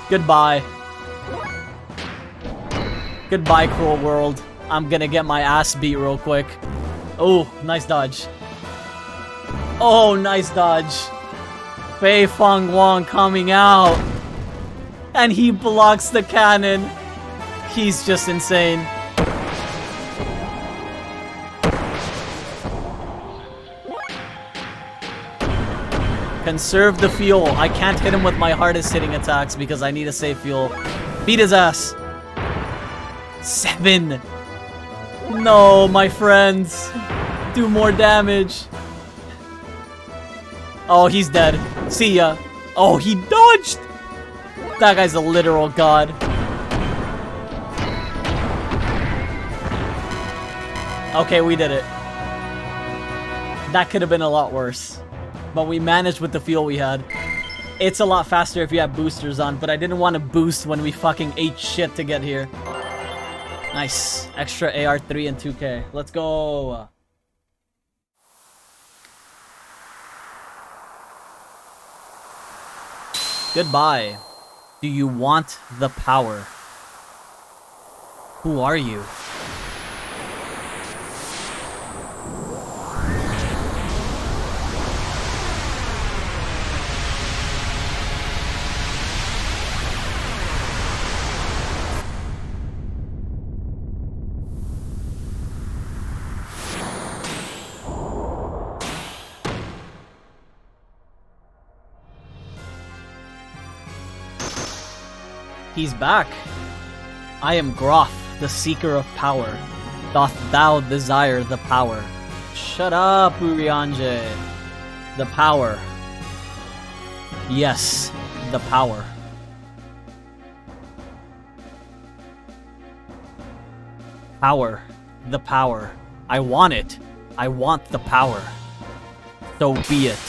Goodbye. Goodbye, cruel world. I'm gonna get my ass beat real quick. Oh, nice dodge. Oh, nice dodge. Fei Fang Wong coming out. And he blocks the cannon. He's just insane. Conserve the fuel. I can't hit him with my hardest hitting attacks because I need to save fuel. Beat his ass. 7. No, my friends. Do more damage. Oh, he's dead. See ya. Oh, he dodged. That guy's a literal god. Okay, we did it. That could have been a lot worse. But we managed with the fuel we had. It's a lot faster if you have boosters on, but I didn't want to boost when we fucking ate shit to get here. Nice. Extra AR3 and 2K. Let's go. Goodbye. Do you want the power? Who are you? He's back. I am Groth, the seeker of power. Doth thou desire the power? Shut up, Urianger. The power. Yes, the power. Power. The power. I want it. I want the power. So be it.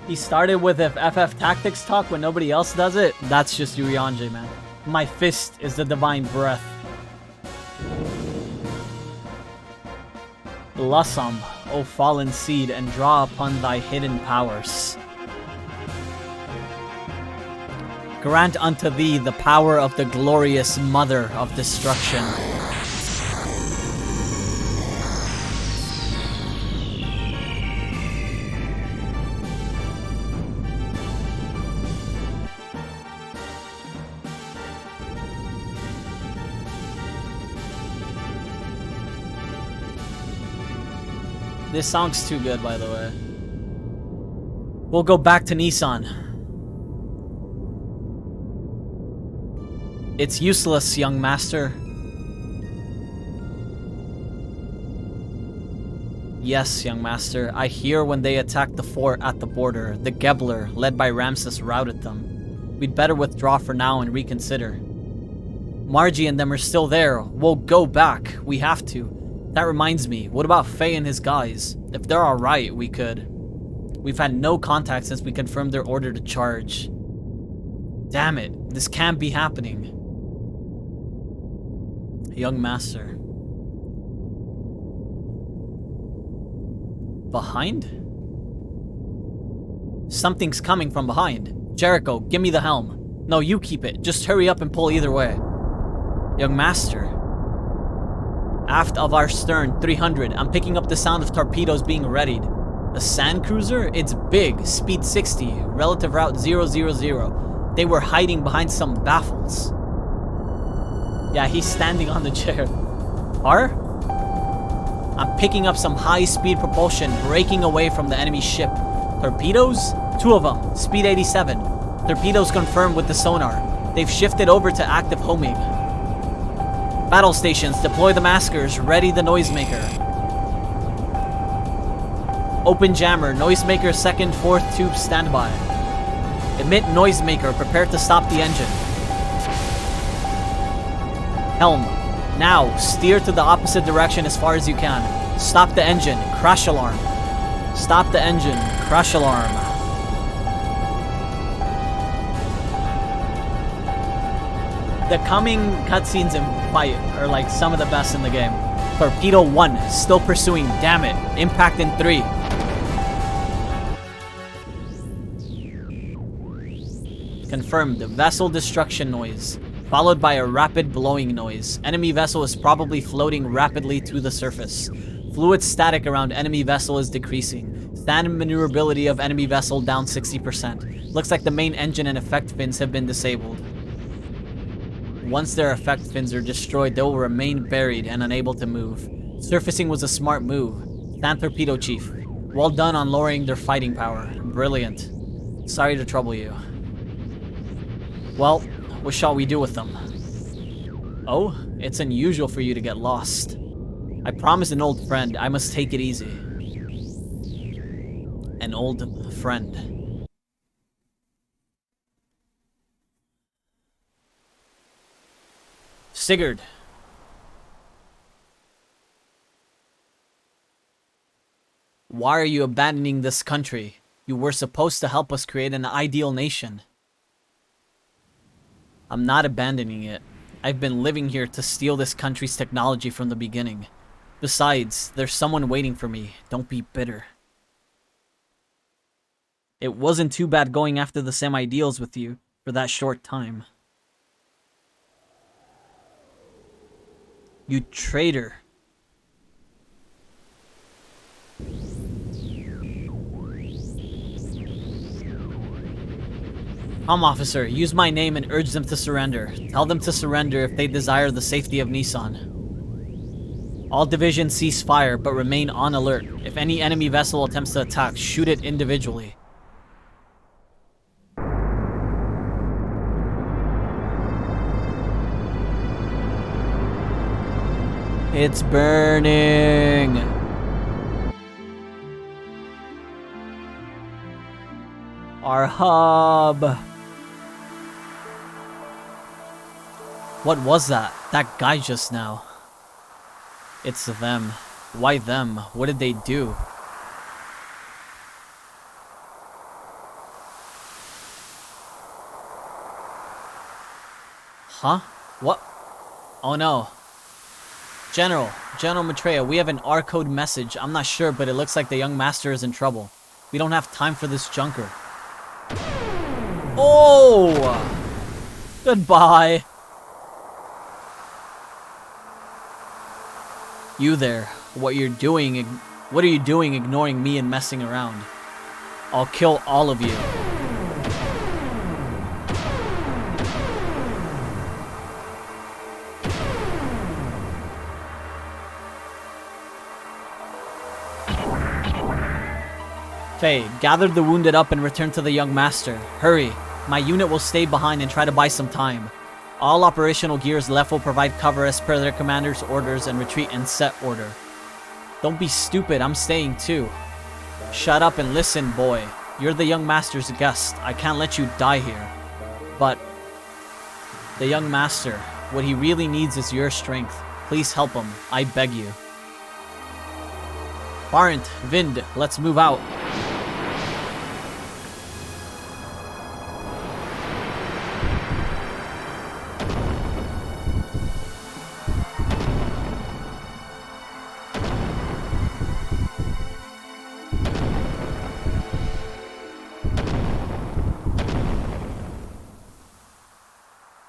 He started with if FF Tactics talk when nobody else does it. That's just Urianger, man. My fist is the divine breath. Blossom, O fallen seed, and draw upon thy hidden powers. Grant unto thee the power of the glorious mother of destruction. This song's too good, by the way. We'll go back to Nissan. It's useless, young master. Yes, young master. I hear when they attacked the fort at the border, the Gebler, led by Ramses, routed them. We'd better withdraw for now and reconsider. Margie and them are still there. We'll go back. We have to. That reminds me, what about Faye and his guys? If they're alright, we could. We've had no contact since we confirmed their order to charge. Damn it, this can't be happening. Young master. Behind? Something's coming from behind. Jericho, give me the helm. No, you keep it. Just hurry up and pull either way. Young master. Aft of our stern, 300. I'm picking up the sound of torpedoes being readied. A sand cruiser? It's big. Speed 60. Relative route 000. They were hiding behind some baffles. Yeah, he's standing on the chair. I'm picking up some high-speed propulsion, breaking away from the enemy ship. Torpedoes? 2 of them. Speed 87. Torpedoes confirmed with the sonar. They've shifted over to active homing. Battle stations, deploy the maskers, ready the noisemaker. Open jammer, noisemaker 2nd, 4th tube standby. Emit noisemaker, prepare to stop the engine. Helm, now, steer to the opposite direction as far as you can. Stop the engine. Crash alarm. Stop the engine. Crash alarm. The coming cutscenes and fight are like some of the best in the game. Torpedo 1, still pursuing, damn it. Impact in 3. Confirmed, vessel destruction noise, followed by a rapid blowing noise. Enemy vessel is probably floating rapidly to the surface. Fluid static around enemy vessel is decreasing. Stand maneuverability of enemy vessel down 60%. Looks like the main engine and effect fins have been disabled. Once their effect fins are destroyed, they will remain buried and unable to move. Surfacing was a smart move. Stand Torpedo Chief. Well done on lowering their fighting power. Brilliant. Sorry to trouble you. Well, what shall we do with them? Oh, it's unusual for you to get lost. I promised an old friend, I must take it easy. An old friend. Sigurd. Why are you abandoning this country? You were supposed to help us create an ideal nation. I'm not abandoning it. I've been living here to steal this country's technology from the beginning. Besides, there's someone waiting for me. Don't be bitter. It wasn't too bad going after the same ideals with you for that short time. You traitor. Come, officer, use my name and urge them to surrender. Tell them to surrender if they desire the safety of Nissan. All divisions cease fire, but remain on alert. If any enemy vessel attempts to attack, shoot it individually. It's burning. Our hub. What was that? That guy just now. It's them. Why them? What did they do? Huh? What? Oh no. General Maitreya, we have an R-code message. I'm not sure, but it looks like the young master is in trouble. We don't have time for this junker. Oh! Goodbye. You there. What are you doing ignoring me and messing around? I'll kill all of you. Faye, gather the wounded up and return to the young master. Hurry. My unit will stay behind and try to buy some time. All operational gears left will provide cover as per their commander's orders and retreat in set order. Don't be stupid, I'm staying too. Shut up and listen, boy. You're the young master's guest. I can't let you die here. But the young master, what he really needs is your strength. Please help him, I beg you. Barent, Vind, let's move out.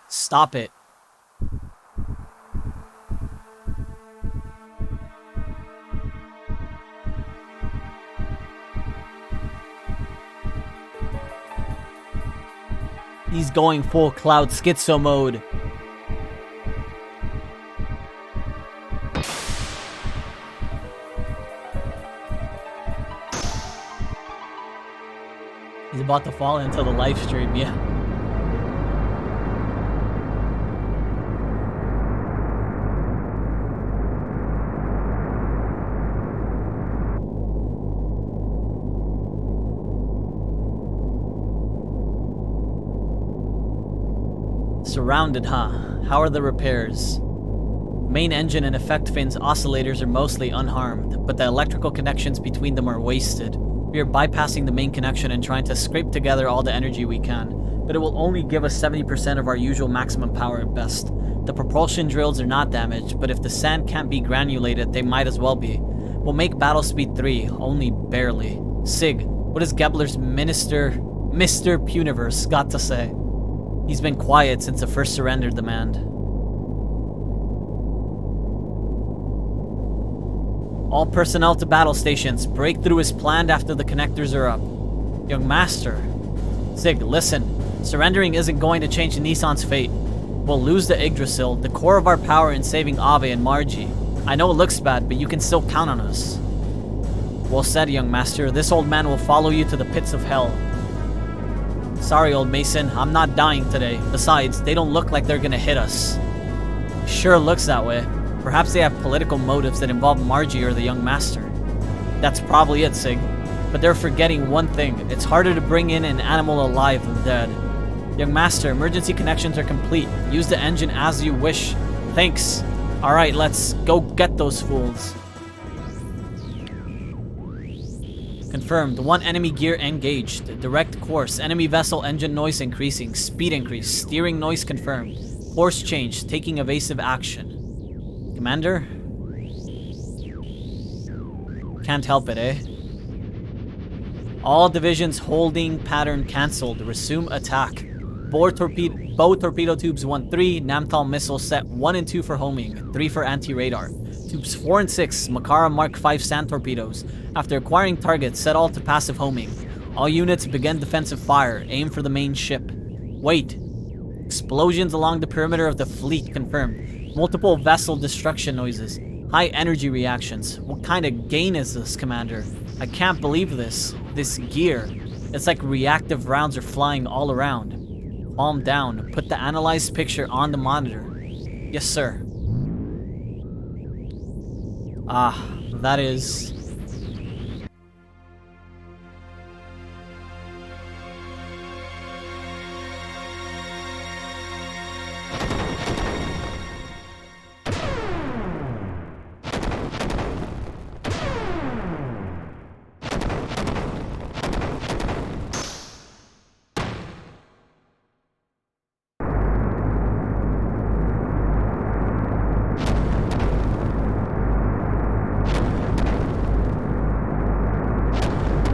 Stop it. He's going full cloud schizo mode. He's about to fall into the live stream, yeah. Surrounded, huh? How are the repairs? Main engine and effect fins oscillators are mostly unharmed, but the electrical connections between them are wasted. We are bypassing the main connection and trying to scrape together all the energy we can, but it will only give us 70% of our usual maximum power at best. The propulsion drills are not damaged, but if the sand can't be granulated, they might as well be. We'll make battle speed 3, only barely. Sig, what has Gebler's Mr. Puniverse got to say? He's been quiet since the first surrender demand. All personnel to battle stations. Breakthrough is planned after the connectors are up. Young Master. Sig, listen. Surrendering isn't going to change Nissan's fate. We'll lose the Yggdrasil, the core of our power in saving Ave and Margie. I know it looks bad, but you can still count on us. Well said, young master. This old man will follow you to the pits of hell. Sorry, old Mason. I'm not dying today. Besides, they don't look like they're gonna hit us. Sure looks that way. Perhaps they have political motives that involve Margie or the young master. That's probably it, Sig. But they're forgetting one thing. It's harder to bring in an animal alive than dead. Young master, emergency connections are complete. Use the engine as you wish. Thanks. Alright, let's go get those fools. Confirmed. One enemy gear engaged. Direct course. Enemy vessel engine noise increasing. Speed increase. Steering noise confirmed. Course change. Taking evasive action. Commander? Can't help it, eh? All divisions holding pattern cancelled. Resume attack. Bow torpedo tubes 1-3, Namthal missile set 1 and 2 for homing, 3 for anti-radar. Tubes 4 and 6, Makara Mark 5 sand torpedoes. After acquiring targets, set all to passive homing. All units begin defensive fire, aim for the main ship. Wait. Explosions along the perimeter of the fleet confirmed. Multiple vessel destruction noises. High energy reactions. What kind of gain is this, Commander? I can't believe this. This gear. It's like reactive rounds are flying all around. Calm down. Put the analyzed picture on the monitor. Yes, sir. Ah, that is...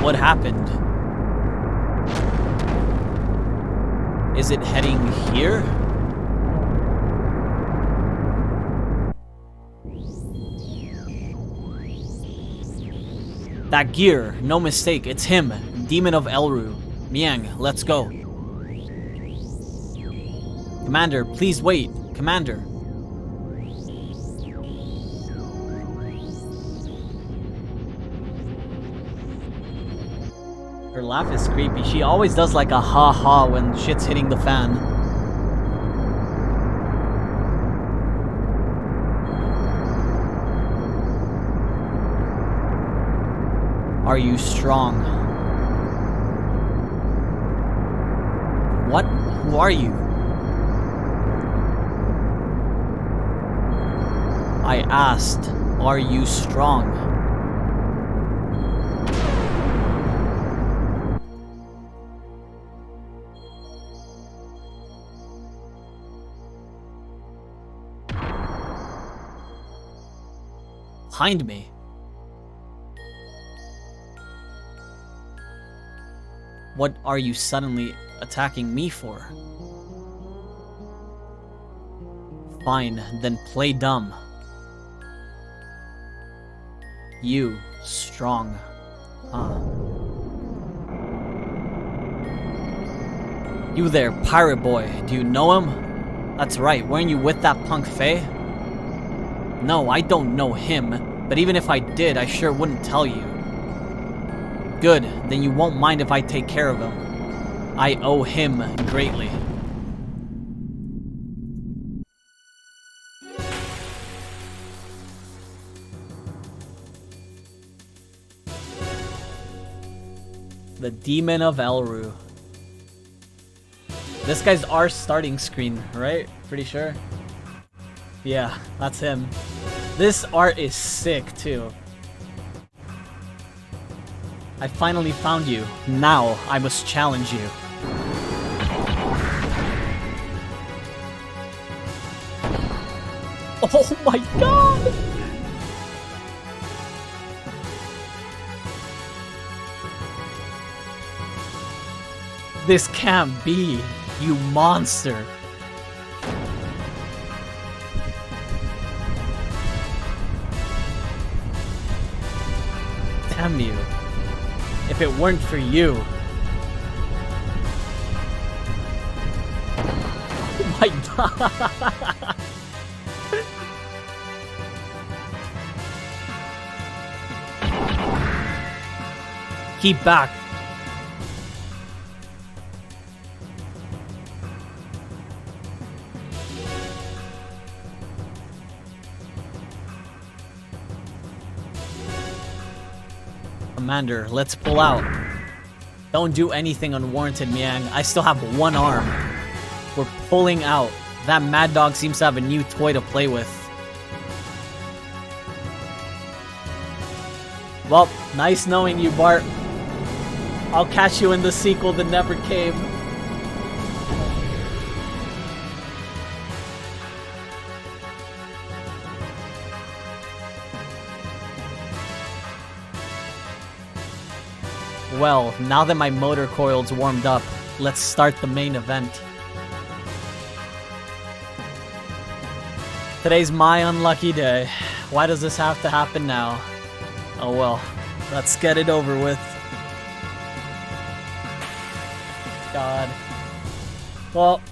What happened? Is it heading here? That gear, no mistake, it's him, Demon of Elru. Miang, let's go. Commander, please wait. Commander. Her laugh is creepy. She always does like a ha-ha when shit's hitting the fan. Are you strong? What? Who are you? I asked, are you strong? Behind me. What are you suddenly attacking me for? Fine, then play dumb. You, strong. Huh. You there, pirate boy. Do you know him? That's right, weren't you with that punk Faye? No, I don't know him, but even if I did, I sure wouldn't tell you. Good, then you won't mind if I take care of him. I owe him greatly. The Demon of Elru. This guy's our starting screen, right? Pretty sure. Yeah, that's him. This art is sick, too. I finally found you. Now, I must challenge you. Oh my god! This can't be, you monster. Damn you. If it weren't for you. Oh my god. Keep back. Commander, let's pull out. Don't do anything unwarranted, Miang. I still have one arm. We're pulling out. That mad dog seems to have a new toy to play with. Well, nice knowing you, Bart. I'll catch you in the sequel that never came. Well, now that my motor coil's warmed up, let's start the main event. Today's my unlucky day. Why does this have to happen now? Oh well, let's get it over with. God. Well...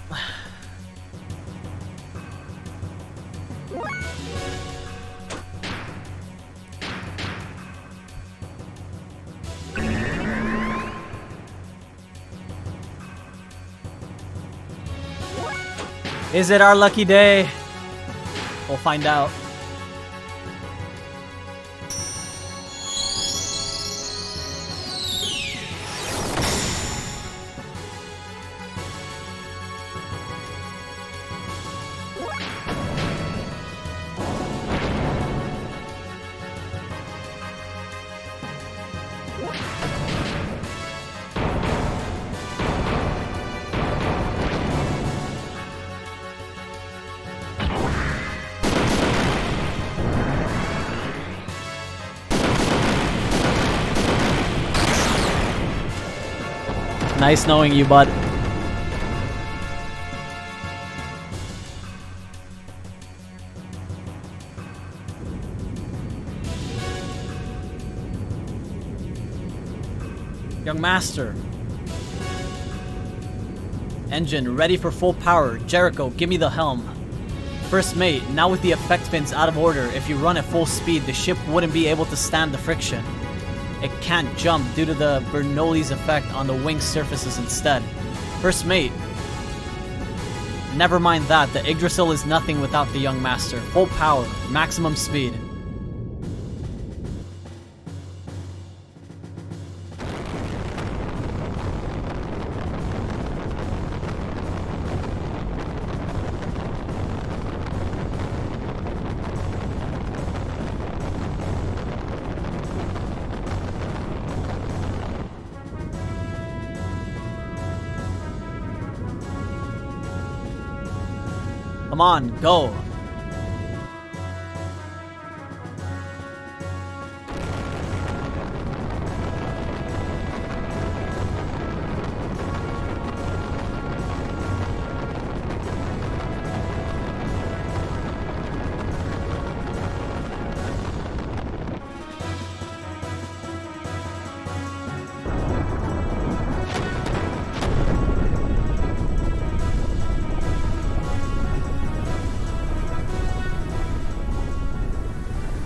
Is it our lucky day? We'll find out. Nice knowing you, bud. Young Master. Engine ready for full power. Jericho, give me the helm. First mate, now with the effect fins out of order, if you run at full speed, the ship wouldn't be able to stand the friction. It can't jump due to the Bernoulli's effect on the wing surfaces instead. First mate. Never mind that, the Yggdrasil is nothing without the young master. Full power, maximum speed. Come on, go!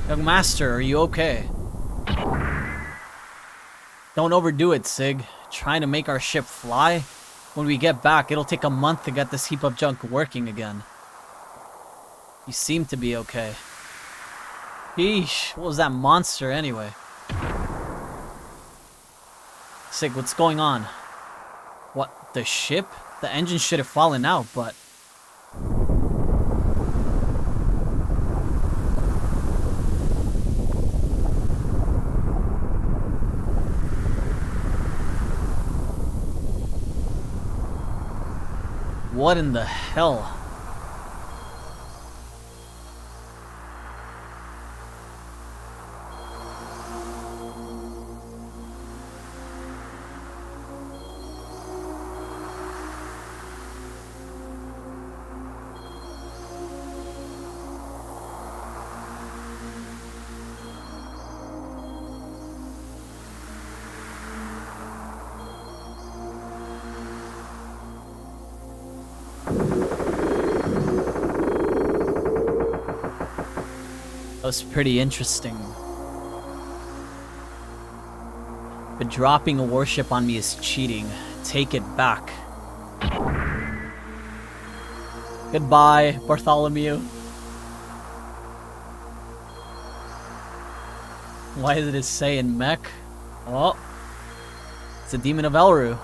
Young Master, are you okay? Don't overdo it, Sig. Trying to make our ship fly? When we get back, it'll take a month to get this heap of junk working again. You seem to be okay. Sheesh, what was that monster anyway? Sig, what's going on? What, the ship? The engine should have fallen out, but... What in the hell? That was pretty interesting. But dropping a warship on me is cheating. Take it back. Goodbye, Bartholomew. Why did it say in mech? Oh. It's a demon of Elru.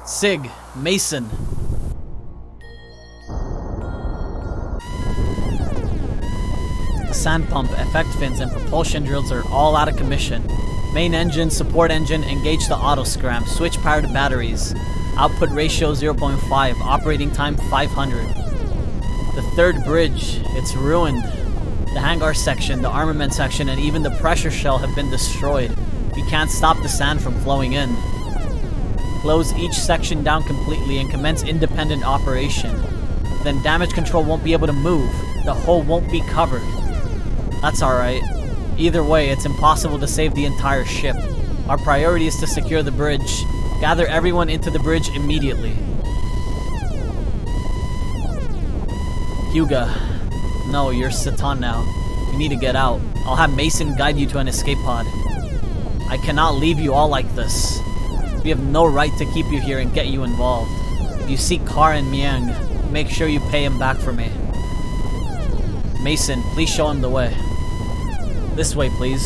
Sig, Mason. Sand pump, effect fins, and propulsion drills are all out of commission. Main engine, support engine, engage the auto scram. Switch power to batteries. Output ratio 0.5. Operating time 500. The third bridge, it's ruined. The hangar section, the armament section, and even the pressure shell have been destroyed. We can't stop the sand from flowing in. Close each section down completely and commence independent operation. Then damage control won't be able to move. The hull won't be covered. That's alright. Either way, it's impossible to save the entire ship. Our priority is to secure the bridge. Gather everyone into the bridge immediately. Hyuga. No, you're Satan now. You need to get out. I'll have Mason guide you to an escape pod. I cannot leave you all like this. We have no right to keep you here and get you involved. If you see Kar and Miang, make sure you pay him back for me. Mason, please show him the way. This way, please.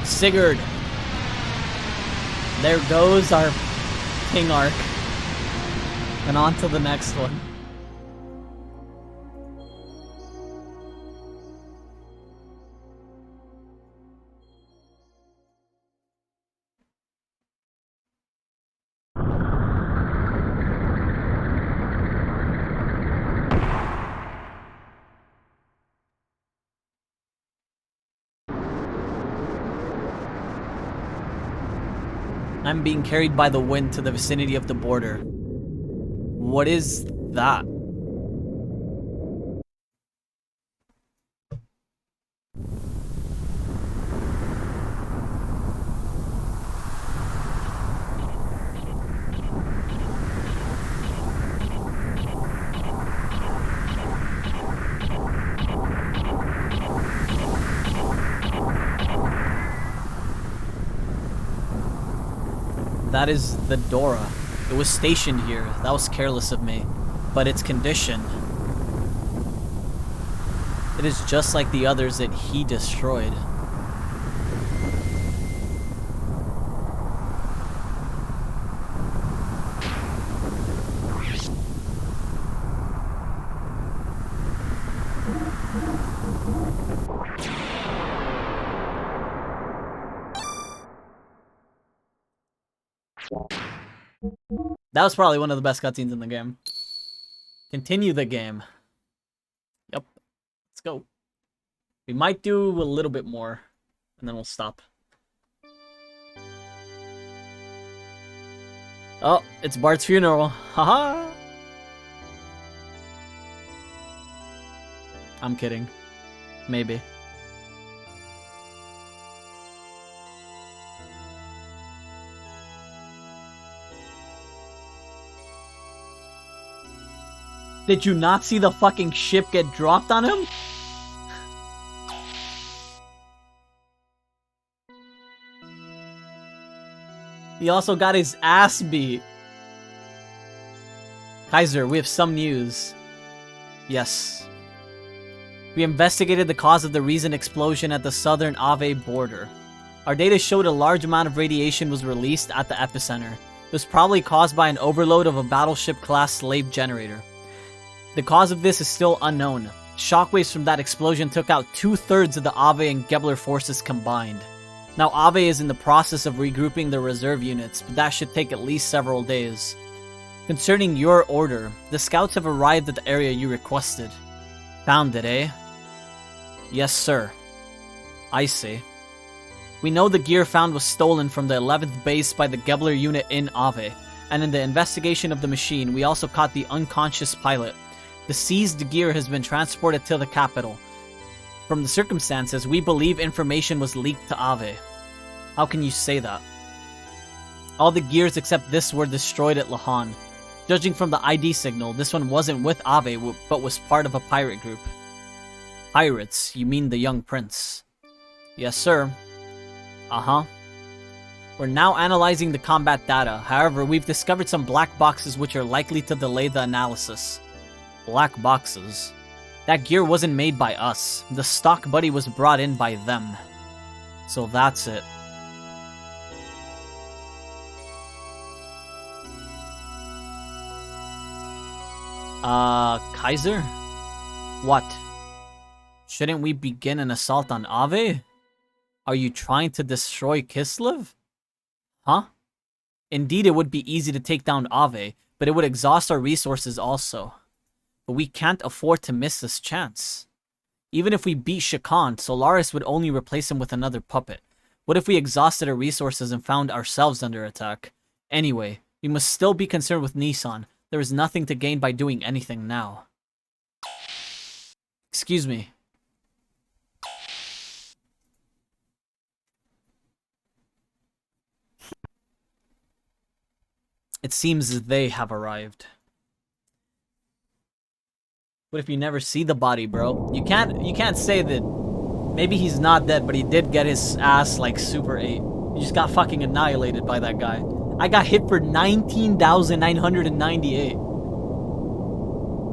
Sigurd. There goes our King arc. And on to the next one. I'm being carried by the wind to the vicinity of the border. What is that? That is the Dora. It was stationed here. That was careless of me. But its condition. It is just like the others that he destroyed. That was probably one of the best cutscenes in the game. Continue the game. Yep. Let's go. We might do a little bit more, and then we'll stop. Oh, it's Bart's funeral. Haha! I'm kidding. Maybe. Did you not see the fucking ship get dropped on him? He also got his ass beat. Kaiser, we have some news. Yes. We investigated the cause of the recent explosion at the southern Ave border. Our data showed a large amount of radiation was released at the epicenter. It was probably caused by an overload of a battleship-class slave generator. The cause of this is still unknown. Shockwaves from that explosion took out 2/3 of the Ave and Gebler forces combined. Now Ave is in the process of regrouping their reserve units, but that should take at least several days. Concerning your order, the scouts have arrived at the area you requested. Found it, eh? Yes, sir. I see. We know the gear found was stolen from the 11th base by the Gebler unit in Ave, and in the investigation of the machine, we also caught the unconscious pilot. The seized gear has been transported to the capital. From the circumstances, we believe information was leaked to Ave. How can you say that? All the gears except this were destroyed at Lahan. Judging from the ID signal, this one wasn't with Ave, but was part of a pirate group. Pirates? You mean the young prince? Yes, sir. Uh-huh. We're now analyzing the combat data. However, we've discovered some black boxes which are likely to delay the analysis. Black boxes? That gear wasn't made by us. The stock buddy was brought in by them. So that's it. Kaiser? What? Shouldn't we begin an assault on Ave? Are you trying to destroy Kislev? Huh? Indeed, it would be easy to take down Ave, but it would exhaust our resources also. But we can't afford to miss this chance. Even if we beat Shakan, Solaris would only replace him with another puppet. What if we exhausted our resources and found ourselves under attack? Anyway, we must still be concerned with Nissan. There is nothing to gain by doing anything now. Excuse me. It seems they have arrived. What if you never see the body, bro? You can't say that maybe he's not dead, but he did get his ass like super ate. He just got fucking annihilated by that guy. I got hit for 19,998.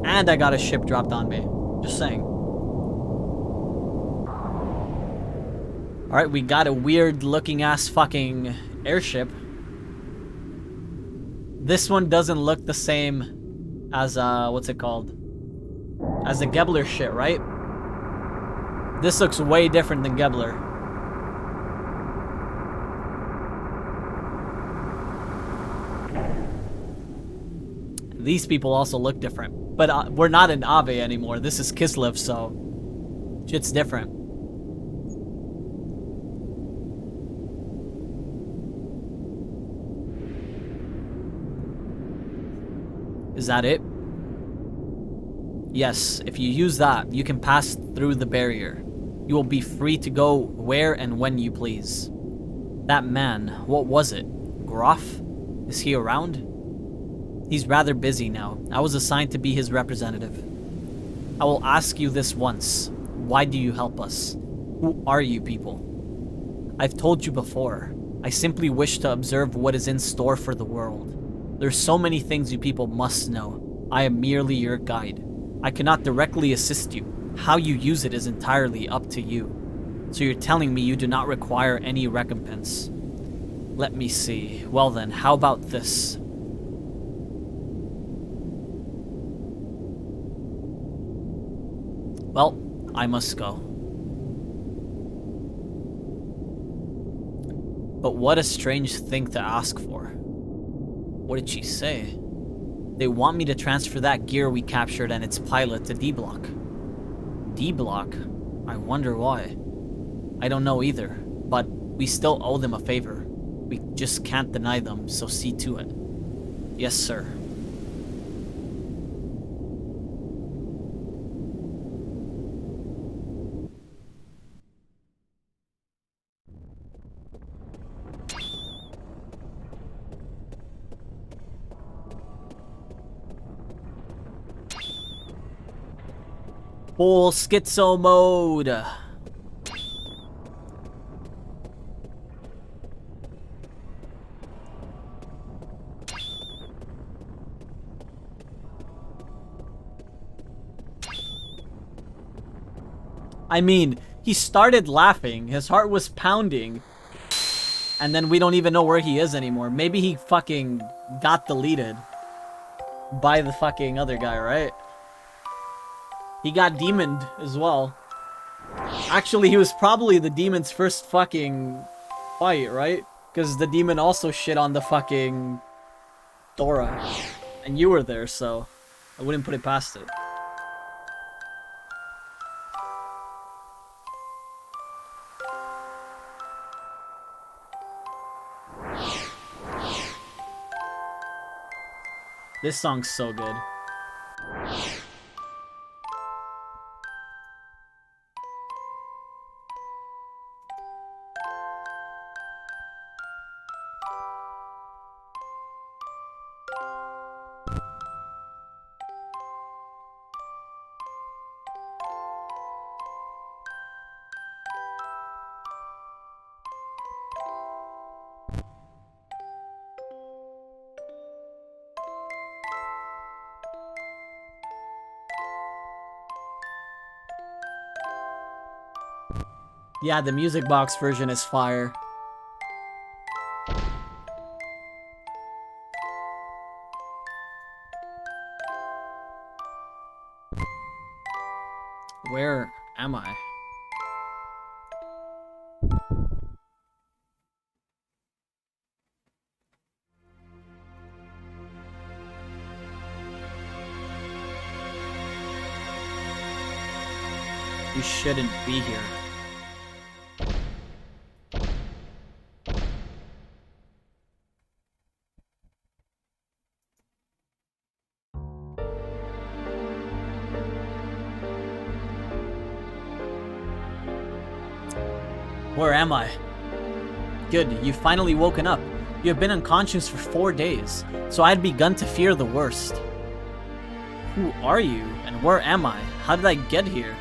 And I got a ship dropped on me. Just saying. Alright, we got a weird looking ass fucking airship. This one doesn't look the same as, what's it called? As the Gebler shit, right? This looks way different than Gebler. These people also look different. But we're not in Ave anymore. This is Kislev, so shit's different. Is that it? Yes, if you use that, you can pass through the barrier. You will be free to go where and when you please. That man, what was it? Groff? Is he around? He's rather busy now. I was assigned to be his representative. I will ask you this once. Why do you help us? Who are you people? I've told you before. I simply wish to observe what is in store for the world. There's so many things you people must know. I am merely your guide. I cannot directly assist you. How you use it is entirely up to you. So you're telling me you do not require any recompense. Let me see. Well then, how about this? Well, I must go. But what a strange thing to ask for. What did she say? They want me to transfer that gear we captured and its pilot to D-Block. D-Block? I wonder why. I don't know either, but we still owe them a favor. We just can't deny them, so see to it. Yes, sir. Full schizo mode. I mean, he started laughing. His heart was pounding. And then we don't even know where he is anymore. Maybe he fucking got deleted by the fucking other guy, right? He got demoned as well. Actually, he was probably the demon's first fucking fight, right? Because the demon also shit on the fucking Dora. And you were there, so I wouldn't put it past it. This song's so good. Yeah, the music box version is fire. Where am I? You shouldn't be here. Where am I? Good, you've finally woken up. You have been unconscious for 4 days, so I had begun to fear the worst. Who are you, and where am I? How did I get here?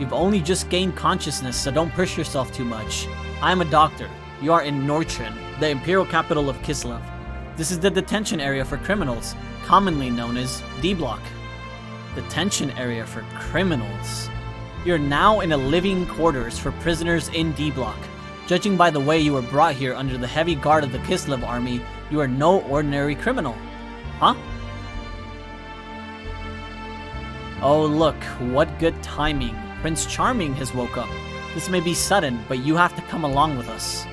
You've only just gained consciousness, so don't push yourself too much. I am a doctor. You are in Northrend, the imperial capital of Kislev. This is the detention area for criminals, commonly known as D-Block. Detention area for criminals. You're now in a living quarters for prisoners in D-Block. Judging by the way you were brought here under the heavy guard of the Kislev army, you are no ordinary criminal. Huh? Oh look, what good timing. Prince Charming has woke up. This may be sudden, but you have to come along with us.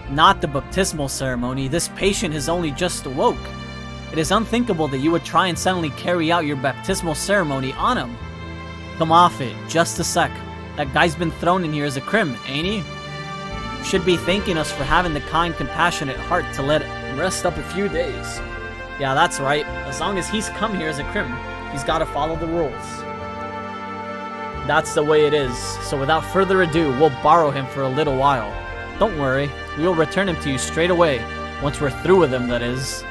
Not the baptismal ceremony. This patient has only just awoke. It is unthinkable that you would try and suddenly carry out your baptismal ceremony on him. Come off it, just a sec. That guy's been thrown in here as a crim, ain't he? You should be thanking us for having the kind, compassionate heart to let him rest up a few days. Yeah, that's right. As long as he's come here as a crim, he's gotta follow the rules. That's the way it is, so without further ado, we'll borrow him for a little while. Don't worry, we will return him to you straight away, once we're through with him, that is.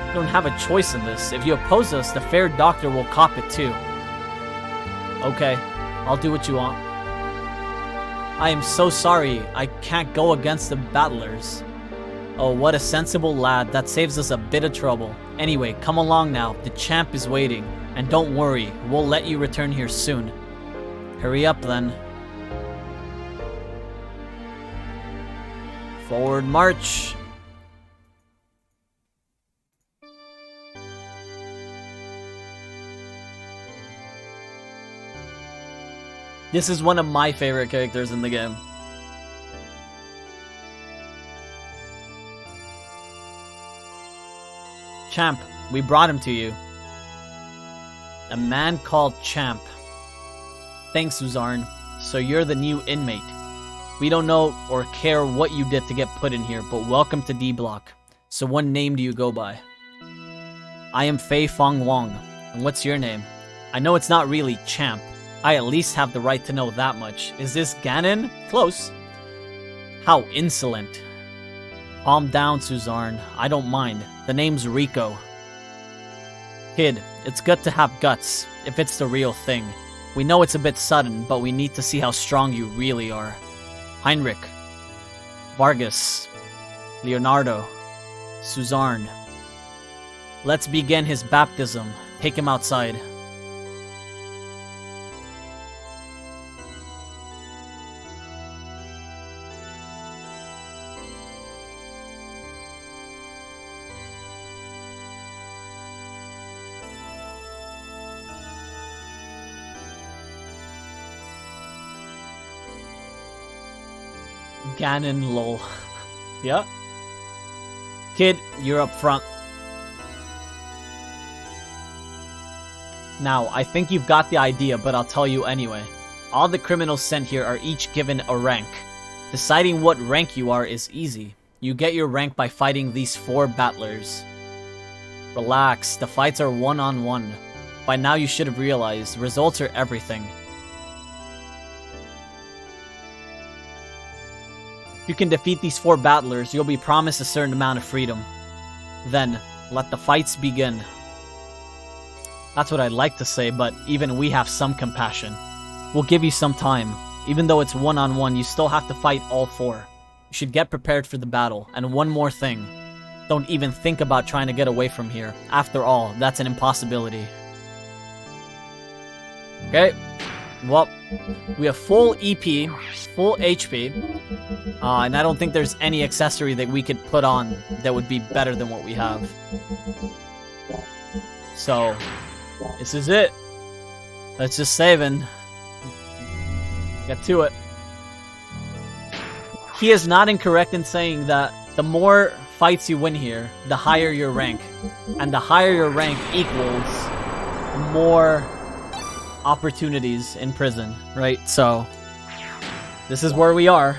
You don't have a choice in this. If you oppose us, the fair doctor will cop it too. Okay, I'll do what you want. I am so sorry, I can't go against the battlers. Oh, what a sensible lad, that saves us a bit of trouble. Anyway, come along now, the champ is waiting. And don't worry, we'll let you return here soon. Hurry up then. Forward march. This is one of my favorite characters in the game. Champ, we brought him to you. A man called Champ. Thanks, Suzarn. So you're the new inmate. We don't know or care what you did to get put in here, but welcome to D-Block. So what name do you go by? I am Fei Fong Wong. And what's your name? I know it's not really Champ. I at least have the right to know that much. Is this Ganon? Close. How insolent. Calm down, Suzarn. I don't mind. The name's Rico. Kid, it's good to have guts, if it's the real thing. We know it's a bit sudden, but we need to see how strong you really are. Heinrich. Vargas. Leonardo. Suzarn. Let's begin his baptism. Take him outside. Ganon, lol. Yeah. Kid, you're up front. Now, I think you've got the idea, but I'll tell you anyway. All the criminals sent here are each given a rank. Deciding what rank you are is easy. You get your rank by fighting these 4 battlers. Relax, the fights are one-on-one. By now you should have realized, results are everything. If you can defeat these 4 battlers, you'll be promised a certain amount of freedom. Then, let the fights begin. That's what I'd like to say, but even we have some compassion. We'll give you some time. Even though it's one-on-one, you still have to fight all 4. You should get prepared for the battle. And one more thing. Don't even think about trying to get away from here. After all, that's an impossibility. Okay. Well, we have full EP, full HP. And I don't think there's any accessory that we could put on that would be better than what we have. So, this is it. Let's just save and get to it. He is not incorrect in saying that the more fights you win here, the higher your rank. And the higher your rank equals more opportunities in prison, right? So, this is where we are.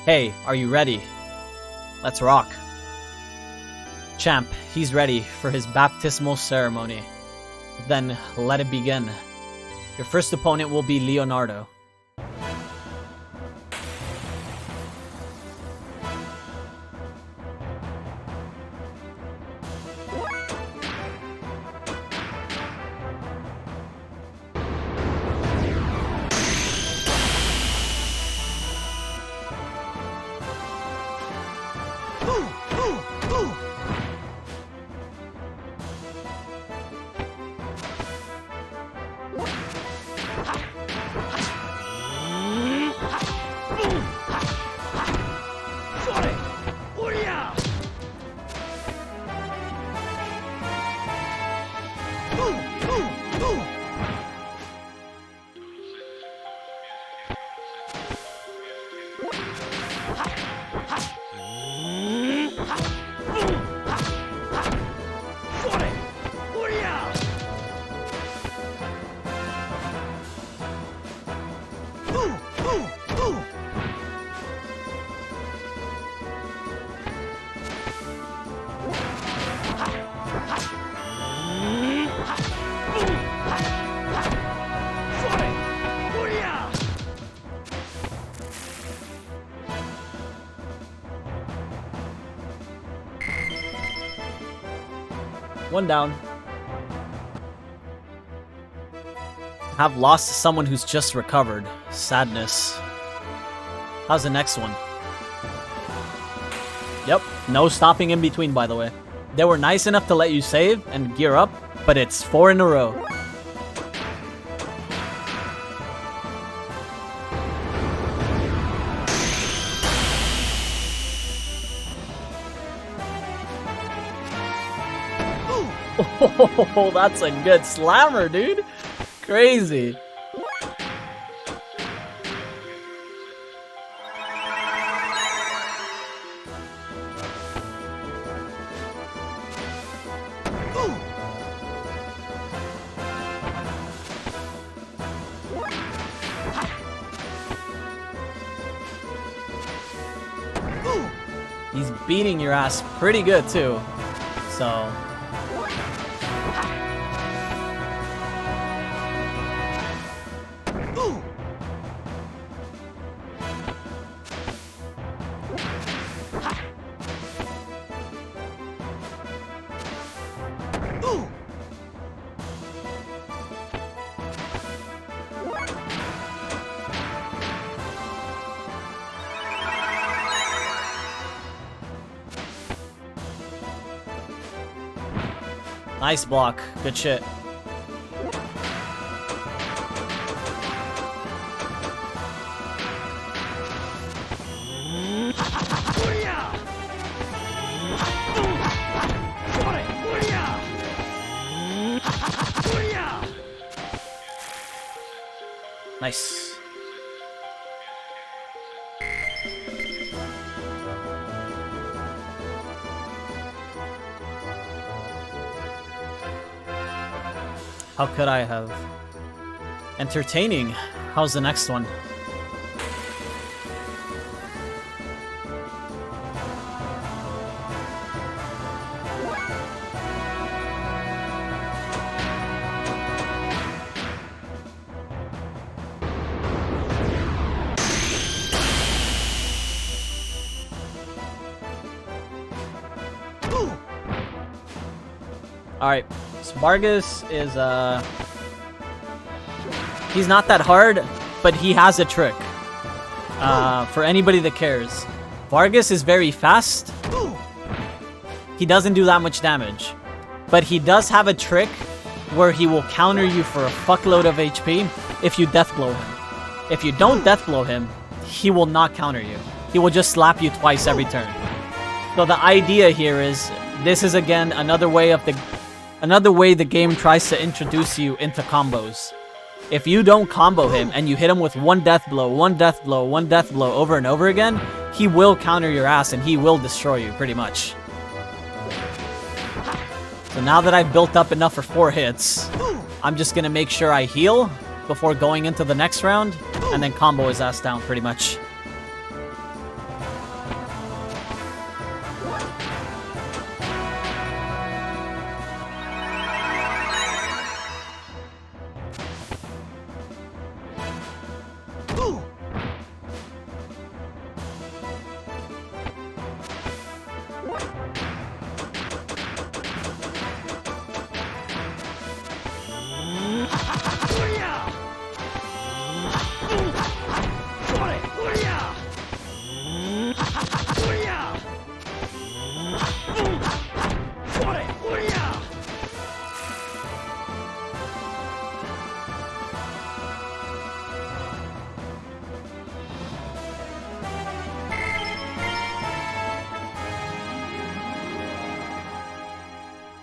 Hey, are you ready? Let's rock. Champ, he's ready for his baptismal ceremony. Then, let it begin. Your first opponent will be Leonardo. One down. Have lost to someone who's just recovered. Sadness. How's the next one? Yep, no stopping in between, by the way. They were nice enough to let you save and gear up, but it's 4 in a row. Oh, that's a good slammer, dude. Crazy. He's beating your ass pretty good, too. So... Nice block. Good shit. Nice. How could I have? Entertaining. How's the next one? Alright, so Vargas is, he's not that hard, but he has a trick. For anybody that cares. Vargas is very fast. He doesn't do that much damage. But he does have a trick where he will counter you for a fuckload of HP if you death blow him. If you don't death blow him, he will not counter you. He will just slap you twice every turn. So the idea here is, this is again another way the game tries to introduce you into combos. If you don't combo him and you hit him with one death blow, one death blow, one death blow over and over again, he will counter your ass and he will destroy you, pretty much. So now that I've built up enough for 4 hits, I'm just gonna make sure I heal before going into the next round, and then combo his ass down, pretty much.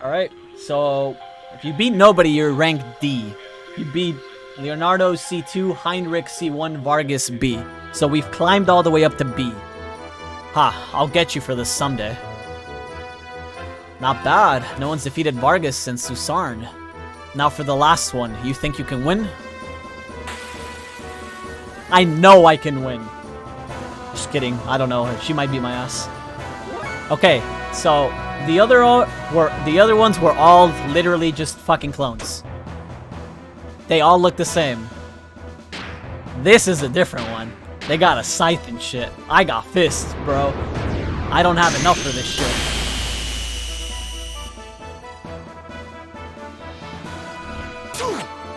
Alright, so if you beat nobody, you're rank D. You beat Leonardo C2, Heinrich C1, Vargas B. So we've climbed all the way up to B. Ha, I'll get you for this someday. Not bad. No one's defeated Vargas since Susarn. Now for the last one. You think you can win? I know I can win. Just kidding. I don't know. She might beat my ass. Okay, so the other ones were all literally just fucking clones. They all look the same. This is a different one. They got a scythe and shit. I got fists, bro. I don't have enough for this shit.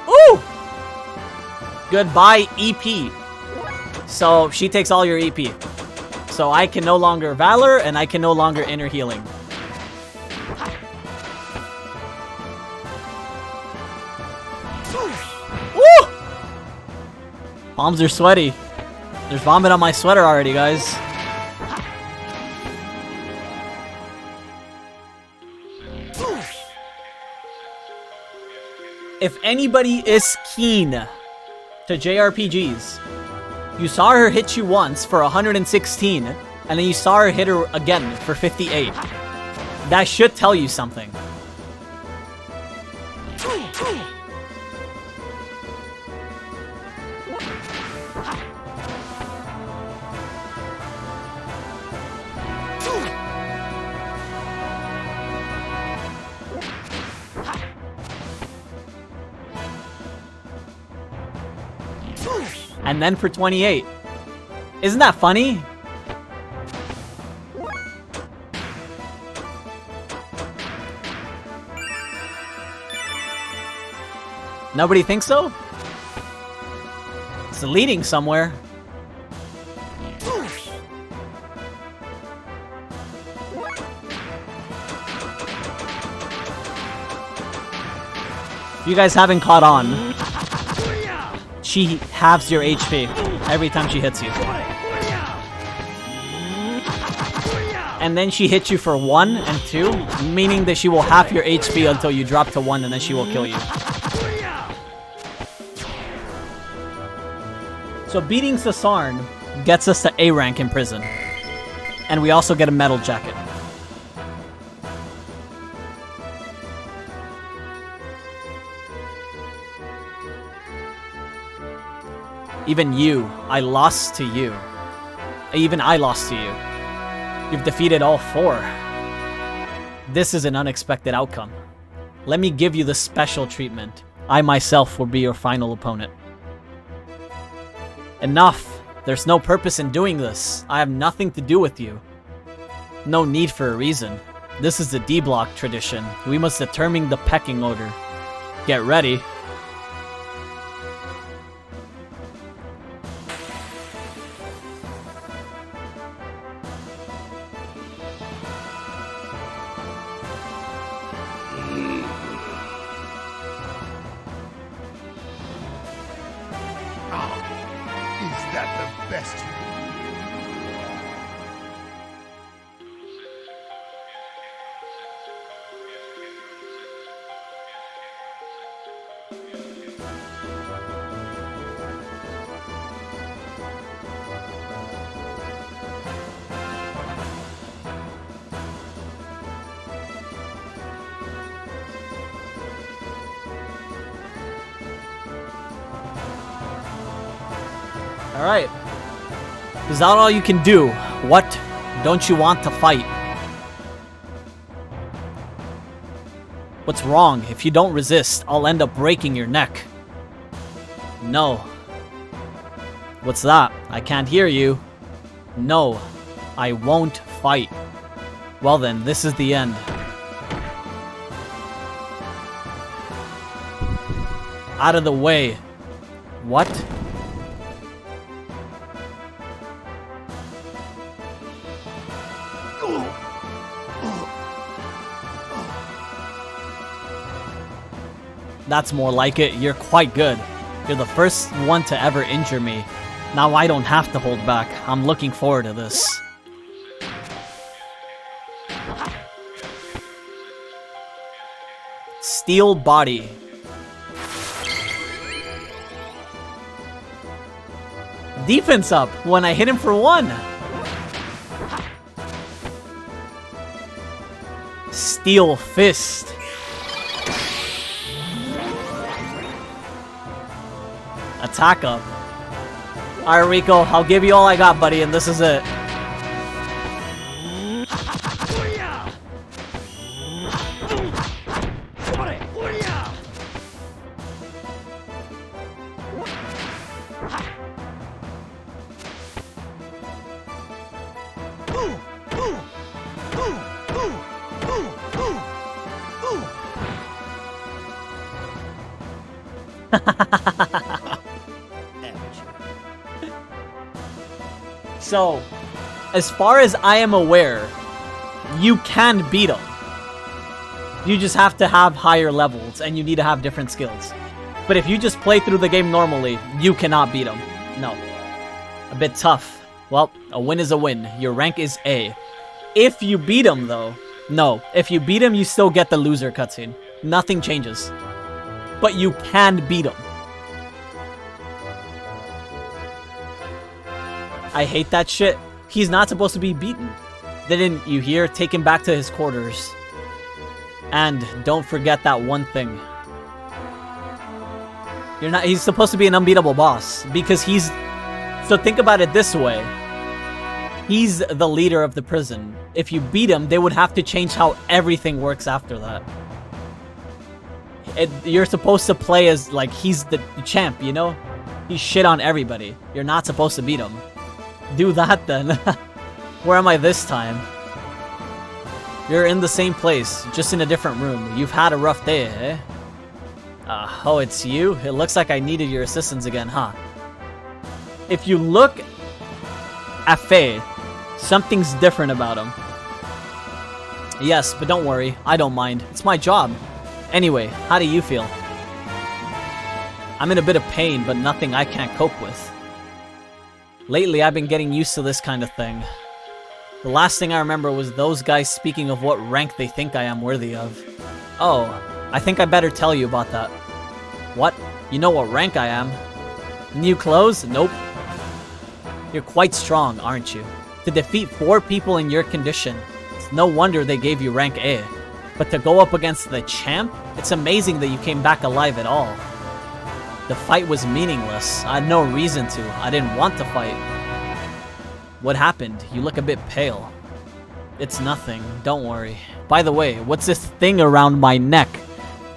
Ooh! Goodbye, EP. So she takes all your EP. So I can no longer Valor, and I can no longer Inner Healing. Woo! Palms are sweaty. There's vomit on my sweater already, guys. If anybody is keen to JRPGs, you saw her hit you once for 116, and then you saw her hit her again for 58. That should tell you something. And then for 28. Isn't that funny? Nobody thinks so? It's leading somewhere. You guys haven't caught on. She halves your HP every time she hits you. And then she hits you for 1 and 2, meaning that she will half your HP until you drop to 1 and then she will kill you. So beating Susarn gets us to A rank in prison. And we also get a metal jacket. Even you. I lost to you. Even I lost to you. You've defeated all 4. This is an unexpected outcome. Let me give you the special treatment. I myself will be your final opponent. Enough! There's no purpose in doing this. I have nothing to do with you. No need for a reason. This is the D-block tradition. We must determine the pecking order. Get ready. Is that the best you Alright. Is that all you can do? What? Don't you want to fight? What's wrong? If you don't resist, I'll end up breaking your neck. No. What's that? I can't hear you. No. I won't fight. Well then, this is the end. Out of the way. What? That's more like it. You're quite good. You're the first one to ever injure me. Now I don't have to hold back. I'm looking forward to this. Steel body. Defense up when I hit him for 1. Steel fist. Attack up. Alright, Rico, I'll give you all I got, buddy, and this is it. So, as far as I am aware, you can beat him. You just have to have higher levels, and you need to have different skills. But if you just play through the game normally, you cannot beat him. No. A bit tough. Well, a win is a win. Your rank is A. If you beat him, though, no. If you beat him, you still get the loser cutscene. Nothing changes. But you can beat him. I hate that shit. He's not supposed to be beaten. Didn't you hear? Take him back to his quarters. And don't forget that one thing. He's supposed to be an unbeatable boss. Because he's... So think about it this way. He's the leader of the prison. If you beat him, they would have to change how everything works after that. You're supposed to play as, like, he's the champ, you know? He shit on everybody. You're not supposed to beat him. Do that then. Where am I this time? You're in the same place, just in a different room. You've had a rough day, eh? Oh, it's you? It looks like I needed your assistance again, huh? If you look at Faye, something's different about him. Yes, but don't worry. I don't mind. It's my job. Anyway, how do you feel? I'm in a bit of pain, but nothing I can't cope with. Lately, I've been getting used to this kind of thing. The last thing I remember was those guys speaking of what rank they think I am worthy of. Oh, I think I better tell you about that. What? You know what rank I am? New clothes? Nope. You're quite strong, aren't you? To defeat 4 people in your condition, it's no wonder they gave you rank A. But to go up against the champ? It's amazing that you came back alive at all. The fight was meaningless. I had no reason to. I didn't want to fight. What happened? You look a bit pale. It's nothing. Don't worry. By the way, what's this thing around my neck?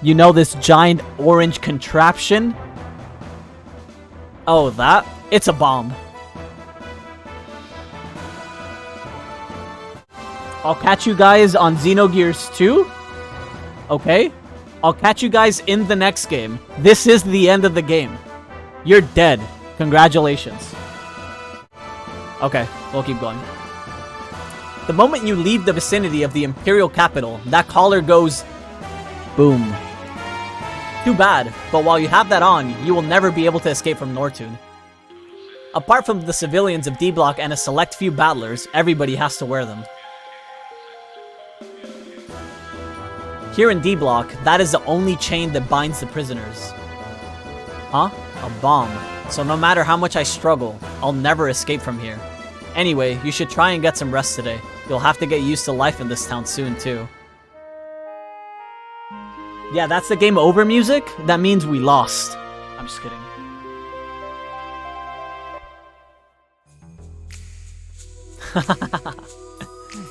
You know, this giant orange contraption? Oh, that? It's a bomb. I'll catch you guys on Xenogears 2. Okay? I'll catch you guys in the next game. This is the end of the game. You're dead. Congratulations. Okay, we'll keep going. The moment you leave the vicinity of the Imperial capital, that collar goes... boom. Too bad, but while you have that on, you will never be able to escape from Nortune. Apart from the civilians of D-Block and a select few battlers, everybody has to wear them. Here in D-Block, that is the only chain that binds the prisoners. Huh? A bomb. So no matter how much I struggle, I'll never escape from here. Anyway, you should try and get some rest today. You'll have to get used to life in this town soon, too. Yeah, that's the game over music? That means we lost. I'm just kidding.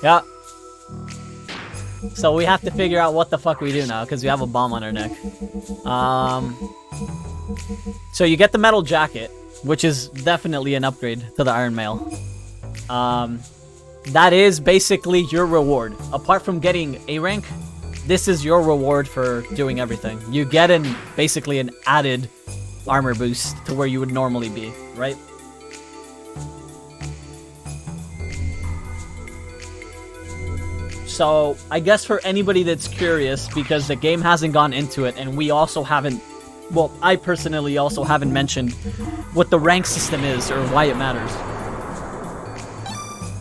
Yeah. So we have to figure out what the fuck we do now, because we have a bomb on our neck. So you get the metal jacket, which is definitely an upgrade to the Iron Mail. That is basically your reward. Apart from getting A rank, this is your reward for doing everything. You get basically an added armor boost to where you would normally be, right? So, I guess for anybody that's curious, because the game hasn't gone into it, and we also haven't... Well, I personally also haven't mentioned what the rank system is, or why it matters.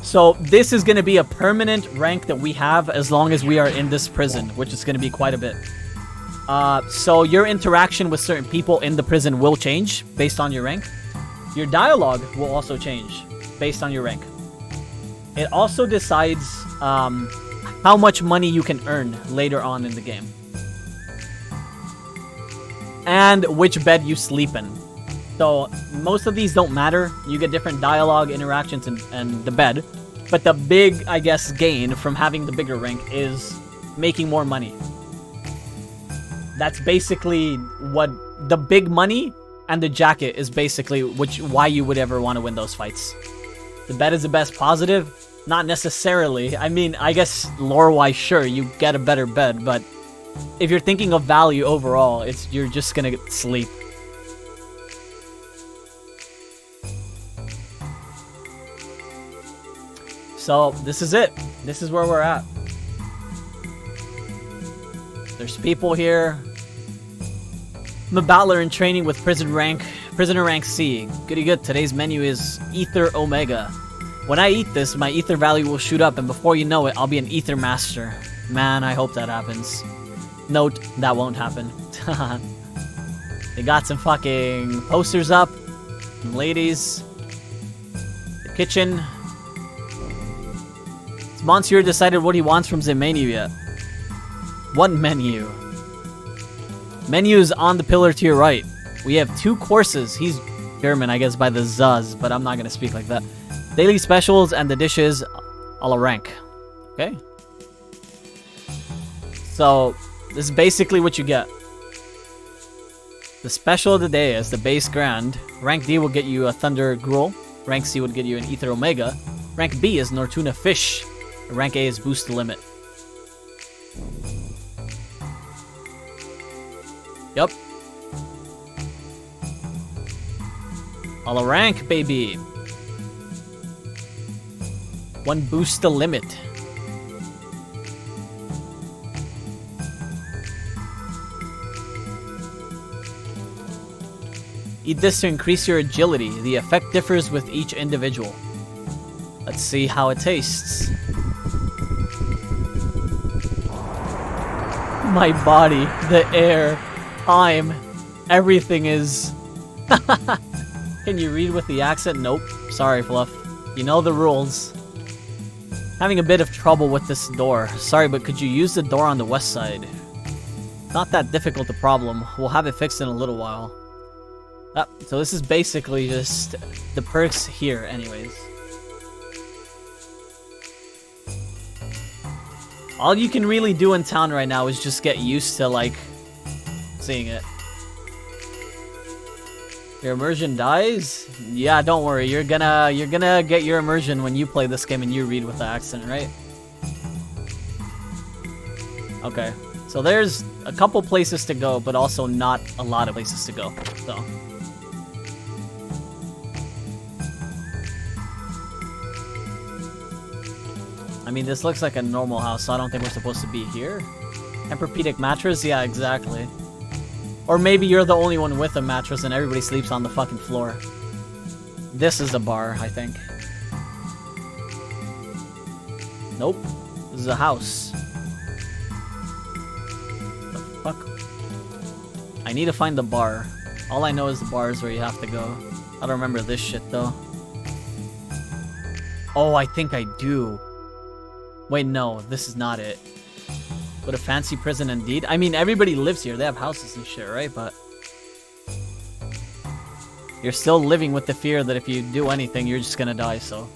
So, this is going to be a permanent rank that we have as long as we are in this prison, which is going to be quite a bit. So, your interaction with certain people in the prison will change based on your rank. Your dialogue will also change based on your rank. It also decides... how much money you can earn later on in the game. And which bed you sleep in. So, most of these don't matter. You get different dialogue, interactions, and the bed. But the big, I guess, gain from having the bigger rank is making more money. That's basically what... The big money and the jacket is basically why you would ever want to win those fights. The bed is the best positive. Not necessarily. I mean, I guess lore-wise, sure, you get a better bed, but if you're thinking of value overall, you're just gonna sleep. So, this is it. This is where we're at. There's people here. I'm a battler in training with prisoner rank C. Goody good. Today's menu is Ether Omega. When I eat this, my ether value will shoot up, and before you know it, I'll be an ether master. Man, I hope that happens. Note, that won't happen. They got some fucking posters up. Some ladies. The kitchen. Has Monsieur decided what he wants from the menu yet? What menu? Menu is on the pillar to your right. We have 2 courses. He's German, I guess, by the Zuz, but I'm not going to speak like that. Daily specials and the dishes a la rank. Okay. So, this is basically what you get. The special of the day is the base grand. Rank D will get you a Thunder Gruel. Rank C would get you an Ether Omega. Rank B is Nortuna Fish. Rank A is Boost the Limit. Yep. A la rank, baby. 1 Boost the Limit. Eat this to increase your agility. The effect differs with each individual. Let's see how it tastes. My body, the air, time, everything is... Can you read with the accent? Nope. Sorry, Fluff. You know the rules. Having a bit of trouble with this door. Sorry, but could you use the door on the west side? Not that difficult a problem. We'll have it fixed in a little while. So this is basically just the perks here anyways. All you can really do in town right now is just get used to, like, seeing it. Your immersion dies? Yeah, don't worry. You're gonna get your immersion when you play this game and you read with the accent, right? Okay. So there's a couple places to go, but also not a lot of places to go. So I mean, this looks like a normal house, so I don't think we're supposed to be here. Tempur-Pedic mattress? Yeah, exactly. Or maybe you're the only one with a mattress and everybody sleeps on the fucking floor. This is a bar, I think. Nope. This is a house. The fuck? I need to find the bar. All I know is the bar is where you have to go. I don't remember this shit, though. Oh, I think I do. Wait, no, this is not it. What a fancy prison indeed. I mean, everybody lives here. They have houses and shit, right? But you're still living with the fear that if you do anything, you're just gonna die, so.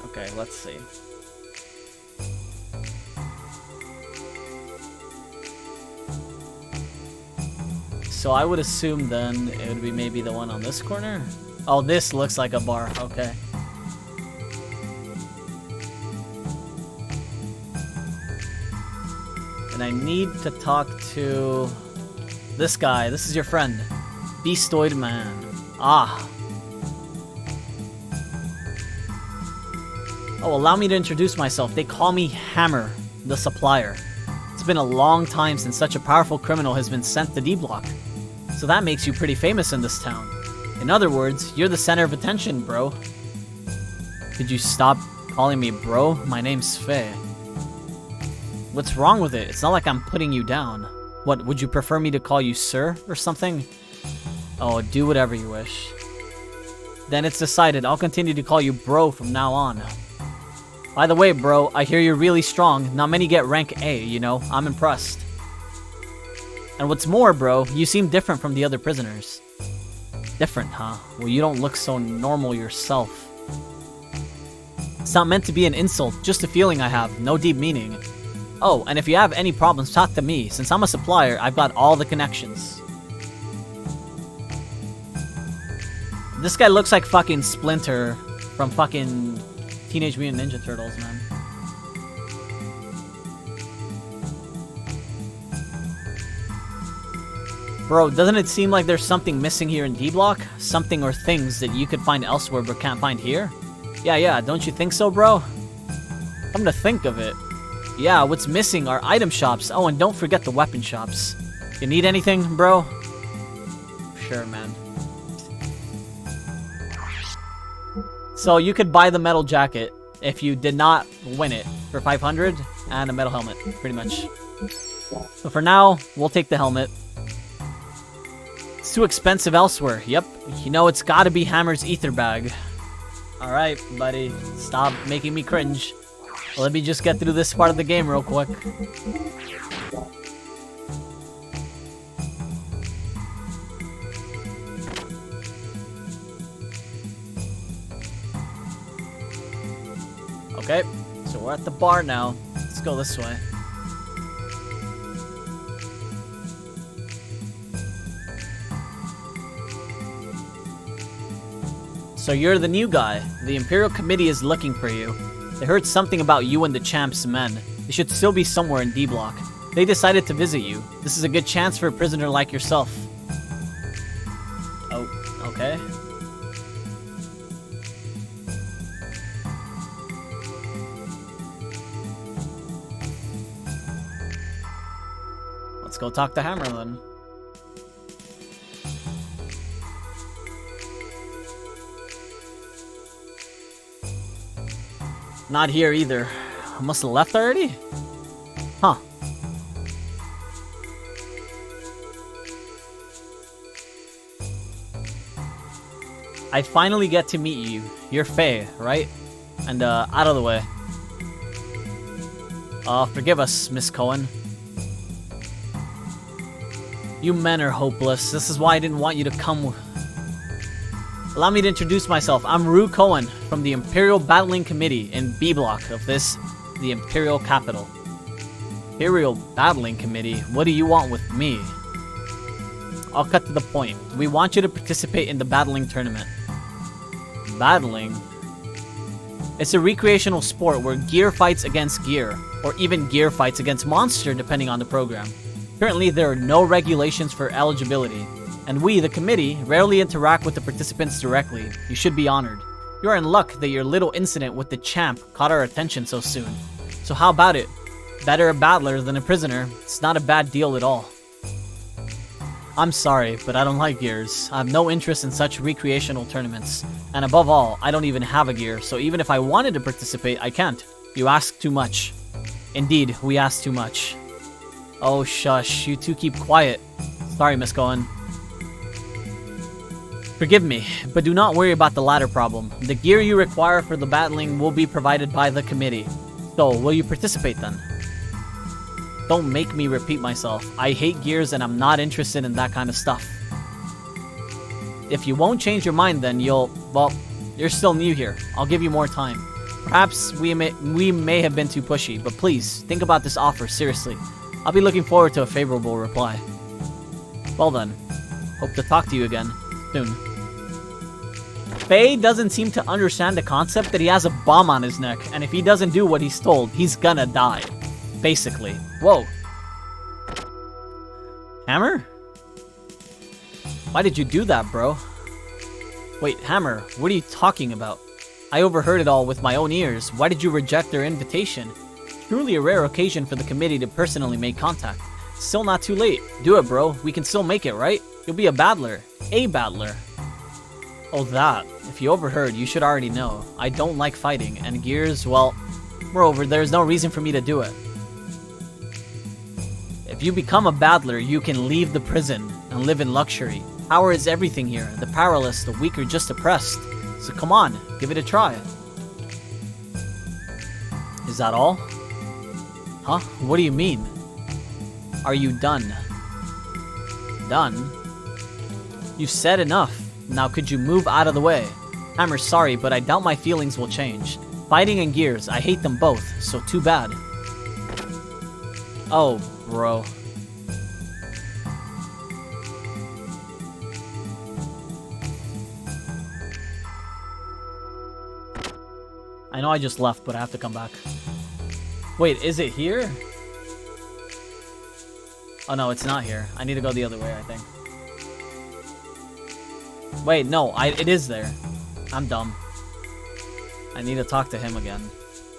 Okay, let's see. So I would assume then it would be maybe the one on this corner? Oh, this looks like a bar. Okay. And I need to talk to this guy. This is your friend. Beastoid Man. Ah. Oh, allow me to introduce myself. They call me Hammer, the supplier. It's been a long time since such a powerful criminal has been sent to D-Block. So that makes you pretty famous in this town. In other words, you're the center of attention, bro. Could you stop calling me bro? My name's Faye. What's wrong with it? It's not like I'm putting you down. What, would you prefer me to call you sir or something? Oh, do whatever you wish. Then it's decided. I'll continue to call you bro from now on. By the way, bro, I hear you're really strong. Not many get rank A, you know? I'm impressed. And what's more, bro, you seem different from the other prisoners. Different, huh? Well, you don't look so normal yourself. It's not meant to be an insult, just a feeling I have, no deep meaning. Oh, and if you have any problems, talk to me. Since I'm a supplier, I've got all the connections. This guy looks like fucking Splinter from fucking Teenage Mutant Ninja Turtles, man. Bro, doesn't it seem like there's something missing here in D-Block? Something or things that you could find elsewhere but can't find here? Yeah, don't you think so, bro? Come to think of it. Yeah, what's missing are item shops. Oh, and don't forget the weapon shops. You need anything, bro? Sure, man. So you could buy the metal jacket if you did not win it for 500 and a metal helmet, pretty much. So for now, we'll take the helmet. It's too expensive elsewhere. Yep. You know, it's gotta be Hammer's ether bag. Alright, buddy. Stop making me cringe. Let me just get through this part of the game real quick. Okay, so we're at the bar now. Let's go this way. So you're the new guy. The Imperial Committee is looking for you. They heard something about you and the Champ's men. They should still be somewhere in D-Block. They decided to visit you. This is a good chance for a prisoner like yourself. Oh, okay. Let's go talk to Hammer then. Not here either. I must have left already? Huh. I finally get to meet you. You're Faye, right? And, out of the way. Forgive us, Miss Cohen. You men are hopeless. This is why I didn't want you to come. Allow me to introduce myself. I'm Rue Cohen from the Imperial Battling Committee in B Block of the Imperial Capital. Imperial Battling Committee? What do you want with me? I'll cut to the point. We want you to participate in the battling tournament. Battling? It's a recreational sport where gear fights against gear, or even gear fights against monster depending on the program. Currently, there are no regulations for eligibility, and we, the committee, rarely interact with the participants directly. You should be honored. You are in luck that your little incident with the champ caught our attention so soon. So how about it? Better a battler than a prisoner. It's not a bad deal at all. I'm sorry, but I don't like gears. I have no interest in such recreational tournaments. And above all, I don't even have a gear, so even if I wanted to participate, I can't. You ask too much. Indeed, we ask too much. Oh, shush. You two keep quiet. Sorry, Miss Cohen. Forgive me, but do not worry about the latter problem. The gear you require for the battling will be provided by the committee. So, will you participate then? Don't make me repeat myself. I hate gears and I'm not interested in that kind of stuff. If you won't change your mind then well, you're still new here. I'll give you more time. Perhaps we may have been too pushy, but please, think about this offer seriously. I'll be looking forward to a favorable reply. Well then, hope to talk to you again soon. Faye doesn't seem to understand the concept that he has a bomb on his neck, and if he doesn't do what he's told, he's gonna die. Basically. Whoa. Hammer? Why did you do that, bro? Wait, Hammer, what are you talking about? I overheard it all with my own ears. Why did you reject their invitation? Truly a rare occasion for the committee to personally make contact. Still not too late. Do it, bro. We can still make it, right? You'll be a battler. A battler. Oh, that. If you overheard, you should already know. I don't like fighting, and gears, well, moreover, there's no reason for me to do it. If you become a battler, you can leave the prison and live in luxury. Power is everything here. The powerless, the weak are just oppressed. So come on, give it a try. Is that all? Huh? What do you mean? Are you done? Done? You've said enough. Now could you move out of the way? Hammer, sorry, but I doubt my feelings will change. Fighting and gears, I hate them both, so too bad. Oh, bro. I know I just left, but I have to come back. Wait, is it here? Oh no, it's not here. I need to go the other way, I think. Wait, no, it is there. I'm dumb. I need to talk to him again.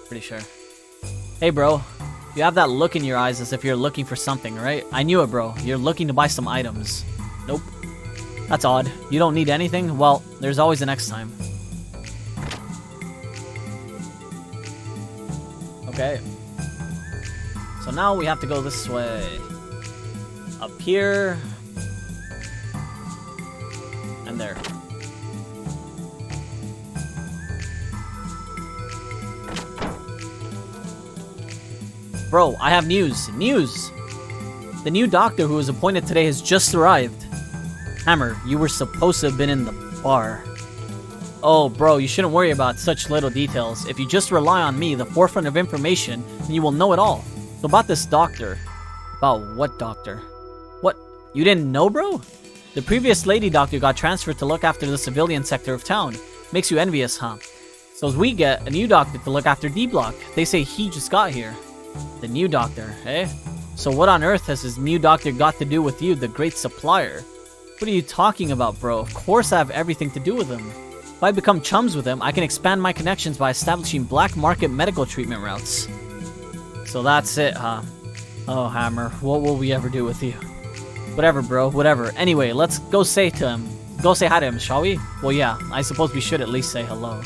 Pretty sure. Hey, bro. You have that look in your eyes as if you're looking for something, right? I knew it, bro. You're looking to buy some items. Nope. That's odd. You don't need anything? Well, there's always a next time. Okay. So now we have to go this way. Up here. And there. Bro, I have news. News! The new doctor who was appointed today has just arrived. Hammer, you were supposed to have been in the bar. Oh, bro, you shouldn't worry about such little details. If you just rely on me, the forefront of information, then you will know it all. So about this doctor. About what doctor? What? You didn't know, bro? The previous lady doctor got transferred to look after the civilian sector of town. Makes you envious, huh? So as we get a new doctor to look after D Block. They say he just got here. The new doctor, eh? So what on earth has this new doctor got to do with you, the great supplier? What are you talking about, bro? Of course I have everything to do with him. If I become chums with him, I can expand my connections by establishing black market medical treatment routes. So that's it, huh? Oh, Hammer, what will we ever do with you? Whatever, bro, whatever. Anyway, let's go say to him. Go say hi to him, shall we? Well, yeah, I suppose we should at least say hello.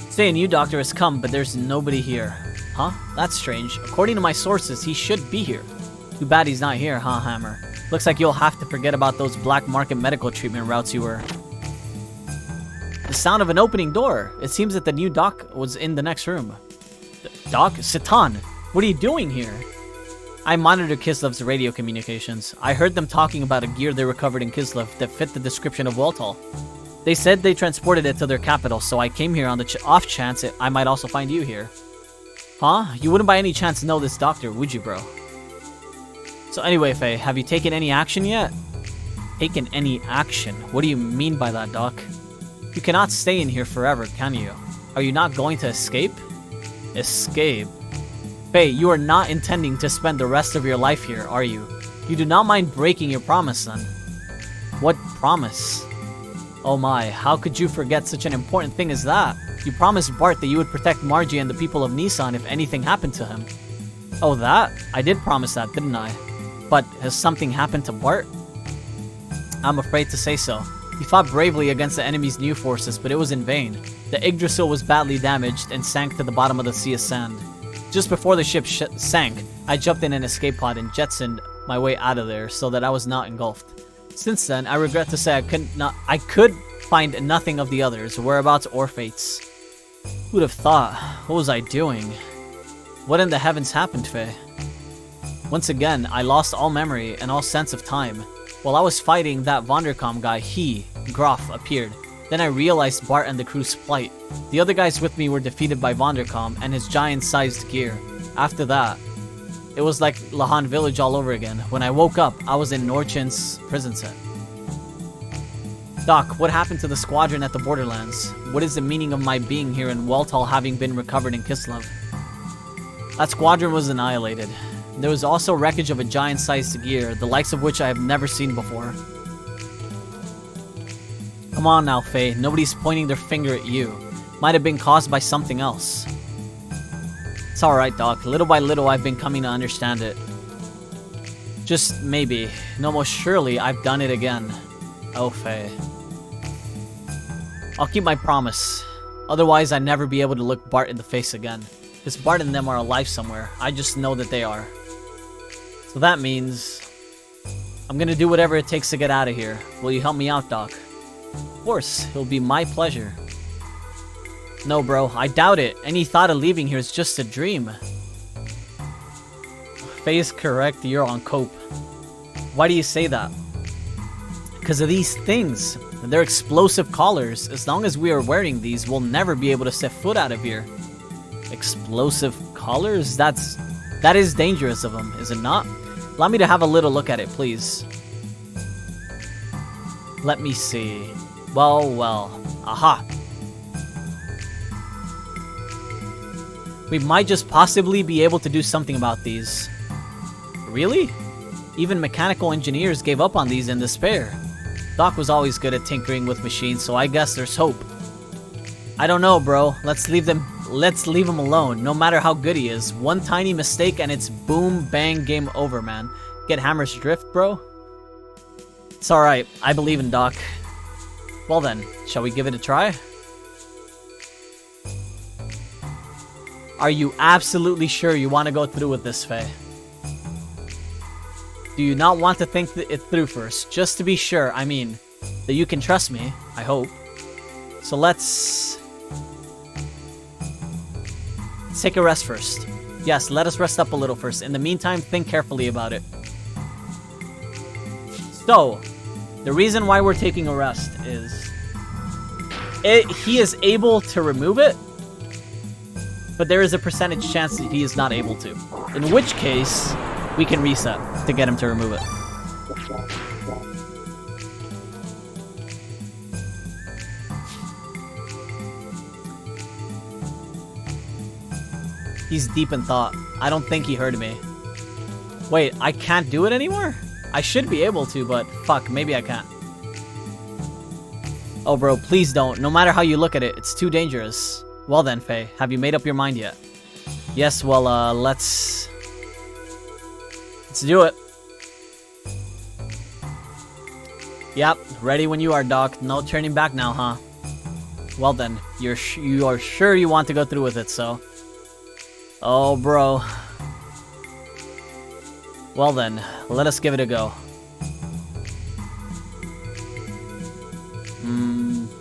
Say a new doctor has come, but there's nobody here. Huh? That's strange. According to my sources, he should be here. Too bad he's not here, huh, Hammer? Looks like you'll have to forget about those black market medical treatment routes you were. The sound of an opening door. It seems that the new doc was in the next room. Doc? Satan, what are you doing here? I monitored Kislev's radio communications. I heard them talking about a gear they recovered in Kislev that fit the description of Waltal. They said they transported it to their capital, so I came here on the off chance I might also find you here. Huh? You wouldn't by any chance know this doctor, would you, bro? So anyway, Faye, have you taken any action yet? Taken any action? What do you mean by that, Doc? You cannot stay in here forever, can you? Are you not going to escape? Escape? Faye, you are not intending to spend the rest of your life here, are you? You do not mind breaking your promise, then? What promise? Oh my, how could you forget such an important thing as that? You promised Bart that you would protect Margie and the people of Nissan if anything happened to him. Oh, that? I did promise that, didn't I? But has something happened to Bart? I'm afraid to say so. He fought bravely against the enemy's new forces, but it was in vain. The Yggdrasil was badly damaged and sank to the bottom of the sea of sand. Just before the ship sank, I jumped in an escape pod and jettisoned my way out of there so that I was not engulfed. Since then, I regret to say I could find nothing of the others, whereabouts or fates. Who'd have thought? What was I doing? What in the heavens happened, Faye? Once again, I lost all memory and all sense of time. While I was fighting that Vonderkom guy, Groff, appeared. Then I realized Bart and the crew's plight. The other guys with me were defeated by Vonderkom and his giant-sized gear. After that, it was like Lahan Village all over again. When I woke up, I was in Norchin's prison set. Doc, what happened to the squadron at the Borderlands? What is the meaning of my being here in Waltal having been recovered in Kislev? That squadron was annihilated. There was also wreckage of a giant-sized gear, the likes of which I have never seen before. Come on now, Faye. Nobody's pointing their finger at you. Might have been caused by something else. It's alright, Doc. Little by little, I've been coming to understand it. Just maybe. No, most surely, I've done it again. Oh, Faye. I'll keep my promise. Otherwise, I'd never be able to look Bart in the face again. Because Bart and them are alive somewhere. I just know that they are. So that means I'm gonna do whatever it takes to get out of here. Will you help me out, Doc? Of course, it'll be my pleasure. No, bro, I doubt it. Any thought of leaving here is just a dream. Faye is correct, you're on cope. Why do you say that? Because of these things. They're explosive collars. As long as we are wearing these, we'll never be able to set foot out of here. Explosive collars? That is dangerous of them, is it not? Allow me to have a little look at it, please. Let me see. Well. Aha. We might just possibly be able to do something about these. Really? Even mechanical engineers gave up on these in despair. Doc was always good at tinkering with machines, so I guess there's hope. I don't know, bro. Let's leave him alone, no matter how good he is. One tiny mistake and it's boom, bang, game over, man. Get Hammer's drift, bro? It's alright. I believe in Doc. Well then, shall we give it a try? Are you absolutely sure you want to go through with this, Faye? Do you not want to think it through first? Just to be sure, I mean, that you can trust me, I hope. So let's take a rest first. Yes, let us rest up a little first. In the meantime, think carefully about it. So, the reason why we're taking a rest is he is able to remove it, but there is a percentage chance that he is not able to. In which case, we can reset to get him to remove it. He's deep in thought. I don't think he heard me. Wait, I can't do it anymore? I should be able to, but fuck, maybe I can't. Oh, bro, please don't. No matter how you look at it, it's too dangerous. Well then, Faye, have you made up your mind yet? Yes, well, let's do it. Yep, ready when you are, Doc. No turning back now, huh? Well then, you are sure you want to go through with it, so... Oh, bro. Well then, let us give it a go.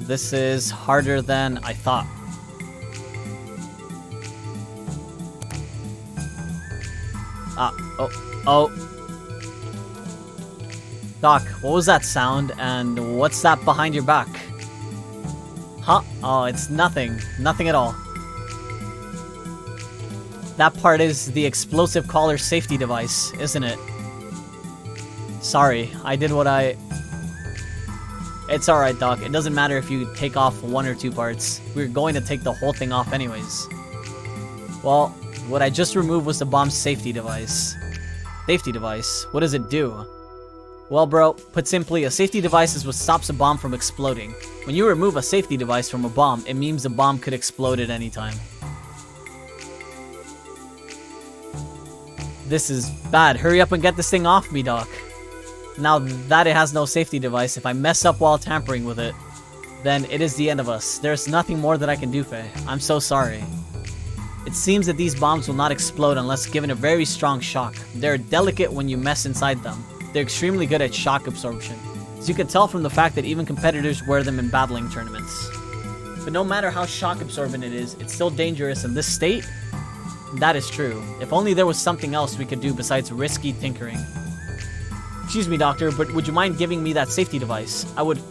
this is harder than I thought. Oh. Doc, what was that sound, and what's that behind your back? Huh? Oh, it's nothing. Nothing at all. That part is the explosive collar safety device, isn't it? Sorry, I did what I... It's alright, Doc. It doesn't matter if you take off 1 or 2 parts. We're going to take the whole thing off anyways. Well, what I just removed was the bomb's safety device. Safety device? What does it do? Well, bro, put simply, a safety device is what stops a bomb from exploding. When you remove a safety device from a bomb, it means the bomb could explode at any time. This is bad. Hurry up and get this thing off me, Doc. Now that it has no safety device, if I mess up while tampering with it, then it is the end of us. There's nothing more that I can do, Faye. I'm so sorry. It seems that these bombs will not explode unless given a very strong shock. They're delicate when you mess inside them. They're extremely good at shock absorption, as you can tell from the fact that even competitors wear them in battling tournaments. But no matter how shock absorbent it is, it's still dangerous in this state. That is true. If only there was something else we could do besides risky tinkering. Excuse me, Doctor, but would you mind giving me that safety device?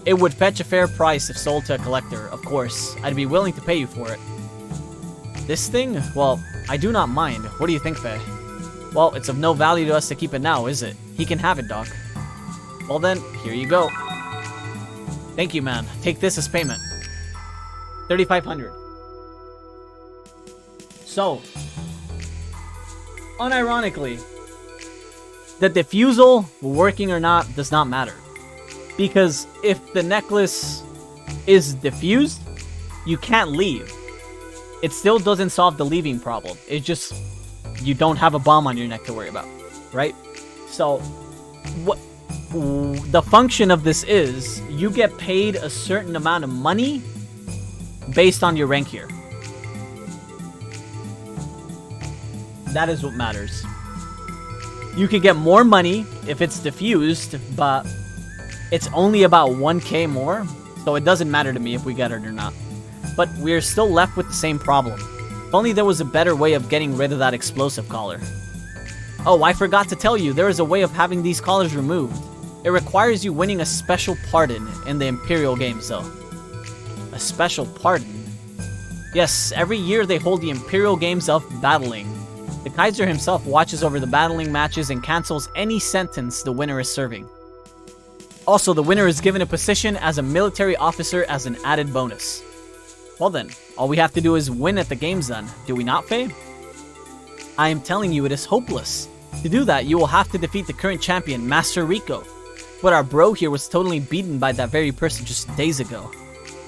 It would fetch a fair price if sold to a collector, of course. I'd be willing to pay you for it. This thing? Well, I do not mind. What do you think, Faye? Well, it's of no value to us to keep it now, is it? He can have it, Doc. Well then, here you go. Thank you, man. Take this as payment. 3,500. So, unironically, the diffusal, working or not, does not matter. Because if the necklace is diffused, you can't leave. It still doesn't solve the leaving problem. It's just, you don't have a bomb on your neck to worry about, right? So, what the function of this is, you get paid a certain amount of money based on your rank here. That is what matters. You could get more money if it's diffused, but it's only about 1k more, so it doesn't matter to me if we get it or not. But we're still left with the same problem. If only there was a better way of getting rid of that explosive collar. Oh, I forgot to tell you, there is a way of having these collars removed. It requires you winning a special pardon in the Imperial Games, though. A special pardon? Yes, every year they hold the Imperial Games of Battling. The Kaiser himself watches over the battling matches and cancels any sentence the winner is serving. Also, the winner is given a position as a military officer as an added bonus. Well then, all we have to do is win at the games then, do we not, Faye? I am telling you, it is hopeless. To do that, you will have to defeat the current champion, Master Rico. But our bro here was totally beaten by that very person just days ago.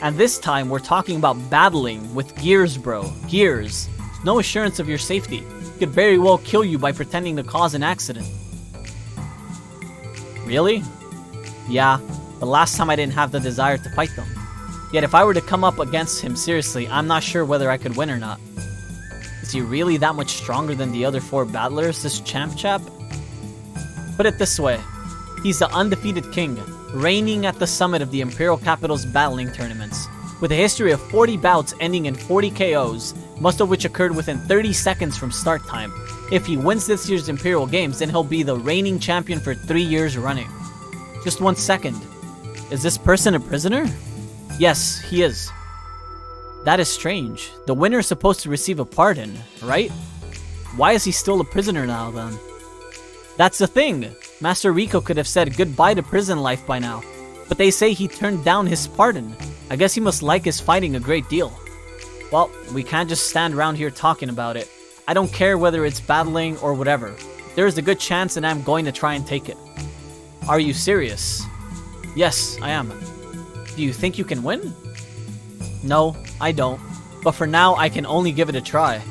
And this time, we're talking about battling with Gears, bro. Gears. There's no assurance of your safety. He could very well kill you by pretending to cause an accident. Really? Yeah, the last time I didn't have the desire to fight them. Yet if I were to come up against him seriously, I'm not sure whether I could win or not. Is he really that much stronger than the other 4 battlers, this champ chap? Put it this way, he's the undefeated king, reigning at the summit of the Imperial Capital's battling tournaments, with a history of 40 bouts ending in 40 KOs, most of which occurred within 30 seconds from start time. If he wins this year's Imperial Games, then he'll be the reigning champion for 3 years running. Just 1 second. Is this person a prisoner? Yes, he is. That is strange. The winner is supposed to receive a pardon, right? Why is he still a prisoner now, then? That's the thing. Master Rico could have said goodbye to prison life by now. But they say he turned down his pardon. I guess he must like his fighting a great deal. Well, we can't just stand around here talking about it. I don't care whether it's battling or whatever. There is a good chance that I'm going to try and take it. Are you serious? Yes, I am. Do you think you can win? No, I don't. But for now, I can only give it a try.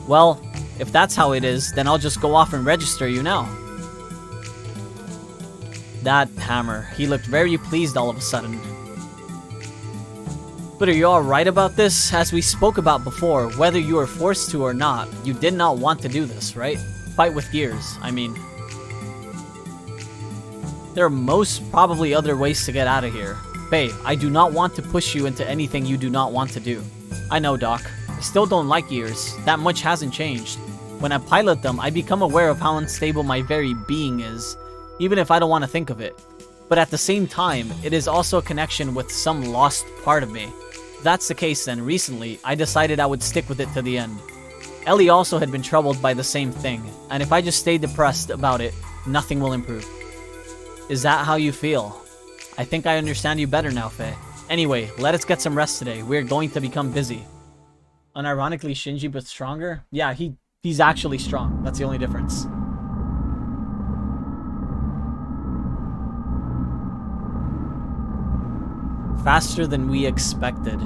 Well, if that's how it is, then I'll just go off and register you now. That hammer. He looked very pleased all of a sudden. But are you alright about this? As we spoke about before, whether you were forced to or not, you did not want to do this, right? Fight with Gears, I mean. There are most probably other ways to get out of here. Faye, I do not want to push you into anything you do not want to do. I know, Doc. I still don't like gears. That much hasn't changed. When I pilot them, I become aware of how unstable my very being is, even if I don't want to think of it. But at the same time, it is also a connection with some lost part of me. If that's the case, then recently, I decided I would stick with it to the end. Ellie also had been troubled by the same thing, and if I just stay depressed about it, nothing will improve. Is that how you feel? I think I understand you better now, Faye. Anyway, let us get some rest today. We're going to become busy. Unironically Shinji, but stronger? Yeah, he's actually strong. That's the only difference. Faster than we expected.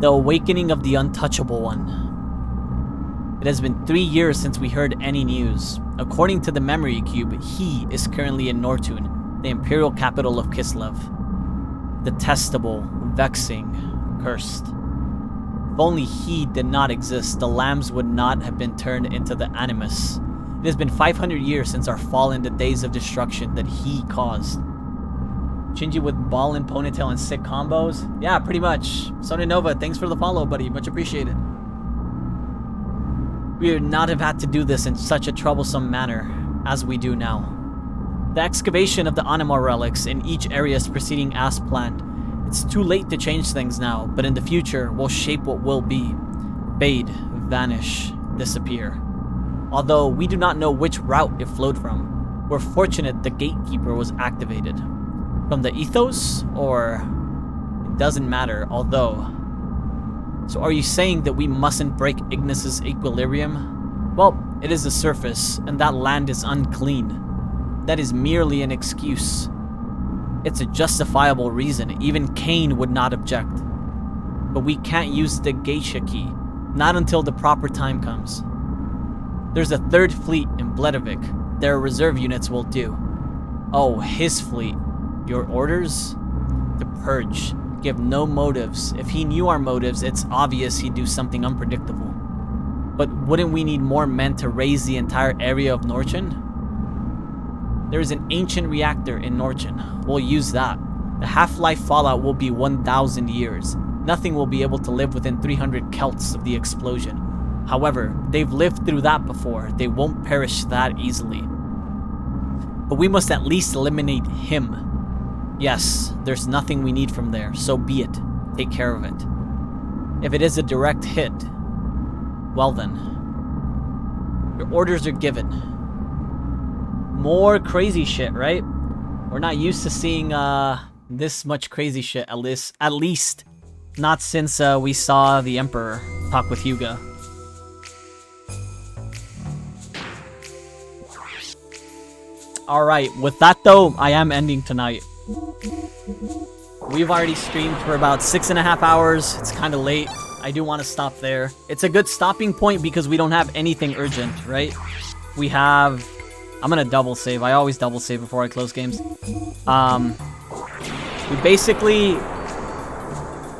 The awakening of the untouchable one. It has been 3 years since we heard any news. According to the memory cube, he is currently in Nortun, the imperial capital of Kislev. Detestable, vexing, cursed. If only he did not exist, the lambs would not have been turned into the animus. It has been 500 years since our fall in the days of destruction that he caused. Shinji with ball and ponytail and sick combos? Yeah, pretty much. Sonanova, thanks for the follow, buddy. Much appreciated. We would not have had to do this in such a troublesome manner as we do now. The excavation of the Anima relics in each area is proceeding as planned. It's too late to change things now, but in the future, we'll shape what will be. Fade, vanish, disappear. Although we do not know which route it flowed from, we're fortunate the gatekeeper was activated. From the ethos, or it doesn't matter, although. So are you saying that we mustn't break Ignis's equilibrium? Well, it is the surface, and that land is unclean. That is merely an excuse. It's a justifiable reason, even Cain would not object. But we can't use the geisha key, not until the proper time comes. There's a third fleet in Bledovik. Their reserve units will do. Oh, his fleet. Your orders? To purge. Give no motives. If he knew our motives, it's obvious he'd do something unpredictable. But wouldn't we need more men to raise the entire area of Norchen? There is an ancient reactor in Norchen. We'll use that. The half-life fallout will be 1,000 years. Nothing will be able to live within 300 Celts of the explosion. However, they've lived through that before. They won't perish that easily. But we must at least eliminate him. Yes, there's nothing we need from there, so be it. Take care of it. If it is a direct hit, well then. Your orders are given. More crazy shit, right? We're not used to seeing this much crazy shit, at least not since we saw the Emperor talk with Hyuga. Alright, with that though, I am ending tonight. We've already streamed for about 6.5 hours. It's kind of late. I do want to stop there. It's a good stopping point because we don't have anything urgent, right? We have... I'm gonna double save. I always double save before I close games. We basically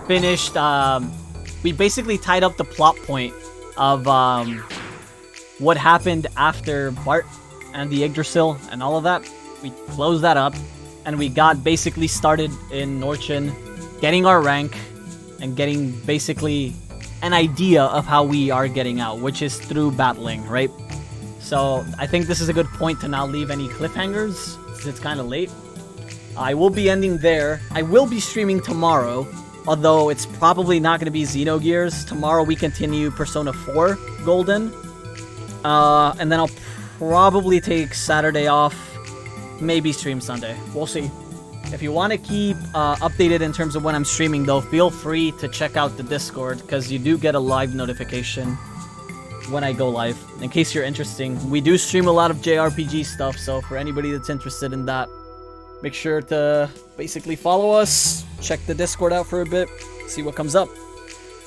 finished... we basically tied up the plot point of what happened after Bart and the Yggdrasil and all of that. We closed that up. And we got basically started in Norchen, getting our rank, and getting basically an idea of how we are getting out, which is through battling, right? So I think this is a good point to not leave any cliffhangers, since it's kind of late. I will be ending there. I will be streaming tomorrow, although it's probably not going to be Xenogears. Tomorrow we continue Persona 4 Golden, and then I'll probably take Saturday off. Maybe stream Sunday. We'll see. If you want to keep updated in terms of when I'm streaming, though, feel free to check out the Discord, because you do get a live notification when I go live, in case you're interested. We do stream a lot of JRPG stuff, so for anybody that's interested in that, make sure to basically follow us, check the Discord out for a bit, see what comes up.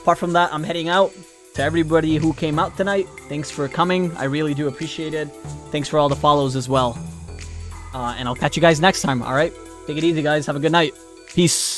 Apart from that, I'm heading out. To everybody who came out tonight, thanks for coming. I really do appreciate it. Thanks for all the follows as well. And I'll catch you guys next time, alright? Take it easy, guys. Have a good night. Peace.